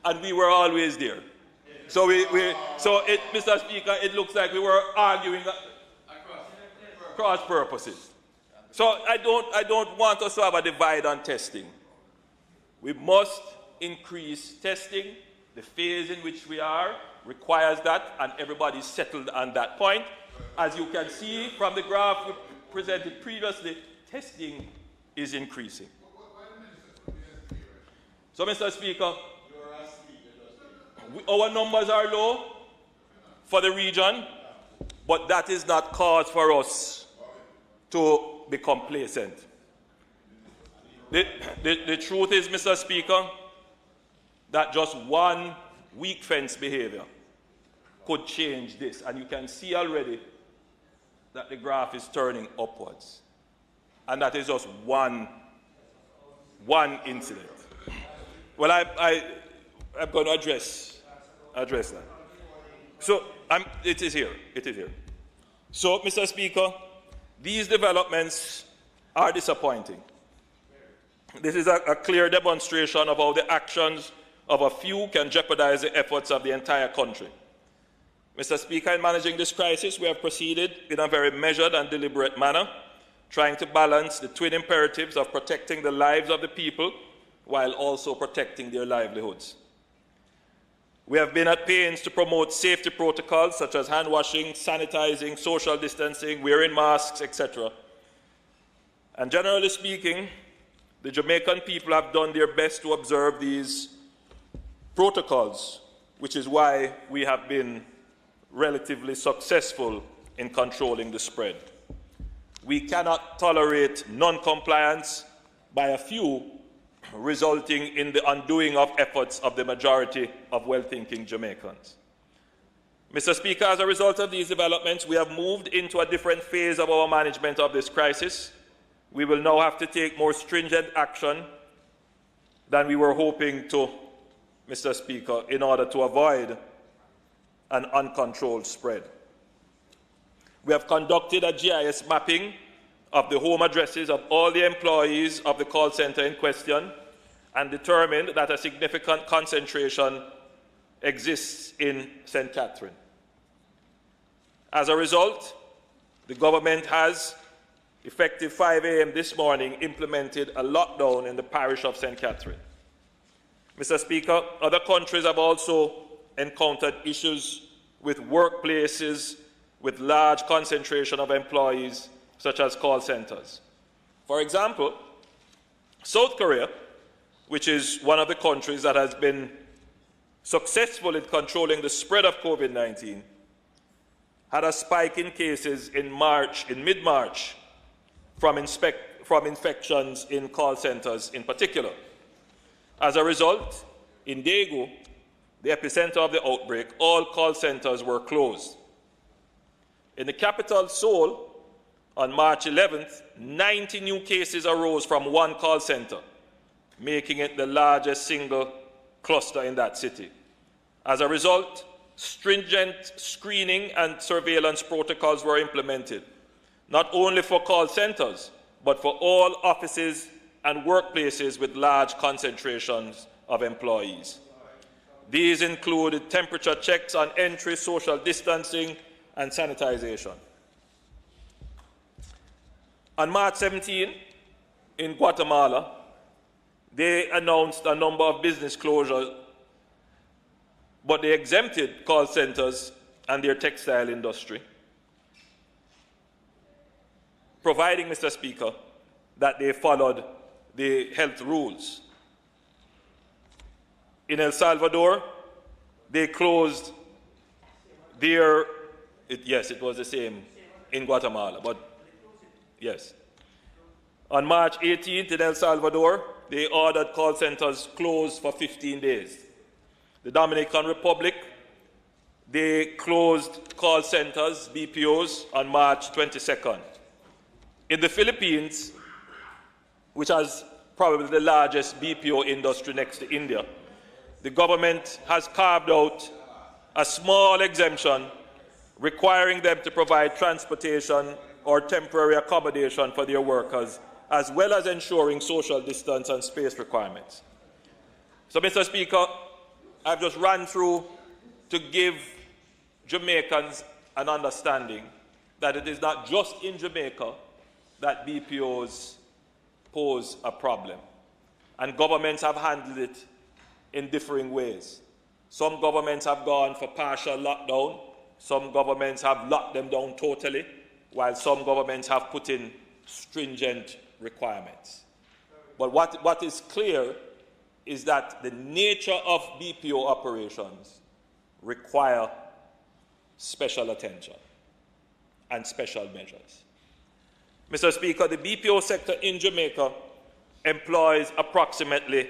And we were always there. So Mr. Speaker, it looks like we were arguing cross purposes. So I don't want us to have a divide on testing. We must increase testing. The phase in which we are requires that, and everybody's settled on that point. As you can see from the graph we presented previously, testing is increasing. So, Mr. Speaker, our numbers are low for the region, but that is not cause for us to be complacent. The truth is, Mr. Speaker, that just one weak fence behavior could change this. And you can see already that the graph is turning upwards. And that is just one incident. Well, I'm going to address that. So it is here. So, Mr. Speaker, these developments are disappointing. This is a clear demonstration of how the actions of a few can jeopardize the efforts of the entire country. Mr. Speaker, in managing this crisis, we have proceeded in a very measured and deliberate manner, trying to balance the twin imperatives of protecting the lives of the people while also protecting their livelihoods. We have been at pains to promote safety protocols such as hand washing, sanitizing, social distancing, wearing masks, etc. And generally speaking, the Jamaican people have done their best to observe these protocols, which is why we have been relatively successful in controlling the spread. We cannot tolerate non-compliance by a few, resulting in the undoing of efforts of the majority of well-thinking Jamaicans. Mr. Speaker, as a result of these developments, we have moved into a different phase of our management of this crisis. We will now have to take more stringent action than we were hoping to, Mr. Speaker, in order to avoid an uncontrolled spread. We have conducted a GIS mapping of the home addresses of all the employees of the call center in question and determined that a significant concentration exists in St. Catherine. As a result, the government has, effective 5 a.m. this morning, implemented a lockdown in the parish of St. Catherine. Mr. Speaker, other countries have also encountered issues with workplaces with large concentration of employees, such as call centers. For example, South Korea, which is one of the countries that has been successful in controlling the spread of COVID-19, had a spike in cases in mid-March, from infections in call centers in particular. As a result, in Daegu, the epicenter of the outbreak, all call centers were closed. In the capital, Seoul, on March 11th, 90 new cases arose from one call center, making it the largest single cluster in that city. As a result, stringent screening and surveillance protocols were implemented, not only for call centers, but for all offices and workplaces with large concentrations of employees. These included temperature checks on entry, social distancing, and sanitization. On March 17, in Guatemala, they announced a number of business closures, but they exempted call centers and their textile industry, providing, Mr. Speaker, that they followed the health rules. In El Salvador, they closed their, yes, it was the same in Guatemala, but yes. On March 18th in El Salvador, they ordered call centers closed for 15 days. The Dominican Republic, they closed call centers, BPOs, on March 22nd. In the Philippines, which has probably the largest BPO industry next to India, the government has carved out a small exemption requiring them to provide transportation or temporary accommodation for their workers, as well as ensuring social distance and space requirements. So, Mr. Speaker, I've just run through to give Jamaicans an understanding that it is not just in Jamaica that BPOs pose a problem. And governments have handled it in differing ways. Some governments have gone for partial lockdown. Some governments have locked them down totally, while some governments have put in stringent requirements. But what is clear is that the nature of BPO operations require special attention and special measures. Mr. Speaker, the BPO sector in Jamaica employs approximately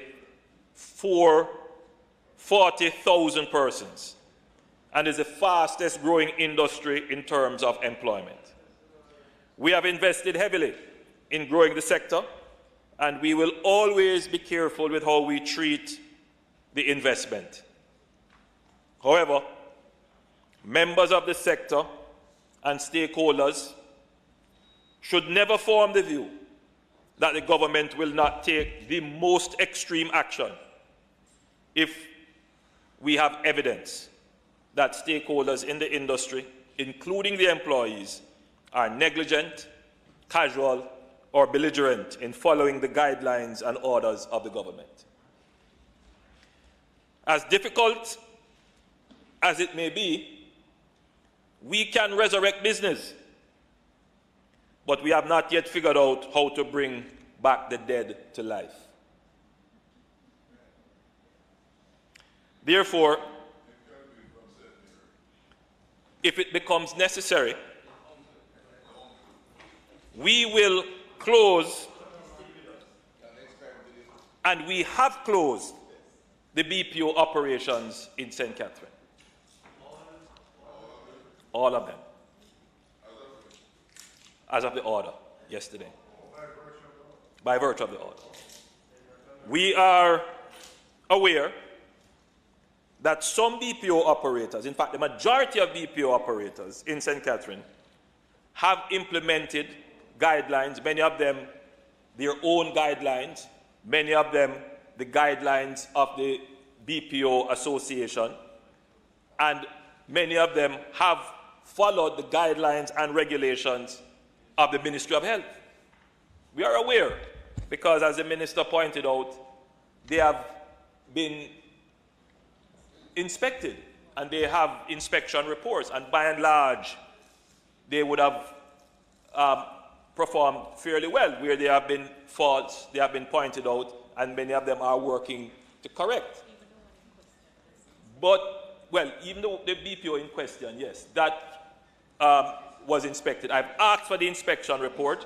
40,000 persons and is the fastest growing industry in terms of employment. We have invested heavily in growing the sector, and we will always be careful with how we treat the investment. However, members of the sector and stakeholders should never form the view that the government will not take the most extreme action if we have evidence that stakeholders in the industry, including the employees, are negligent, casual, or belligerent in following the guidelines and orders of the government. As difficult as it may be, we can resurrect business, but we have not yet figured out how to bring back the dead to life. Therefore, if it becomes necessary, we will close, and we have closed, the BPO operations in St. Catherine. All of them. As of the order yesterday. By virtue of the order. We are aware that some BPO operators, in fact the majority of BPO operators in St. Catherine, have implemented guidelines, many of them their own guidelines, many of them the guidelines of the BPO Association, and many of them have followed the guidelines and regulations of the Ministry of Health. We are aware, because as the Minister pointed out, they have been inspected and they have inspection reports, and by and large, they would have performed fairly well. Where there have been faults, they have been pointed out, and many of them are working to correct. But, well, even though the BPO in question, yes, that was inspected. I've asked for the inspection report.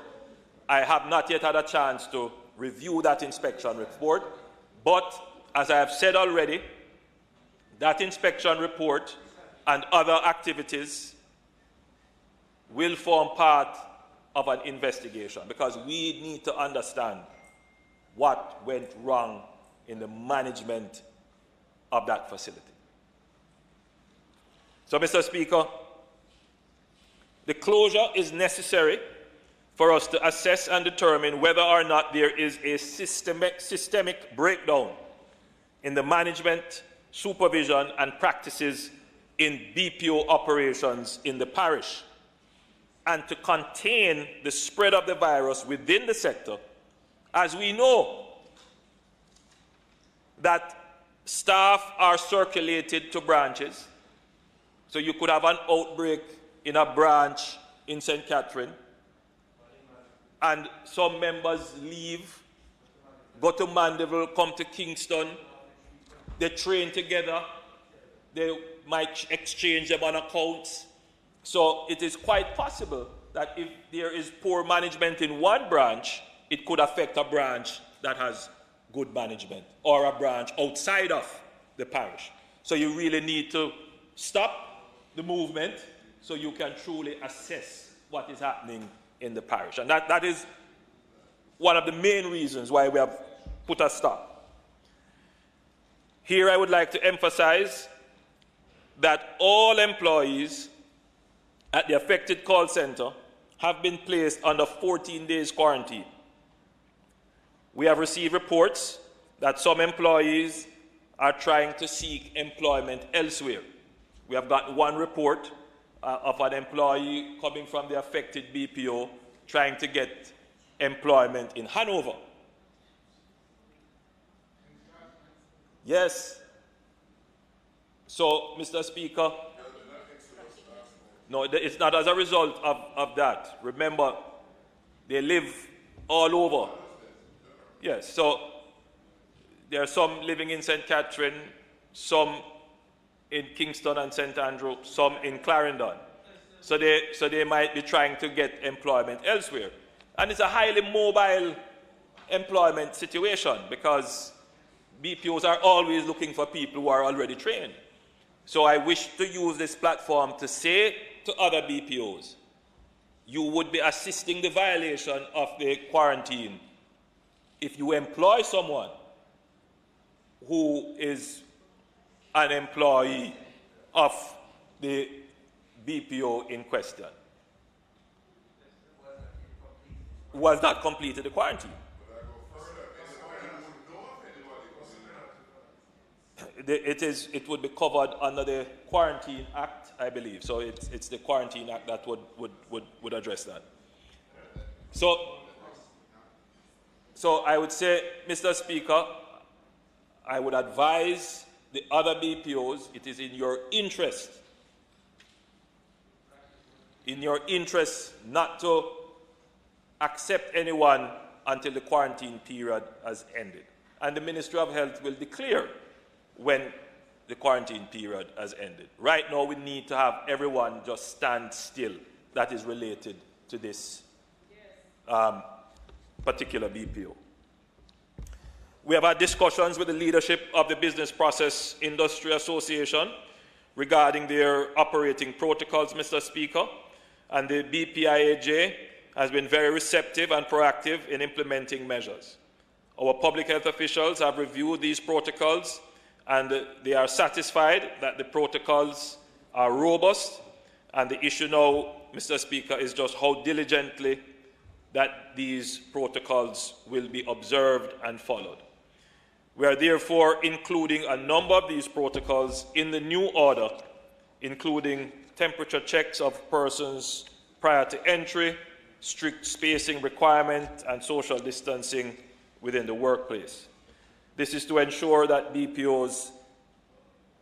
I have not yet had a chance to review that inspection report, but as I have said already, that inspection report and other activities will form part of an investigation, because we need to understand what went wrong in the management of that facility. So, Mr. Speaker, the closure is necessary for us to assess and determine whether or not there is a systemic breakdown in the management, supervision, and practices in BPO operations in the parish, and to contain the spread of the virus within the sector, as we know that staff are circulated to branches. So you could have an outbreak in a branch in St. Catherine, and some members leave, go to Mandeville, come to Kingston, they train together, they might exchange them on accounts. So it is quite possible that if there is poor management in one branch, it could affect a branch that has good management, or a branch outside of the parish. So you really need to stop the movement so you can truly assess what is happening in the parish. And that is one of the main reasons why we have put a stop. Here I would like to emphasize that all employees at the affected call center have been placed under 14 days quarantine. We have received reports that some employees are trying to seek employment elsewhere. We have gotten one report of an employee coming from the affected BPO trying to get employment in Hanover. Yes. So, Mr. Speaker, no, it's not as a result of that. Remember, they live all over. Yes, so there are some living in St. Catherine, some in Kingston and St. Andrew, some in Clarendon. So they might be trying to get employment elsewhere. And it's a highly mobile employment situation because BPOs are always looking for people who are already trained. So I wish to use this platform to say to other BPOs, you would be assisting the violation of the quarantine if you employ someone who is an employee of the BPO in question, who has not completed the quarantine. It would be covered under the Quarantine Act, I believe. So it's the Quarantine Act that would address that. So I would say, Mr. Speaker, I would advise the other BPOs, it is in your interest not to accept anyone until the quarantine period has ended. And the Ministry of Health will declare when the quarantine period has ended. Right now, we need to have everyone just stand still that is related to this particular BPO. We have had discussions with the leadership of the Business Process Industry Association regarding their operating protocols, Mr. Speaker, and the BPIAJ has been very receptive and proactive in implementing measures. Our public health officials have reviewed these protocols and they are satisfied that the protocols are robust, and the issue now, Mr. Speaker, is just how diligently that these protocols will be observed and followed. We are therefore including a number of these protocols in the new order, including temperature checks of persons prior to entry, strict spacing requirement, and social distancing within the workplace. This is to ensure that BPOs,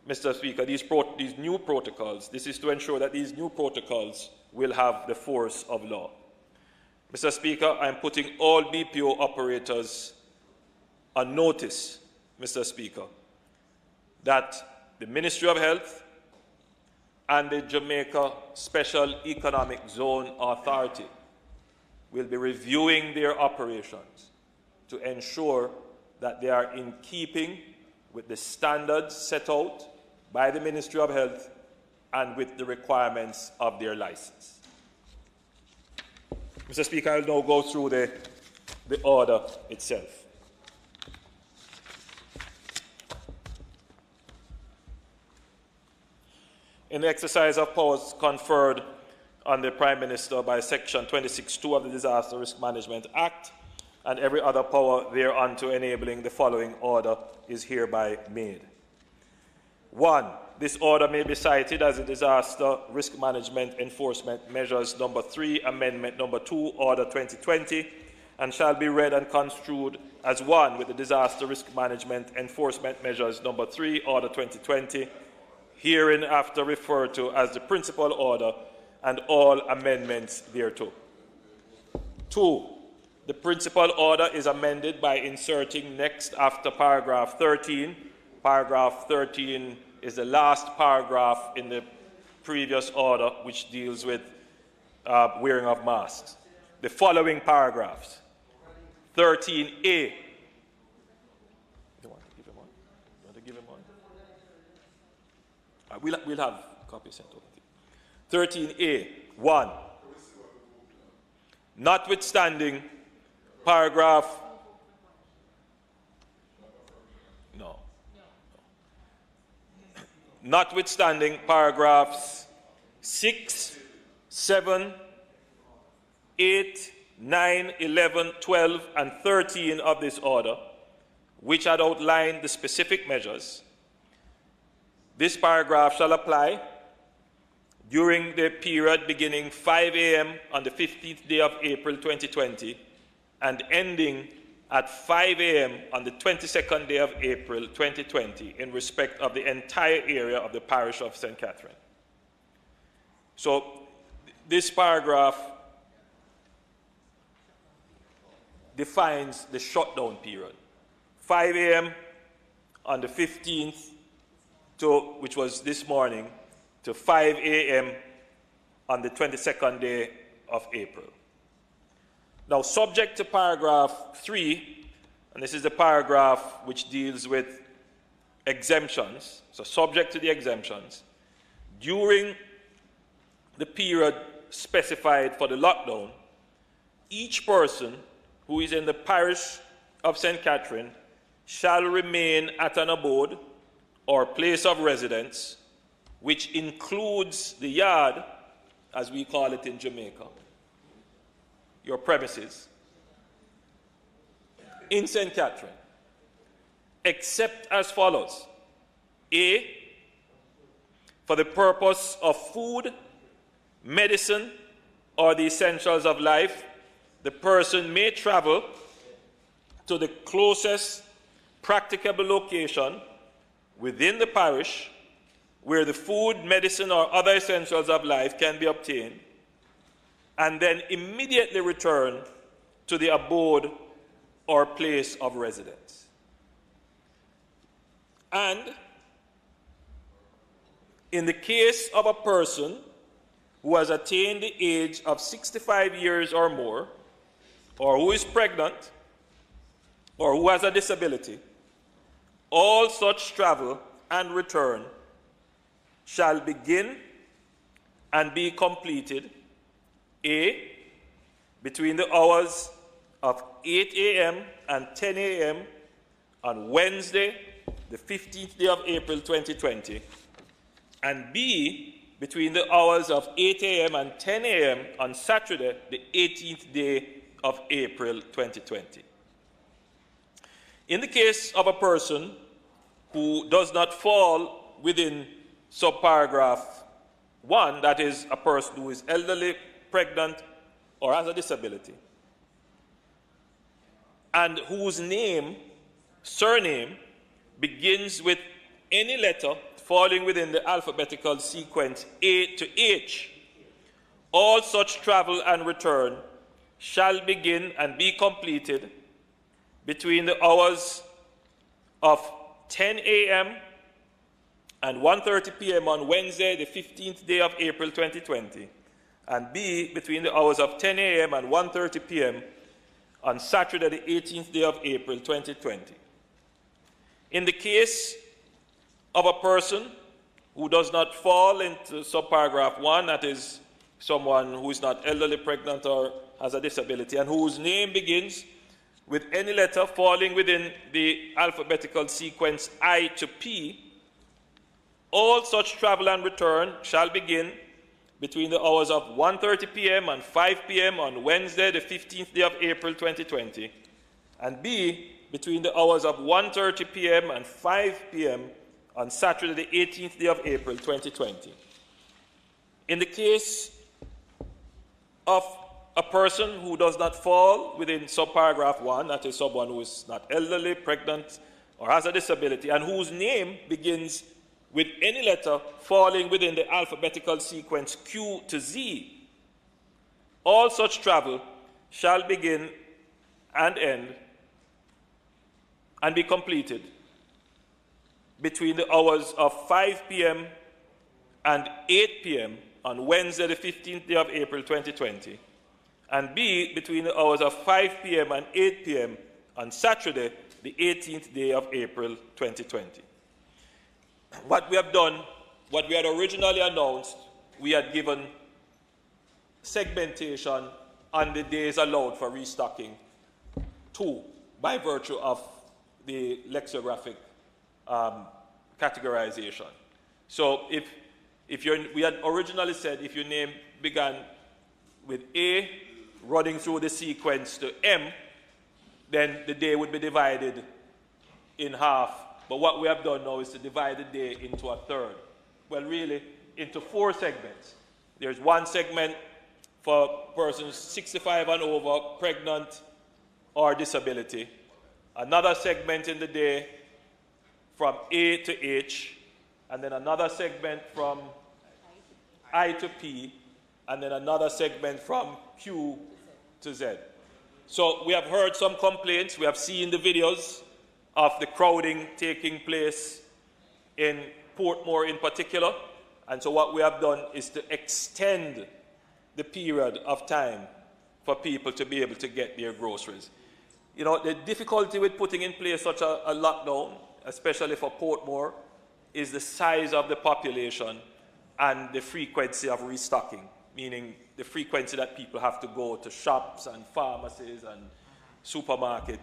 Mr. Speaker, these new protocols will have the force of law. Mr. Speaker, I am putting all BPO operators on notice, Mr. Speaker, that the Ministry of Health and the Jamaica Special Economic Zone Authority will be reviewing their operations to ensure that they are in keeping with the standards set out by the Ministry of Health and with the requirements of their license. Mr. Speaker, I will now go through the order itself. In the exercise of powers conferred on the Prime Minister by Section 26(2) of the Disaster Risk Management Act, and every other power thereunto enabling the following order is hereby made. 1. This order may be cited as a Disaster Risk Management Enforcement Measures No. 3, Amendment No. 2, Order 2020, and shall be read and construed as one with the Disaster Risk Management Enforcement Measures No. 3, Order 2020, hereinafter referred to as the principal order, and all amendments thereto. 2. The principal order is amended by inserting next after paragraph 13. Paragraph 13 is the last paragraph in the previous order which deals with wearing of masks. The following paragraphs. 13A. You want to give him one? You want to give him one? We'll have copies sent over to you. 13A. 1. Notwithstanding paragraph, notwithstanding paragraphs 6, 7, 8, 9, 11, 12, and 13 of this order, which had outlined the specific measures, this paragraph shall apply during the period beginning 5 a.m. on the 15th day of April 2020 and ending at 5 a.m. on the 22nd day of April 2020 in respect of the entire area of the parish of St. Catherine. So this paragraph defines the shutdown period. 5 a.m. on the 15th, which was this morning, to 5 a.m. on the 22nd day of April. Now, subject to paragraph 3, and this is the paragraph which deals with exemptions, so subject to the exemptions, during the period specified for the lockdown, each person who is in the parish of St. Catherine shall remain at an abode or place of residence, which includes the yard, as we call it in Jamaica, your premises, in St. Catherine, except as follows. A, for the purpose of food, medicine, or the essentials of life, the person may travel to the closest practicable location within the parish where the food, medicine, or other essentials of life can be obtained, and then immediately return to the abode or place of residence. And in the case of a person who has attained the age of 65 years or more, or who is pregnant, or who has a disability, all such travel and return shall begin and be completed, A, between the hours of 8 a.m. and 10 a.m. on Wednesday, the 15th day of April 2020, and B, between the hours of 8 a.m. and 10 a.m. on Saturday, the 18th day of April 2020. In the case of a person who does not fall within subparagraph 1, that is, a person who is elderly, pregnant, or has a disability, and whose surname, begins with any letter falling within the alphabetical sequence A to H, all such travel and return shall begin and be completed between the hours of 10 a.m. and 1:30 p.m. on Wednesday, the 15th day of April 2020, and B, between the hours of 10 a.m. and 1:30 p.m. on Saturday, the 18th day of April 2020. In the case of a person who does not fall into subparagraph 1, that is, someone who is not elderly, pregnant, or has a disability, and whose name begins with any letter falling within the alphabetical sequence I to P, all such travel and return shall begin between the hours of 1:30 p.m. and 5 p.m. on Wednesday, the 15th day of April 2020, and B, between the hours of 1:30 p.m. and 5 p.m. on Saturday, the 18th day of April 2020. In the case of a person who does not fall within subparagraph 1, that is, someone who is not elderly, pregnant, or has a disability, and whose name begins with any letter falling within the alphabetical sequence Q to Z, all such travel shall begin and end and be completed between the hours of 5 p.m. and 8 p.m. on Wednesday, the 15th day of April 2020, and B, between the hours of 5 p.m. and 8 p.m. on Saturday, the 18th day of April 2020. What we have done, what we had originally announced, we had given segmentation on the days allowed for restocking, 2, by virtue of the lexicographic categorization. So we had originally said if your name began with A running through the sequence to M, then the day would be divided in half. But what we have done now is to divide the day into a third. Well, really, into 4 segments. There's one segment for persons 65 and over, pregnant, or disability. Another segment in the day from A to H, and then another segment from I to P, and then another segment from Q to Z. So we have heard some complaints. We have seen the videos of the crowding taking place in Portmore in particular. And so what we have done is to extend the period of time for people to be able to get their groceries. You know, the difficulty with putting in place such a lockdown, especially for Portmore, is the size of the population and the frequency of restocking, meaning the frequency that people have to go to shops and pharmacies and supermarkets.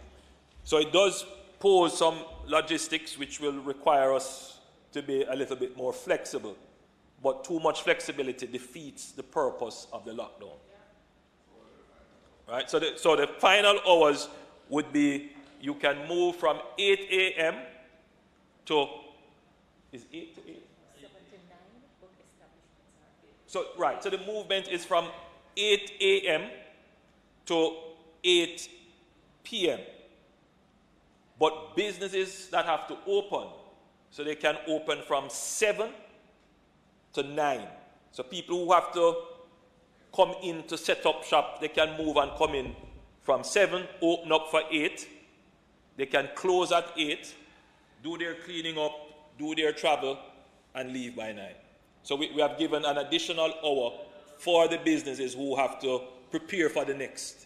So it does pose some logistics which will require us to be a little bit more flexible. But too much flexibility defeats the purpose of the lockdown. Right? So the final hours would be you can move from 8 a.m. to, is 8 to 8? 7 to 9, book establishments are 8. So, right, so the movement is from 8 a.m. to 8 p.m. But businesses that have to open, so they can open from 7 to 9. So people who have to come in to set up shop, they can move and come in from 7, open up for 8. They can close at 8, do their cleaning up, do their travel, and leave by 9. So we have given an additional hour for the businesses who have to prepare for the next.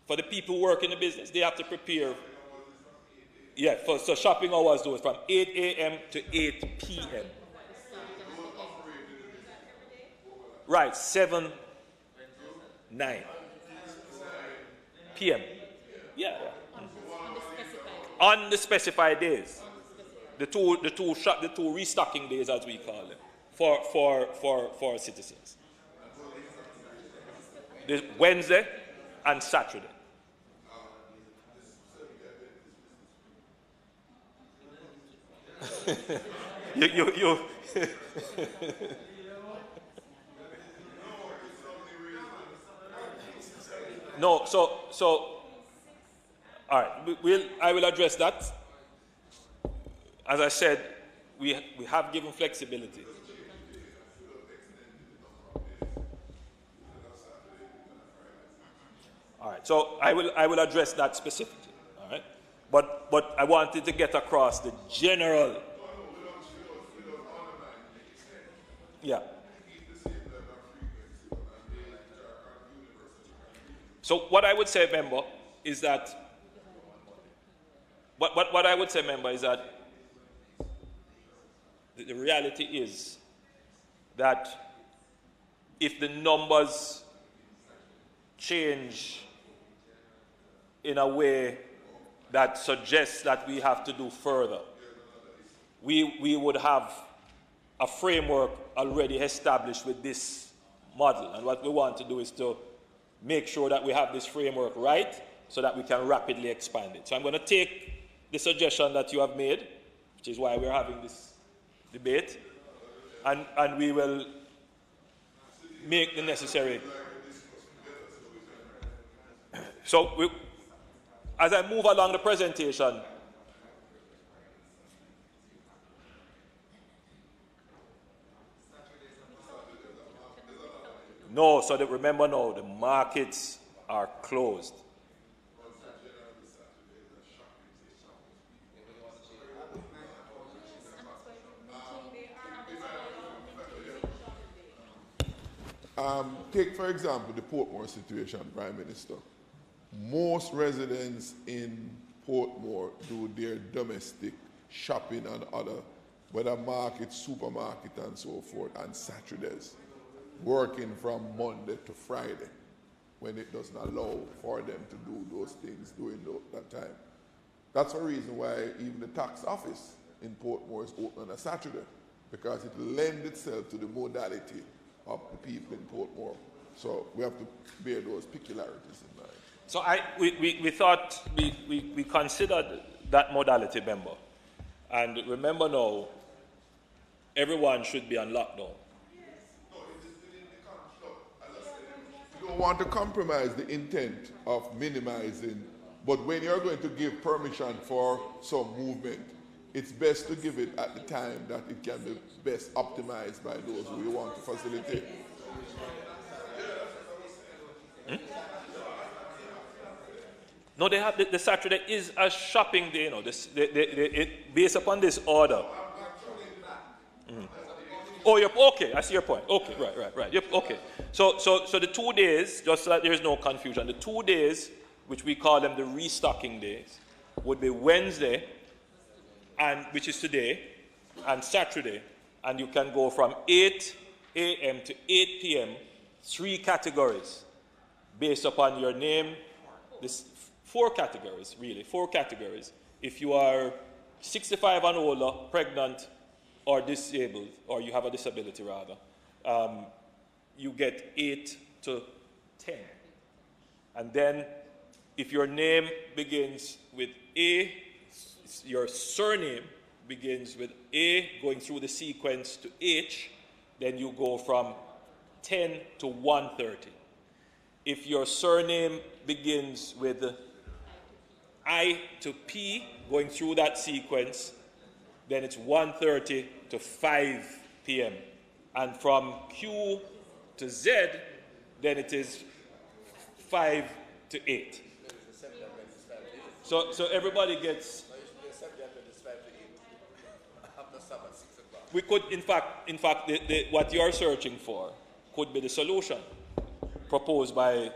For the people who work in the business, they have to prepare. Yeah, so shopping hours do it from 8 a.m. to 8 p.m. Right, 7, 9 p.m. Yeah. On the specified days. The two restocking days, as we call them, for citizens. The Wednesday and Saturday. you No, so all right, I will address that. As I said, we have given flexibility. All right, so I will address that specifically. All right, but I wanted to get across the general. Yeah. So what I would say, member, is that what I would say, member, is that the reality is that if the numbers change in a way that suggests that we have to do further, we would have a framework already established with this model. And what we want to do is to make sure that we have this framework right so that we can rapidly expand it. So I'm going to take the suggestion that you have made, which is why we're having this debate, and we will make the necessary. So as I move along the presentation, no, so that remember now, the markets are closed. Take, for example, the Portmore situation, Prime Minister. Most residents in Portmore do their domestic shopping and other, whether market, supermarket, and so forth, on Saturdays, working from Monday to Friday, when it doesn't allow for them to do those things during that time. That's the reason why even the tax office in Portmore is open on a Saturday, because it lends itself to the modality of the people in Portmore. So we have to bear those peculiarities in mind. So we thought, we considered that modality, member. And remember now, everyone should be on lockdown. You don't want to compromise the intent of minimizing, but when you're going to give permission for some movement, it's best to give it at the time that it can be best optimized by those who you want to facilitate. No, they have the Saturday is a shopping day, you know, based upon this order. Oh, you're, okay, I see your point. Okay, right. Yep, okay. So the 2 days, just so that there's no confusion, the 2 days, which we call them the restocking days, would be Wednesday, and which is today, and Saturday, and you can go from 8 a.m. to 8 p.m., 3 categories, based upon your name. This 4 categories, really, 4 categories. If you are 65 and older, pregnant, or disabled, or you have a disability rather, you get 8 to 10. And then if your name begins with A, your surname begins with A, going through the sequence to H, then you go from 10 to 130. If your surname begins with I to P, going through that sequence, then it's 1:30 to 5 p.m. And from Q to Z, then it is 5 to 8. So everybody gets. We could, in fact, what you're searching for could be the solution proposed by.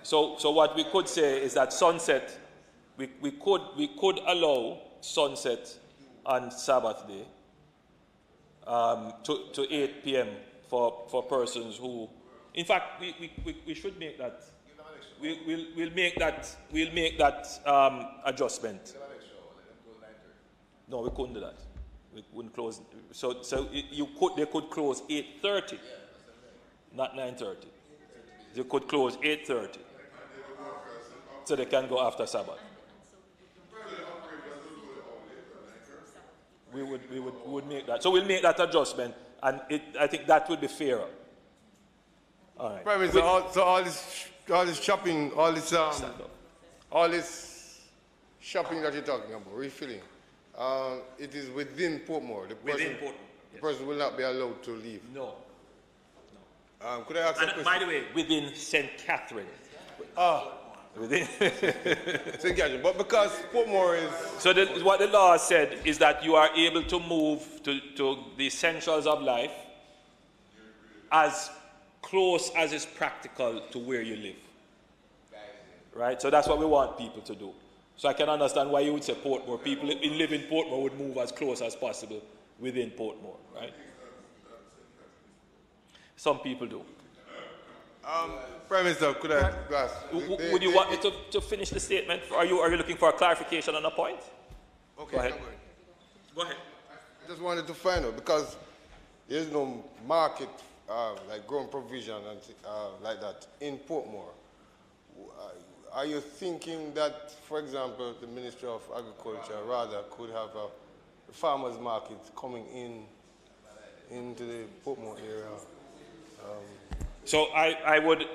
So what we could say is that sunset, we could allow sunset on Sabbath day to 8 p.m. for persons who, in fact, we should make that. We'll make that adjustment. No, we couldn't do that. We wouldn't close. So they could close 8:30, not 9:30. They could close 8:30, so they can go after Sabbath. We would make that. So we'll make that adjustment, and I think that would be fairer. All right. Prime Minister, all this shopping, all this shopping that you're talking about, refilling, it is within Portmore. The person will not be allowed to leave. No. Could I ask a question? By the way, within St. Catherine. Within St. Catherine, but because Portmore is. So what the law said is that you are able to move to the essentials of life as close as is practical to where you live. Right? So that's what we want people to do. So I can understand why you would say Portmore. People who live in Portmore would move as close as possible within Portmore, right? Some people do. Prime Minister, could I ask? Would you want me to finish the statement? Are you looking for a clarification on a point? Okay, go ahead. Go ahead. I just wanted to find out, because there's no market like growing provision and like that in Portmore. Are you thinking that, for example, the Ministry of Agriculture rather could have a farmers market coming into the Portmore area? So I would.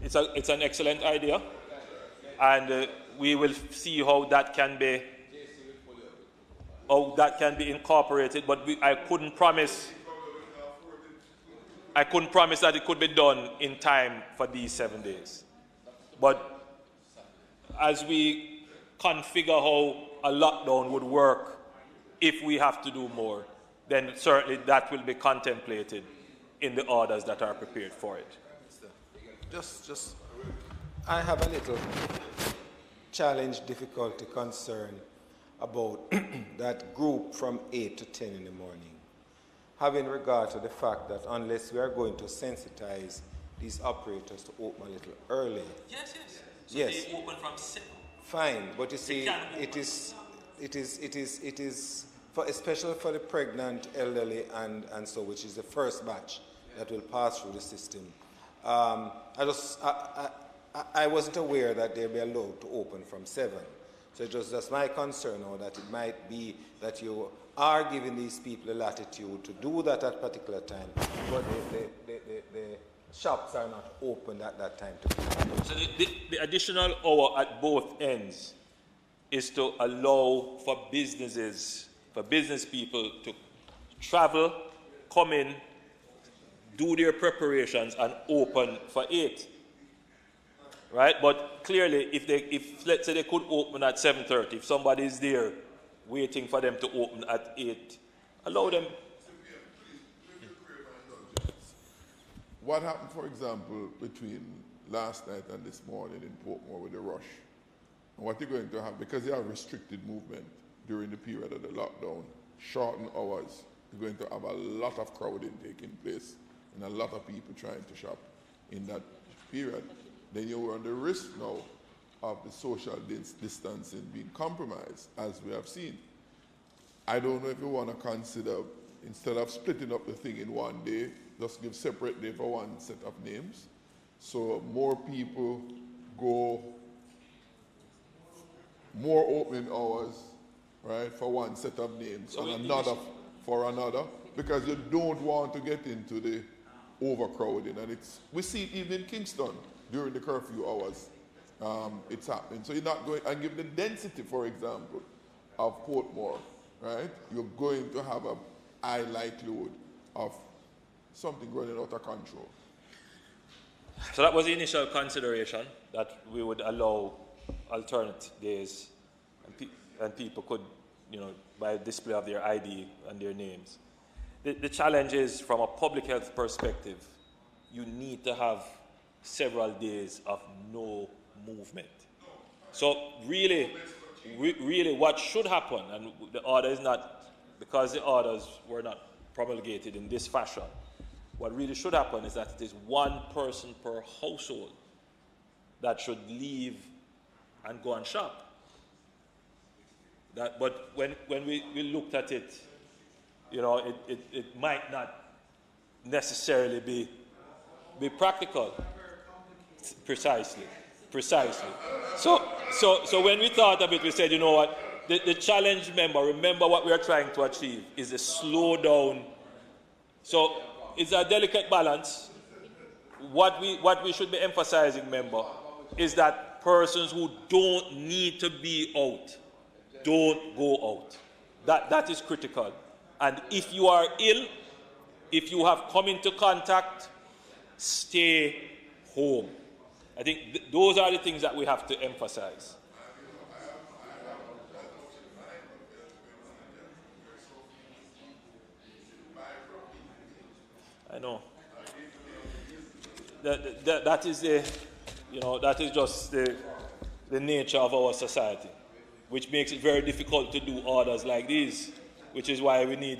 It's an excellent idea, and we will see how that can be incorporated. But I couldn't promise that it could be done in time for these 7 days. But as we configure how a lockdown would work, if we have to do more, then certainly that will be contemplated in the orders that are prepared for it. I have a little challenge, difficulty, concern about that group from 8 to 10 in the morning, having regard to the fact that unless we are going to sensitize these operators to open a little early. Yes. So yes. They open from 7. Fine, but you see, it is for, especially for the pregnant, elderly, and so, which is the first batch that will pass through the system. I wasn't aware that they'll be allowed to open from 7. So it was just my concern now that it might be that you are giving these people the latitude to do that at a particular time, but the shops are not open at that time. So the additional hour at both ends is to allow for business people to travel, come in, do their preparations, and open for 8. Right? But clearly, if let's say they could open at 7:30, if somebody is there waiting for them to open at 8, allow them. What happened, for example, between last night and this morning in Portmore with the rush? And what you're going to have, because you have restricted movement during the period of the lockdown, shortened hours, you're going to have a lot of crowding taking place and a lot of people trying to shop in that period. Then you run the risk now of the social distancing being compromised, as we have seen. I don't know if you want to consider, instead of splitting up the thing in one day, just give separate day for one set of names. So more people go, more opening hours, right, for one set of names, so and another for another, because you don't want to get into the overcrowding. And we see it even in Kingston during the curfew hours. It's happening. So you're not going, and give the density, for example, of Portmore, right? You're going to have a high likelihood of something running out of control. So that was the initial consideration, that we would allow alternate days and people could, by display of their ID and their names. The challenge is, from a public health perspective, you need to have several days of no movement. So really what should happen, and the order is not, because the orders were not promulgated in this fashion, what really should happen is that it is one person per household that should leave and go and shop. But when we looked at it, it might not necessarily be practical. Precisely. So when we thought of it, we said, you know what, the challenge, remember what we are trying to achieve is a slow down. So it's a delicate balance. What we should be emphasizing, is that persons who don't need to be out, don't go out. That is critical. And if you are ill, if you have come into contact, stay home. I think those are the things that we have to emphasize. I know. That is just the nature of our society, which makes it very difficult to do orders like these, which is why we need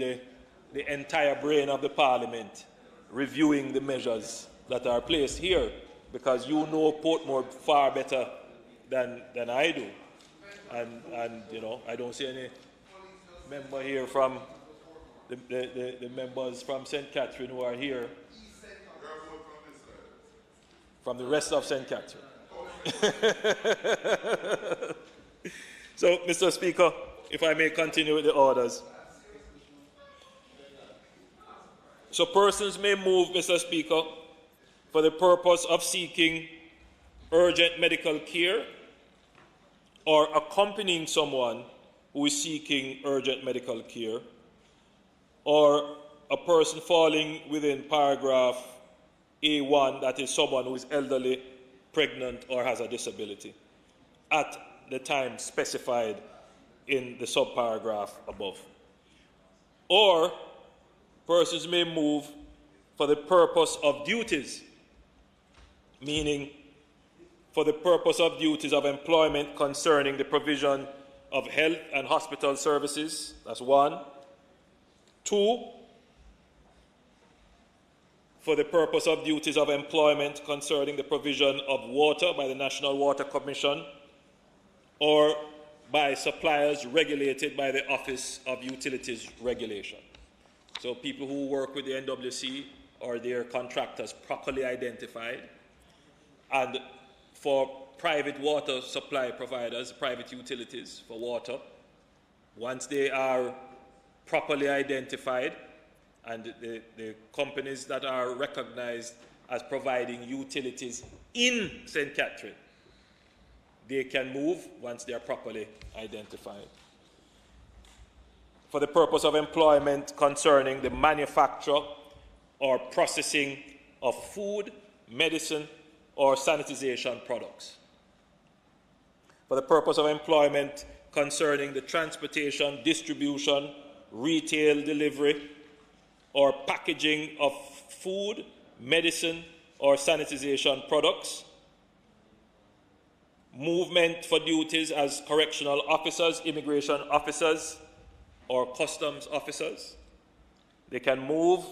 the entire brain of the Parliament reviewing the measures that are placed here, because you know Portmore far better than I do. And I don't see any member here from the members from St. Catherine who are here, from the rest of St. Catherine. So, Mr. Speaker, if I may continue with the orders. So persons may move, Mr. Speaker, for the purpose of seeking urgent medical care or accompanying someone who is seeking urgent medical care, or a person falling within paragraph A1, that is someone who is elderly, pregnant, or has a disability, at the time specified in the subparagraph above. Or persons may move for the purpose of duties, meaning for the purpose of duties of employment concerning the provision of health and hospital services, that's one. 2, for the purpose of duties of employment concerning the provision of water by the National Water Commission or by suppliers regulated by the Office of Utilities Regulation. So people who work with the NWC or their contractors properly identified. And for private water supply providers, private utilities for water, once they are properly identified, and the companies that are recognized as providing utilities in St. Catherine, they can move once they are properly identified. For the purpose of employment concerning the manufacture or processing of food, medicine, or sanitization products. For the purpose of employment concerning the transportation, distribution, retail delivery or packaging of food, medicine, or sanitization products, movement for duties as correctional officers, immigration officers, or customs officers. They can move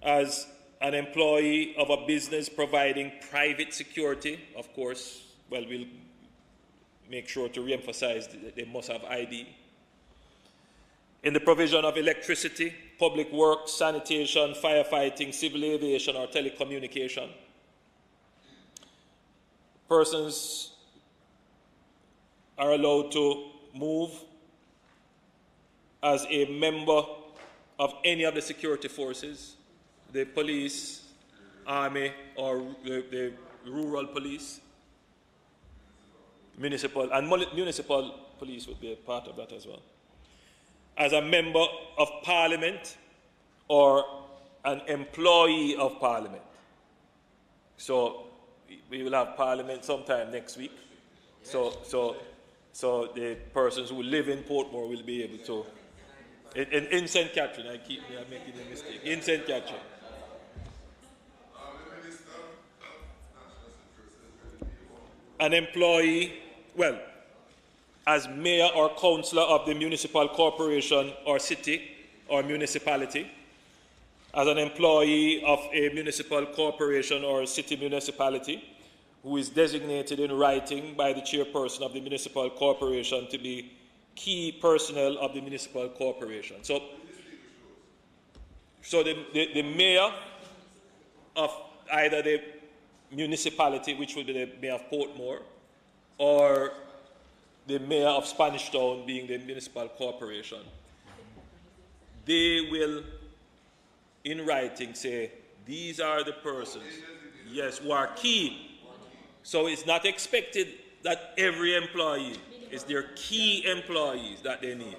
as an employee of a business providing private security. Of course, well, we'll make sure to re-emphasize that they must have ID. In the provision of electricity, public works, sanitation, firefighting, civil aviation, or telecommunication. Persons are allowed to move as a member of any of the security forces, the police, army, or the rural police, municipal, and municipal police would be a part of that as well. As a member of parliament or an employee of parliament. So we will have parliament sometime next week. So the persons who live in Portmore will be able to. In St. Catherine, I'm making a mistake. In St. Catherine. An employee, well, as mayor or councillor of the municipal corporation or city or municipality, as an employee of a municipal corporation or city municipality who is designated in writing by the chairperson of the municipal corporation to be key personnel of the municipal corporation. So the mayor of either the municipality, which would be the mayor of Portmore, or the mayor of Spanish Town, being the municipal corporation, they will, in writing, say, these are the persons, yes, who are key. So it's not expected that every employee is their key employees that they need.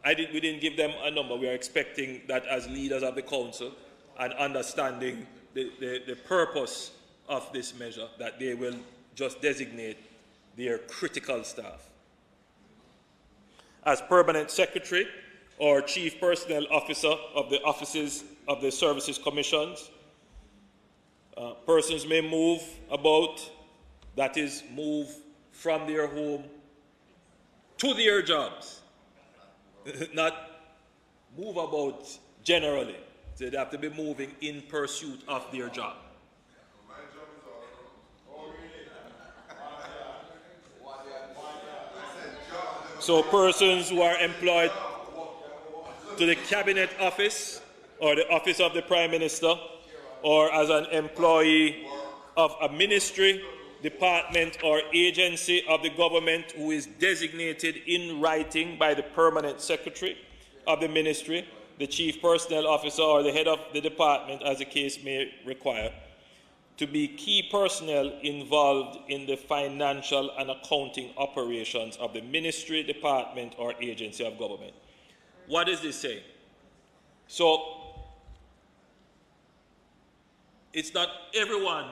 We didn't give them a number. We are expecting that as leaders of the council and understanding the purpose of this measure, that they will just designate their critical staff. As permanent secretary or chief personnel officer of the offices of the services commissions, persons may move about, that is, move from their home to their jobs, not move about generally. So they have to be moving in pursuit of their job. So persons who are employed to the cabinet office or the office of the prime minister, or as an employee of a ministry, department, or agency of the government who is designated in writing by the permanent secretary of the ministry, the chief personnel officer, or the head of the department, as the case may require, to be key personnel involved in the financial and accounting operations of the ministry, department, or agency of government. What is this saying? So, it's not everyone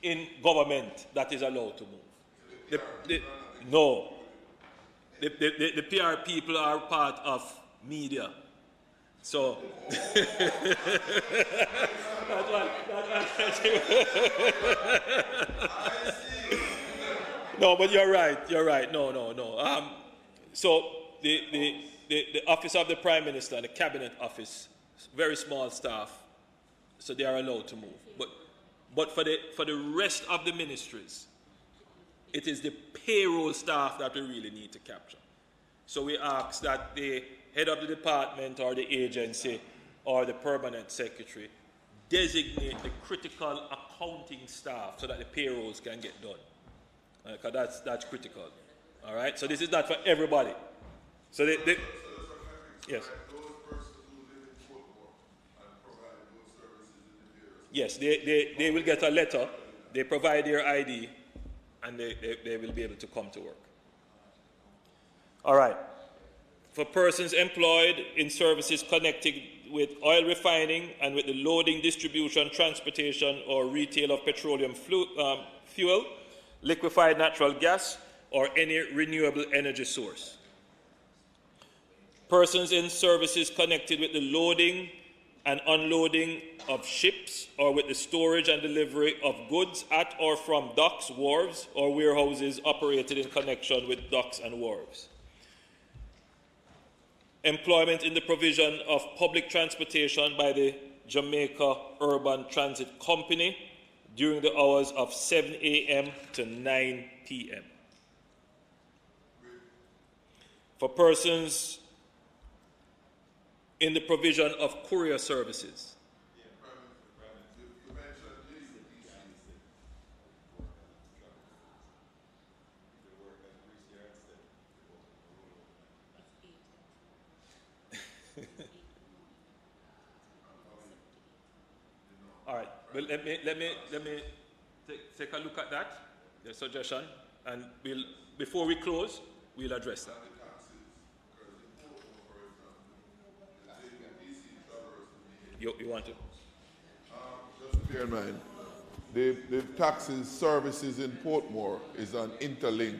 in government that is allowed to move. No. The PR people are part of media. So, no, but you're right. No. So, the office of the Prime Minister and the Cabinet Office, very small staff, so they are allowed to move. But for the rest of the ministries, it is the payroll staff that we really need to capture. So we ask that the head of the department or the agency or the permanent secretary designate the critical accounting staff so that the payrolls can get done. Because that's critical. All right? So this is not for everybody. So yes. Yes, they will get a letter, they provide their ID, and they will be able to come to work. All right. For persons employed in services connected with oil refining and with the loading, distribution, transportation, or retail of petroleum fuel, liquefied natural gas, or any renewable energy source. Persons in services connected with the loading and unloading of ships or with the storage and delivery of goods at or from docks, wharves, or warehouses operated in connection with docks and wharves. Employment in the provision of public transportation by the Jamaica Urban Transit Company during the hours of 7 a.m. to 9 p.m. For persons in the provision of courier services. All right. Well, let me take a look at that, the suggestion, and before we close, we'll address that. You want to? Just bear in mind, the taxi services in Portmore is an interlink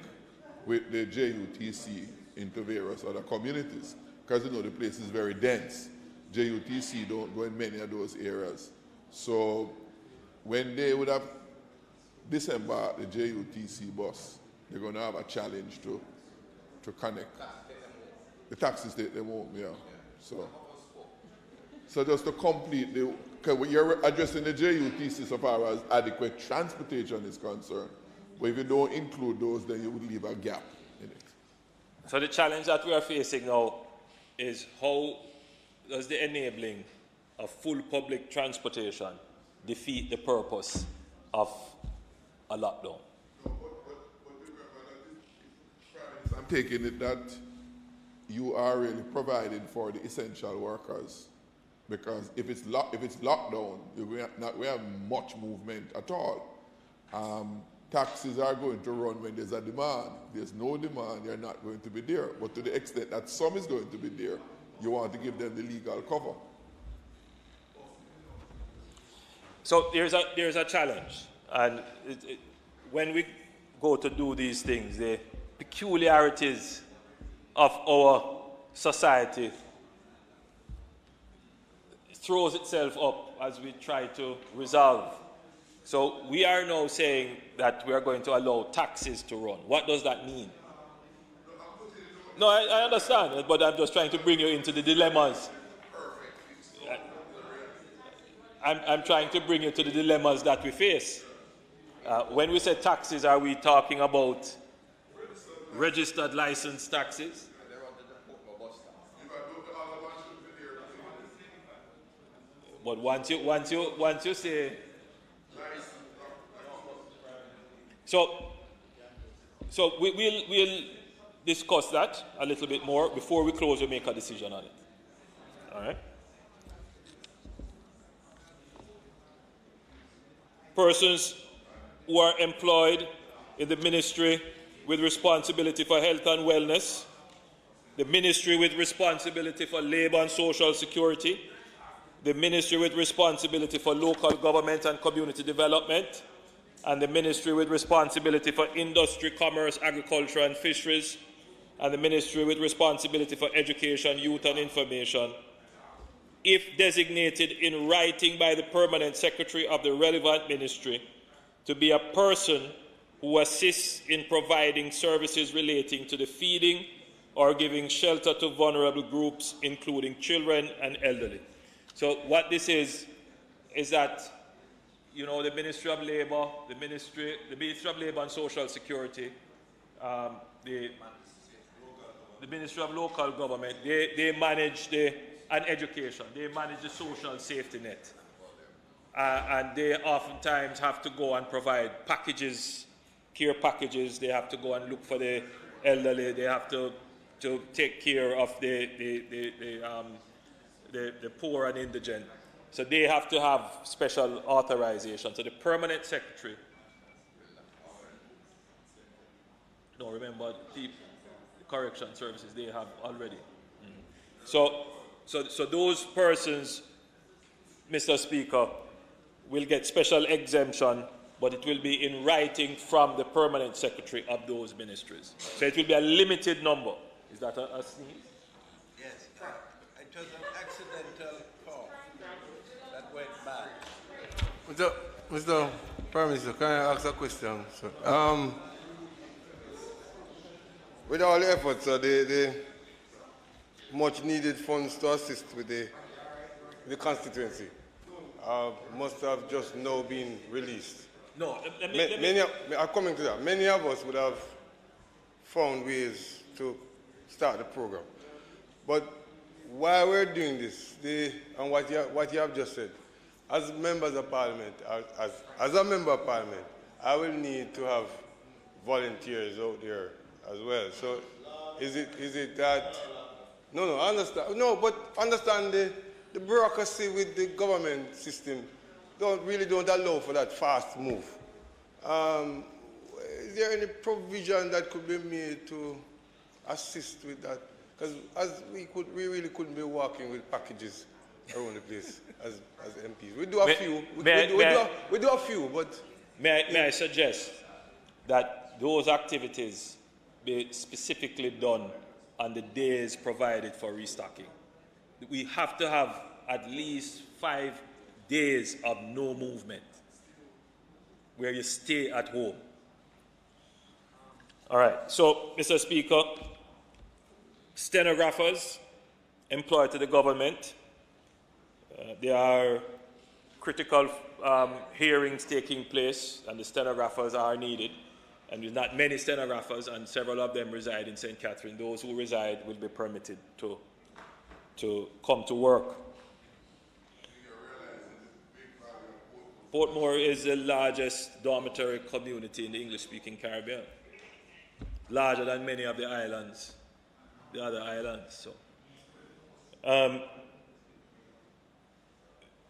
with the JUTC into various other communities, because you know the place is very dense. JUTC don't go in many of those areas. So when they would have disembarked the JUTC bus, they're going to have a challenge to connect. The taxis take them home, yeah. So just to complete, you're addressing the JUTC so far as adequate transportation is concerned. But if you don't include those, then you would leave a gap in it. So the challenge that we are facing now is how does the enabling of full public transportation defeat the purpose of a lockdown? I'm taking it that you are really providing for the essential workers, because if it's lockdown, we have much movement at all. Taxis are going to run when there's a demand. There's no demand, you're not going to be there. But to the extent that some is going to be there, you want to give them the legal cover. So there's a challenge, and when we go to do these things, the peculiarities of our society throws itself up as we try to resolve. So we are now saying that we are going to allow taxis to run. What does that mean? No, I understand, but I'm just trying to bring you into the dilemmas. I'm trying to bring you to the dilemmas that we face. When we say taxis, are we talking about registered license taxis? But once you say, so we'll discuss that a little bit more before we close. We make a decision on it. All right. Persons who are employed in the ministry with responsibility for health and wellness, the ministry with responsibility for labor and social security, the ministry with responsibility for local government and community development, and the ministry with responsibility for industry, commerce, agriculture and fisheries, and the ministry with responsibility for education, youth and information, if designated in writing by the permanent secretary of the relevant ministry to be a person who assists in providing services relating to the feeding or giving shelter to vulnerable groups, including children and elderly. So what this is that, you know, the Ministry of Labour, the Ministry of Labour and Social Security, the Ministry of Local Government, they manage and education, they manage the social safety net. And they oftentimes have to go and provide packages, care packages, they have to go and look for the elderly, they have to take care of the poor and indigent. So they have to have special authorization. So the permanent secretary, no, remember, the correction services they have already. So those persons, Mr. Speaker, will get special exemption, but it will be in writing from the permanent secretary of those ministries. So it will be a limited number. Is that a sneeze? Yes, it was an accidental cough that went bad. Mr. Prime Minister, can I ask a question, sir? With all the efforts, the much needed funds to assist with the constituency must have just now been released. No, I'm coming to that. Many of us would have found ways to start the program. But while we're doing this, and what you have just said, as members of parliament, as a member of parliament, I will need to have volunteers out there as well. So is it that, no, I understand. No, but understand the bureaucracy with the government system don't allow for that fast move. Is there any provision that could be made to assist with that? Because we really couldn't be walking with packages around the place as MPs. We do a few. We do a few, but may I suggest that those activities be specifically done on the days provided for restocking. We have to have at least 5 days of no movement where you stay at home. All right, so, Mr. Speaker, stenographers employed to the government, there are critical hearings taking place, and the stenographers are needed. And there's not many stenographers, and several of them reside in St. Catherine. Those who reside will be permitted to come to work. Portmore is the largest dormitory community in the English-speaking Caribbean, larger than many of the islands, the other islands. So,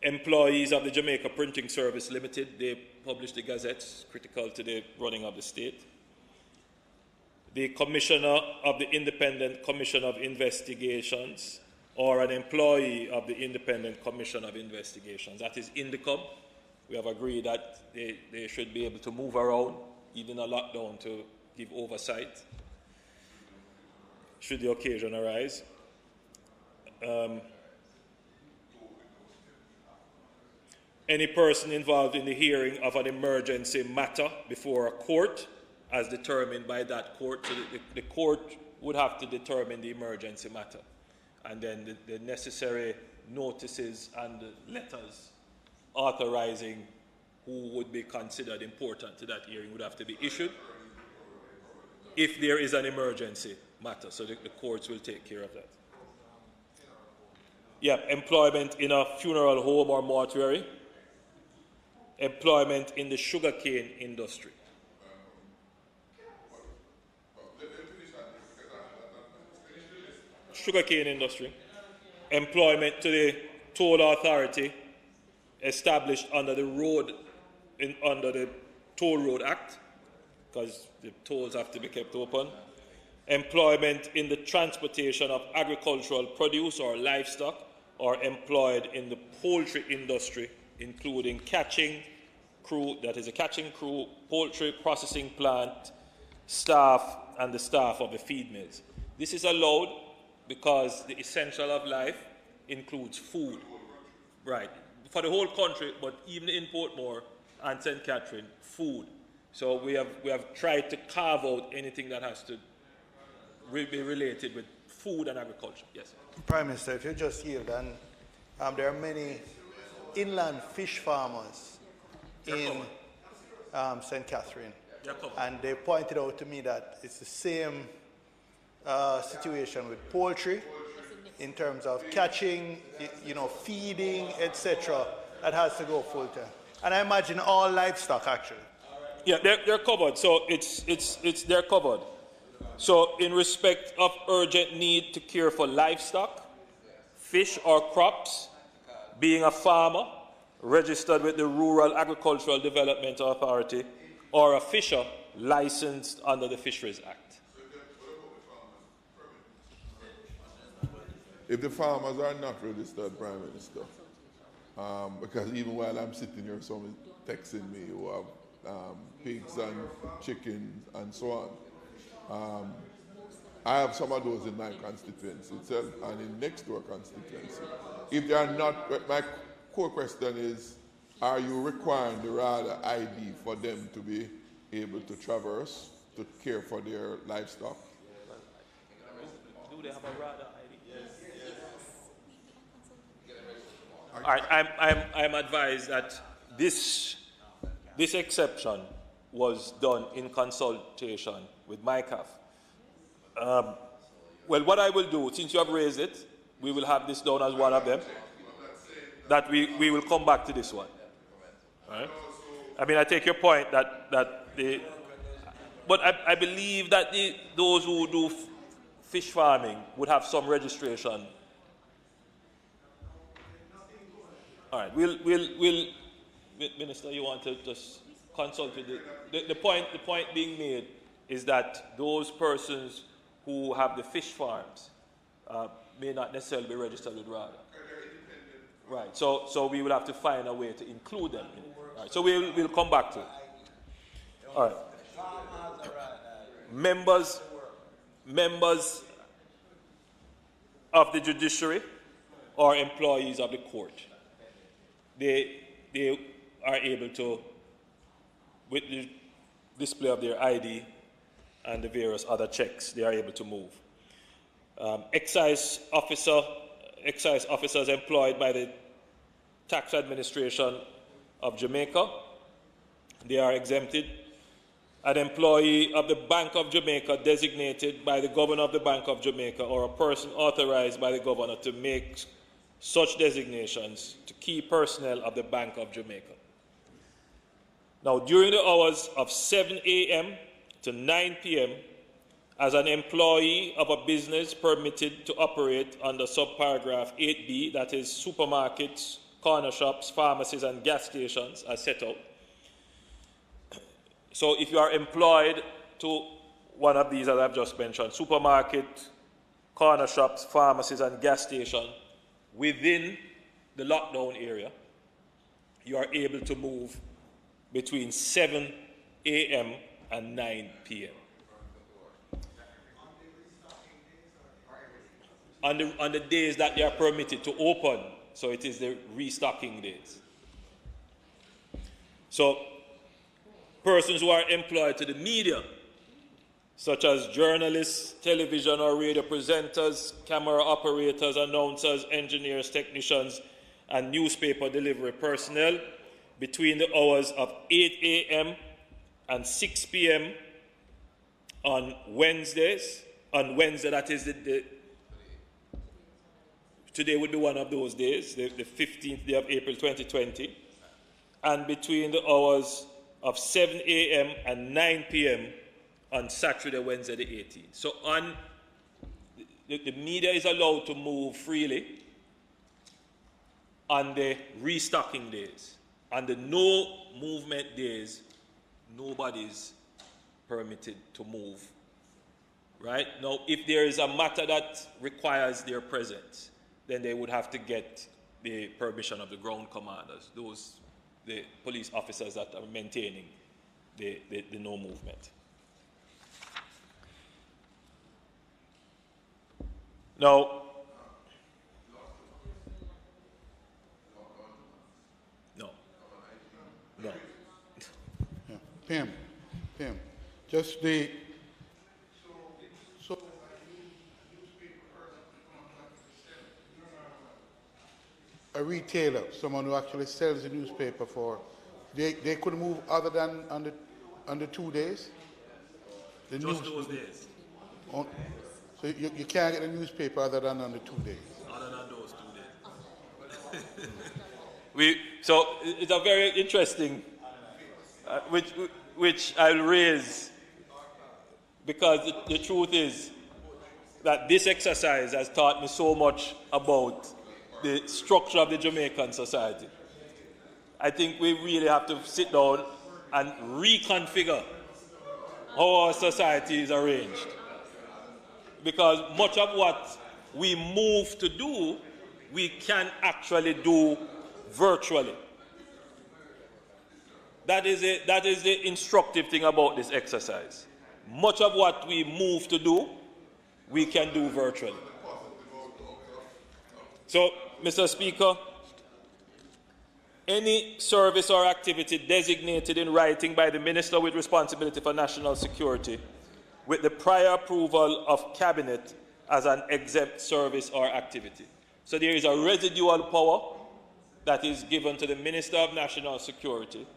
employees of the Jamaica Printing Service Limited, they publish the gazettes critical to the running of the state. The commissioner of the Independent Commission of Investigations, or an employee of the Independent Commission of Investigations, that is INDECOM. We have agreed that they should be able to move around, even a lockdown, to give oversight, should the occasion arise. Any person involved in the hearing of an emergency matter before a court, as determined by that court, so the court would have to determine the emergency matter. And then the necessary notices and letters authorizing who would be considered important to that hearing would have to be issued if there is an emergency matter. So the courts will take care of that. Yeah, employment in a funeral home or mortuary. Employment in the sugarcane industry. Sugarcane industry. Employment to the toll authority established under the under the Toll Road Act, because the tolls have to be kept open. Employment in the transportation of agricultural produce or livestock, or employed in the poultry industry, including catching crew, that is a catching crew, poultry processing plant, staff, and the staff of the feed mills. This is allowed because the essential of life includes food, right? For the whole country, but even in Portmore and St. Catherine, food. So we have tried to carve out anything that has to be related with food and agriculture. Yes. Prime Minister, if you just yield, and there are many inland fish farmers in St. Catherine, and they pointed out to me that it's the same situation with poultry in terms of catching, feeding, etc. That has to go full time, and I imagine all livestock actually. Yeah, they're covered. So they're covered. So in respect of urgent need to care for livestock, fish or crops, being a farmer registered with the Rural Agricultural Development Authority, or a fisher licensed under the Fisheries Act. If the farmers are not registered, Prime Minister, because even while I'm sitting here, someone texting me who have pigs and chickens and so on. I have some of those in my constituency itself and in next door constituency. If they are not, my core question is, are you requiring the RADA ID for them to be able to traverse, to care for their livestock? Do they have a RADA ID? All right, I'm advised that this exception was done in consultation with MyCAF. Well, what I will do, since you have raised it, we will have this down as one of them, that we will come back to this one. All right? I mean, I take your point but I believe that those who do fish farming would have some registration. All right, we'll Minister, you want to just consult with the point being made is that those persons who have the fish farms may not necessarily be registered with RADA. Right, so we will have to find a way to include them in it. All right, so we'll come back to it. All right. Members of the judiciary or employees of the court, they are able to, with the display of their ID and the various other checks, they are able to move. Excise officers employed by the Tax Administration of Jamaica, they are exempted. An employee of the Bank of Jamaica designated by the Governor of the Bank of Jamaica or a person authorized by the Governor to make such designations to key personnel of the Bank of Jamaica. Now, during the hours of 7 a.m. to 9 p.m., as an employee of a business permitted to operate under subparagraph 8b, that is supermarkets, corner shops, pharmacies, and gas stations, as set out. So if you are employed to one of these, as I've just mentioned, supermarket, corner shops, pharmacies, and gas station within the lockdown area, you are able to move between 7 a.m. and 9 p.m. On the days that they are permitted to open, so it is the restocking days. So persons who are employed to the media, such as journalists, television or radio presenters, camera operators, announcers, engineers, technicians, and newspaper delivery personnel, between the hours of 8 a.m. and 6 p.m. on Wednesdays. On Wednesday, that is today would be one of those days, the 15th day of April 2020, and between the hours of 7 a.m. and 9 p.m. on Saturday, Wednesday, the 18th. So the media is allowed to move freely on the restocking days. On the no movement days, nobody's permitted to move. Right? Now, if there is a matter that requires their presence, then they would have to get the permission of the ground commanders, the police officers that are maintaining the no movement. Now, no. Yeah. Pam, just the, so a retailer, someone who actually sells the newspaper for, they could move other than under 2 days? Just those days. So you can't get a newspaper other than under 2 days? Other than those 2 days. So it's a very interesting, which I'll raise, because the truth is that this exercise has taught me so much about the structure of the Jamaican society. I think we really have to sit down and reconfigure how our society is arranged. Because much of what we move to do, we can actually do virtually. That is the instructive thing about this exercise. Much of what we move to do, we can do virtually. So, Mr. Speaker, any service or activity designated in writing by the Minister with responsibility for national security with the prior approval of Cabinet as an exempt service or activity. So there is a residual power that is given to the Minister of National Security,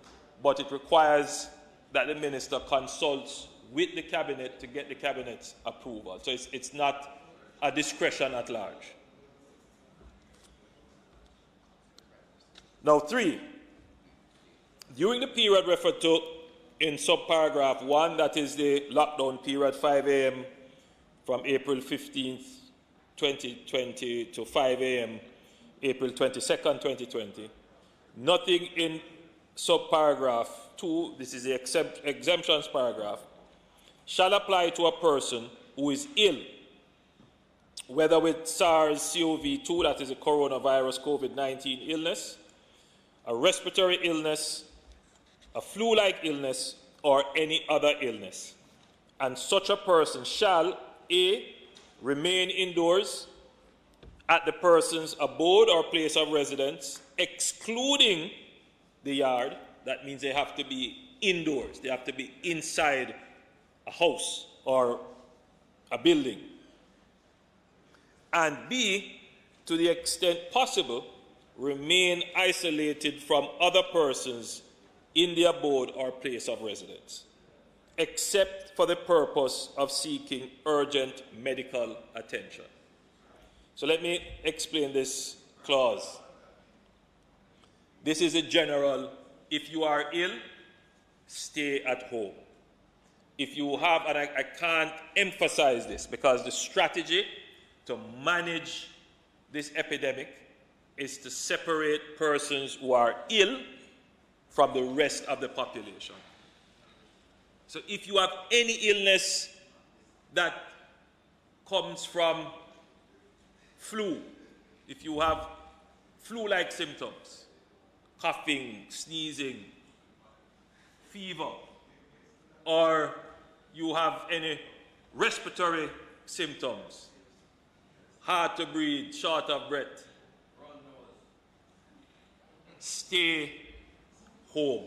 but it requires that the Minister consults with the Cabinet to get the Cabinet's approval. So it's not a discretion at large. Now, 3, during the period referred to in subparagraph 1, that is the lockdown period, 5 a.m. from April 15th, 2020 to 5 a.m. April 22nd, 2020, nothing in subparagraph 2, this is the exemptions paragraph, shall apply to a person who is ill, whether with SARS-CoV-2, that is a coronavirus COVID-19 illness, a respiratory illness, a flu-like illness, or any other illness. And such a person shall, A, remain indoors at the person's abode or place of residence, excluding the yard. That means they have to be indoors. They have to be inside a house or a building. And B, to the extent possible, remain isolated from other persons in the abode or place of residence, except for the purpose of seeking urgent medical attention. So let me explain this clause. This is a general, if you are ill, stay at home. If you have, and I can't emphasize this because the strategy to manage this epidemic is to separate persons who are ill from the rest of the population. So if you have any illness that comes from flu, if you have flu-like symptoms, coughing, sneezing, fever, or you have any respiratory symptoms, hard to breathe, short of breath, stay home.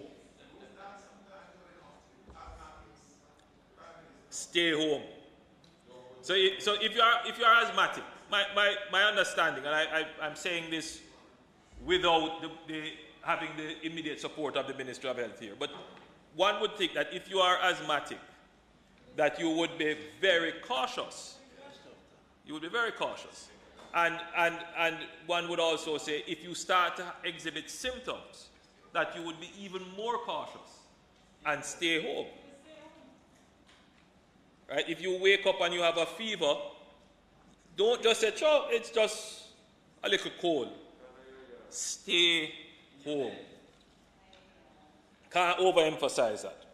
Stay home. So if you are asthmatic, my understanding, and I'm saying this without having the immediate support of the Ministry of Health here, but one would think that if you are asthmatic, that you would be very cautious. You would be very cautious. And one would also say if you start to exhibit symptoms, that you would be even more cautious and stay home. Right? If you wake up and you have a fever, don't just say, "Oh, it's just a little cold." Stay home. Can't overemphasize that.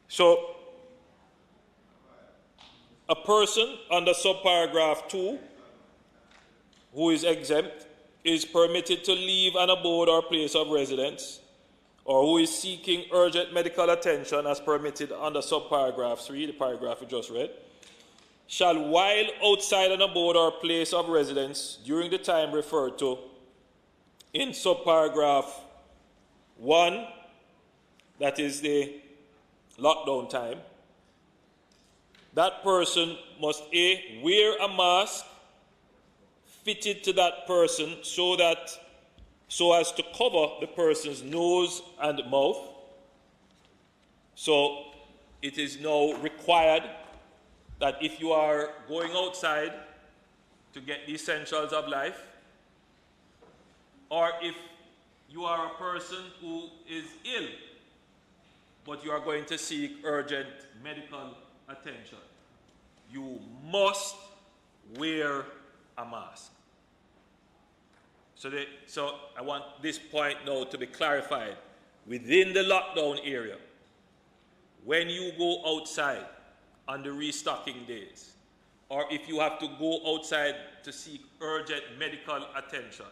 So, a person under subparagraph 2 who is exempt is permitted to leave an abode or place of residence, or who is seeking urgent medical attention as permitted under subparagraph 3, the paragraph we just read, shall, while outside an abode or place of residence during the time referred to in subparagraph 1, that is the lockdown time, that person must A, wear a mask fitted to that person so as to cover the person's nose and mouth. So it is now required that if you are going outside to get the essentials of life, or if you are a person who is ill, but you are going to seek urgent medical attention, you must wear a mask. So I want this point now to be clarified. Within the lockdown area, when you go outside on the restocking days, or if you have to go outside to seek urgent medical attention,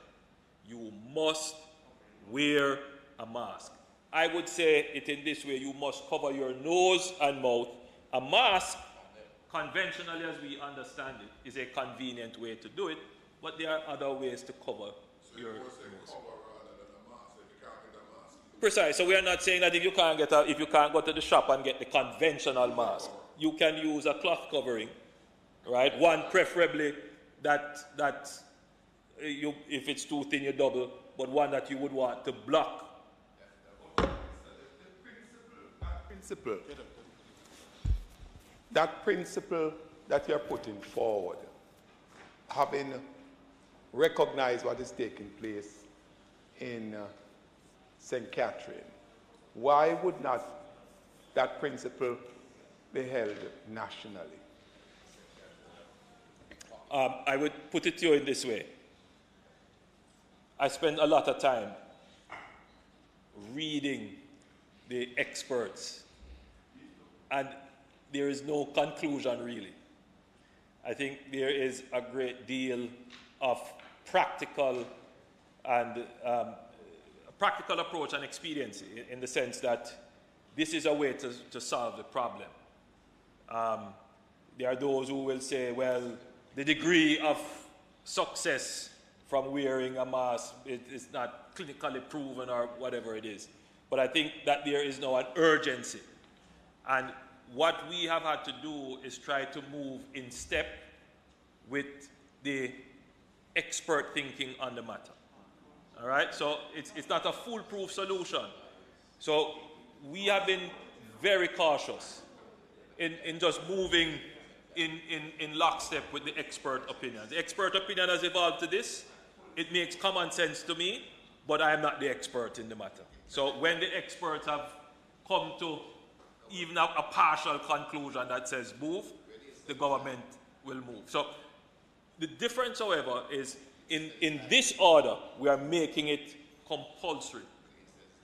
you must wear a mask. I would say it in this way: you must cover your nose and mouth. A mask, conventionally as we understand it, is a convenient way to do it, but there are other ways to cover your nose. Precise. So we are not saying that if you can't go to the shop and get the conventional mask, you can use a cloth covering, right? One preferably that if it's too thin, you double, but one that you would want to block. That principle that you're putting forward, having recognized what is taking place in St. Catherine, why would not that principle be held nationally? I would put it to you in this way. I spend a lot of time reading the experts, and there is no conclusion really. I think there is a great deal of practical approach and expediency in the sense that this is a way to solve the problem. There are those who will say, well, the degree of success from wearing a mask is not clinically proven or whatever it is. But I think that there is now an urgency. And what we have had to do is try to move in step with the expert thinking on the matter. All right? So it's not a foolproof solution. So we have been very cautious in just moving in lockstep with the expert opinion. The expert opinion has evolved to this. It makes common sense to me, but I am not the expert in the matter. So when the experts have come to even a partial conclusion that says move, the government will move. So the difference, however, is in this order, we are making it compulsory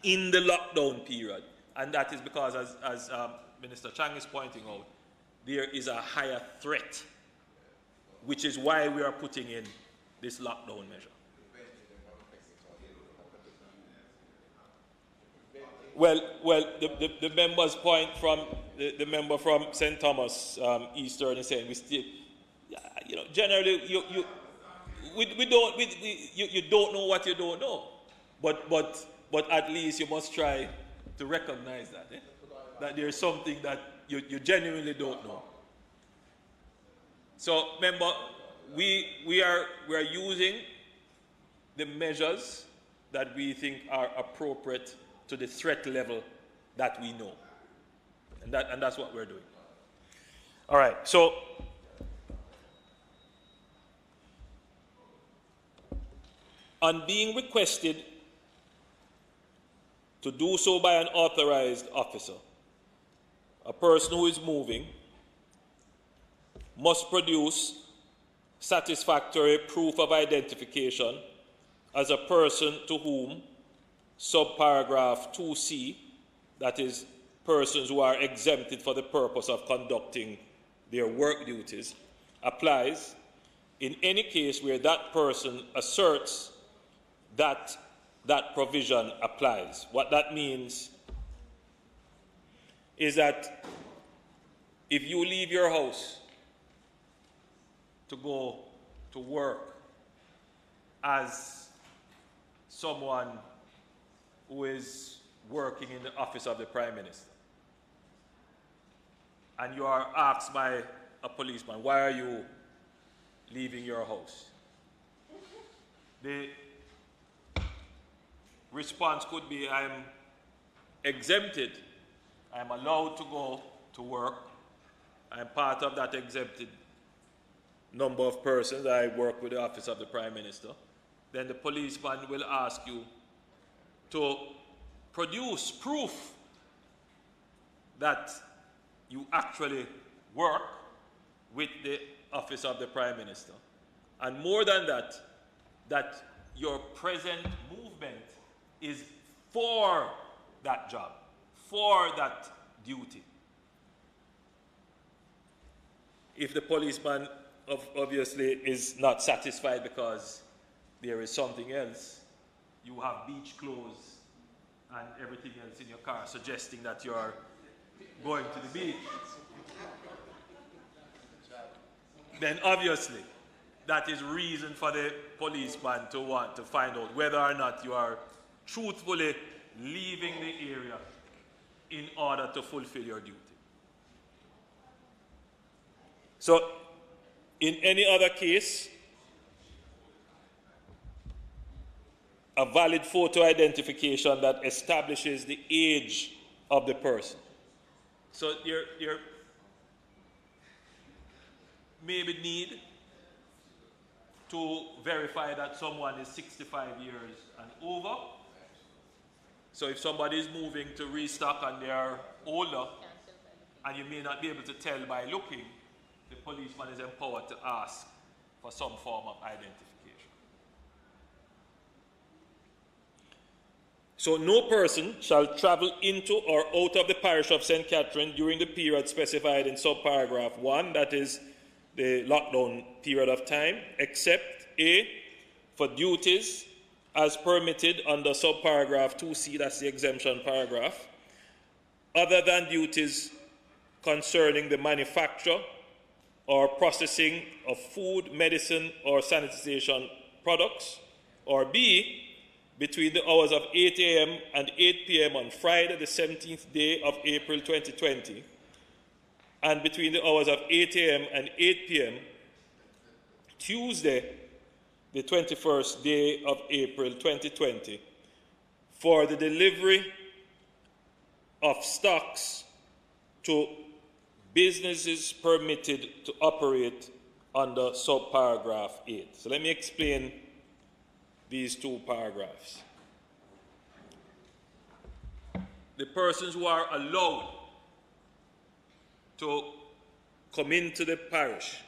in the lockdown period. And that is because, as Minister Chang is pointing out, there is a higher threat, which is why we are putting in this lockdown measure. Well, the member's point from the member from St. Thomas Eastern is saying we still, generally you don't know what you don't know, but at least you must try to recognize that that there's something that you genuinely don't know. So remember, we are using the measures that we think are appropriate to the threat level that we know. And that's what we're doing. All right, so on being requested to do so by an authorized officer, a person who is moving must produce satisfactory proof of identification as a person to whom subparagraph 2C, that is, persons who are exempted for the purpose of conducting their work duties, applies in any case where that person asserts that that provision applies. What that means is that if you leave your house to go to work as someone who is working in the office of the Prime Minister, and you are asked by a policeman, why are you leaving your house? The response could be, I'm exempted, I'm allowed to go to work, I'm part of that exempted number of persons, I work with the office of the Prime Minister. Then the policeman will ask you to produce proof that you actually work with the office of the Prime Minister. And more than that, that your present movement is for that job, for that duty. If the policeman obviously is not satisfied because there is something else, you have beach clothes and everything else in your car, suggesting that you're going to the beach, then obviously that is reason for the policeman to want to find out whether or not you are truthfully leaving the area in order to fulfill your duty. So, in any other case, a valid photo identification that establishes the age of the person. So you're maybe need to verify that someone is 65 years and over. So if somebody is moving to restock and they are older, and you may not be able to tell by looking, the policeman is empowered to ask for some form of identification. So no person shall travel into or out of the parish of St. Catherine during the period specified in subparagraph 1, that is the lockdown period of time, except A, for duties as permitted under subparagraph 2C, that's the exemption paragraph, other than duties concerning the manufacture or processing of food, medicine, or sanitization products, or B, between the hours of 8 a.m. and 8 p.m. on Friday, the 17th day of April 2020, and between the hours of 8 a.m. and 8 p.m. Tuesday, the 21st day of April 2020, for the delivery of stocks to businesses permitted to operate under subparagraph 8. So let me explain these two paragraphs. The persons who are allowed to come into the parish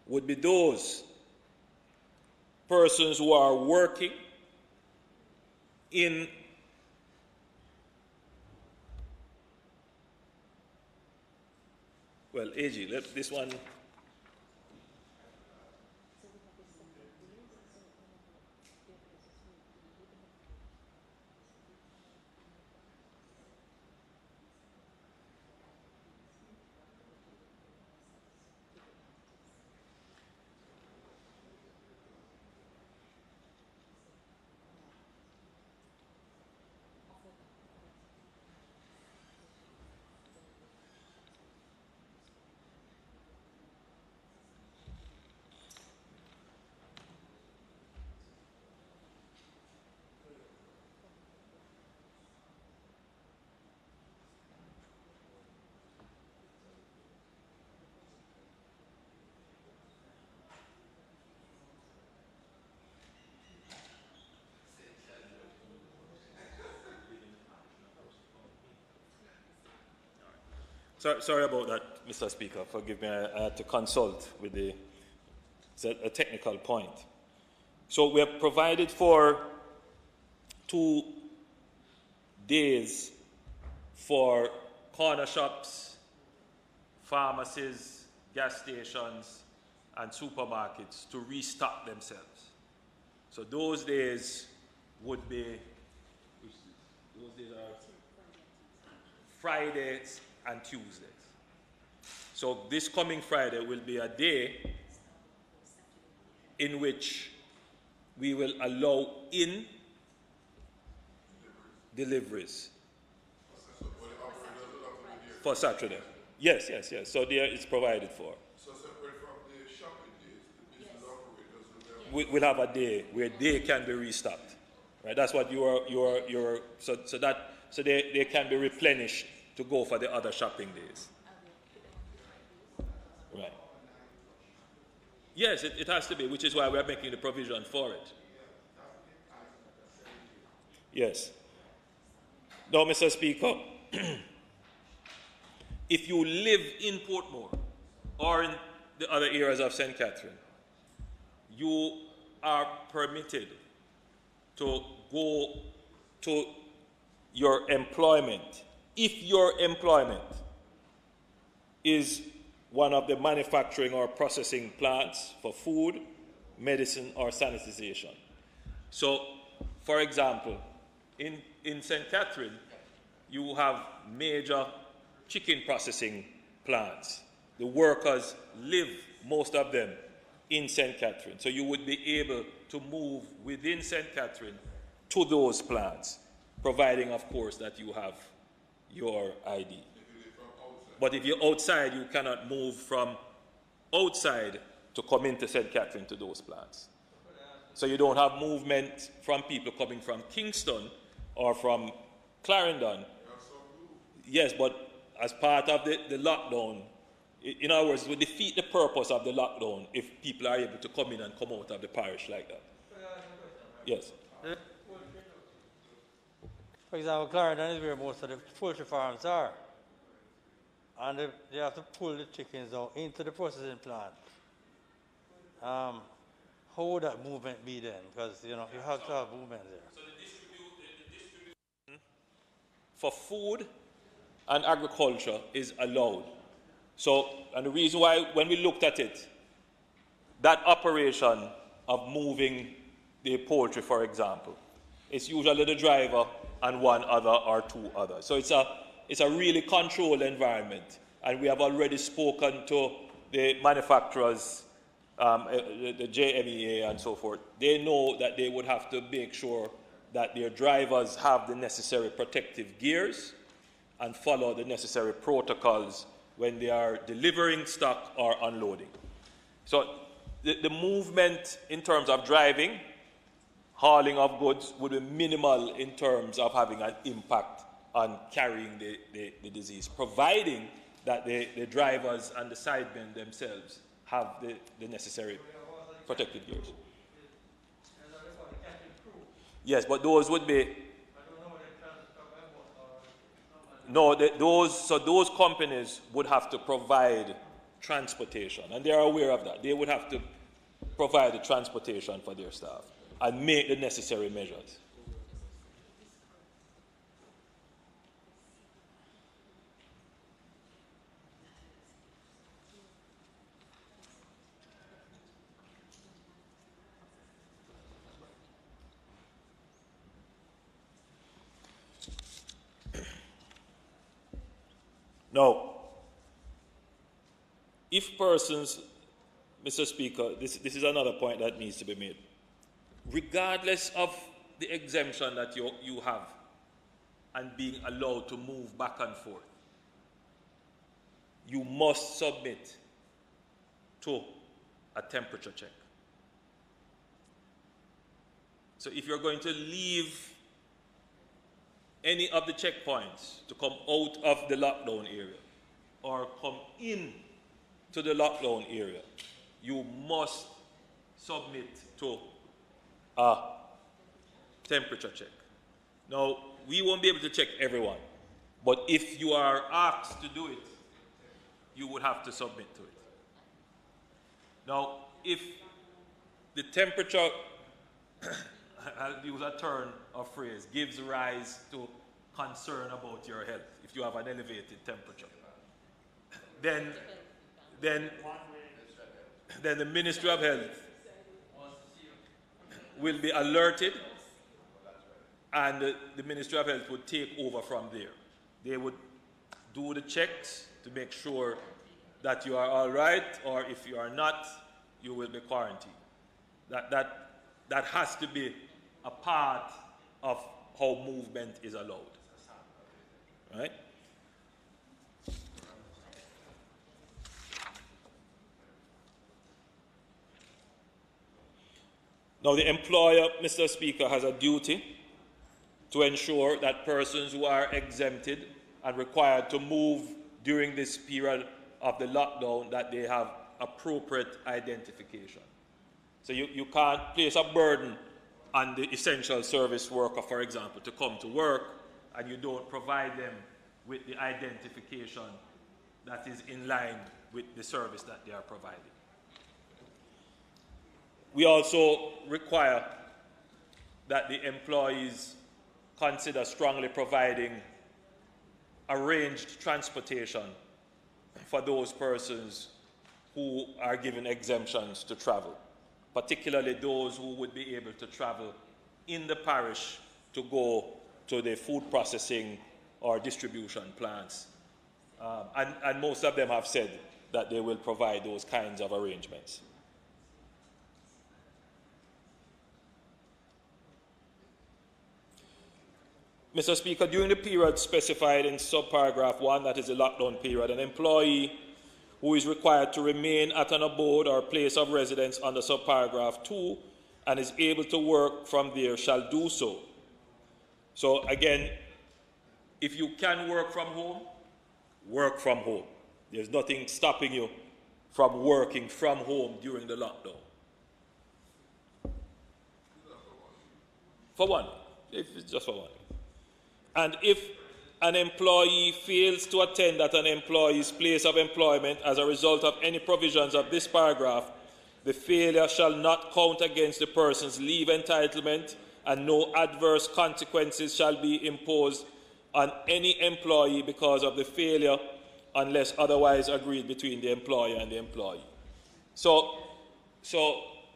would be those persons who are working in well, AG, let this one. Sorry about that, Mr. Speaker. Forgive me, I had to consult with it's a technical point. So we have provided for 2 days for corner shops, pharmacies, gas stations, and supermarkets to restock themselves. So those days would be, those days are Fridays and Tuesdays. So this coming Friday will be a day in which we will allow in deliveries for Saturday. Yes. So there it's provided for. So separate from the shopping days, the business operators We'll have a day where they can be restocked. Right? That's what so they can be replenished to go for the other shopping days. Right. Yes, it has to be, which is why we're making the provision for it. Yes. Now, Mr. Speaker, if you live in Portmore or in the other areas of St. Catherine, you are permitted to go to your employment if your employment is one of the manufacturing or processing plants for food, medicine, or sanitization. So, for example, in St. Catherine, you have major chicken processing plants. The workers live, most of them, in St. Catherine. So you would be able to move within St. Catherine to those plants, providing, of course, that you have your ID. But if you're outside, you cannot move from outside to come into St. Catherine to those plants. So you don't have movement from people coming from Kingston or from Clarendon. Yes, but as part of the lockdown, in other words, it would defeat the purpose of the lockdown if people are able to come in and come out of the parish like that. Yes. For example, Clarendon is where most of the poultry farms are. And they have to pull the chickens out into the processing plant. How would that movement be then? Because, you know, you have to have movement there. So the distribution for food and agriculture is allowed. So, and the reason why, when we looked at it, that operation of moving the poultry, for example, it's usually the driver and one other or two others. So it's a really controlled environment. And we have already spoken to the manufacturers, the JMEA and so forth. They know that they would have to make sure that their drivers have the necessary protective gears and follow the necessary protocols when they are delivering stock or unloading. So the movement in terms of driving, hauling of goods would be minimal in terms of having an impact on carrying the disease, providing that the drivers and the sidemen themselves have the necessary protective gears. Yes, but those would be... No, those companies would have to provide transportation, and they are aware of that. They would have to provide the transportation for their staff and make the necessary measures. Now, if persons, Mr. Speaker, this is another point that needs to be made. Regardless of the exemption that you have and being allowed to move back and forth, you must submit to a temperature check. So if you're going to leave any of the checkpoints to come out of the lockdown area or come in to the lockdown area, you must submit to a temperature check. Now, we won't be able to check everyone, but if you are asked to do it, you would have to submit to it. Now, if the temperature, I'll use a turn of phrase, gives rise to concern about your health, if you have an elevated temperature, then the Ministry of Health will be alerted, and the Ministry of Health would take over from there. They would do the checks to make sure that you are all right, or if you are not, you will be quarantined. That has to be a part of how movement is allowed. Right? Now, the employer, Mr. Speaker, has a duty to ensure that persons who are exempted and required to move during this period of the lockdown, that they have appropriate identification. So you can't place a burden on the essential service worker, for example, to come to work, and you don't provide them with the identification that is in line with the service that they are providing. We also require that the employees consider strongly providing arranged transportation for those persons who are given exemptions to travel, particularly those who would be able to travel in the parish to go to the food processing or distribution plants. And most of them have said that they will provide those kinds of arrangements. Mr. Speaker, during the period specified in subparagraph 1, that is the lockdown period, an employee who is required to remain at an abode or place of residence under subparagraph 2 and is able to work from there shall do so. So again, if you can work from home, work from home. There's nothing stopping you from working from home during the lockdown. For one, if it's just for one. And if an employee fails to attend at an employee's place of employment as a result of any provisions of this paragraph, the failure shall not count against the person's leave entitlement, and no adverse consequences shall be imposed on any employee because of the failure unless otherwise agreed between the employer and the employee. So,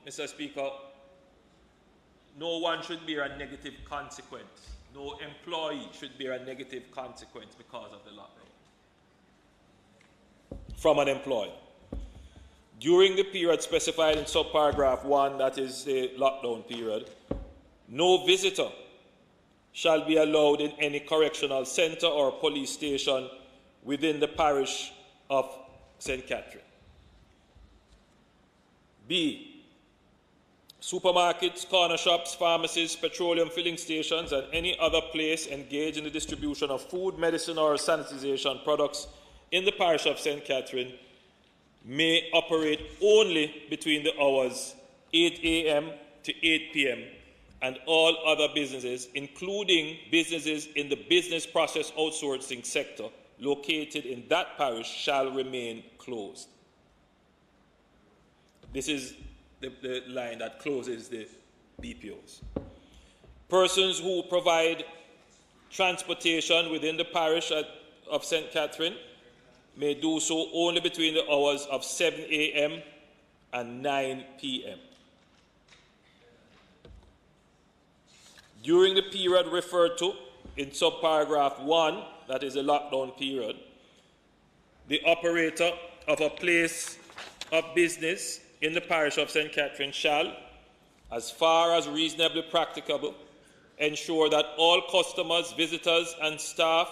Mr. Speaker, no one should bear a negative consequence. No employee should bear a negative consequence because of the lockdown from an employer. During the period specified in subparagraph 1, that is the lockdown period, no visitor shall be allowed in any correctional centre or police station within the parish of St. Catherine. B. Supermarkets, corner shops, pharmacies, petroleum filling stations, and any other place engaged in the distribution of food, medicine, or sanitization products in the parish of St. Catherine may operate only between the hours 8 a.m. to 8 p.m. and all other businesses, including businesses in the business process outsourcing sector located in that parish, shall remain closed. This is the line that closes the BPOs. Persons who provide transportation within the parish of St. Catherine may do so only between the hours of 7 a.m. and 9 p.m. During the period referred to in subparagraph 1, that is a lockdown period, the operator of a place of business in the parish of St. Catherine shall, as far as reasonably practicable, ensure that all customers, visitors, and staff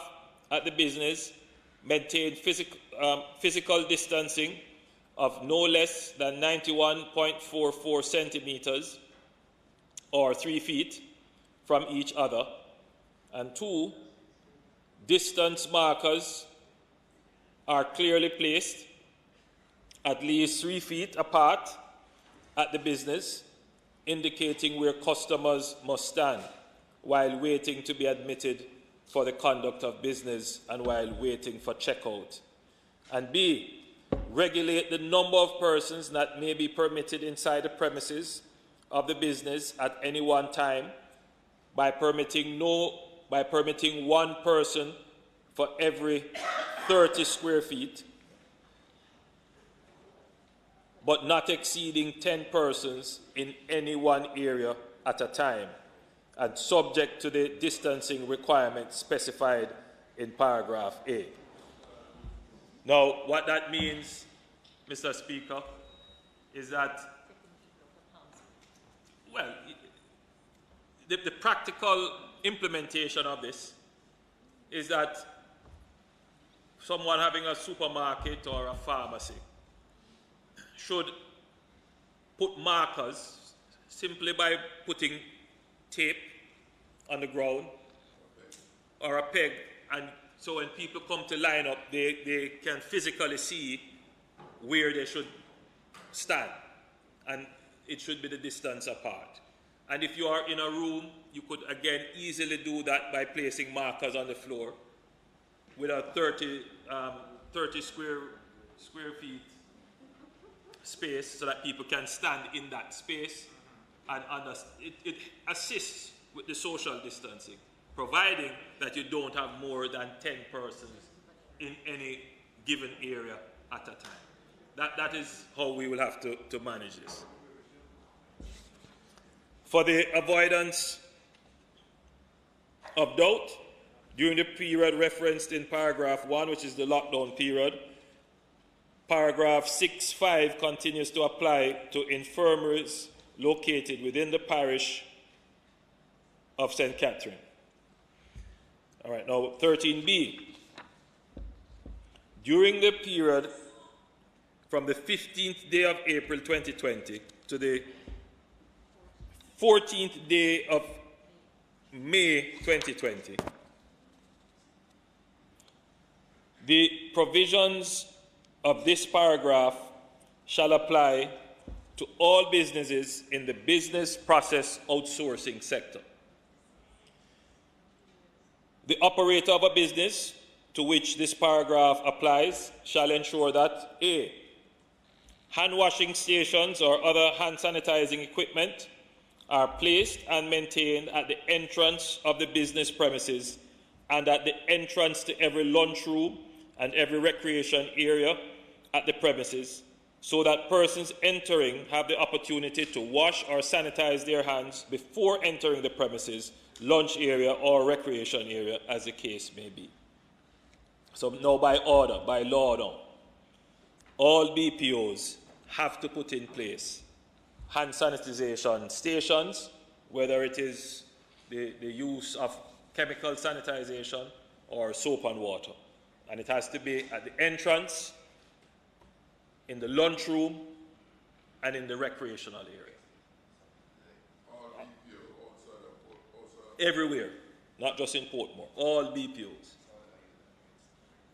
at the business maintain physical distancing of no less than 91.44 centimeters or 3 feet from each other, and 2, distance markers are clearly placed at least 3 feet apart at the business, indicating where customers must stand while waiting to be admitted for the conduct of business and while waiting for checkout. And B, regulate the number of persons that may be permitted inside the premises of the business at any one time by permitting one person for every 30 square feet, but not exceeding 10 persons in any one area at a time, and subject to the distancing requirements specified in paragraph A. Now, what that means, Mr. Speaker, is that, well, the practical implementation of this is that someone having a supermarket or a pharmacy should put markers simply by putting tape on the ground or a peg, and so when people come to line up, they can physically see where they should stand, and it should be the distance apart. And if you are in a room, you could again easily do that by placing markers on the floor with a 30 square feet space, so that people can stand in that space, and it assists with the social distancing, providing that you don't have more than 10 persons in any given area at a time. That is how we will have to manage this. For the avoidance of doubt, during the period referenced in paragraph 1, which is the lockdown period, paragraph 6.5 continues to apply to infirmaries located within the parish of St. Catherine. All right, now 13b. During the period from the 15th day of April 2020 to the 14th day of May 2020, the provisions of this paragraph shall apply to all businesses in the business process outsourcing sector. The operator of a business to which this paragraph applies shall ensure that A, hand washing stations or other hand sanitizing equipment are placed and maintained at the entrance of the business premises and at the entrance to every lunchroom and every recreation area at the premises, so that persons entering have the opportunity to wash or sanitize their hands before entering the premises, lunch area or recreation area, as the case may be. So now by order, by law now, all BPOs have to put in place hand sanitization stations, whether it is the use of chemical sanitization or soap and water. And it has to be at the entrance, in the lunchroom, and in the recreational area. Everywhere, not just in Portmore, all BPOs.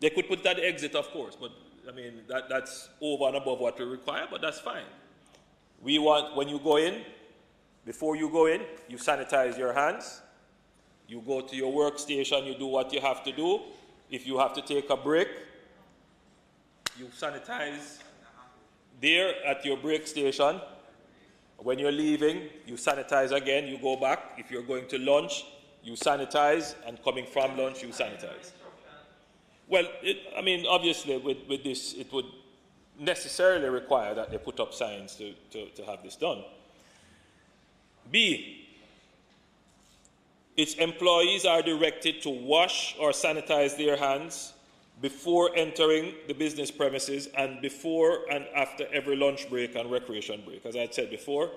They could put it at the exit, of course, but I mean, that's over and above what we require, but that's fine. We want, when you go in, before you go in, you sanitize your hands. You go to your workstation, you do what you have to do. If you have to take a break, you sanitize there at your break station. When you're leaving, you sanitize again, you go back. If you're going to lunch, you sanitize, and coming from lunch, you sanitize. Well, I mean, obviously, with this, it would necessarily require that they put up signs to have this done. B, its employees are directed to wash or sanitize their hands before entering the business premises and before and after every lunch break and recreation break. As I said before,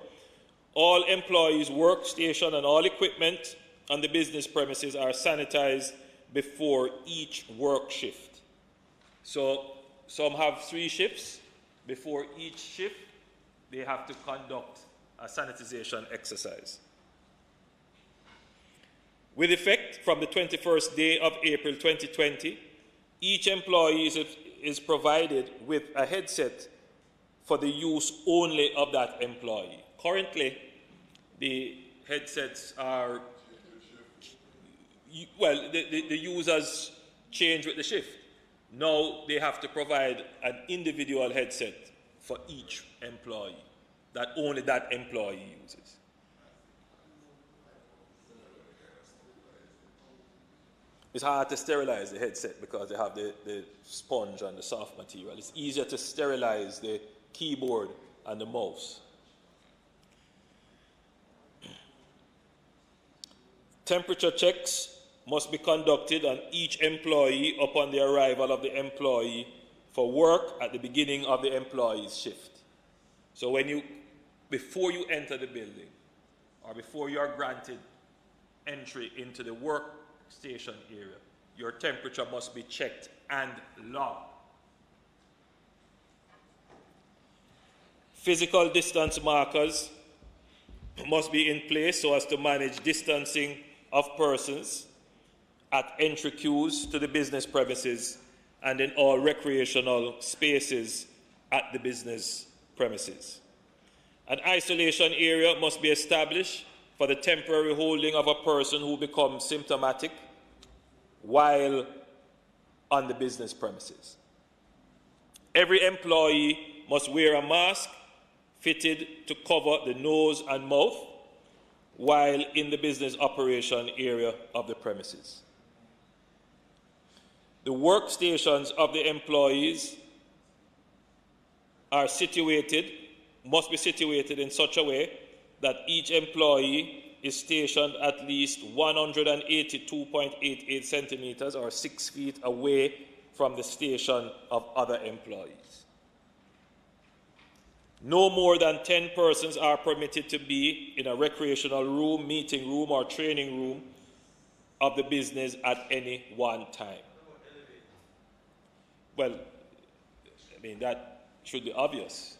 all employees' workstation and all equipment on the business premises are sanitized before each work shift. So some have 3 shifts. Before each shift, they have to conduct a sanitization exercise. With effect from the 21st day of April 2020, each employee is provided with a headset for the use only of that employee. Currently, the headsets are, well, the users change with the shift. Now they have to provide an individual headset for each employee that only that employee uses. It's hard to sterilize the headset because they have the sponge and the soft material. It's easier to sterilize the keyboard and the mouse. Temperature checks must be conducted on each employee upon the arrival of the employee for work at the beginning of the employee's shift. So before you enter the building, or before you are granted entry into the workstation area, your temperature must be checked and logged. Physical distance markers must be in place so as to manage distancing of persons at entry queues to the business premises and in all recreational spaces at the business premises. An isolation area must be established for the temporary holding of a person who becomes symptomatic while on the business premises. Every employee must wear a mask fitted to cover the nose and mouth while in the business operation area of the premises. The workstations of the employees must be situated in such a way that each employee is stationed at least 182.88 centimeters or 6 feet away from the station of other employees. No more than 10 persons are permitted to be in a recreational room, meeting room, or training room of the business at any one time. Well, I mean, that should be obvious,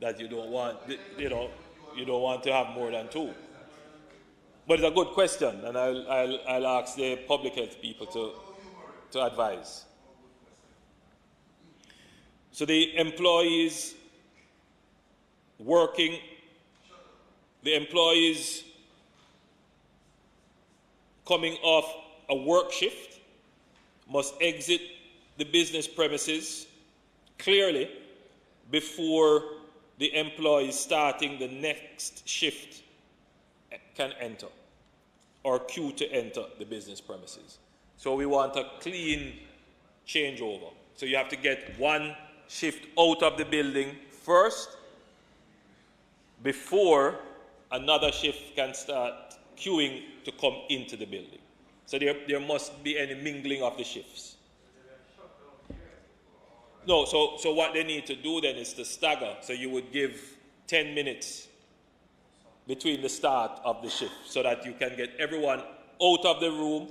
that you don't want, you don't want to have more than 2. But it's a good question, and I'll ask the public health people to advise. So the employees coming off a work shift must exit the business premises clearly before the employees starting the next shift can enter or queue to enter the business premises. So we want a clean changeover. So you have to get one shift out of the building first before another shift can start queuing to come into the building. So there must be any mingling of the shifts. No, so what they need to do then is to stagger. So you would give 10 minutes between the start of the shift so that you can get everyone out of the room,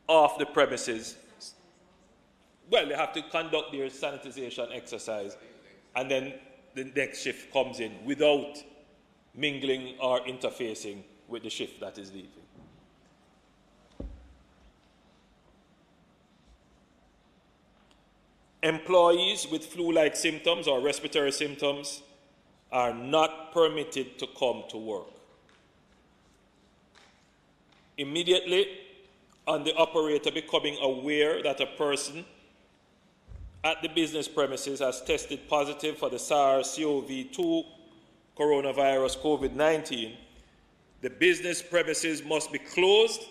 off the premises. Well, they have to conduct their sanitization exercise, and then the next shift comes in without mingling or interfacing with the shift that is leaving. Employees with flu-like symptoms or respiratory symptoms are not permitted to come to work. Immediately on the operator becoming aware that a person at the business premises has tested positive for the SARS-CoV-2 coronavirus COVID-19, the business premises must be closed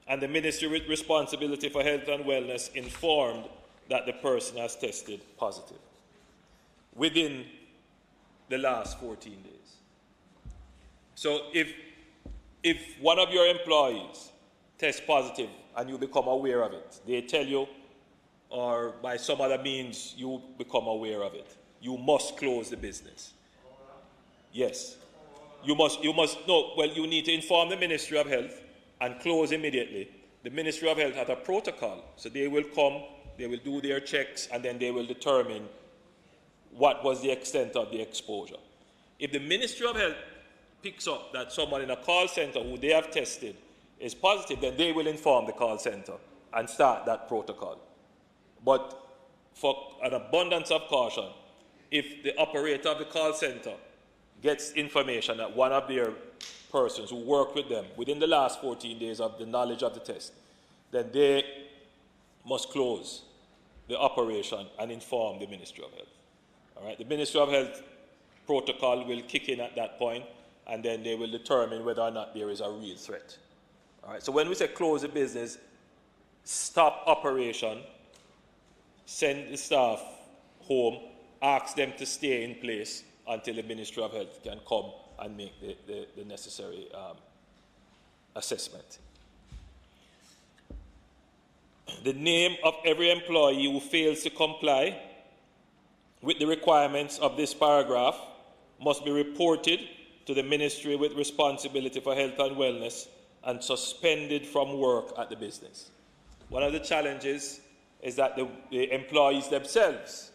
and the ministry with responsibility for health and wellness informed that the person has tested positive within the last 14 days. So if one of your employees tests positive and you become aware of it, they tell you, or by some other means you become aware of it, you must close the business. Yes. You need to inform the Ministry of Health and close immediately. The Ministry of Health has a protocol, so they will come, they will do their checks, and then they will determine what was the extent of the exposure. If the Ministry of Health picks up that someone in a call center who they have tested is positive, then they will inform the call center and start that protocol. But for an abundance of caution, if the operator of the call center gets information that one of their persons who worked with them within the last 14 days of the knowledge of the test, then they must close the operation and inform the Ministry of Health. All right? The Ministry of Health protocol will kick in at that point, and then they will determine whether or not there is a real threat. All right? So when we say close the business, stop operation, send the staff home, ask them to stay in place until the Ministry of Health can come and make the necessary assessment. The name of every employee who fails to comply with the requirements of this paragraph must be reported to the Ministry with responsibility for health and wellness and suspended from work at the business. One of the challenges is that the employees themselves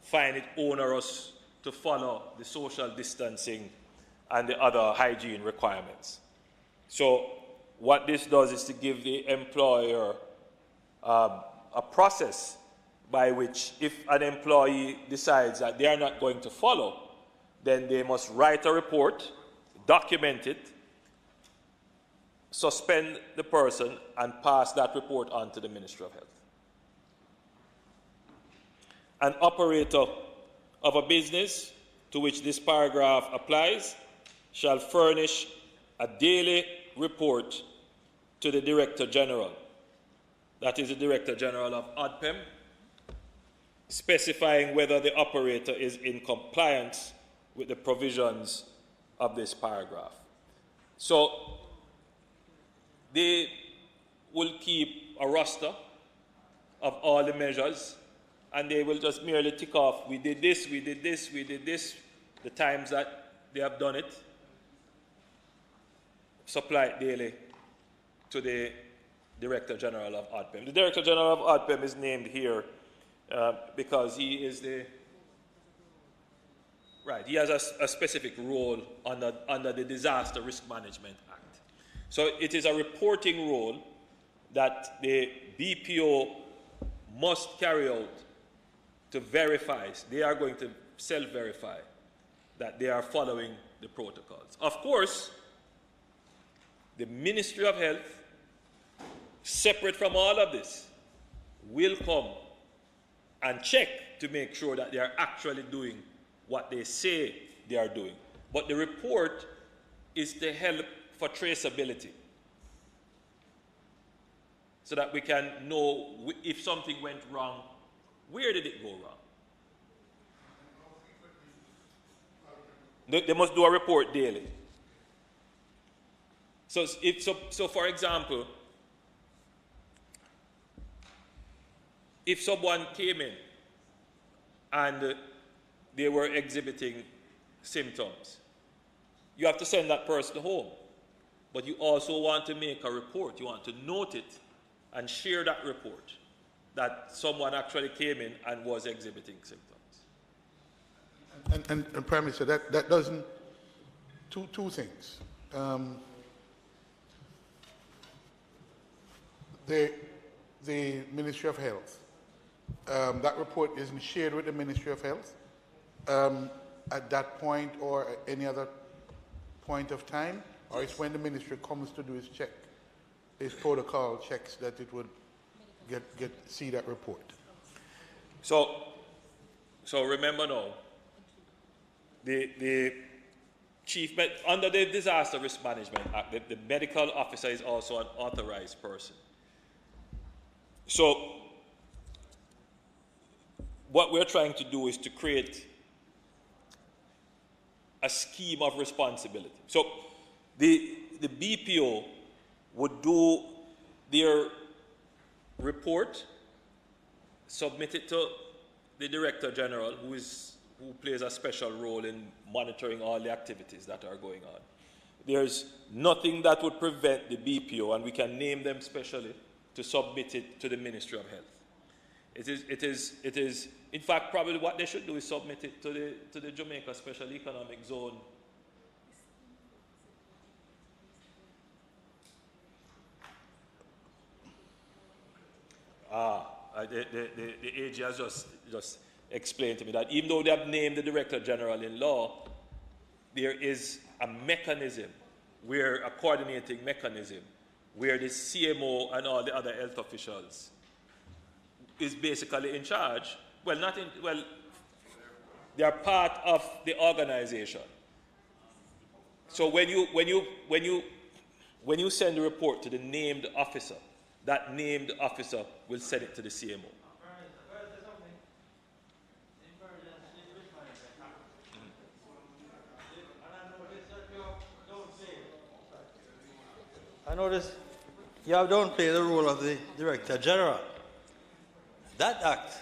find it onerous to follow the social distancing and the other hygiene requirements. So what this does is to give the employer a process by which if an employee decides that they are not going to follow, then they must write a report, document it, suspend the person, and pass that report on to the Ministry of Health. An operator of a business to which this paragraph applies shall furnish a daily report to the Director General, that is the Director General of ODPEM, specifying whether the operator is in compliance with the provisions of this paragraph. So they will keep a roster of all the measures, and they will just merely tick off, we did this, we did this, we did this, the times that they have done it, supply it daily to the Director General of ODPEM. The Director General of ODPEM is named here because he is he has a specific role under the Disaster Risk Management Act. So it is a reporting role that the BPO must carry out to verify. They are going to self-verify that they are following the protocols. Of course, the Ministry of Health, separate from all of this, will come and check to make sure that they are actually doing what they say they are doing. But the report is to help for traceability, so that we can know if something went wrong, where did it go wrong? They must do a report daily. So for example, if someone came in and they were exhibiting symptoms, you have to send that person home. But you also want to make a report. You want to note it and share that report that someone actually came in and was exhibiting symptoms. And Prime Minister, that doesn't, two things. The Ministry of Health, that report isn't shared with the Ministry of Health at that point or at any other point of time, or it's when the ministry comes to do its check, its protocol checks, that it would see that report. So remember now, the chief, under the Disaster Risk Management Act, the medical officer is also an authorized person. So what we're trying to do is to create a scheme of responsibility. So the BPO would do their report, submit it to the Director General, who plays a special role in monitoring all the activities that are going on. There's nothing that would prevent the BPO, and we can name them specially, to submit it to the Ministry of Health. It is, in fact, probably what they should do is submit it to the Jamaica Special Economic Zone. The AG has just explained to me that even though they have named the Director General in law, there is a mechanism, a coordinating mechanism, where the CMO and all the other health officials is basically in charge. Well, they are part of the organization. So when you send the report to the named officer, that named officer will send it to the CMO. I notice you have downplayed the role of the Director General. That act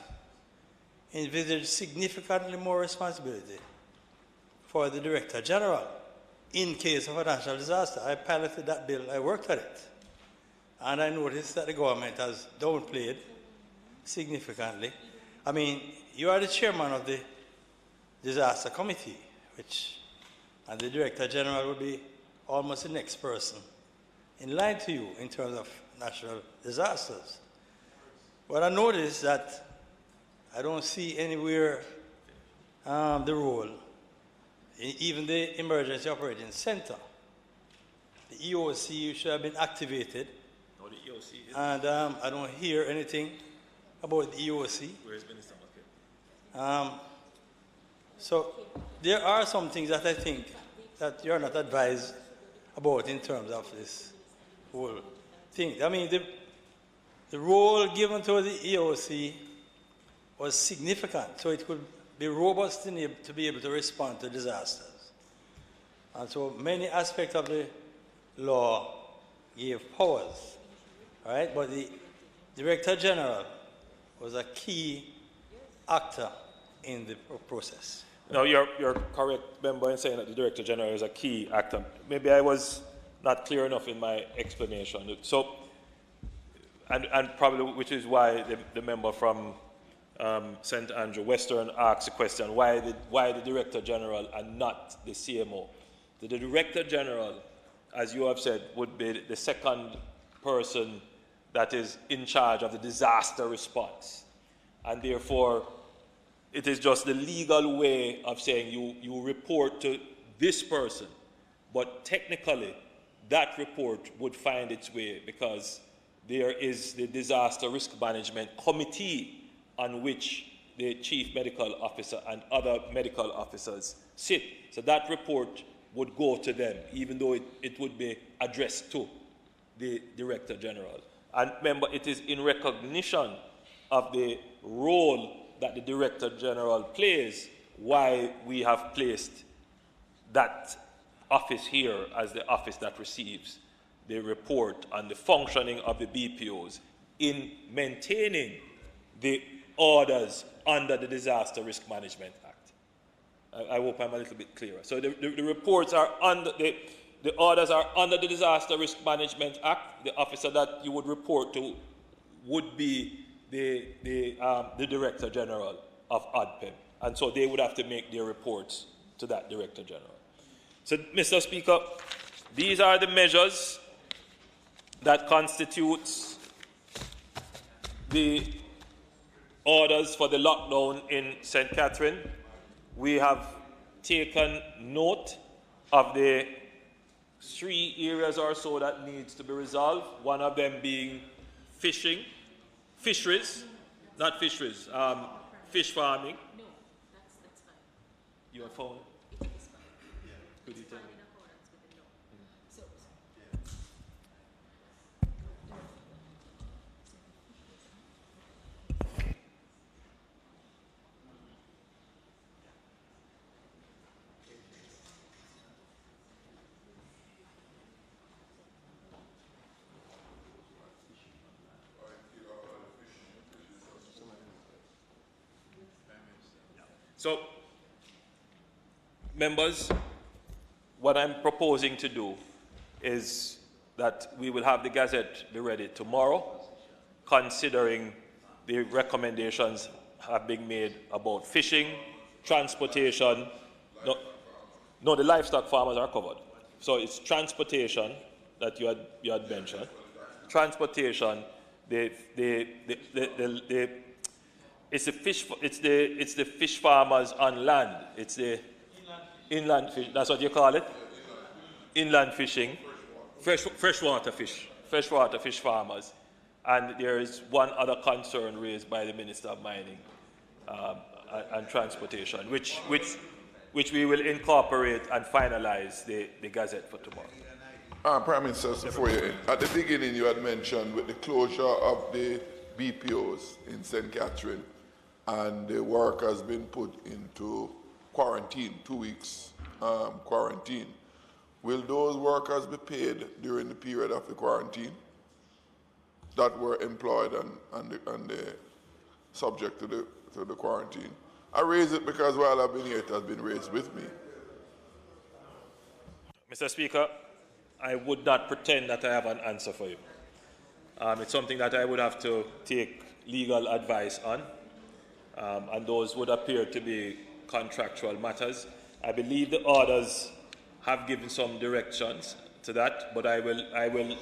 envisaged significantly more responsibility for the Director General in case of a national disaster. I piloted that bill, I worked on it. And I noticed that the government has downplayed significantly. I mean, you are the chairman of the disaster committee, and the Director General will be almost the next person in line to you in terms of national disasters. But I noticed that I don't see anywhere the role, even the Emergency Operating Center. The EOC should have been activated. No, the EOC is. And I don't hear anything about the EOC. Where is Minister Montague? So there are some things that I think that you're not advised about in terms of this whole thing. I mean, the role given to the EOC was significant, so it could be robust to be able to respond to disasters. And so many aspects of the law gave powers, right? But the Director General was a key actor in the process. No, you're correct, member, in saying that the Director General is a key actor. Maybe I was not clear enough in my explanation. So, and probably which is why the member from St. Andrew Western asked the question, why the Director General and not the CMO? The Director General, as you have said, would be the second person that is in charge of the disaster response. And therefore, it is just the legal way of saying you report to this person. But technically, that report would find its way because there is the Disaster Risk Management Committee on which the Chief Medical Officer and other medical officers sit. So that report would go to them, even though it would be addressed to the Director General. And remember, it is in recognition of the role that the Director General plays why we have placed that office here as the office that receives the report on the functioning of the BPOs in maintaining the orders under the Disaster Risk Management Act. I hope I'm a little bit clearer. So the reports are under, the orders are under the Disaster Risk Management Act. The officer that you would report to would be the Director General of ODPEM. And so they would have to make their reports to that Director General. So, Mr. Speaker, these are the measures that constitutes the orders for the lockdown in St. Catherine. We have taken note of the 3 areas or so that needs to be resolved, one of them being fisheries, not fisheries, fish farming. No, that's fine. You have found it? Could you tell me? So, members, what I'm proposing to do is that we will have the Gazette be ready tomorrow, considering the recommendations have been made about fishing, transportation. No, the livestock farmers are covered. So it's transportation that you had mentioned. Transportation, it's the fish farmers on land. It's the inland fish. That's what you call it. Inland fishing, freshwater fish farmers, and there is one other concern raised by the Minister of Mining and Transportation, which we will incorporate and finalize the Gazette for tomorrow. Prime Minister, before you end, at the beginning you had mentioned with the closure of the BPOs in St. Catherine, and the work has been put into quarantine, 2 weeks quarantine. Will those workers be paid during the period of the quarantine that were employed and subject to the quarantine? I raise it because while I've been here, it has been raised with me. Mr. Speaker, I would not pretend that I have an answer for you. It's something that I would have to take legal advice on, and those would appear to be contractual matters. I believe the orders have given some directions to that, but I will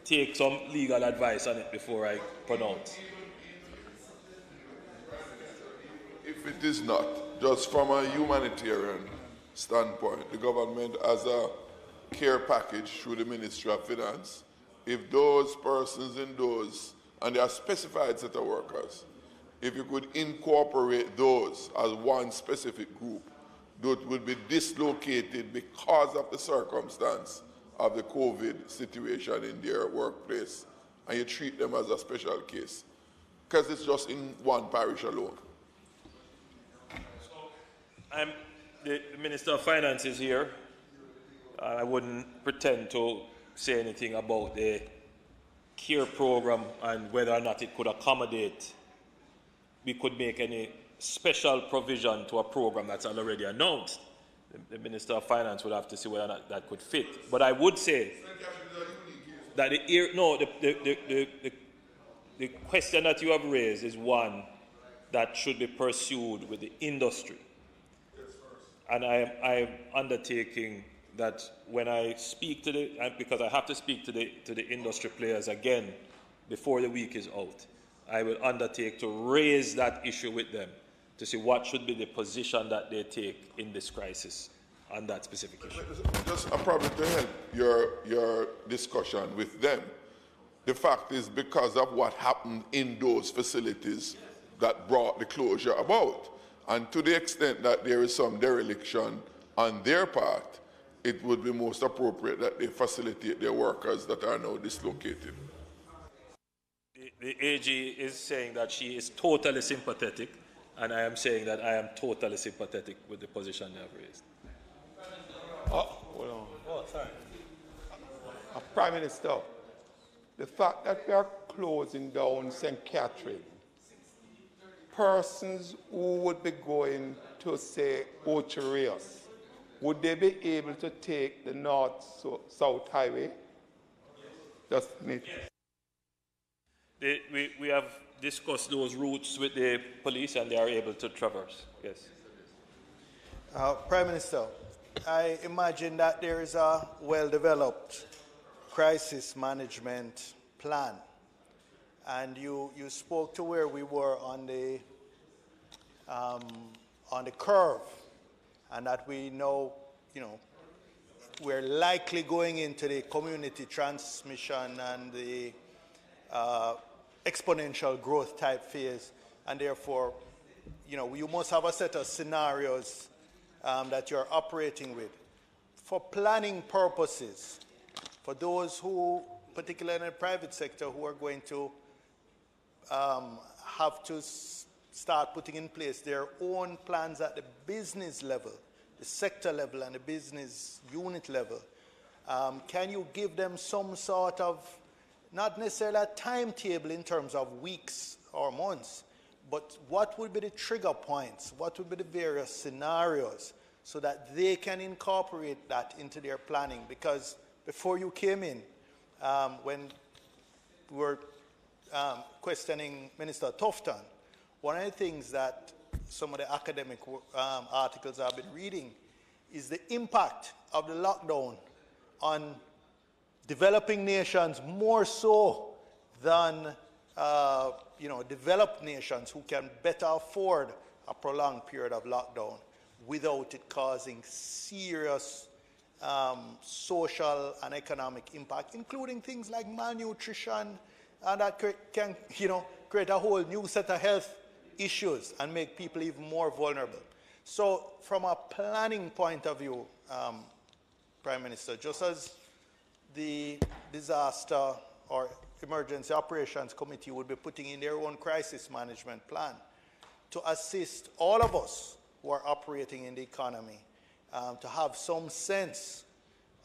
take some legal advice on it before I pronounce. If it is not, just from a humanitarian standpoint, the government has a care package through the Ministry of Finance. If those persons in those, and they are specified set of workers, if you could incorporate those as one specific group that would be dislocated because of the circumstance of the COVID situation in their workplace, and you treat them as a special case, because it's just in one parish alone. The Minister of Finance is here. I wouldn't pretend to say anything about the care program and whether or not it could accommodate, we could make any special provision to a program that's already announced. The Minister of Finance would have to see whether or not that could fit. But I would say that the question that you have raised is one that should be pursued with the industry. And I am undertaking that when I speak to because I have to speak to the industry players again before the week is out, I will undertake to raise that issue with them to see what should be the position that they take in this crisis on that specific issue. Just probably to help your discussion with them, the fact is because of what happened in those facilities that brought the closure about. And to the extent that there is some dereliction on their part, it would be most appropriate that they facilitate their workers that are now dislocated. The AG is saying that she is totally sympathetic, and I am saying that I am totally sympathetic with the position they have raised. Hold on. Oh, sorry. Prime Minister, the fact that we are closing down St. Catherine, persons who would be going to, say, Ocherias, would they be able to take the north-south highway? Just need. We have discussed those routes with the police, and they are able to traverse. Yes. Prime Minister, I imagine that there is a well-developed crisis management plan, and you spoke to where we were on the curve, and that we know, we're likely going into the community transmission and the exponential growth type phase, and therefore, you must have a set of scenarios that you're operating with. For planning purposes, for those who, particularly in the private sector, who are going to have to start putting in place their own plans at the business level, the sector level and the business unit level, can you give them some sort of, not necessarily a timetable in terms of weeks or months, but what would be the trigger points? What would be the various scenarios so that they can incorporate that into their planning? Because before you came in, when we were questioning Minister Tufton, one of the things that some of the academic articles I've been reading is the impact of the lockdown on developing nations more so than developed nations who can better afford a prolonged period of lockdown without it causing serious social and economic impact, including things like malnutrition, and that can create a whole new set of health issues and make people even more vulnerable. So from a planning point of view, Prime Minister, just as the Disaster or Emergency Operations Committee would be putting in their own crisis management plan to assist all of us who are operating in the economy to have some sense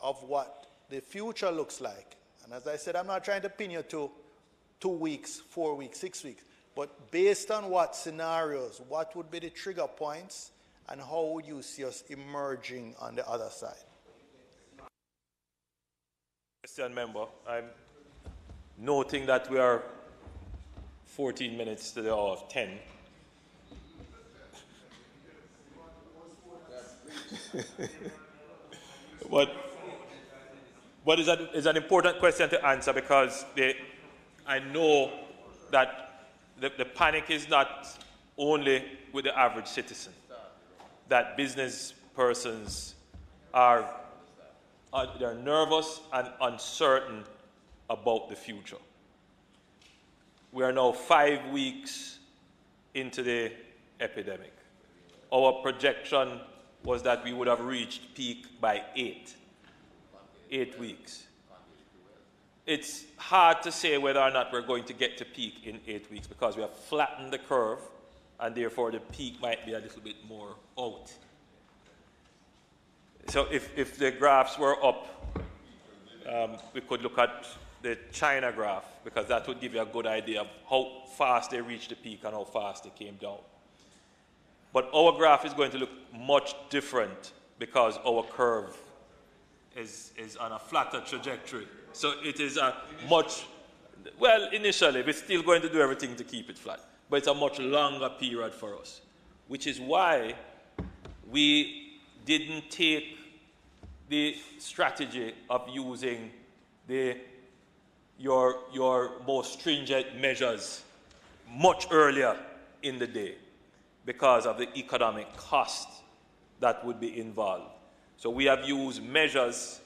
of what the future looks like. And as I said, I'm not trying to pin you to 2 weeks, 4 weeks, 6 weeks, but based on what scenarios, what would be the trigger points, and how would you see us emerging on the other side? Question, member. I'm noting that we are 14 minutes to the hour of 10. But it's an important question to answer, because I know that the panic is not only with the average citizen, that business persons they're nervous and uncertain about the future. We are now 5 weeks into the epidemic. Our projection was that we would have reached peak by 8 weeks. It's hard to say whether or not we're going to get to peak in 8 weeks, because we have flattened the curve, and therefore the peak might be a little bit more out. So if the graphs were up, we could look at the China graph, because that would give you a good idea of how fast they reached the peak and how fast they came down. But our graph is going to look much different because our curve is on a flatter trajectory. So it is a much, well, initially, we're still going to do everything to keep it flat, but it's a much longer period for us, which is why we didn't take the strategy of using your most stringent measures much earlier in the day because of the economic cost that would be involved. So we have used measures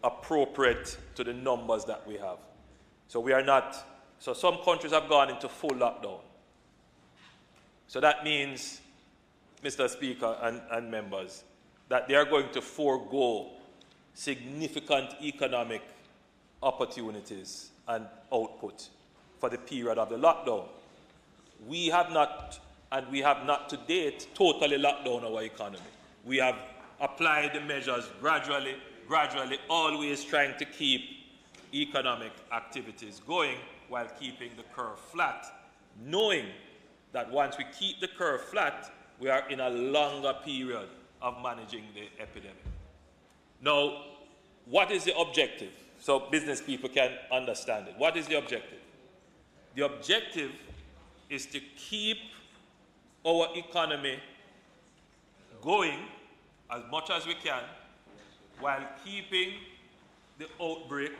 appropriate to the numbers that we have. So we are not, so some countries have gone into full lockdown. So that means, Mr. Speaker and members, that they are going to forego significant economic opportunities and output for the period of the lockdown. We have not, and we have not to date, totally locked down our economy. We have applied the measures gradually, always trying to keep economic activities going while keeping the curve flat, knowing that once we keep the curve flat, we are in a longer period of managing the epidemic. Now, what is the objective? So business people can understand it. What is the objective? The objective is to keep our economy going as much as we can while keeping the outbreak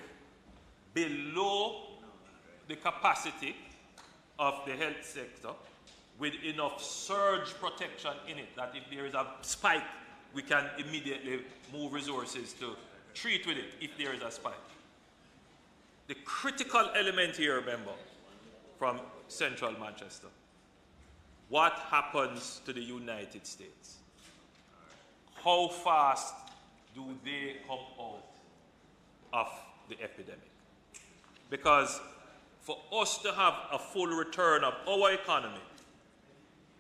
below the capacity of the health sector with enough surge protection in it that if there is a spike, we can immediately move resources to treat with it if there is a spike. The critical element here, remember, from central Manchester, what happens to the United States? How fast do they come out of the epidemic? Because for us to have a full return of our economy,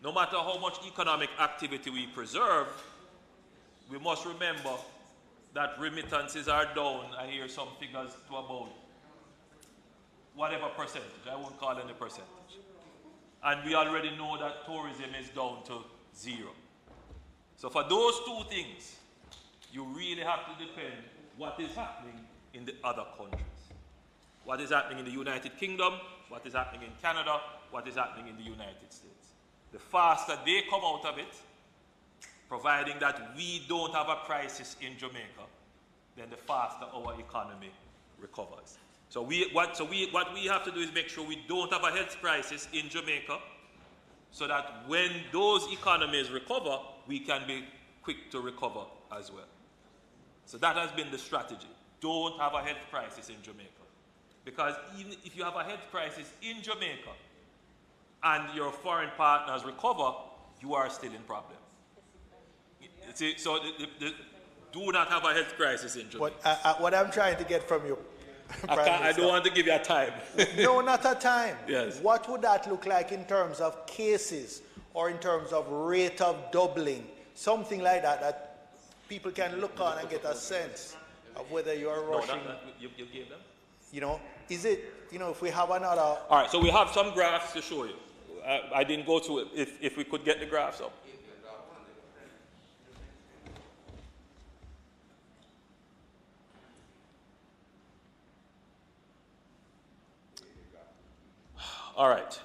no matter how much economic activity we preserve, we must remember that remittances are down. I hear some figures to about whatever percentage. I won't call any percentage. And we already know that tourism is down to 0. So for those two things, you really have to depend what is happening in the other countries. What is happening in the United Kingdom, what is happening in Canada, what is happening in the United States. The faster they come out of it, providing that we don't have a crisis in Jamaica, then the faster our economy recovers. So what we have to do is make sure we don't have a health crisis in Jamaica, so that when those economies recover, we can be quick to recover as well. So that has been the strategy. Don't have a health crisis in Jamaica. Because even if you have a health crisis in Jamaica and your foreign partners recover, you are still in problem. So do not have a health crisis in Jamaica. But what I'm trying to get from you, I don't want to give you a time. No, not a time. Yes. What would that look like in terms of cases or in terms of rate of doubling? Something like that, that people can look on and get a sense of whether you are rushing. No, you gave them? You know, is it, you know, if we have another... All right, so we have some graphs to show you. I didn't go through it. If we could get the graphs up. All right.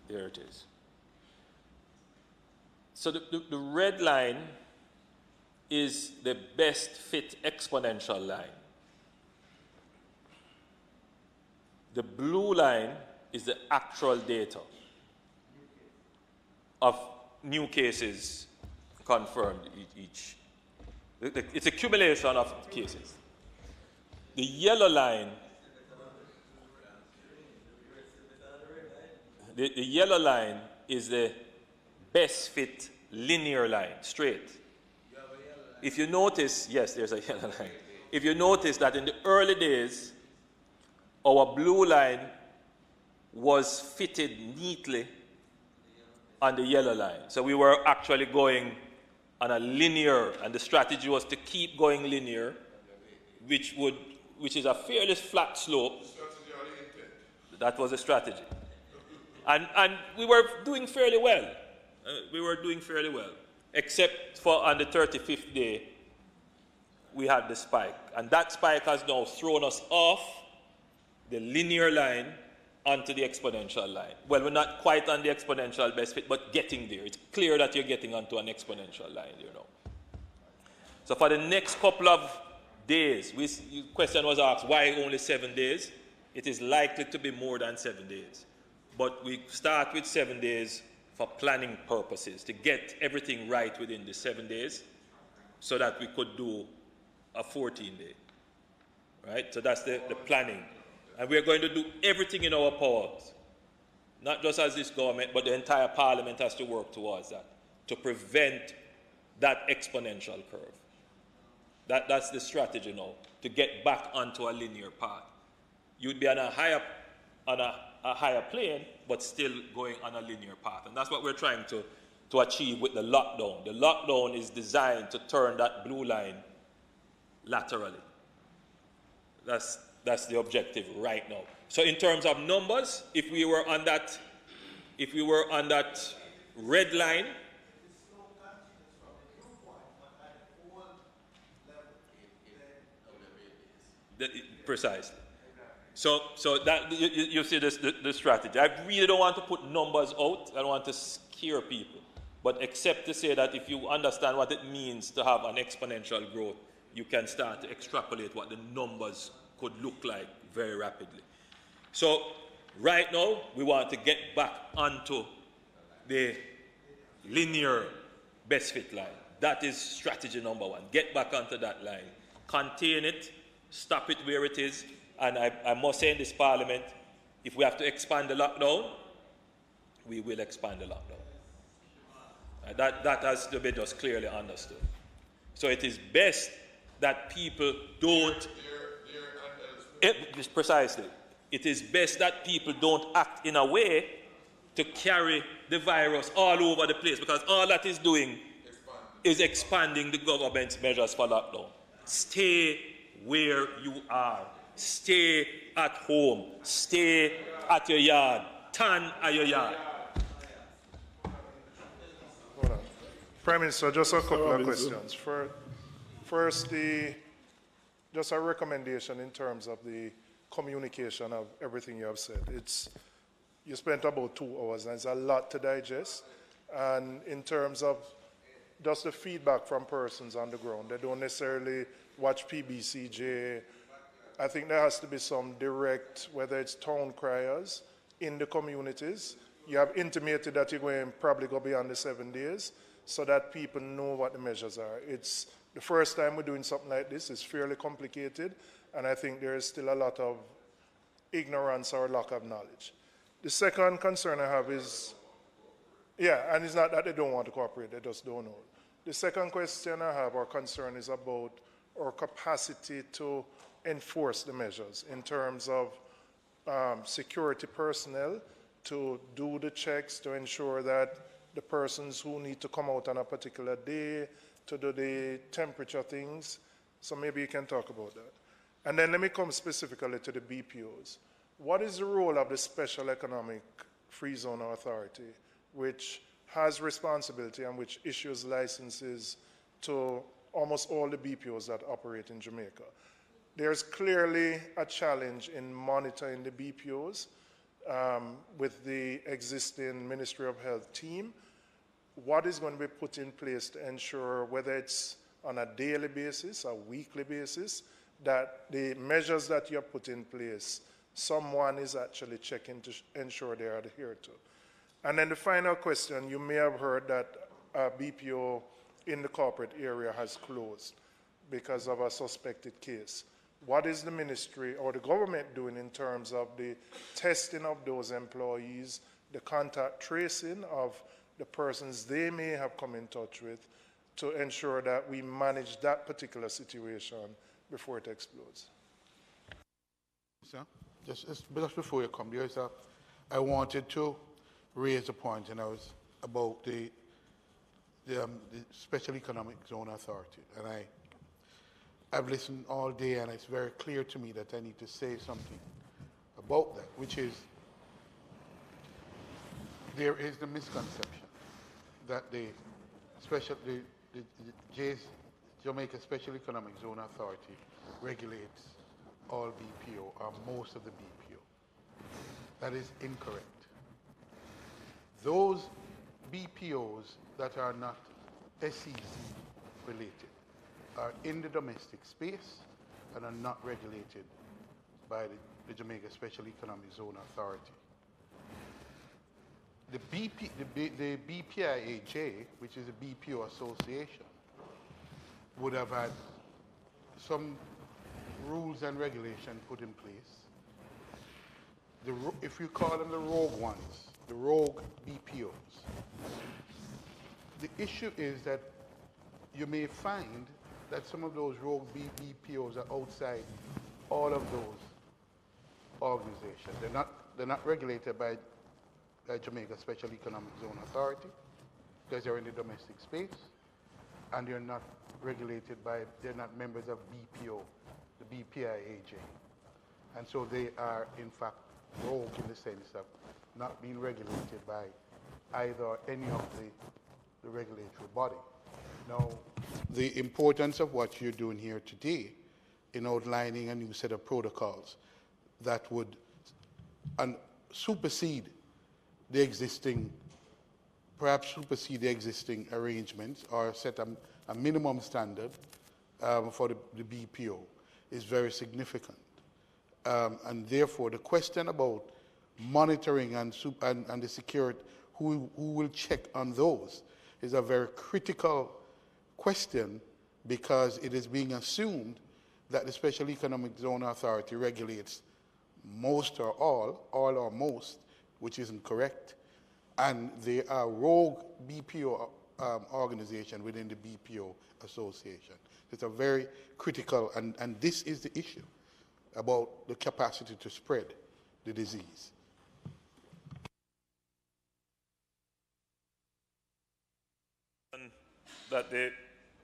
There it is. So the red line is the best fit exponential line. The blue line is the actual data of new cases confirmed each. It's accumulation of cases. The yellow line, the yellow line is the best fit linear line, straight. If you notice, yes, there's a yellow line. If you notice that in the early days, our blue line was fitted neatly on the yellow line. So we were actually going on a linear, and the strategy was to keep going linear, which is a fairly flat slope. That was the strategy. And we were doing fairly well. Except for on the 35th day, we had the spike. And that spike has now thrown us off the linear line onto the exponential line. Well, we're not quite on the exponential best fit, but getting there. It's clear that you're getting onto an exponential line, you know. So for the next couple of days, the question was asked, why only 7 days? It is likely to be more than 7 days. But we start with 7 days for planning purposes, to get everything right within the 7 days so that we could do a 14-day, right? So that's the planning. And we're going to do everything in our powers, not just as this government, but the entire parliament has to work towards that, to prevent that exponential curve. That's the strategy now, to get back onto a linear path. You'd be on a higher plane, but still going on a linear path. And that's what we're trying to achieve with the lockdown. The lockdown is designed to turn that blue line laterally. That's the objective right now. So in terms of numbers, if we were on that red line, precisely. So that you see the strategy. I really don't want to put numbers out. I don't want to scare people. But except to say that if you understand what it means to have an exponential growth, you can start to extrapolate what the numbers could look like very rapidly. So right now, we want to get back onto the linear best fit line. That is strategy number one. Get back onto that line. Contain it, stop it where it is, and I must say in this parliament, if we have to expand the lockdown, we will expand the lockdown. That has to be just clearly understood. So it is best that people don't... Precisely. It is best that people don't act in a way to carry the virus all over the place, because all that is doing is expanding the government's measures for lockdown. Stay where you are. Stay at home. Stay at your yard. Stand at your yard. Hold on. Prime Minister, just a couple of questions. First, just a recommendation in terms of the communication of everything you have said. You spent about 2 hours, and it's a lot to digest. And in terms of just the feedback from persons on the ground, they don't necessarily watch PBCJ. I think there has to be some direct, whether it's town criers in the communities. You have intimated that you're going to probably go beyond the 7 days so that people know what the measures are. It's the first time we're doing something like this. It's fairly complicated, and I think there is still a lot of ignorance or lack of knowledge. The second concern I have is, and it's not that they don't want to cooperate, they just don't know. The second question I have or concern is about our capacity to enforce the measures in terms of security personnel to do the checks to ensure that the persons who need to come out on a particular day to do the temperature things. So maybe you can talk about that. And then let me come specifically to the BPOs. What is the role of the Special Economic Free Zone Authority, which has responsibility and which issues licenses to almost all the BPOs that operate in Jamaica? There's clearly a challenge in monitoring the BPOs with the existing Ministry of Health team. What is going to be put in place to ensure, whether it's on a daily basis, a weekly basis, that the measures that you have put in place, someone is actually checking to ensure they are adhered to? And then the final question, you may have heard that a BPO in the corporate area has closed because of a suspected case. What is the ministry or the government doing in terms of the testing of those employees, the contact tracing of the persons they may have come in touch with, to ensure that we manage that particular situation before it explodes? Sir, just before you come, I wanted to raise a point, and I was about the the Special Economic Zone Authority, and I've listened all day, and it's very clear to me that I need to say something about that, which is there is the misconception that the Jamaica Special Economic Zone Authority regulates all BPO or most of the BPO. That is incorrect. Those BPOs that are not SEC related are in the domestic space and are not regulated by the Jamaica Special Economic Zone Authority. The BPIAJ, which is a BPO association, would have had some rules and regulation put in place. If you call them the rogue ones, the rogue BPOs, the issue is that you may find that some of those rogue BPOs are outside all of those organizations. They're not regulated by Jamaica Special Economic Zone Authority because they're in the domestic space, and they're not regulated by, they're not members of BPO, the BPIAJ. And so they are, in fact, rogue in the sense of not being regulated by either any of the regulatory body. Now, the importance of what you're doing here today in outlining a new set of protocols that would supersede the existing, perhaps supersede the existing arrangements or set a minimum standard for the BPO is very significant. And therefore, the question about monitoring and the security, who will check on those, is a very critical question, because it is being assumed that the Special Economic Zone Authority regulates most or all or most, which isn't correct, and they are rogue BPO organization within the BPO association. It's a very critical, and this is the issue about the capacity to spread the disease. That the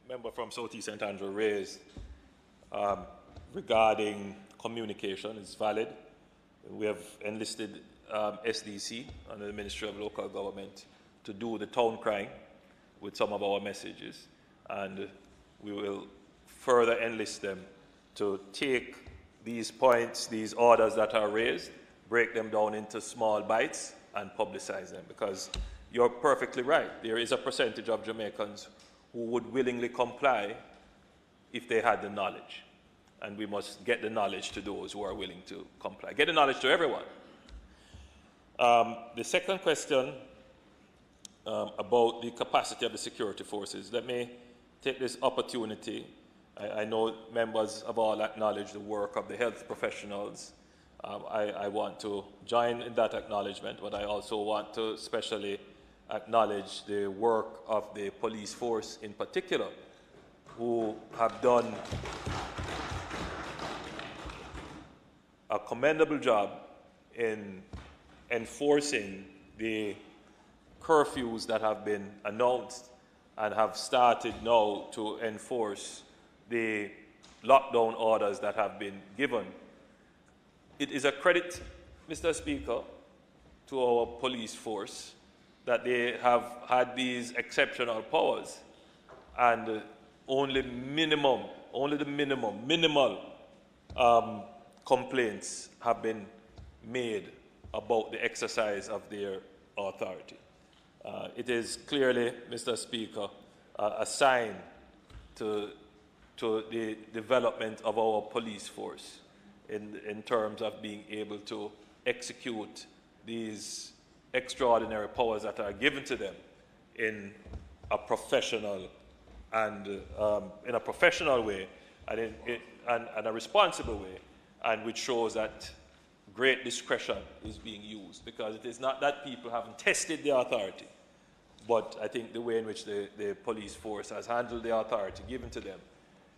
member from Southeast St. Andrew raised regarding communication is valid. We have enlisted SDC under the Ministry of Local Government to do the town crying with some of our messages, and we will further enlist them to take these points, these orders that are raised, break them down into small bites and publicize them, because you're perfectly right. There is a percentage of Jamaicans who would willingly comply if they had the knowledge. And we must get the knowledge to those who are willing to comply. Get the knowledge to everyone. The second question about the capacity of the security forces. Let me take this opportunity. I know members have all acknowledged the work of the health professionals. I want to join in that acknowledgement, but I also want to especially acknowledge the work of the police force in particular, who have done a commendable job in enforcing the curfews that have been announced and have started now to enforce the lockdown orders that have been given. It is a credit, Mr. Speaker, to our police force that they have had these exceptional powers, and only minimal complaints have been made about the exercise of their authority. It is clearly, Mr. Speaker, a sign to the development of our police force in terms of being able to execute these extraordinary powers that are given to them in a professional and in a professional way and a responsible way, and which shows that great discretion is being used, because it is not that people haven't tested the authority, but I think the way in which the police force has handled the authority given to them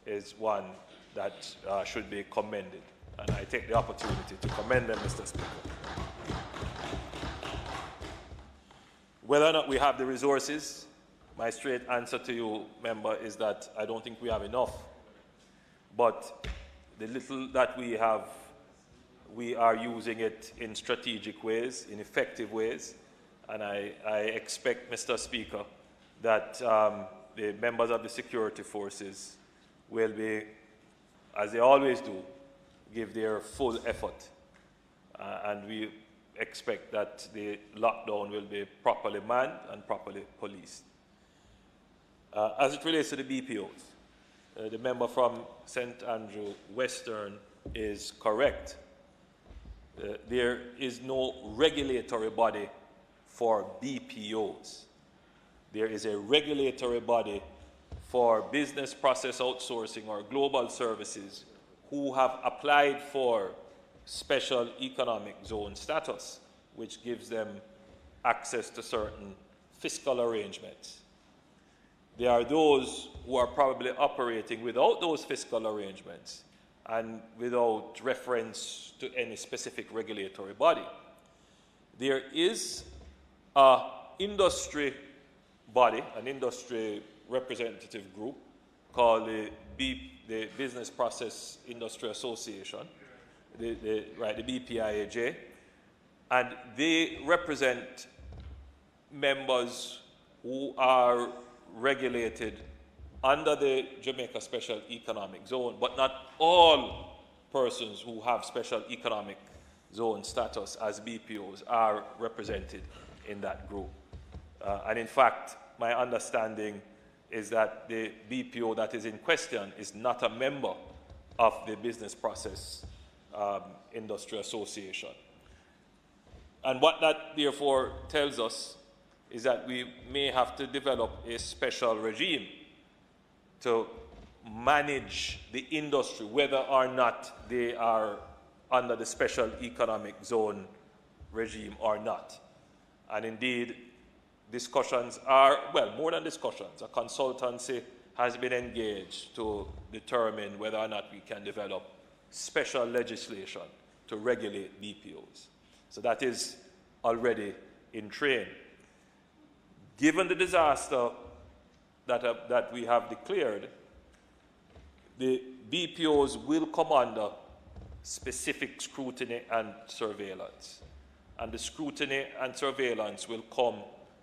is one that should be commended. And I take the opportunity to commend them, Mr. Speaker. Whether or not we have the resources, My straight answer to you, member, is that I don't think we have enough. But the little that we have, we are using it in strategic ways, in effective ways. And I expect, Mr. Speaker, that the members of the security forces will be, as they always do, give their full effort. And we expect that the lockdown will be properly manned and properly policed. As it relates to the BPOs, the member from St. Andrew Western is correct. There is no regulatory body for BPOs. There is a regulatory body for business process outsourcing or global services who have applied for special economic zone status, which gives them access to certain fiscal arrangements. There are those who are probably operating without those fiscal arrangements and without reference to any specific regulatory body. There is an industry body, an industry representative group called the Business Process Industry Association, the BPIAJ, and they represent members who are regulated under the Jamaica Special Economic Zone, but not all persons who have special economic zone status as BPOs are represented in that group. And in fact, my understanding is that the BPO that is in question is not a member of the Business Process Industry Association. And what that therefore tells us is that we may have to develop a special regime to manage the industry, whether or not they are under the special economic zone regime or not. And indeed, discussions are, well, more than discussions, a consultancy has been engaged to determine whether or not we can develop special legislation to regulate BPOs. So that is already in train. Given the disaster that we have declared, the BPOs will come under specific scrutiny and surveillance. And the scrutiny and surveillance will come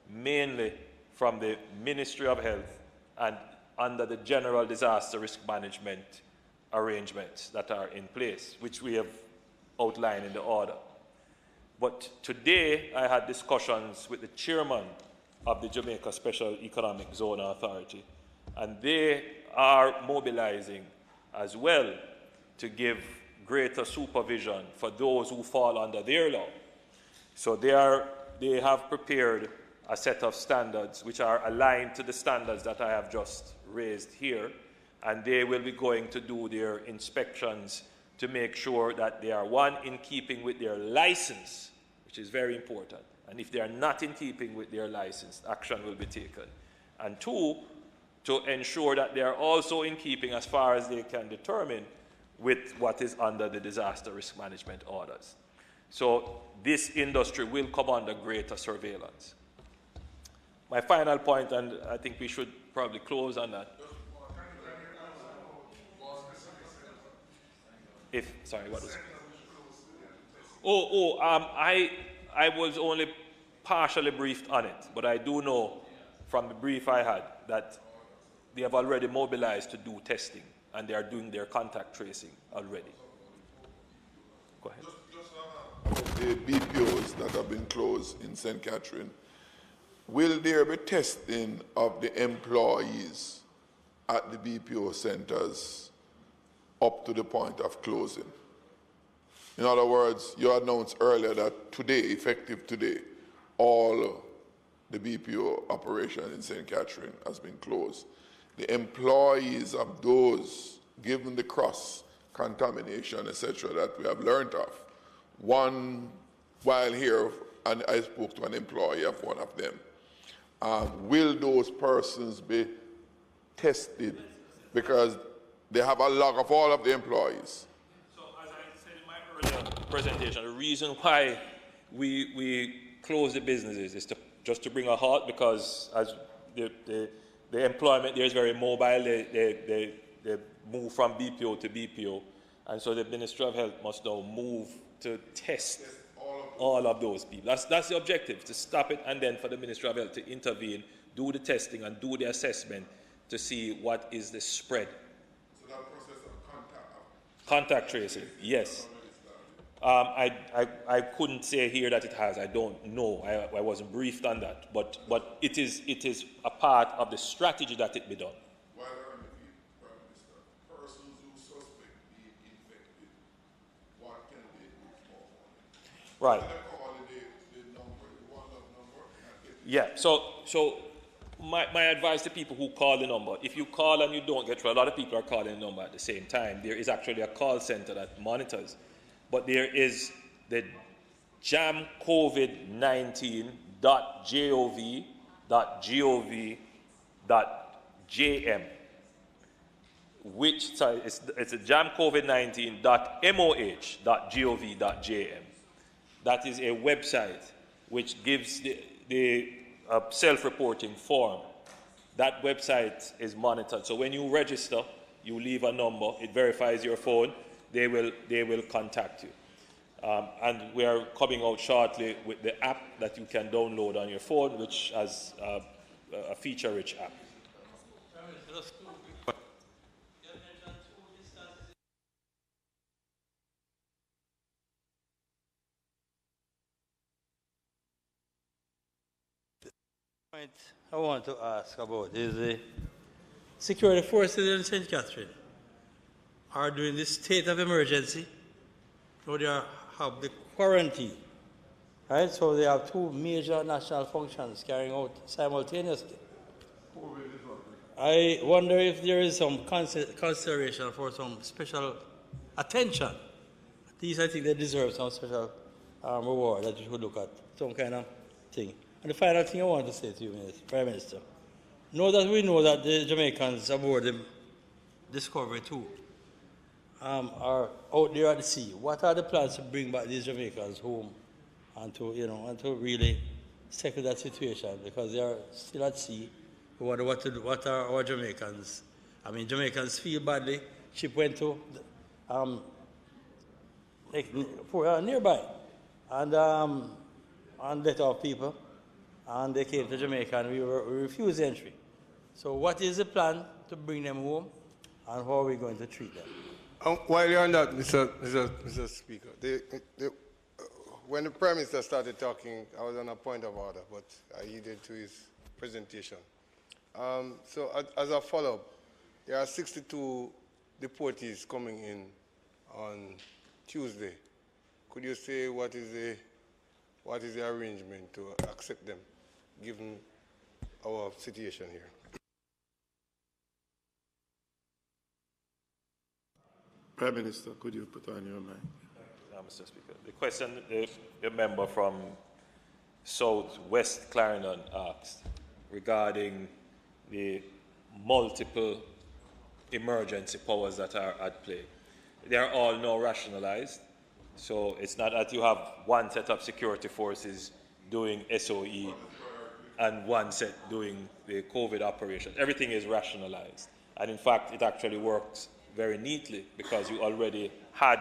mainly from the Ministry of Health and under the general disaster risk management arrangements that are in place, which we have outlined in the order. But today I had discussions with the chairman of the Jamaica Special Economic Zone Authority, and they are mobilizing as well to give greater supervision for those who fall under their law. So they have prepared a set of standards which are aligned to the standards that I have just raised here, and they will be going to do their inspections to make sure that they are, one, in keeping with their license, which is very important, and if they are not in keeping with their license, action will be taken, and two, to ensure that they are also in keeping, as far as they can determine, with what is under the disaster risk management orders. So this industry will come under greater surveillance. My final point, and I think we should probably close on that. Sorry, what was it? I was only partially briefed on it, but I do know from the brief I had that they have already mobilized to do testing, and they are doing their contact tracing already. Go ahead. The BPOs that have been closed in St. Catherine, will there be testing of the employees at the BPO centers up to the point of closing? In other words, you announced earlier that today, effective today, all the BPO operation in St. Catherine has been closed. The employees of those, given the cross-contamination, etc., that we have learned of, one, while here, and I spoke to an employee of one of them, will those persons be tested? Because they have a log of all of the employees. So as I said in my earlier presentation, the reason why we close the businesses is just to bring a halt, because as the employment there is very mobile. They move from BPO to BPO. And so the Ministry of Health must now move to test all of those people. That's the objective, to stop it, and then for the Ministry of Health to intervene, do the testing and do the assessment to see what is the spread. So that process of Contact tracing, yes. I couldn't say here that it has. I don't know. I wasn't briefed on that. But it is a part of the strategy that it be done. While on the Prime Minister, persons who suspect being infected, what can they do for? Right. The number, the one-love number. Yeah. So my advice to people who call the number: if you call and you don't get through, a lot of people are calling the number at the same time. There is actually a call center that monitors. But there is the jamcovid19.gov.gov.jm, which it's a jamcovid19.moh.gov.jm. That is a website which gives the self-reporting form. That website is monitored. So when you register, you leave a number, it verifies your phone. They will contact you. And we are coming out shortly with the app that you can download on your phone, which has a feature-rich app. The point I want to ask about is the security forces in St. Catherine are doing this state of emergency. So they have the quarantine, right? So they have two major national functions carrying out simultaneously. I wonder if there is some consideration for some special attention. These, I think, they deserve some special reward that you should look at, some kind of thing. And the final thing I want to say to you, Prime Minister, we know that the Jamaicans aboard the Discovery 2 are out there at the sea. What are the plans to bring back these Jamaicans home and to really settle that situation? Because they are still at sea. We wonder what are our Jamaicans? I mean, Jamaicans feel badly. Ship went to nearby and let off people, and they came to Jamaica, and we refused entry. So, what is the plan to bring them home, and how are we going to treat them? While you're on that, Mr. Speaker, when the Prime Minister started talking, I was on a point of order, but I yielded to his presentation. So as a follow-up, there are 62 deportees coming in on Tuesday. Could you say what is the arrangement to accept them, given our situation here? Prime Minister, could you put on your mic? Mr. Speaker, the question the member from Southwest Clarendon asked regarding the multiple emergency powers that are at play. They are all now rationalized. So it's not that you have one set of security forces doing SOE and one set doing the COVID operation. Everything is rationalized. And in fact, it actually works very neatly because you already had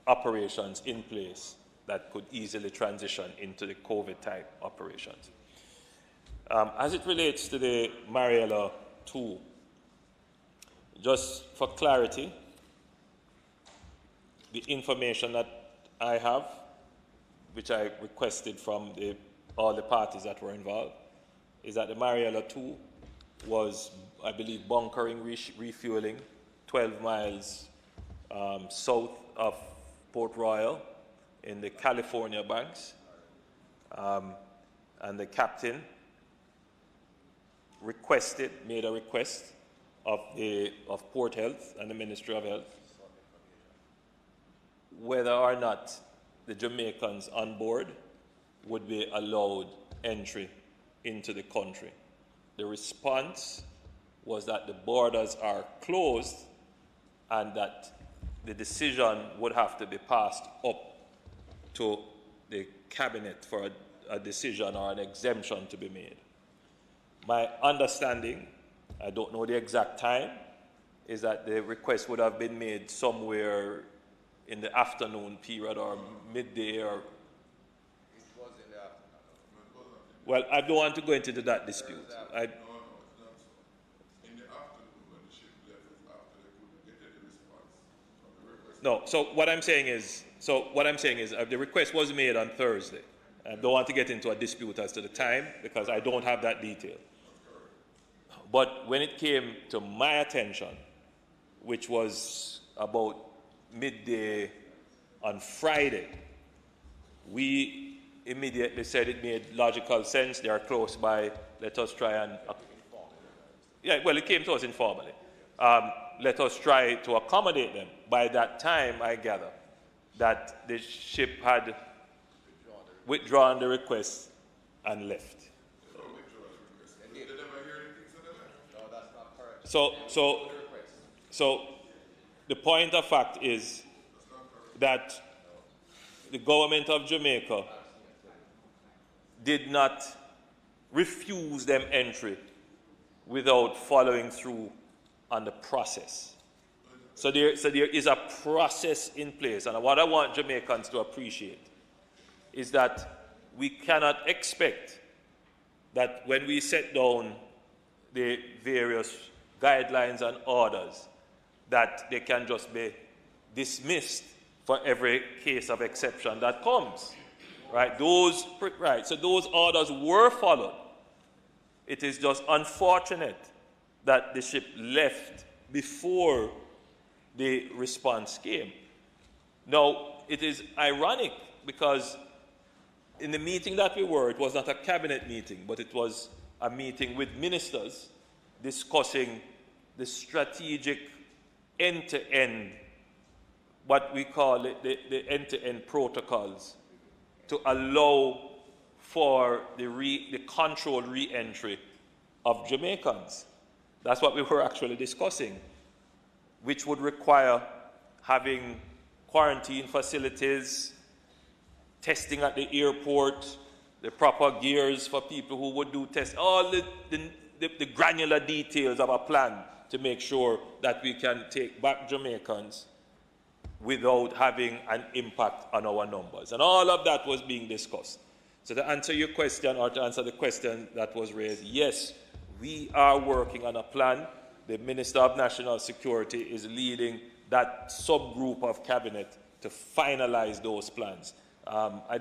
operations in place that could easily transition into the COVID-type operations. As it relates to the Mariella 2, just for clarity, the information that I have, which I requested from all the parties that were involved, is that the Mariella 2 was, I believe, bunkering, refueling 12 miles south of Port Royal in the California banks, and the captain made a request of Port Health and the Ministry of Health whether or not the Jamaicans on board would be allowed entry into the country. The response was that the borders are closed and that the decision would have to be passed up to the cabinet for a decision or an exemption to be made. My understanding, I don't know the exact time, is that the request would have been made somewhere in the afternoon period or midday or... Well, I don't want to go into that dispute. No, so what I'm saying is the request was made on Thursday. I don't want to get into a dispute as to the time because I don't have that detail. But when it came to my attention, which was about midday on Friday, we immediately said it made logical sense. They are close by. Let us try and... Yeah, well, it came to us informally. Let us try to accommodate them. By that time, I gather that the ship had withdrawn the request and left. So the point of fact is that the government of Jamaica did not refuse them entry without following through on the process. So there is a process in place, and what I want Jamaicans to appreciate is that we cannot expect that when we set down the various guidelines and orders that they can just be dismissed for every case of exception that comes. Right? So those orders were followed. It is just unfortunate that the ship left before the response came. Now, it is ironic because in the meeting that we were, it was not a cabinet meeting, but it was a meeting with ministers discussing the strategic end-to-end, what we call it, the end-to-end protocols to allow for the controlled re-entry of Jamaicans. That's what we were actually discussing, which would require having quarantine facilities, testing at the airport, the proper gears for people who would do tests, all the granular details of a plan to make sure that we can take back Jamaicans without having an impact on our numbers. And all of that was being discussed. So to answer your question, or to answer the question that was raised, yes, we are working on a plan. The Minister of National Security is leading that subgroup of cabinet to finalize those plans. I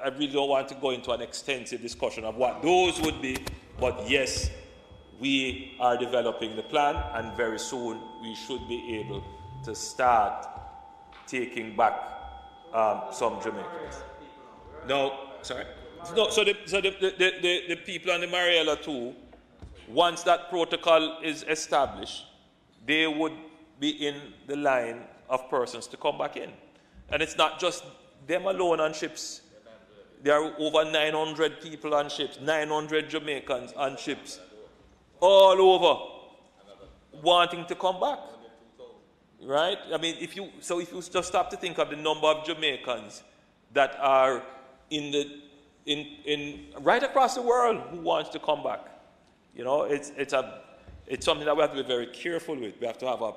really don't want to go into an extensive discussion of what those would be, but yes, we are developing the plan, and very soon we should be able to start taking back some Jamaicans. No, sorry. No, so the people on the Mariella too, once that protocol is established, they would be in the line of persons to come back in. And it's not just them alone on ships. There are over 900 people on ships, 900 Jamaicans on ships, all over, wanting to come back. Right? I mean, if you just stop to think of the number of Jamaicans that are right across the world who wants to come back. You know, it's something that we have to be very careful with. We have to have a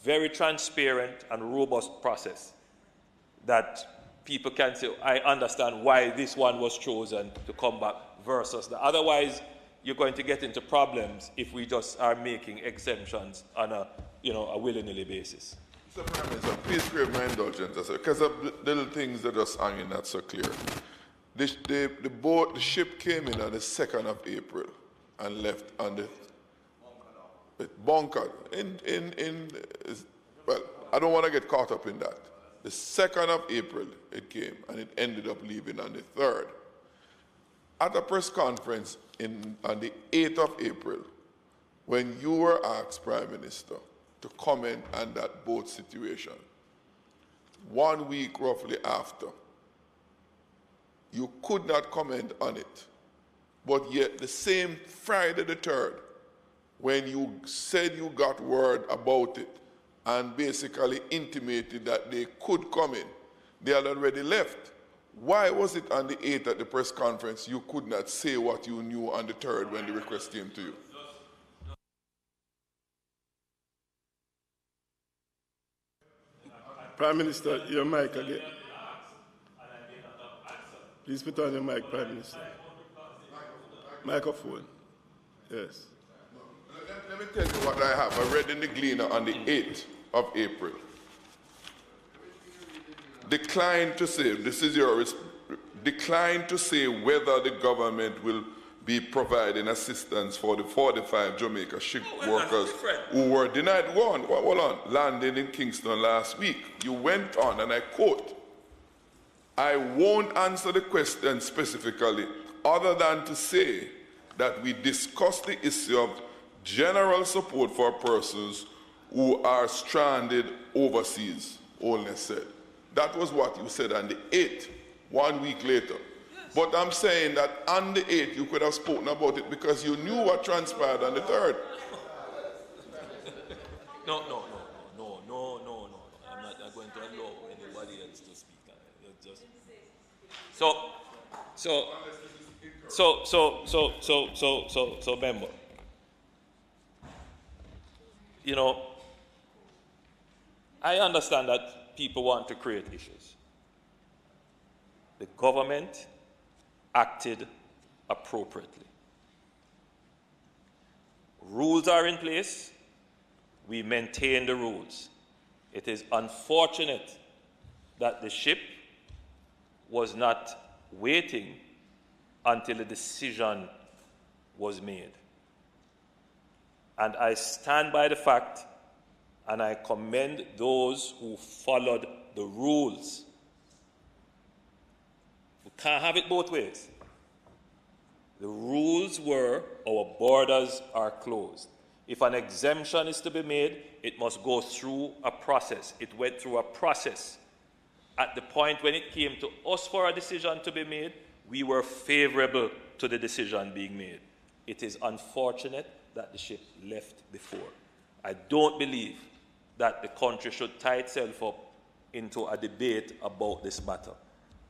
very transparent and robust process that people can say, I understand why this one was chosen to come back versus the. Otherwise, you're going to get into problems if we just are making exemptions on a willy-nilly basis. Mr. Prime Minister, please crave my indulgence, because of little things that are just hanging not so clear. The ship came in on the 2nd of April and left on the bunker. Well, I don't want to get caught up in that. The 2nd of April it came, and it ended up leaving on the 3rd. At a press conference on the 8th of April, when you were asked, Prime Minister, to comment on that boat situation, 1 week roughly after, you could not comment on it. But yet the same Friday the 3rd, when you said you got word about it and basically intimated that they could come in, they had already left. Why was it on the 8th at the press conference you could not say what you knew on the 3rd when the request came to you? Prime Minister, your mic again. Please put on your mic, Prime Minister. Microphone. Yes. Let me tell you what I have. I read in the Gleaner on the 8th of April. Declined to say, this is yours, declined to say whether the government will be providing assistance for the 45 Jamaica ship workers who were denied. Hold on, landing in Kingston last week. You went on, and I quote, I won't answer the question specifically other than to say that we discussed the issue of general support for persons who are stranded overseas, Holness said. That was what you said on the 8th, 1 week later. But I'm saying that on the 8th, you could have spoken about it because you knew what transpired on the 3rd. No. I'm not going to allow anybody else to speak. So, member, you know, I understand that people want to create issues. The government acted appropriately. Rules are in place. We maintain the rules. It is unfortunate that the ship was not waiting until a decision was made. And I stand by the fact, and I commend those who followed the rules. We can't have it both ways. The rules were our borders are closed. If an exemption is to be made, it must go through a process. It went through a process. At the point when it came to us for a decision to be made, we were favorable to the decision being made. It is unfortunate that the ship left before. I don't believe that the country should tie itself up into a debate about this matter.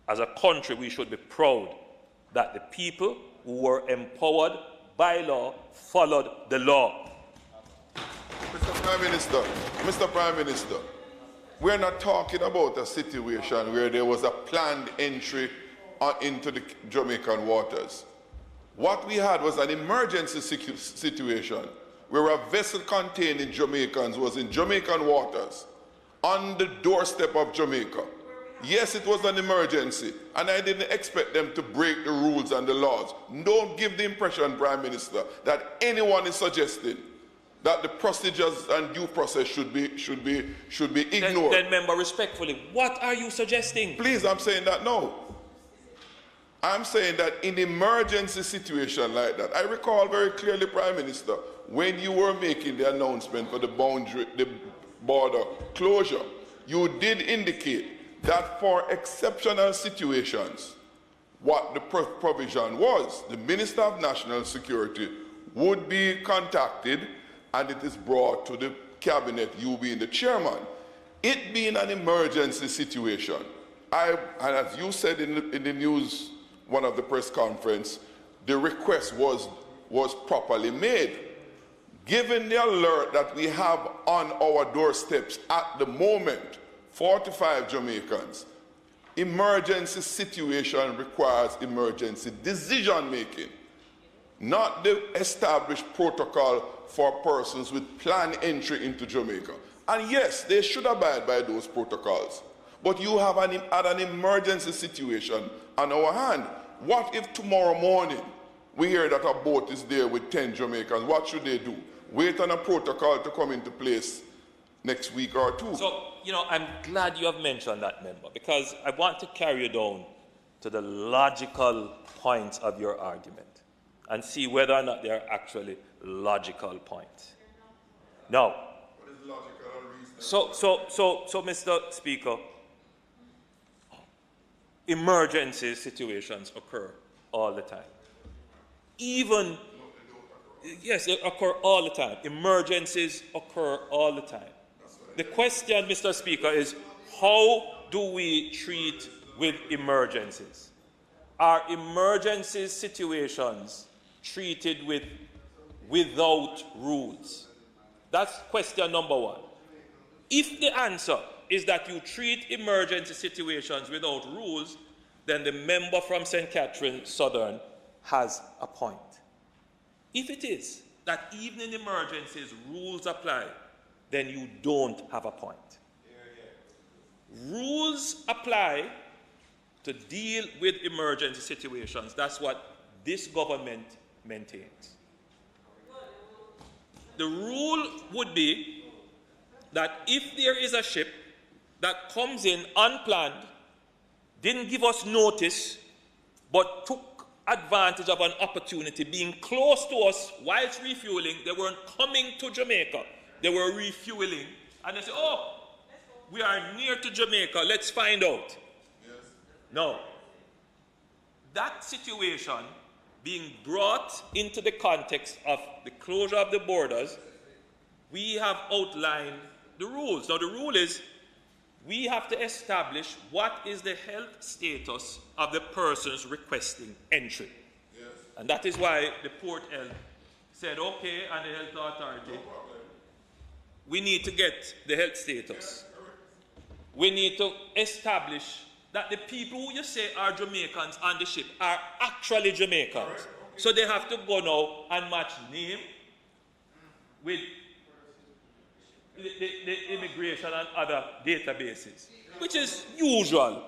As a country, we should be proud that the people who were empowered by law followed the law. Mr. Prime Minister, we're not talking about a situation where there was a planned entry into the Jamaican waters. What we had was an emergency situation where a vessel containing Jamaicans was in Jamaican waters on the doorstep of Jamaica. Yes, it was an emergency, and I didn't expect them to break the rules and the laws. Don't give the impression, Prime Minister, that anyone is suggesting that the procedures and due process should be ignored. Then, member, respectfully, what are you suggesting? Please, I'm saying that no. I'm saying that in emergency situation like that, I recall very clearly, Prime Minister, when you were making the announcement for the border closure, you did indicate that for exceptional situations, what the provision was, the Minister of National Security would be contacted and it is brought to the cabinet, you being the chairman. It being an emergency situation, and as you said in the news, one of the press conference, the request was properly made. Given the alert that we have on our doorsteps at the moment, 45 Jamaicans, emergency situation requires emergency decision making, not the established protocol for persons with planned entry into Jamaica. And yes, they should abide by those protocols. But you have an emergency situation on our hand. What if tomorrow morning we hear that a boat is there with 10 Jamaicans? What should they do? Wait on a protocol to come into place next week or two? So, you know, I'm glad you have mentioned that, member, because I want to carry you down to the logical points of your argument and see whether or not they are actually logical points. Now, so, Mr. Speaker, emergency situations occur all the time. Yes, they occur all the time. Emergencies occur all the time. The question, Mr. Speaker, is how do we treat with emergencies? Are emergency situations treated without rules? That's question number one. If the answer is that you treat emergency situations without rules, then the member from St. Catherine Southern has a point. If it is that even in emergencies rules apply, then you don't have a point. Rules apply to deal with emergency situations. That's what this government maintains. The rule would be that if there is a ship that comes in unplanned, didn't give us notice, but took advantage of an opportunity, being close to us whilst refueling, they weren't coming to Jamaica, they were refueling, and they say, oh, we are near to Jamaica, let's find out. Yes. No. That situation being brought into the context of the closure of the borders, we have outlined the rules. Now the rule is, we have to establish what is the health status of the persons requesting entry. Yes. And that is why the Port Health said, okay, and the Health Authority, we need to get the health status. We need to establish that the people who you say are Jamaicans on the ship are actually Jamaicans. So they have to go now and match name with the immigration and other databases, which is usual.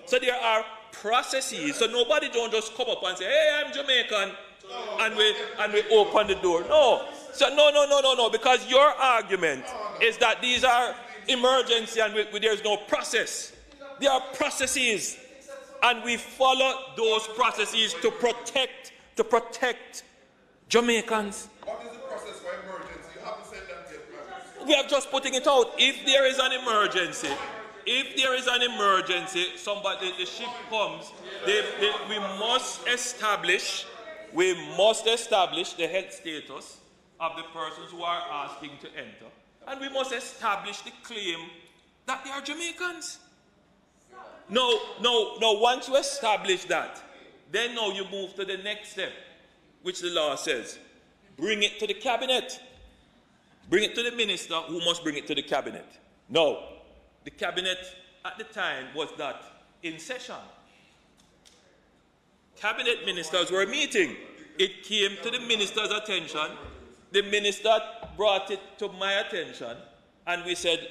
So there are processes. So nobody don't just come up and say, hey, I'm Jamaican, and we open the door. No. So no, because your argument is that these are emergency and there's no process. There are processes, and we follow those processes to protect Jamaicans. What is the process for emergency? You haven't said that yet, We are just putting it out. If there is an emergency, the ship comes, we must establish the health status of the persons who are asking to enter. And we must establish the claim that they are Jamaicans. No, once you establish that, then now you move to the next step, which the law says. Bring it to the cabinet. Bring it to the minister, who must bring it to the cabinet. No, the cabinet at the time was not in session. Cabinet ministers were meeting. It came to the minister's attention. The minister brought it to my attention, and we said,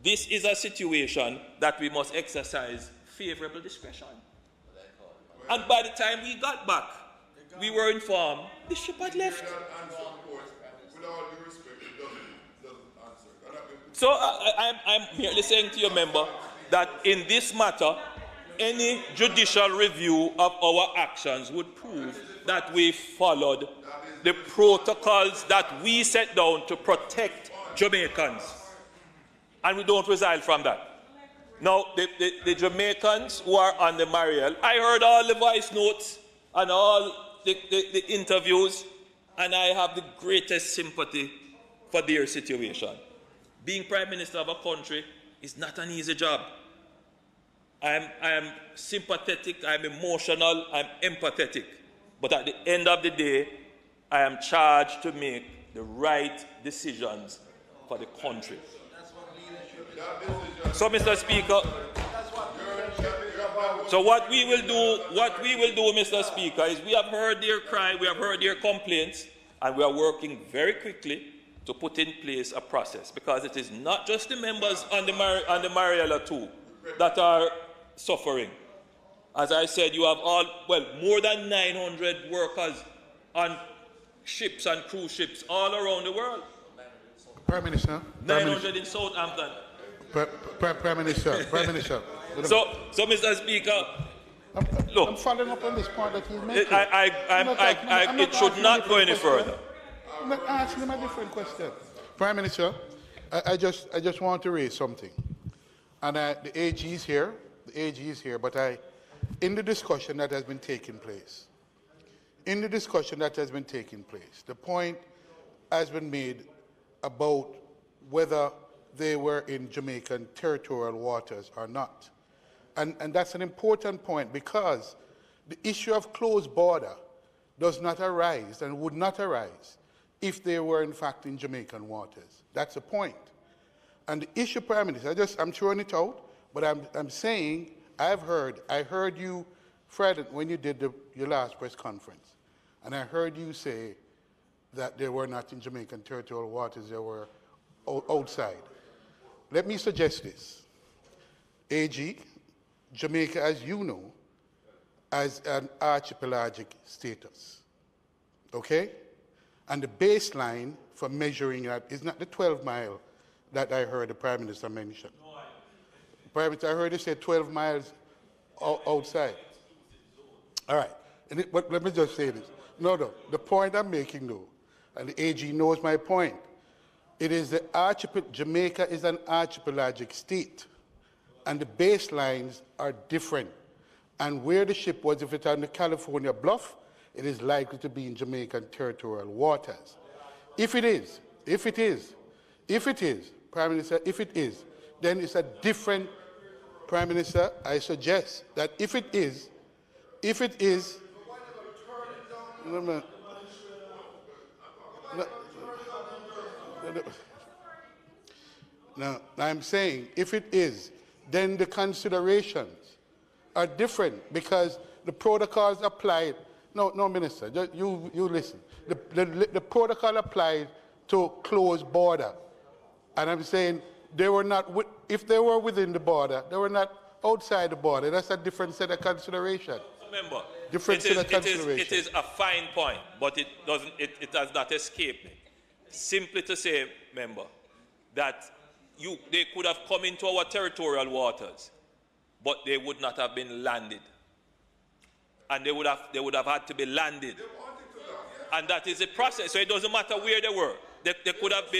this is a situation that we must exercise favorable discretion. And by the time we got back, we were informed the ship had left. So I'm merely saying to your member that in this matter, any judicial review of our actions would prove that we followed the protocols that we set down to protect Jamaicans. And we don't resile from that. Now, the Jamaicans who are on the Mariel, I heard all the voice notes and all the interviews, and I have the greatest sympathy for their situation. Being Prime Minister of a country is not an easy job. I am sympathetic, I'm emotional, I'm empathetic. But at the end of the day, I am charged to make the right decisions for the country. So, Mr. Speaker, so what we will do, Mr. Speaker, is we have heard their cry, we have heard their complaints, and we are working very quickly to put in place a process, because it is not just the members on the Mariella 2 that are suffering. As I said, you have more than 900 workers on ships and cruise ships all around the world. Prime Minister. 900 in Southampton. Prime Minister. So, Mr. Speaker, look. I'm following up on this point that he's making. It should not go any further. I'm not asking him a different question. Prime Minister, I just want to raise something. And the AG is here. But in the discussion that has been taking place, the point has been made about whether they were in Jamaican territorial waters or not. And that's an important point, because the issue of closed border does not arise and would not arise if they were in fact in Jamaican waters. That's the point. And the issue, Prime Minister, I'm throwing it out, but I'm saying, I heard you, Fred, when you did your last press conference, and I heard you say that they were not in Jamaican territorial waters, they were outside. Let me suggest this. AG, Jamaica, as you know, has an archipelagic status, okay? And the baseline for measuring that is not the 12-mile that I heard the Prime Minister mention. Prime Minister, I heard you say 12 miles outside. All right, but let me just say this. No, the point I'm making, though, and the AG knows my point, it is the Jamaica is an archipelagic state, and the baselines are different. And where the ship was, if it's on the California bluff, it is likely to be in Jamaican territorial waters. If it is, Prime Minister, if it is, then it's a different, Prime Minister, I suggest that if it is, no, I'm saying if it is, then the considerations are different, because the protocols applied. No, Minister, you listen. The protocol applied to closed border, and I'm saying they were not. If they were within the border, they were not outside the border. That's a different set of consideration. Remember, it is a fine point, but it doesn't. It does not escape me. Simply to say, member, that they could have come into our territorial waters, but they would not have been landed, and they would have had to be landed, and that is a process. So it doesn't matter where they were. They could have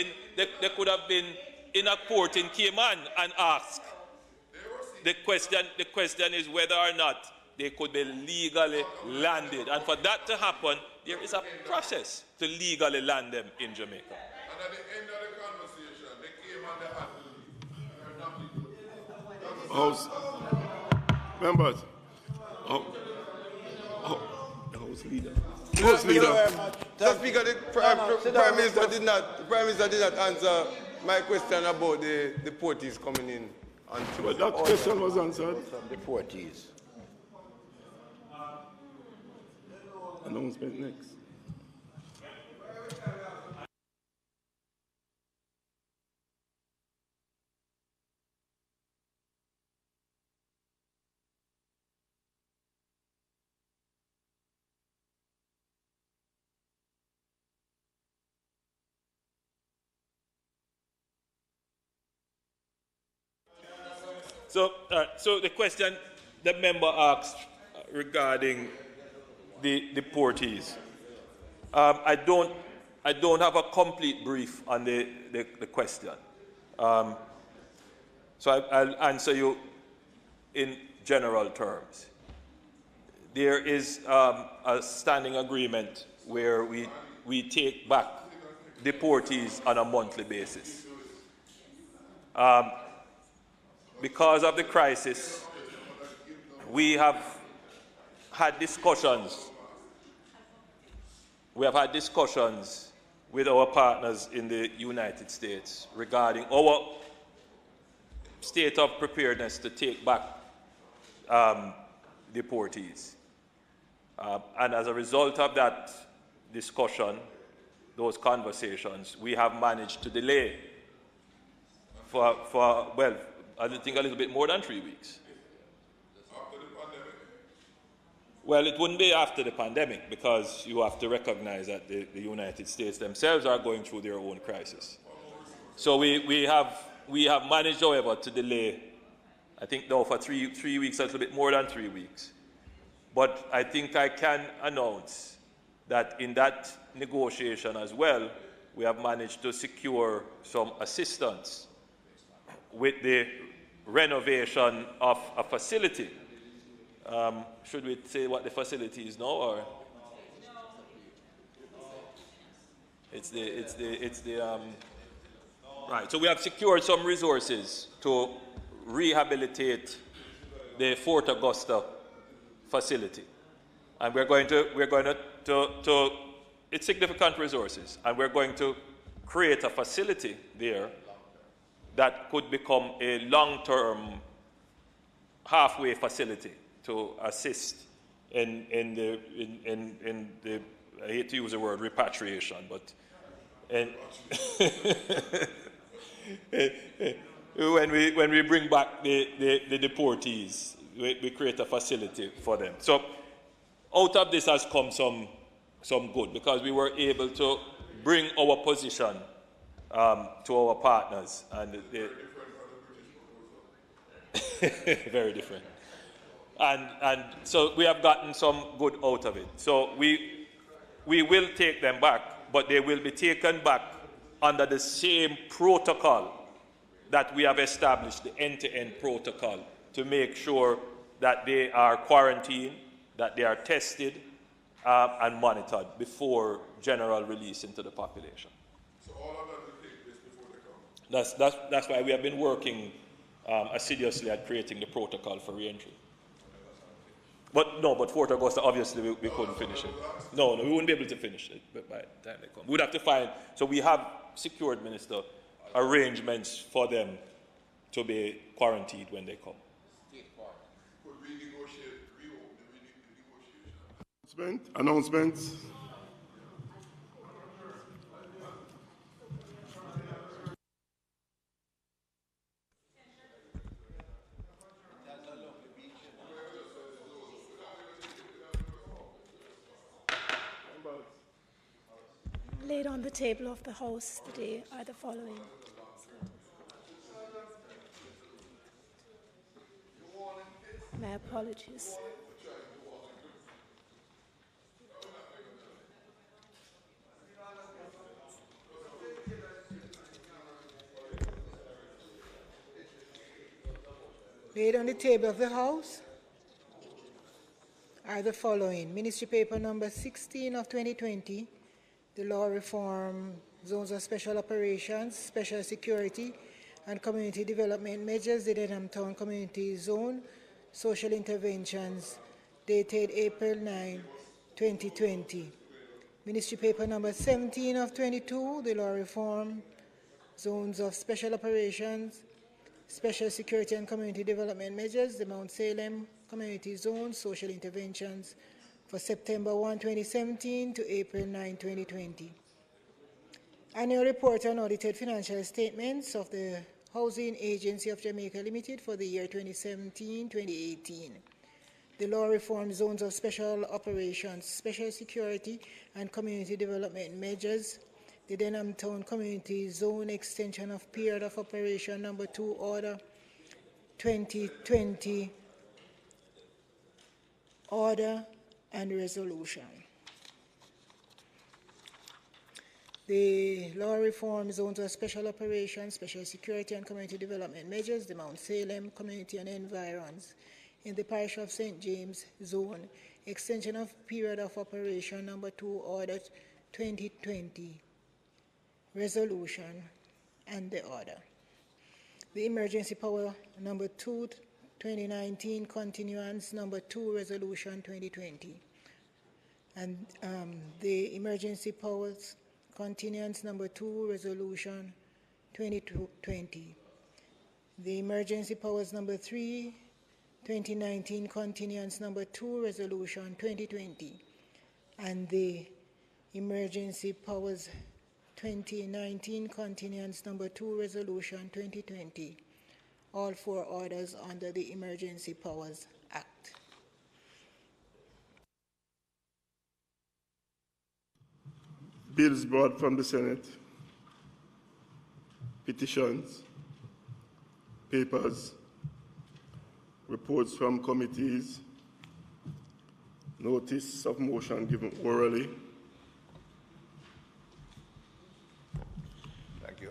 been in a port in Cayman and asked. The question is whether or not they could be legally landed, and for that to happen, there is a process to legally land them in Jamaica. And at the end of the conversation, they came and they had members. House leader. House leader. Mr. Speaker, the Prime Minister did not answer my question about the deportees coming in. But that question was answered. Deportees. Announcement next. So the question the member asked regarding the deportees, I don't have a complete brief on the question. So I'll answer you in general terms. There is a standing agreement where we take back deportees on a monthly basis. Because of the crisis, we have had discussions. We have had discussions with our partners in the United States regarding our state of preparedness to take back deportees. And as a result of that discussion, those conversations, we have managed to delay for I think a little bit more than 3 weeks. After the pandemic? Well, it wouldn't be after the pandemic, because you have to recognize that the United States themselves are going through their own crisis. So we have managed, however, to delay, I think now for 3 weeks, a little bit more than 3 weeks. But I think I can announce that in that negotiation as well, we have managed to secure some assistance with the renovation of a facility. Should we say what the facility is now, or right? So we have secured some resources to rehabilitate the Fort Augusta facility. And we're going to it's significant resources, and we're going to create a facility there that could become a long-term halfway facility to assist in the I hate to use the word repatriation, but when we bring back the deportees, we create a facility for them. So out of this has come some good, because we were able to bring our position to our partners, and very different. And so we have gotten some good out of it. So we will take them back, but they will be taken back under the same protocol that we have established, the end-to-end protocol, to make sure that they are quarantined, that they are tested, and monitored before general release into the population. So all of that will take place before they come? That's why we have been working assiduously at creating the protocol for re-entry. But Fort Augusta, obviously, we couldn't finish it. No, we wouldn't be able to finish it by the time they come. We'd have to find, so we have secured, Minister, arrangements for them to be quarantined when they come. Could we negotiate, reopen the negotiation? Announcements. Laid on the table of the House today are the following. My apologies. Laid on the table of the House are the following. Ministry Paper number 16 of 2020, the Law Reform Zones of Special Operations, Special Security and Community Development Measures, the Denham Town Community Zone, Social Interventions, dated April 9, 2020. Ministry Paper number 17 of 22, the Law Reform Zones of Special Operations, Special Security and Community Development Measures, the Mount Salem Community Zone, Social Interventions, for September 1, 2017 to April 9, 2020. Annual report on audited financial statements of the Housing Agency of Jamaica Limited for the year 2017-2018. The Law Reform Zones of Special Operations, Special Security and Community Development Measures, the Denham Town Community Zone Extension of Period of Operation number 2, Order 2020, Order and Resolution. The Law Reform Zones of Special Operations, Special Security and Community Development Measures, the Mount Salem Community and Environs, in the Parish of St. James Zone, Extension of Period of Operation number 2, Order 2020, Resolution and the Order. The Emergency Power number 2, 2019, Continuance number 2, Resolution 2020. And the Emergency Powers Continuance number 2, Resolution 2020. The Emergency Powers number 3, 2019, Continuance number 2, Resolution 2020. And the Emergency Powers 2019, Continuance number 2, Resolution 2020. All 4 orders under the Emergency Powers Act. Bills brought from the Senate, petitions, papers, reports from committees, notice of motion given orally. Thank you.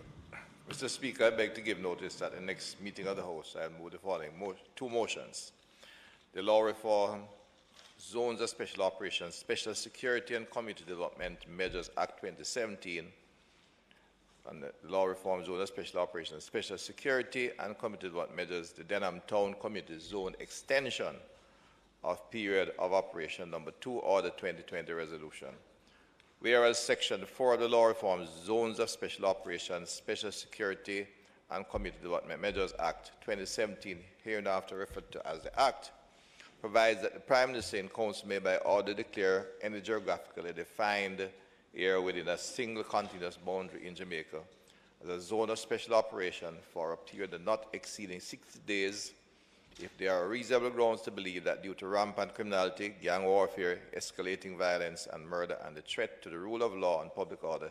Mr. Speaker, I beg to give notice that the next meeting of the House I will move the following 2 motions. The Law Reform Zones of Special Operations, Special Security and Community Development Measures Act 2017 on the law reform zone of special operations, special security and community development measures, the Denham Town Community Zone extension of period of operation number 2, Order 2020 resolution. Whereas Section 4 of the Law Reform Zones of Special Operations, Special Security and Community Development Measures Act 2017, hereinafter referred to as the Act, provides that the Prime Minister and Council may by order declare any geographically defined area within a single continuous boundary in Jamaica as a zone of special operation for a period not exceeding 60 days if there are reasonable grounds to believe that due to rampant criminality, gang warfare, escalating violence and murder and the threat to the rule of law and public order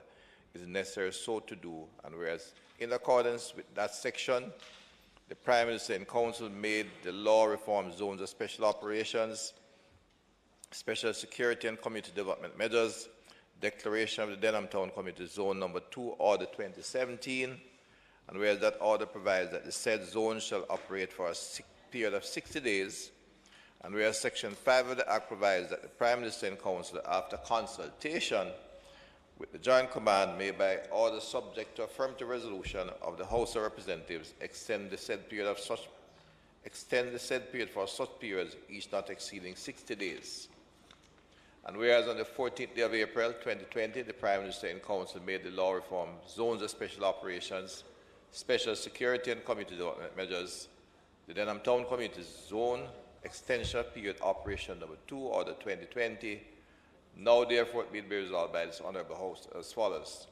it is necessary so to do, and whereas in accordance with that section, the Prime Minister and Council made the law reform zones of special operations, special security and community development measures, declaration of the Denham Town Community Zone number 2, Order 2017, and whereas that order provides that the said zone shall operate for a period of 60 days, and whereas Section 5 of the Act provides that the Prime Minister and Council, after consultation with the Joint Command, may by order subject to affirmative resolution of the House of Representatives extend the said period for such periods, each not exceeding 60 days. And whereas on the 14th day of April 2020, the Prime Minister and Council made the law reform zones of special operations, special security and community development measures, the Denham Town Community Zone extension period operation number 2, Order 2020, now therefore be resolved by this Honourable House as follows.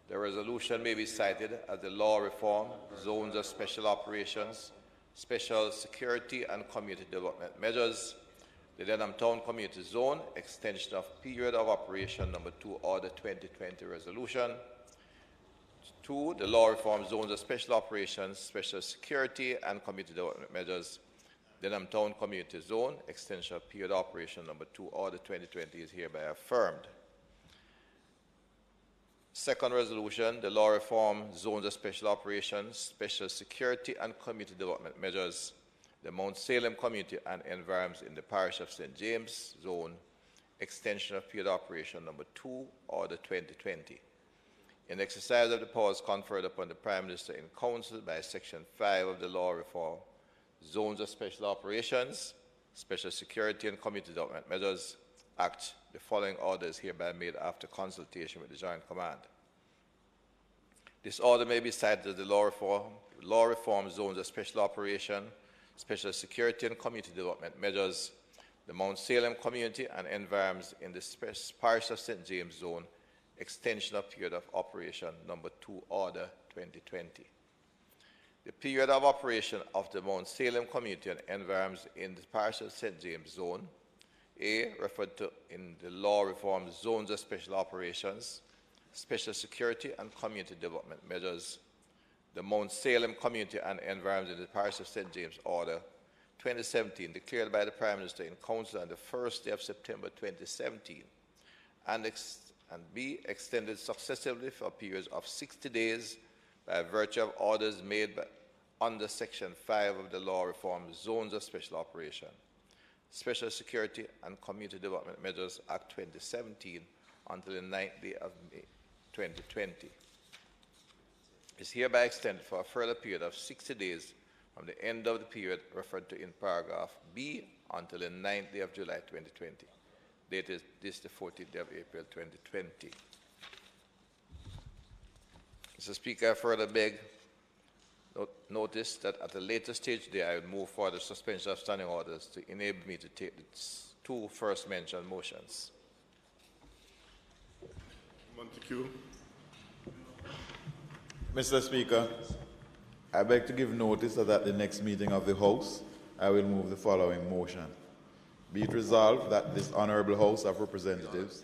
The resolution may be cited as the law reform zones of special operations, special security and community development measures, the Denham Town Community Zone extension of period of operation number 2, Order 2020 resolution. 2, the law reform zones of special operations, special security and community development measures, Denham Town Community Zone extension of period of operation number 2, Order 2020 is hereby affirmed. Second resolution, the law reform zones of special operations, special security and community development measures, the Mount Salem Community and Environs in the Parish of St. James Zone, extension of period of operation number 2, Order 2020. In exercise of the powers conferred upon the Prime Minister in Council by Section 5 of the Law Reform, Zones of Special Operations, Special Security and Community Development Measures Act, the following order is hereby made after consultation with the Joint Command. This order may be cited as the Law Reform Zones of Special Operation, Special Security and Community Development Measures, the Mount Salem Community and Environs in the Parish of St. James Zone, extension of period of operation number 2, Order 2020. The period of operation of the Mount Salem Community and Environs in the Parish of St. James Zone, A, referred to in the law reform zones of special operations, special security and community development measures, the Mount Salem Community and Environs in the Parish of St. James Order 2017, declared by the Prime Minister in Council on the 1st day of September 2017, and B, extended successively for periods of 60 days by virtue of orders made under Section 5 of the Law Reform Zones of Special Operation, Special Security and Community Development Measures Act 2017 until the 9th day of May 2020. Is hereby extended for a further period of 60 days from the end of the period referred to in paragraph B until the 9th day of July 2020. Date is this the 14th day of April 2020. Mr. Speaker, I further beg notice that at a later stage today I will move for the suspension of standing orders to enable me to take the two first mentioned motions. Montague. Mr. Speaker, I beg to give notice that at the next meeting of the House, I will move the following motion. Be it resolved that this Honourable House of Representatives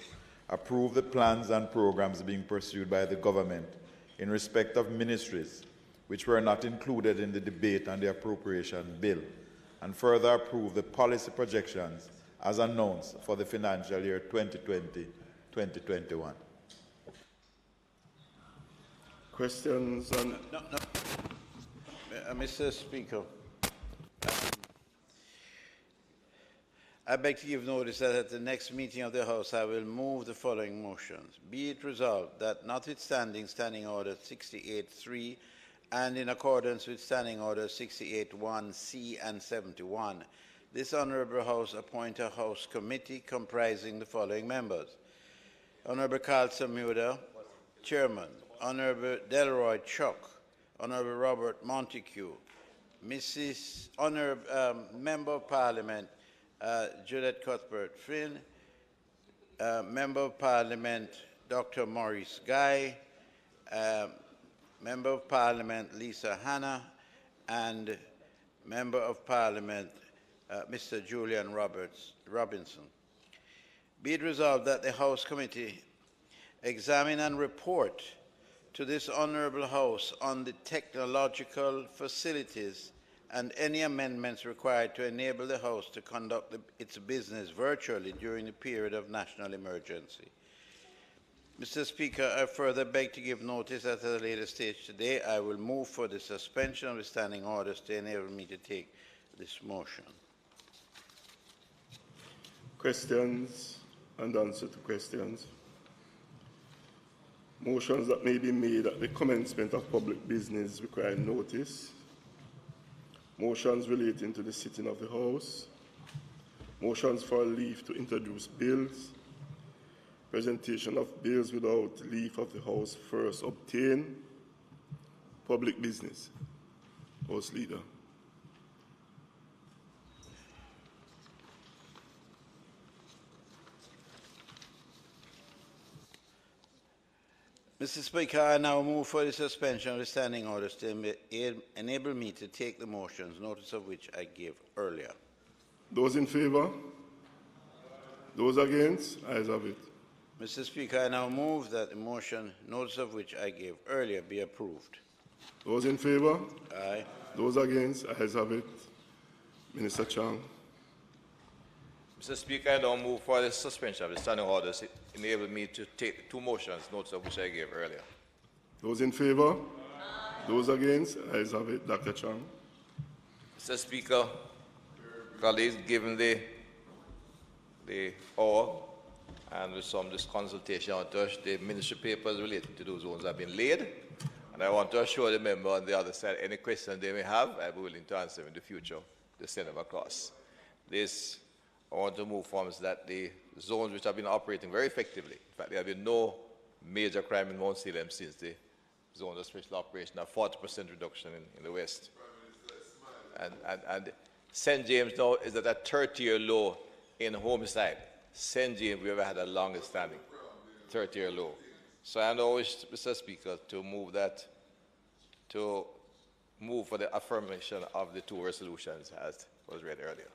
approve the plans and programs being pursued by the government in respect of ministries which were not included in the debate on the appropriation bill, and further approve the policy projections as announced for the financial year 2020-2021. Questions on... No. Mr. Speaker, I beg to give notice that at the next meeting of the House, I will move the following motions. Be it resolved that notwithstanding Standing Order 68.3 and in accordance with Standing Order 68.1c and 71, this Honourable House appoint a House Committee comprising the following members. Honourable Carl Samuda, Chairman. Honourable Delroy Chuck. Honourable Robert Montague. Mrs. Member of Parliament Juliet Cuthbert Flynn, Member of Parliament Dr. Maurice Guy, Member of Parliament Lisa Hanna, and Member of Parliament Mr. Julian Robinson. Be it resolved that the House Committee examine and report to this Honourable House on the technological facilities and any amendments required to enable the House to conduct its business virtually during the period of national emergency. Mr. Speaker, I further beg to give notice that at a later stage today I will move for the suspension of the standing orders to enable me to take this motion. Questions and answer to questions. Motions that may be made at the commencement of public business require notice. Motions relating to the sitting of the House. Motions for leave to introduce bills. Presentation of bills without leave of the House first obtained. Public business. House Leader. Mr. Speaker, I now move for the suspension of the standing orders to enable me to take the motions, notice of which I gave earlier. Those in favour? Those against? Ayes have it. Mr. Speaker, I now move that the motion, notice of which I gave earlier, be approved. Those in favour? Aye. Those against? Ayes have it. Minister Chang. Mr. Speaker, I now move for the suspension of the standing orders. It enabled me to take two motions, notice of which I gave earlier. Those in favour? Those against? Ayes have it. Dr. Chang. Mr. Speaker, colleagues, given the hour and with some consultation on touch, the ministry papers related to those zones have been laid. And I want to assure the member on the other side, any questions they may have, I'll be willing to answer them in the future to send them across. This, I want to move forms that the zones which have been operating very effectively, in fact, there have been no major crime in Mount Salem since the zones of special operation, a 40% reduction in the West. And St. James now is at a 30-year low in homicide. St. James, we ever had the longest standing, 30-year low. So I now wish, Mr. Speaker, to move for the affirmation of the two resolutions as was read earlier.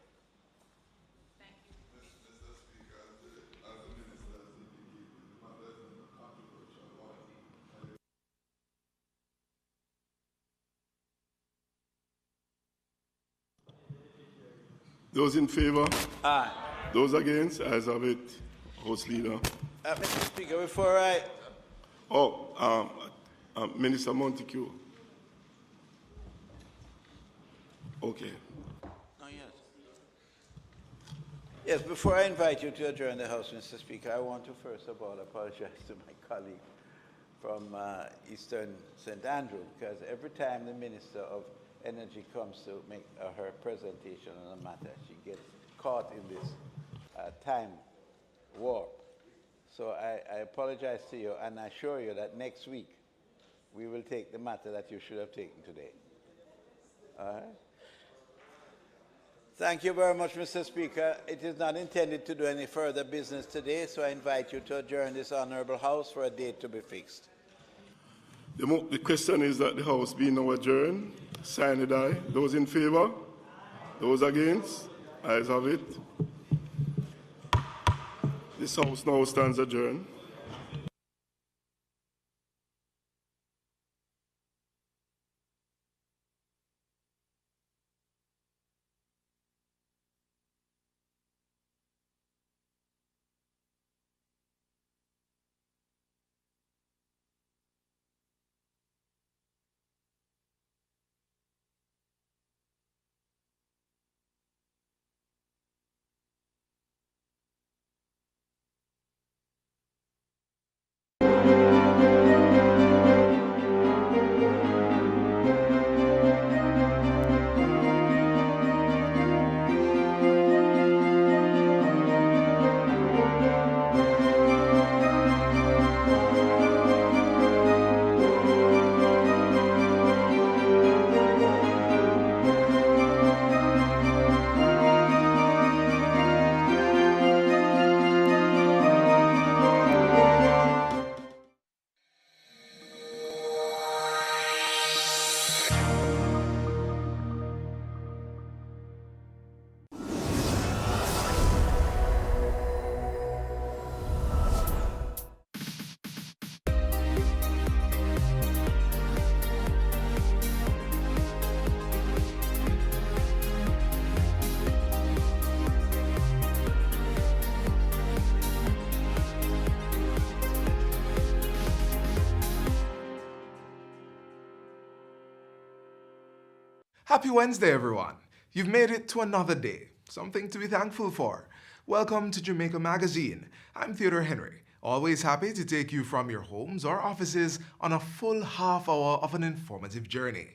Those in favour? Aye. Those against? Ayes have it. House Leader. Mr. Speaker, before I... Minister Montague. Okay. Oh, yes. Yes, before I invite you to adjourn the House, Mr. Speaker, I want to first of all apologize to my colleague from Eastern St. Andrew, because every time the Minister of Energy comes to make her presentation on a matter, she gets caught in this time warp. So I apologize to you, and I assure you that next week we will take the matter that you should have taken today. All right? Thank you very much, Mr. Speaker. It is not intended to do any further business today, so I invite you to adjourn this Honourable House for a date to be fixed. The question is that the House be now adjourned. Signed aye. Those in favour? Those against? Ayes have it. This House now stands adjourned. Happy Wednesday, everyone. You've made it to another day, something to be thankful for. Welcome to Jamaica Magazine. I'm Theodore Henry, always happy to take you from your homes or offices on a full half hour of an informative journey.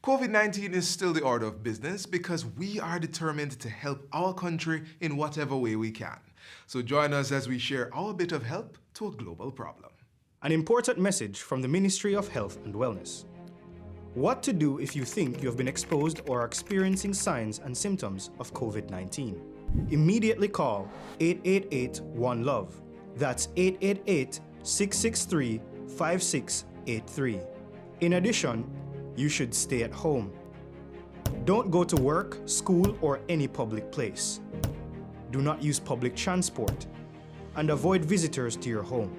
COVID-19 is still the order of business because we are determined to help our country in whatever way we can. So join us as we share our bit of help to a global problem. An important message from the Ministry of Health and Wellness. What to do if you think you have been exposed or are experiencing signs and symptoms of COVID-19. Immediately call 888-1-LOVE. That's 888-663-5683. In addition, you should stay at home. Don't go to work, school, or any public place. Do not use public transport, and avoid visitors to your home.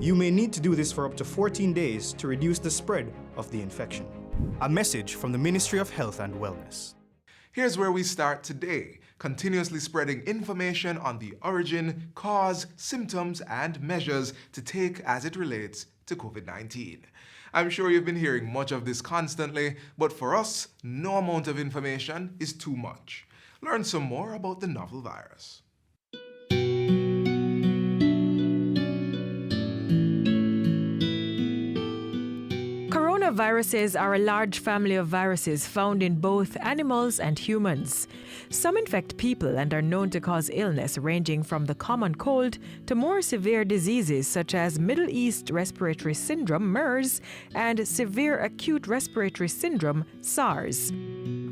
You may need to do this for up to 14 days to reduce the spread of the infection. A message from the Ministry of Health and Wellness. Here's where we start today, continuously spreading information on the origin, cause, symptoms, and measures to take as it relates to COVID-19. I'm sure you've been hearing much of this constantly, but for us, no amount of information is too much. Learn some more about the novel virus. Coronaviruses are a large family of viruses found in both animals and humans. Some infect people and are known to cause illness ranging from the common cold to more severe diseases such as Middle East Respiratory Syndrome, MERS, and Severe Acute Respiratory Syndrome, SARS.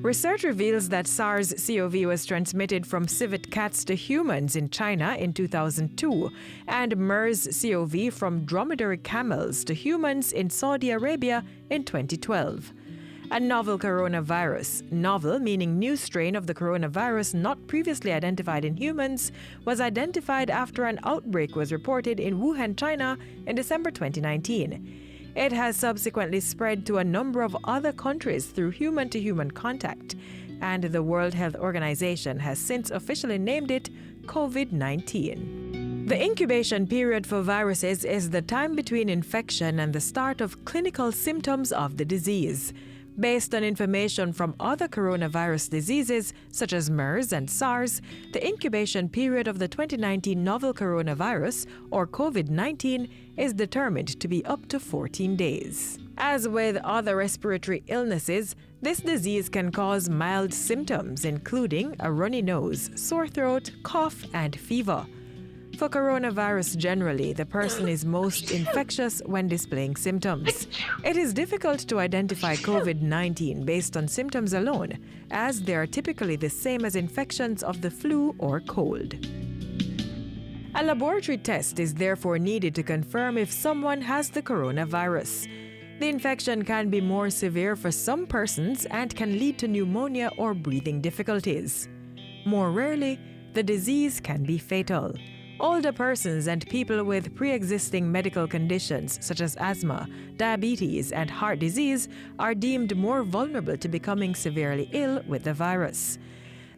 Research reveals that SARS-CoV was transmitted from civet cats to humans in China in 2002, and MERS-CoV from dromedary camels to humans in Saudi Arabia in 2012. A novel coronavirus, novel meaning new strain of the coronavirus not previously identified in humans, was identified after an outbreak was reported in Wuhan, China in December 2019. It has subsequently spread to a number of other countries through human-to-human contact, and the World Health Organization has since officially named it COVID-19. The incubation period for viruses is the time between infection and the start of clinical symptoms of the disease. Based on information from other coronavirus diseases, such as MERS and SARS, the incubation period of the 2019 novel coronavirus, or COVID-19, is determined to be up to 14 days. As with other respiratory illnesses, this disease can cause mild symptoms, including a runny nose, sore throat, cough, and fever. For coronavirus generally, the person is most infectious when displaying symptoms. It is difficult to identify COVID-19 based on symptoms alone, as they are typically the same as infections of the flu or cold. A laboratory test is therefore needed to confirm if someone has the coronavirus. The infection can be more severe for some persons and can lead to pneumonia or breathing difficulties. More rarely, the disease can be fatal. Older persons and people with pre-existing medical conditions such as asthma, diabetes, and heart disease are deemed more vulnerable to becoming severely ill with the virus.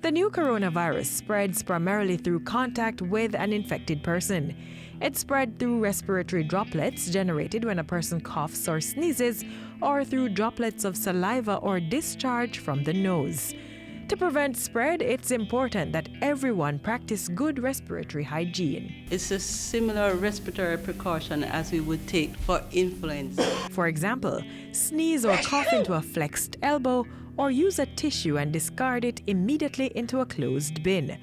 The new coronavirus spreads primarily through contact with an infected person. It's spread through respiratory droplets generated when a person coughs or sneezes, or through droplets of saliva or discharge from the nose. To prevent spread, it's important that everyone practice good respiratory hygiene. It's a similar respiratory precaution as we would take for influenza. For example, sneeze or cough into a flexed elbow, or use a tissue and discard it immediately into a closed bin.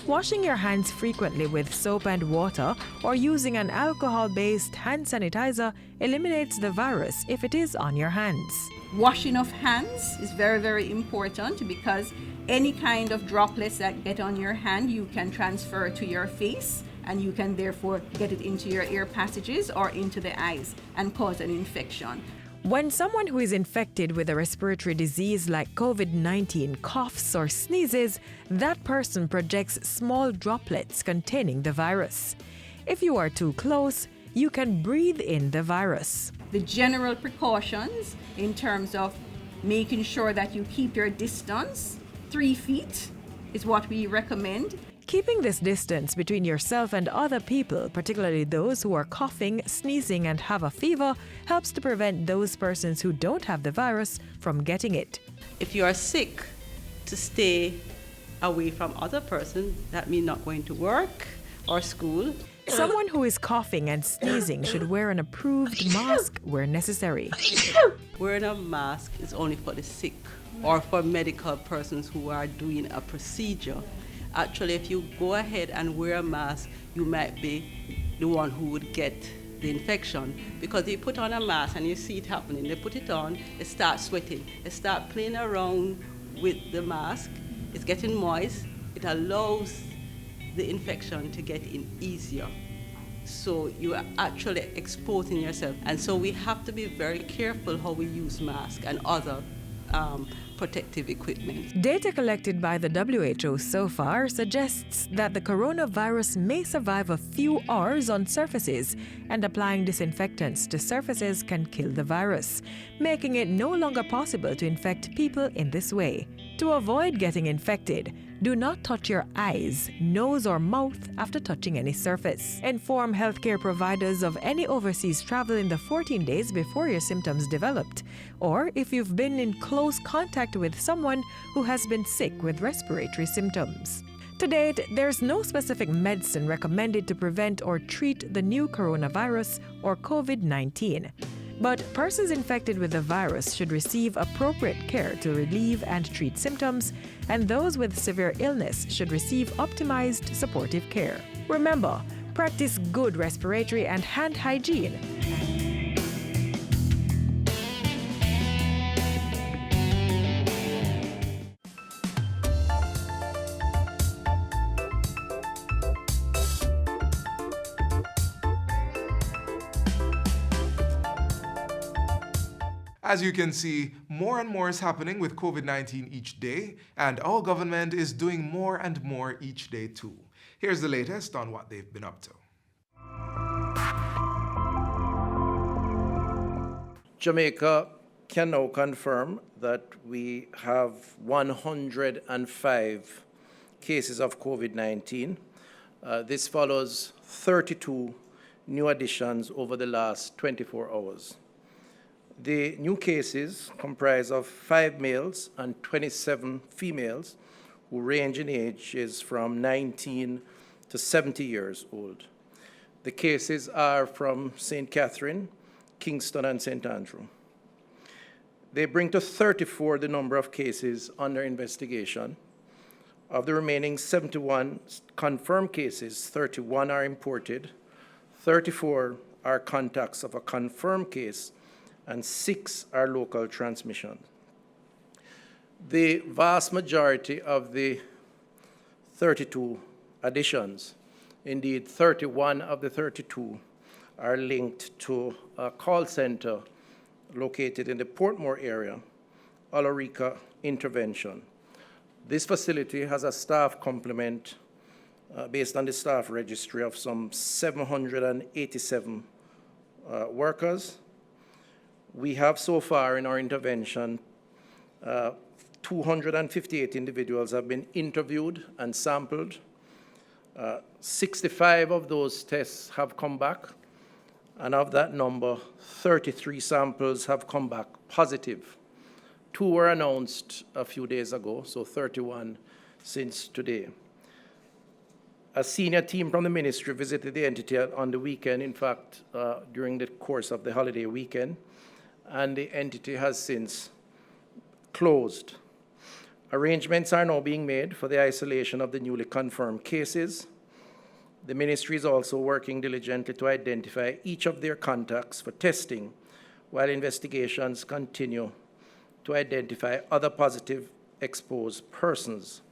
Washing your hands frequently with soap and water or using an alcohol-based hand sanitizer eliminates the virus if it is on your hands. Washing of hands is very, very important because any kind of droplets that get on your hand, you can transfer to your face, and you can therefore get it into your ear passages or into the eyes and cause an infection. When someone who is infected with a respiratory disease like COVID-19 coughs or sneezes, that person projects small droplets containing the virus. If you are too close, you can breathe in the virus. The general precautions in terms of making sure that you keep your distance, 3 feet is what we recommend. Keeping this distance between yourself and other people, particularly those who are coughing, sneezing, and have a fever, helps to prevent those persons who don't have the virus from getting it. if you are sick, to stay away from other person. That means not going to work or school. Someone who is coughing and sneezing should wear an approved mask where necessary. Wearing a mask is only for the sick or for medical persons who are doing a procedure. Actually, if you go ahead and wear a mask, you might be the one who would get the infection, because they put on a mask and you see it happening. They put it on, they start sweating, they start playing around with the mask, it's getting moist, it allows the infection to get in easier. So you are actually exposing yourself. And so we have to be very careful how we use masks and other protective equipment. Data collected by the WHO so far suggests that the coronavirus may survive a few hours on surfaces, and applying disinfectants to surfaces can kill the virus, making it no longer possible to infect people in this way. To avoid getting infected, do not touch your eyes, nose, or mouth after touching any surface. Inform healthcare providers of any overseas travel in the 14 days before your symptoms developed, or if you've been in close contact with someone who has been sick with respiratory symptoms. To date, there's no specific medicine recommended to prevent or treat the new coronavirus or COVID-19. But persons infected with the virus should receive appropriate care to relieve and treat symptoms, and those with severe illness should receive optimized supportive care. Remember, practice good respiratory and hand hygiene. As you can see, more and more is happening with COVID-19 each day, and our government is doing more and more each day too. Here's the latest on what they've been up to. Jamaica can now confirm that we have 105 cases of COVID-19. This follows 32 new additions over the last 24 hours. The new cases comprise of 5 males and 27 females who range in ages from 19 to 70 years old. The cases are from St. Catherine, Kingston, and St. Andrew. They bring to 34 the number of cases under investigation. Of the remaining 71 confirmed cases, 31 are imported, 34 are contacts of a confirmed case, and 6 are local transmission. The vast majority of the 32 additions, indeed 31 of the 32, are linked to a call center located in the Portmore area, Olorica Intervention. This facility has a staff complement based on the staff registry of some 787 workers. We have so far in our intervention, 258 individuals have been interviewed and sampled. 65 of those tests have come back, and of that number, 33 samples have come back positive. 2 were announced a few days ago, so 31 since today. A senior team from the ministry visited the entity on the weekend, in fact, during the course of the holiday weekend, and the entity has since closed. Arrangements are now being made for the isolation of the newly confirmed cases. The ministry is also working diligently to identify each of their contacts for testing, while investigations continue to identify other positive exposed persons.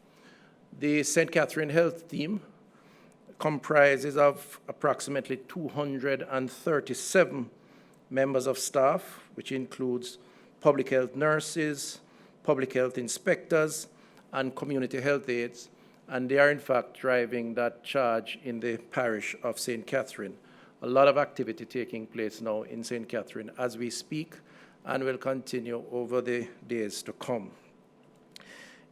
The St. Catherine Health Team comprises of approximately 237 members of staff, which includes public health nurses, public health inspectors, and community health aides, and they are in fact driving that charge in the parish of St. Catherine. A lot of activity taking place now in St. Catherine as we speak, and will continue over the days to come.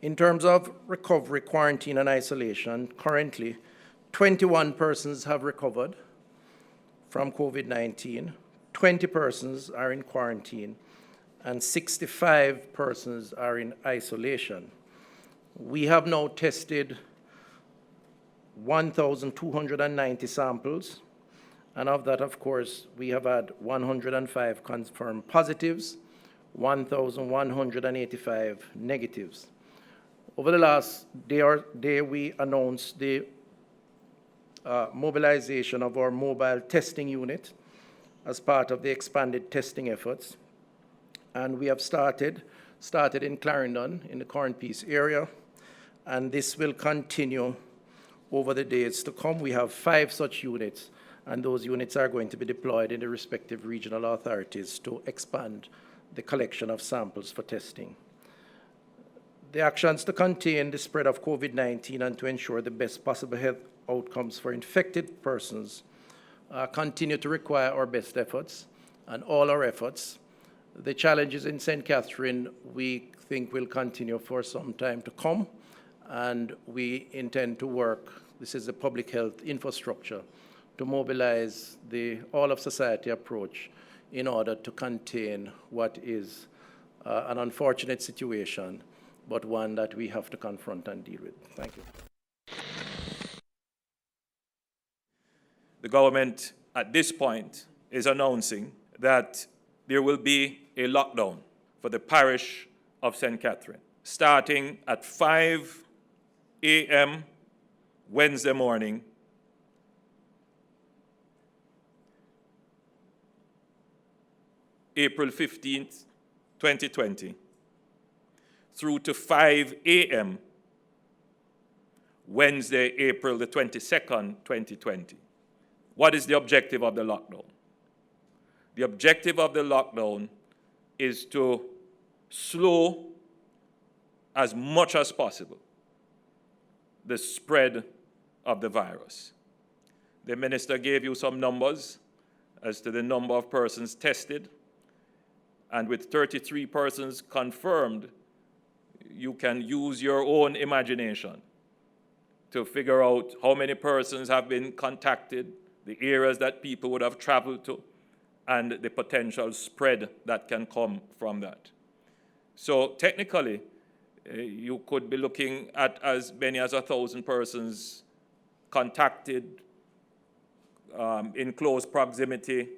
In terms of recovery, quarantine, and isolation, currently 21 persons have recovered from COVID-19, 20 persons are in quarantine, and 65 persons are in isolation. We have now tested 1,290 samples, and of that, of course, we have had 105 confirmed positives, 1,185 negatives. Over the last day, we announced the mobilization of our mobile testing unit as part of the expanded testing efforts. And we have started in Clarendon, in the Corn Peace area, and this will continue over the days to come. We have 5 such units, and those units are going to be deployed in the respective regional authorities to expand the collection of samples for testing. The actions to contain the spread of COVID-19 and to ensure the best possible health outcomes for infected persons continue to require our best efforts and all our efforts. The challenges in St. Catherine, we think, will continue for some time to come, and we intend to work, this is the public health infrastructure, to mobilize the all-of-society approach in order to contain what is an unfortunate situation, but one that we have to confront and deal with. Thank you. The government at this point is announcing that there will be a lockdown for the parish of St. Catherine, starting at 5 a.m. Wednesday morning April 15th, 2020, through to 5 a.m. Wednesday, April the 22nd, 2020. What is the objective of the lockdown? The objective of the lockdown is to slow as much as possible the spread of the virus. The minister gave you some numbers as to the number of persons tested, and with 33 persons confirmed, you can use your own imagination to figure out how many persons have been contacted, the areas that people would have traveled to, and the potential spread that can come from that. So technically, you could be looking at as many as 1,000 persons contacted in close proximity.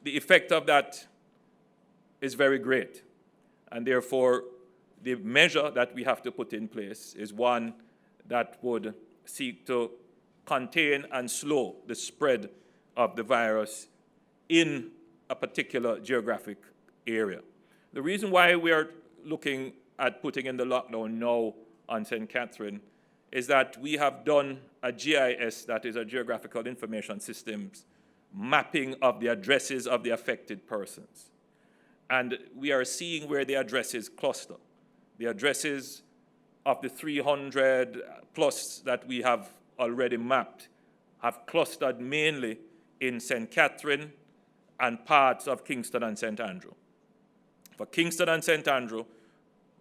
The effect of that is very great, and therefore the measure that we have to put in place is one that would seek to contain and slow the spread of the virus in a particular geographic area. The reason why we are looking at putting in the lockdown now on St. Catherine is that we have done a GIS, that is a Geographical Information Systems, mapping of the addresses of the affected persons. And we are seeing where the addresses cluster. The addresses of the 300 plus that we have already mapped have clustered mainly in St. Catherine and parts of Kingston and St. Andrew. For Kingston and St. Andrew,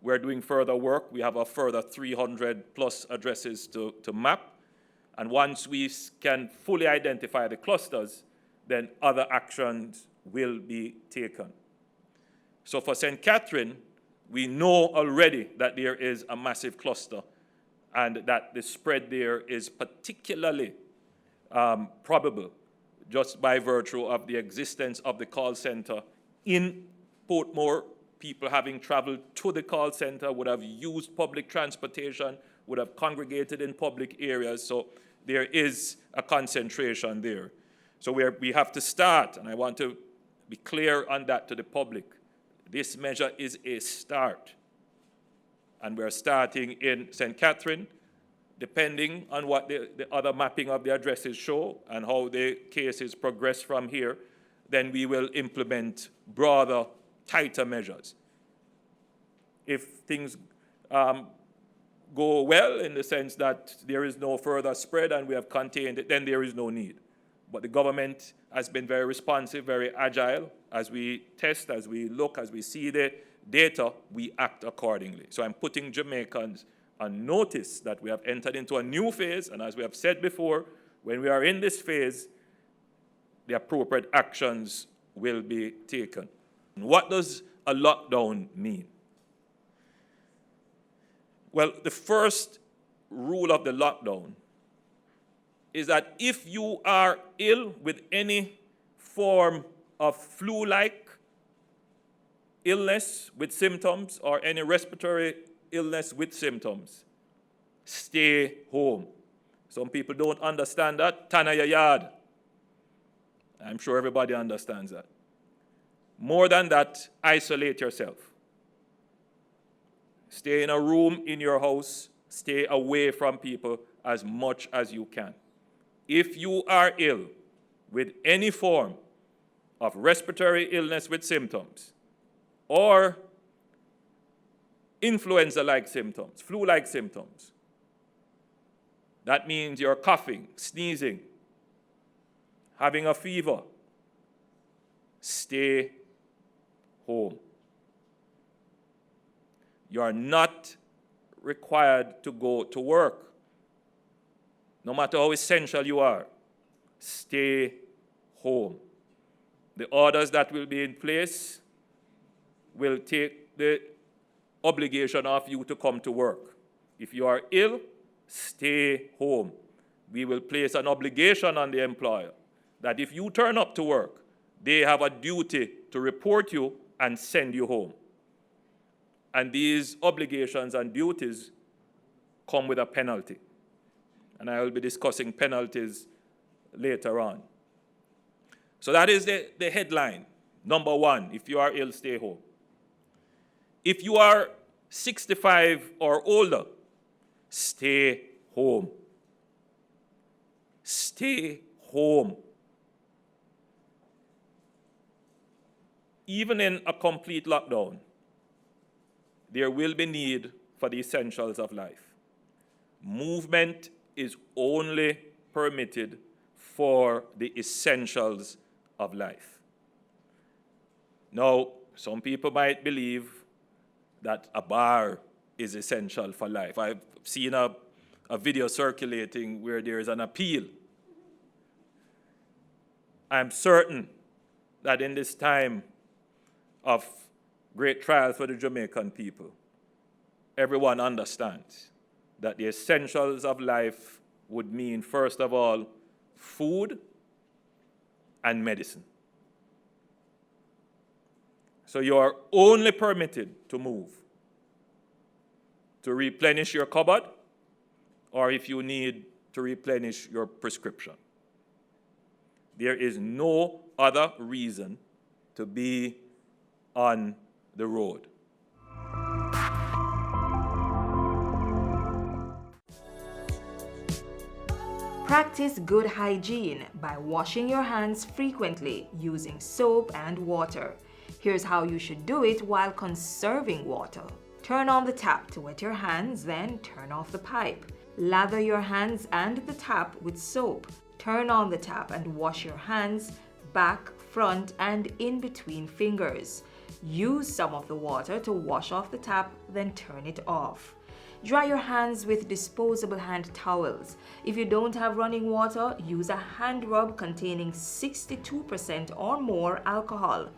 we're doing further work. We have a further 300 plus addresses to map. And once we can fully identify the clusters, then other actions will be taken. So for St. Catherine, we know already that there is a massive cluster and that the spread there is particularly probable just by virtue of the existence of the call center in Portmore. People having traveled to the call center would have used public transportation, would have congregated in public areas, so there is a concentration there. So we have to start, and I want to be clear on that to the public. This measure is a start, and we're starting in St. Catherine. Depending on what the other mapping of the addresses show and how the cases progress from here, then we will implement broader, tighter measures. If things go well in the sense that there is no further spread and we have contained it, then there is no need. But the government has been very responsive, very agile. As we test, as we look, as we see the data, we act accordingly. So I'm putting Jamaicans on notice that we have entered into a new phase, and as we have said before, when we are in this phase, the appropriate actions will be taken. What does a lockdown mean? Well, the first rule of the lockdown is that if you are ill with any form of flu-like illness with symptoms or any respiratory illness with symptoms, stay home. Some people don't understand that. Tana your yard. I'm sure everybody understands that. More than that, isolate yourself. Stay in a room in your house. Stay away from people as much as you can. If you are ill with any form of respiratory illness with symptoms or influenza-like symptoms, flu-like symptoms, that means you're coughing, sneezing, having a fever, stay home. You are not required to go to work. No matter how essential you are, stay home. The orders that will be in place will take the obligation of you to come to work. If you are ill, stay home. We will place an obligation on the employer that if you turn up to work, they have a duty to report you and send you home. And these obligations and duties come with a penalty. And I will be discussing penalties later on. So that is the headline. Number one, if you are ill, stay home. If you are 65 or older, stay home. Stay home. Even in a complete lockdown, there will be need for the essentials of life. Movement is only permitted for the essentials of life. Now, some people might believe that a bar is essential for life. I've seen a video circulating where there is an appeal. I'm certain that in this time of great trial for the Jamaican people, everyone understands that the essentials of life would mean, first of all, food and medicine. So you are only permitted to move to replenish your cupboard, or if you need to replenish your prescription. There is no other reason to be on the road. Practice good hygiene by washing your hands frequently using soap and water. Here's how you should do it while conserving water. Turn on the tap to wet your hands, then turn off the pipe. Lather your hands and the tap with soap. Turn on the tap and wash your hands, back, front, and in between fingers. Use some of the water to wash off the tap, then turn it off. Dry your hands with disposable hand towels. If you don't have running water, use a hand rub containing 62% or more alcohol.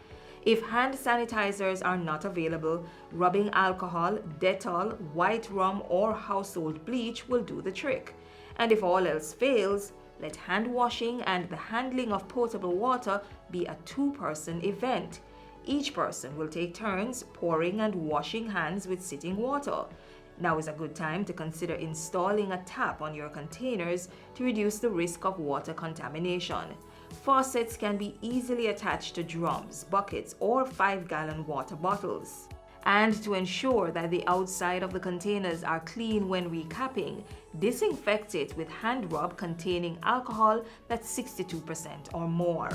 If hand sanitizers are not available, rubbing alcohol, Dettol, white rum, or household bleach will do the trick. And if all else fails, let hand washing and the handling of potable water be a two-person event. Each person will take turns pouring and washing hands with sitting water. Now is a good time to consider installing a tap on your containers to reduce the risk of water contamination. Faucets can be easily attached to drums, buckets, or 5-gallon water bottles. And to ensure that the outside of the containers are clean when recapping, disinfect it with hand rub containing alcohol that's 62% or more.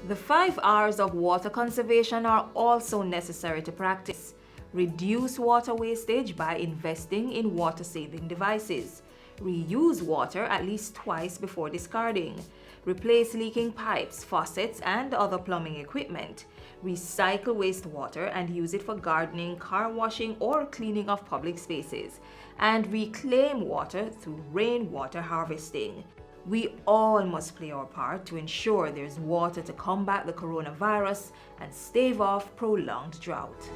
The 5 R's of water conservation are also necessary to practice. Reduce water wastage by investing in water-saving devices. Reuse water at least twice before discarding. Replace leaking pipes, faucets, and other plumbing equipment. Recycle wastewater and use it for gardening, car washing, or cleaning of public spaces. and reclaim water through rainwater harvesting. We all must play our part to ensure there's water to combat the coronavirus and stave off prolonged drought.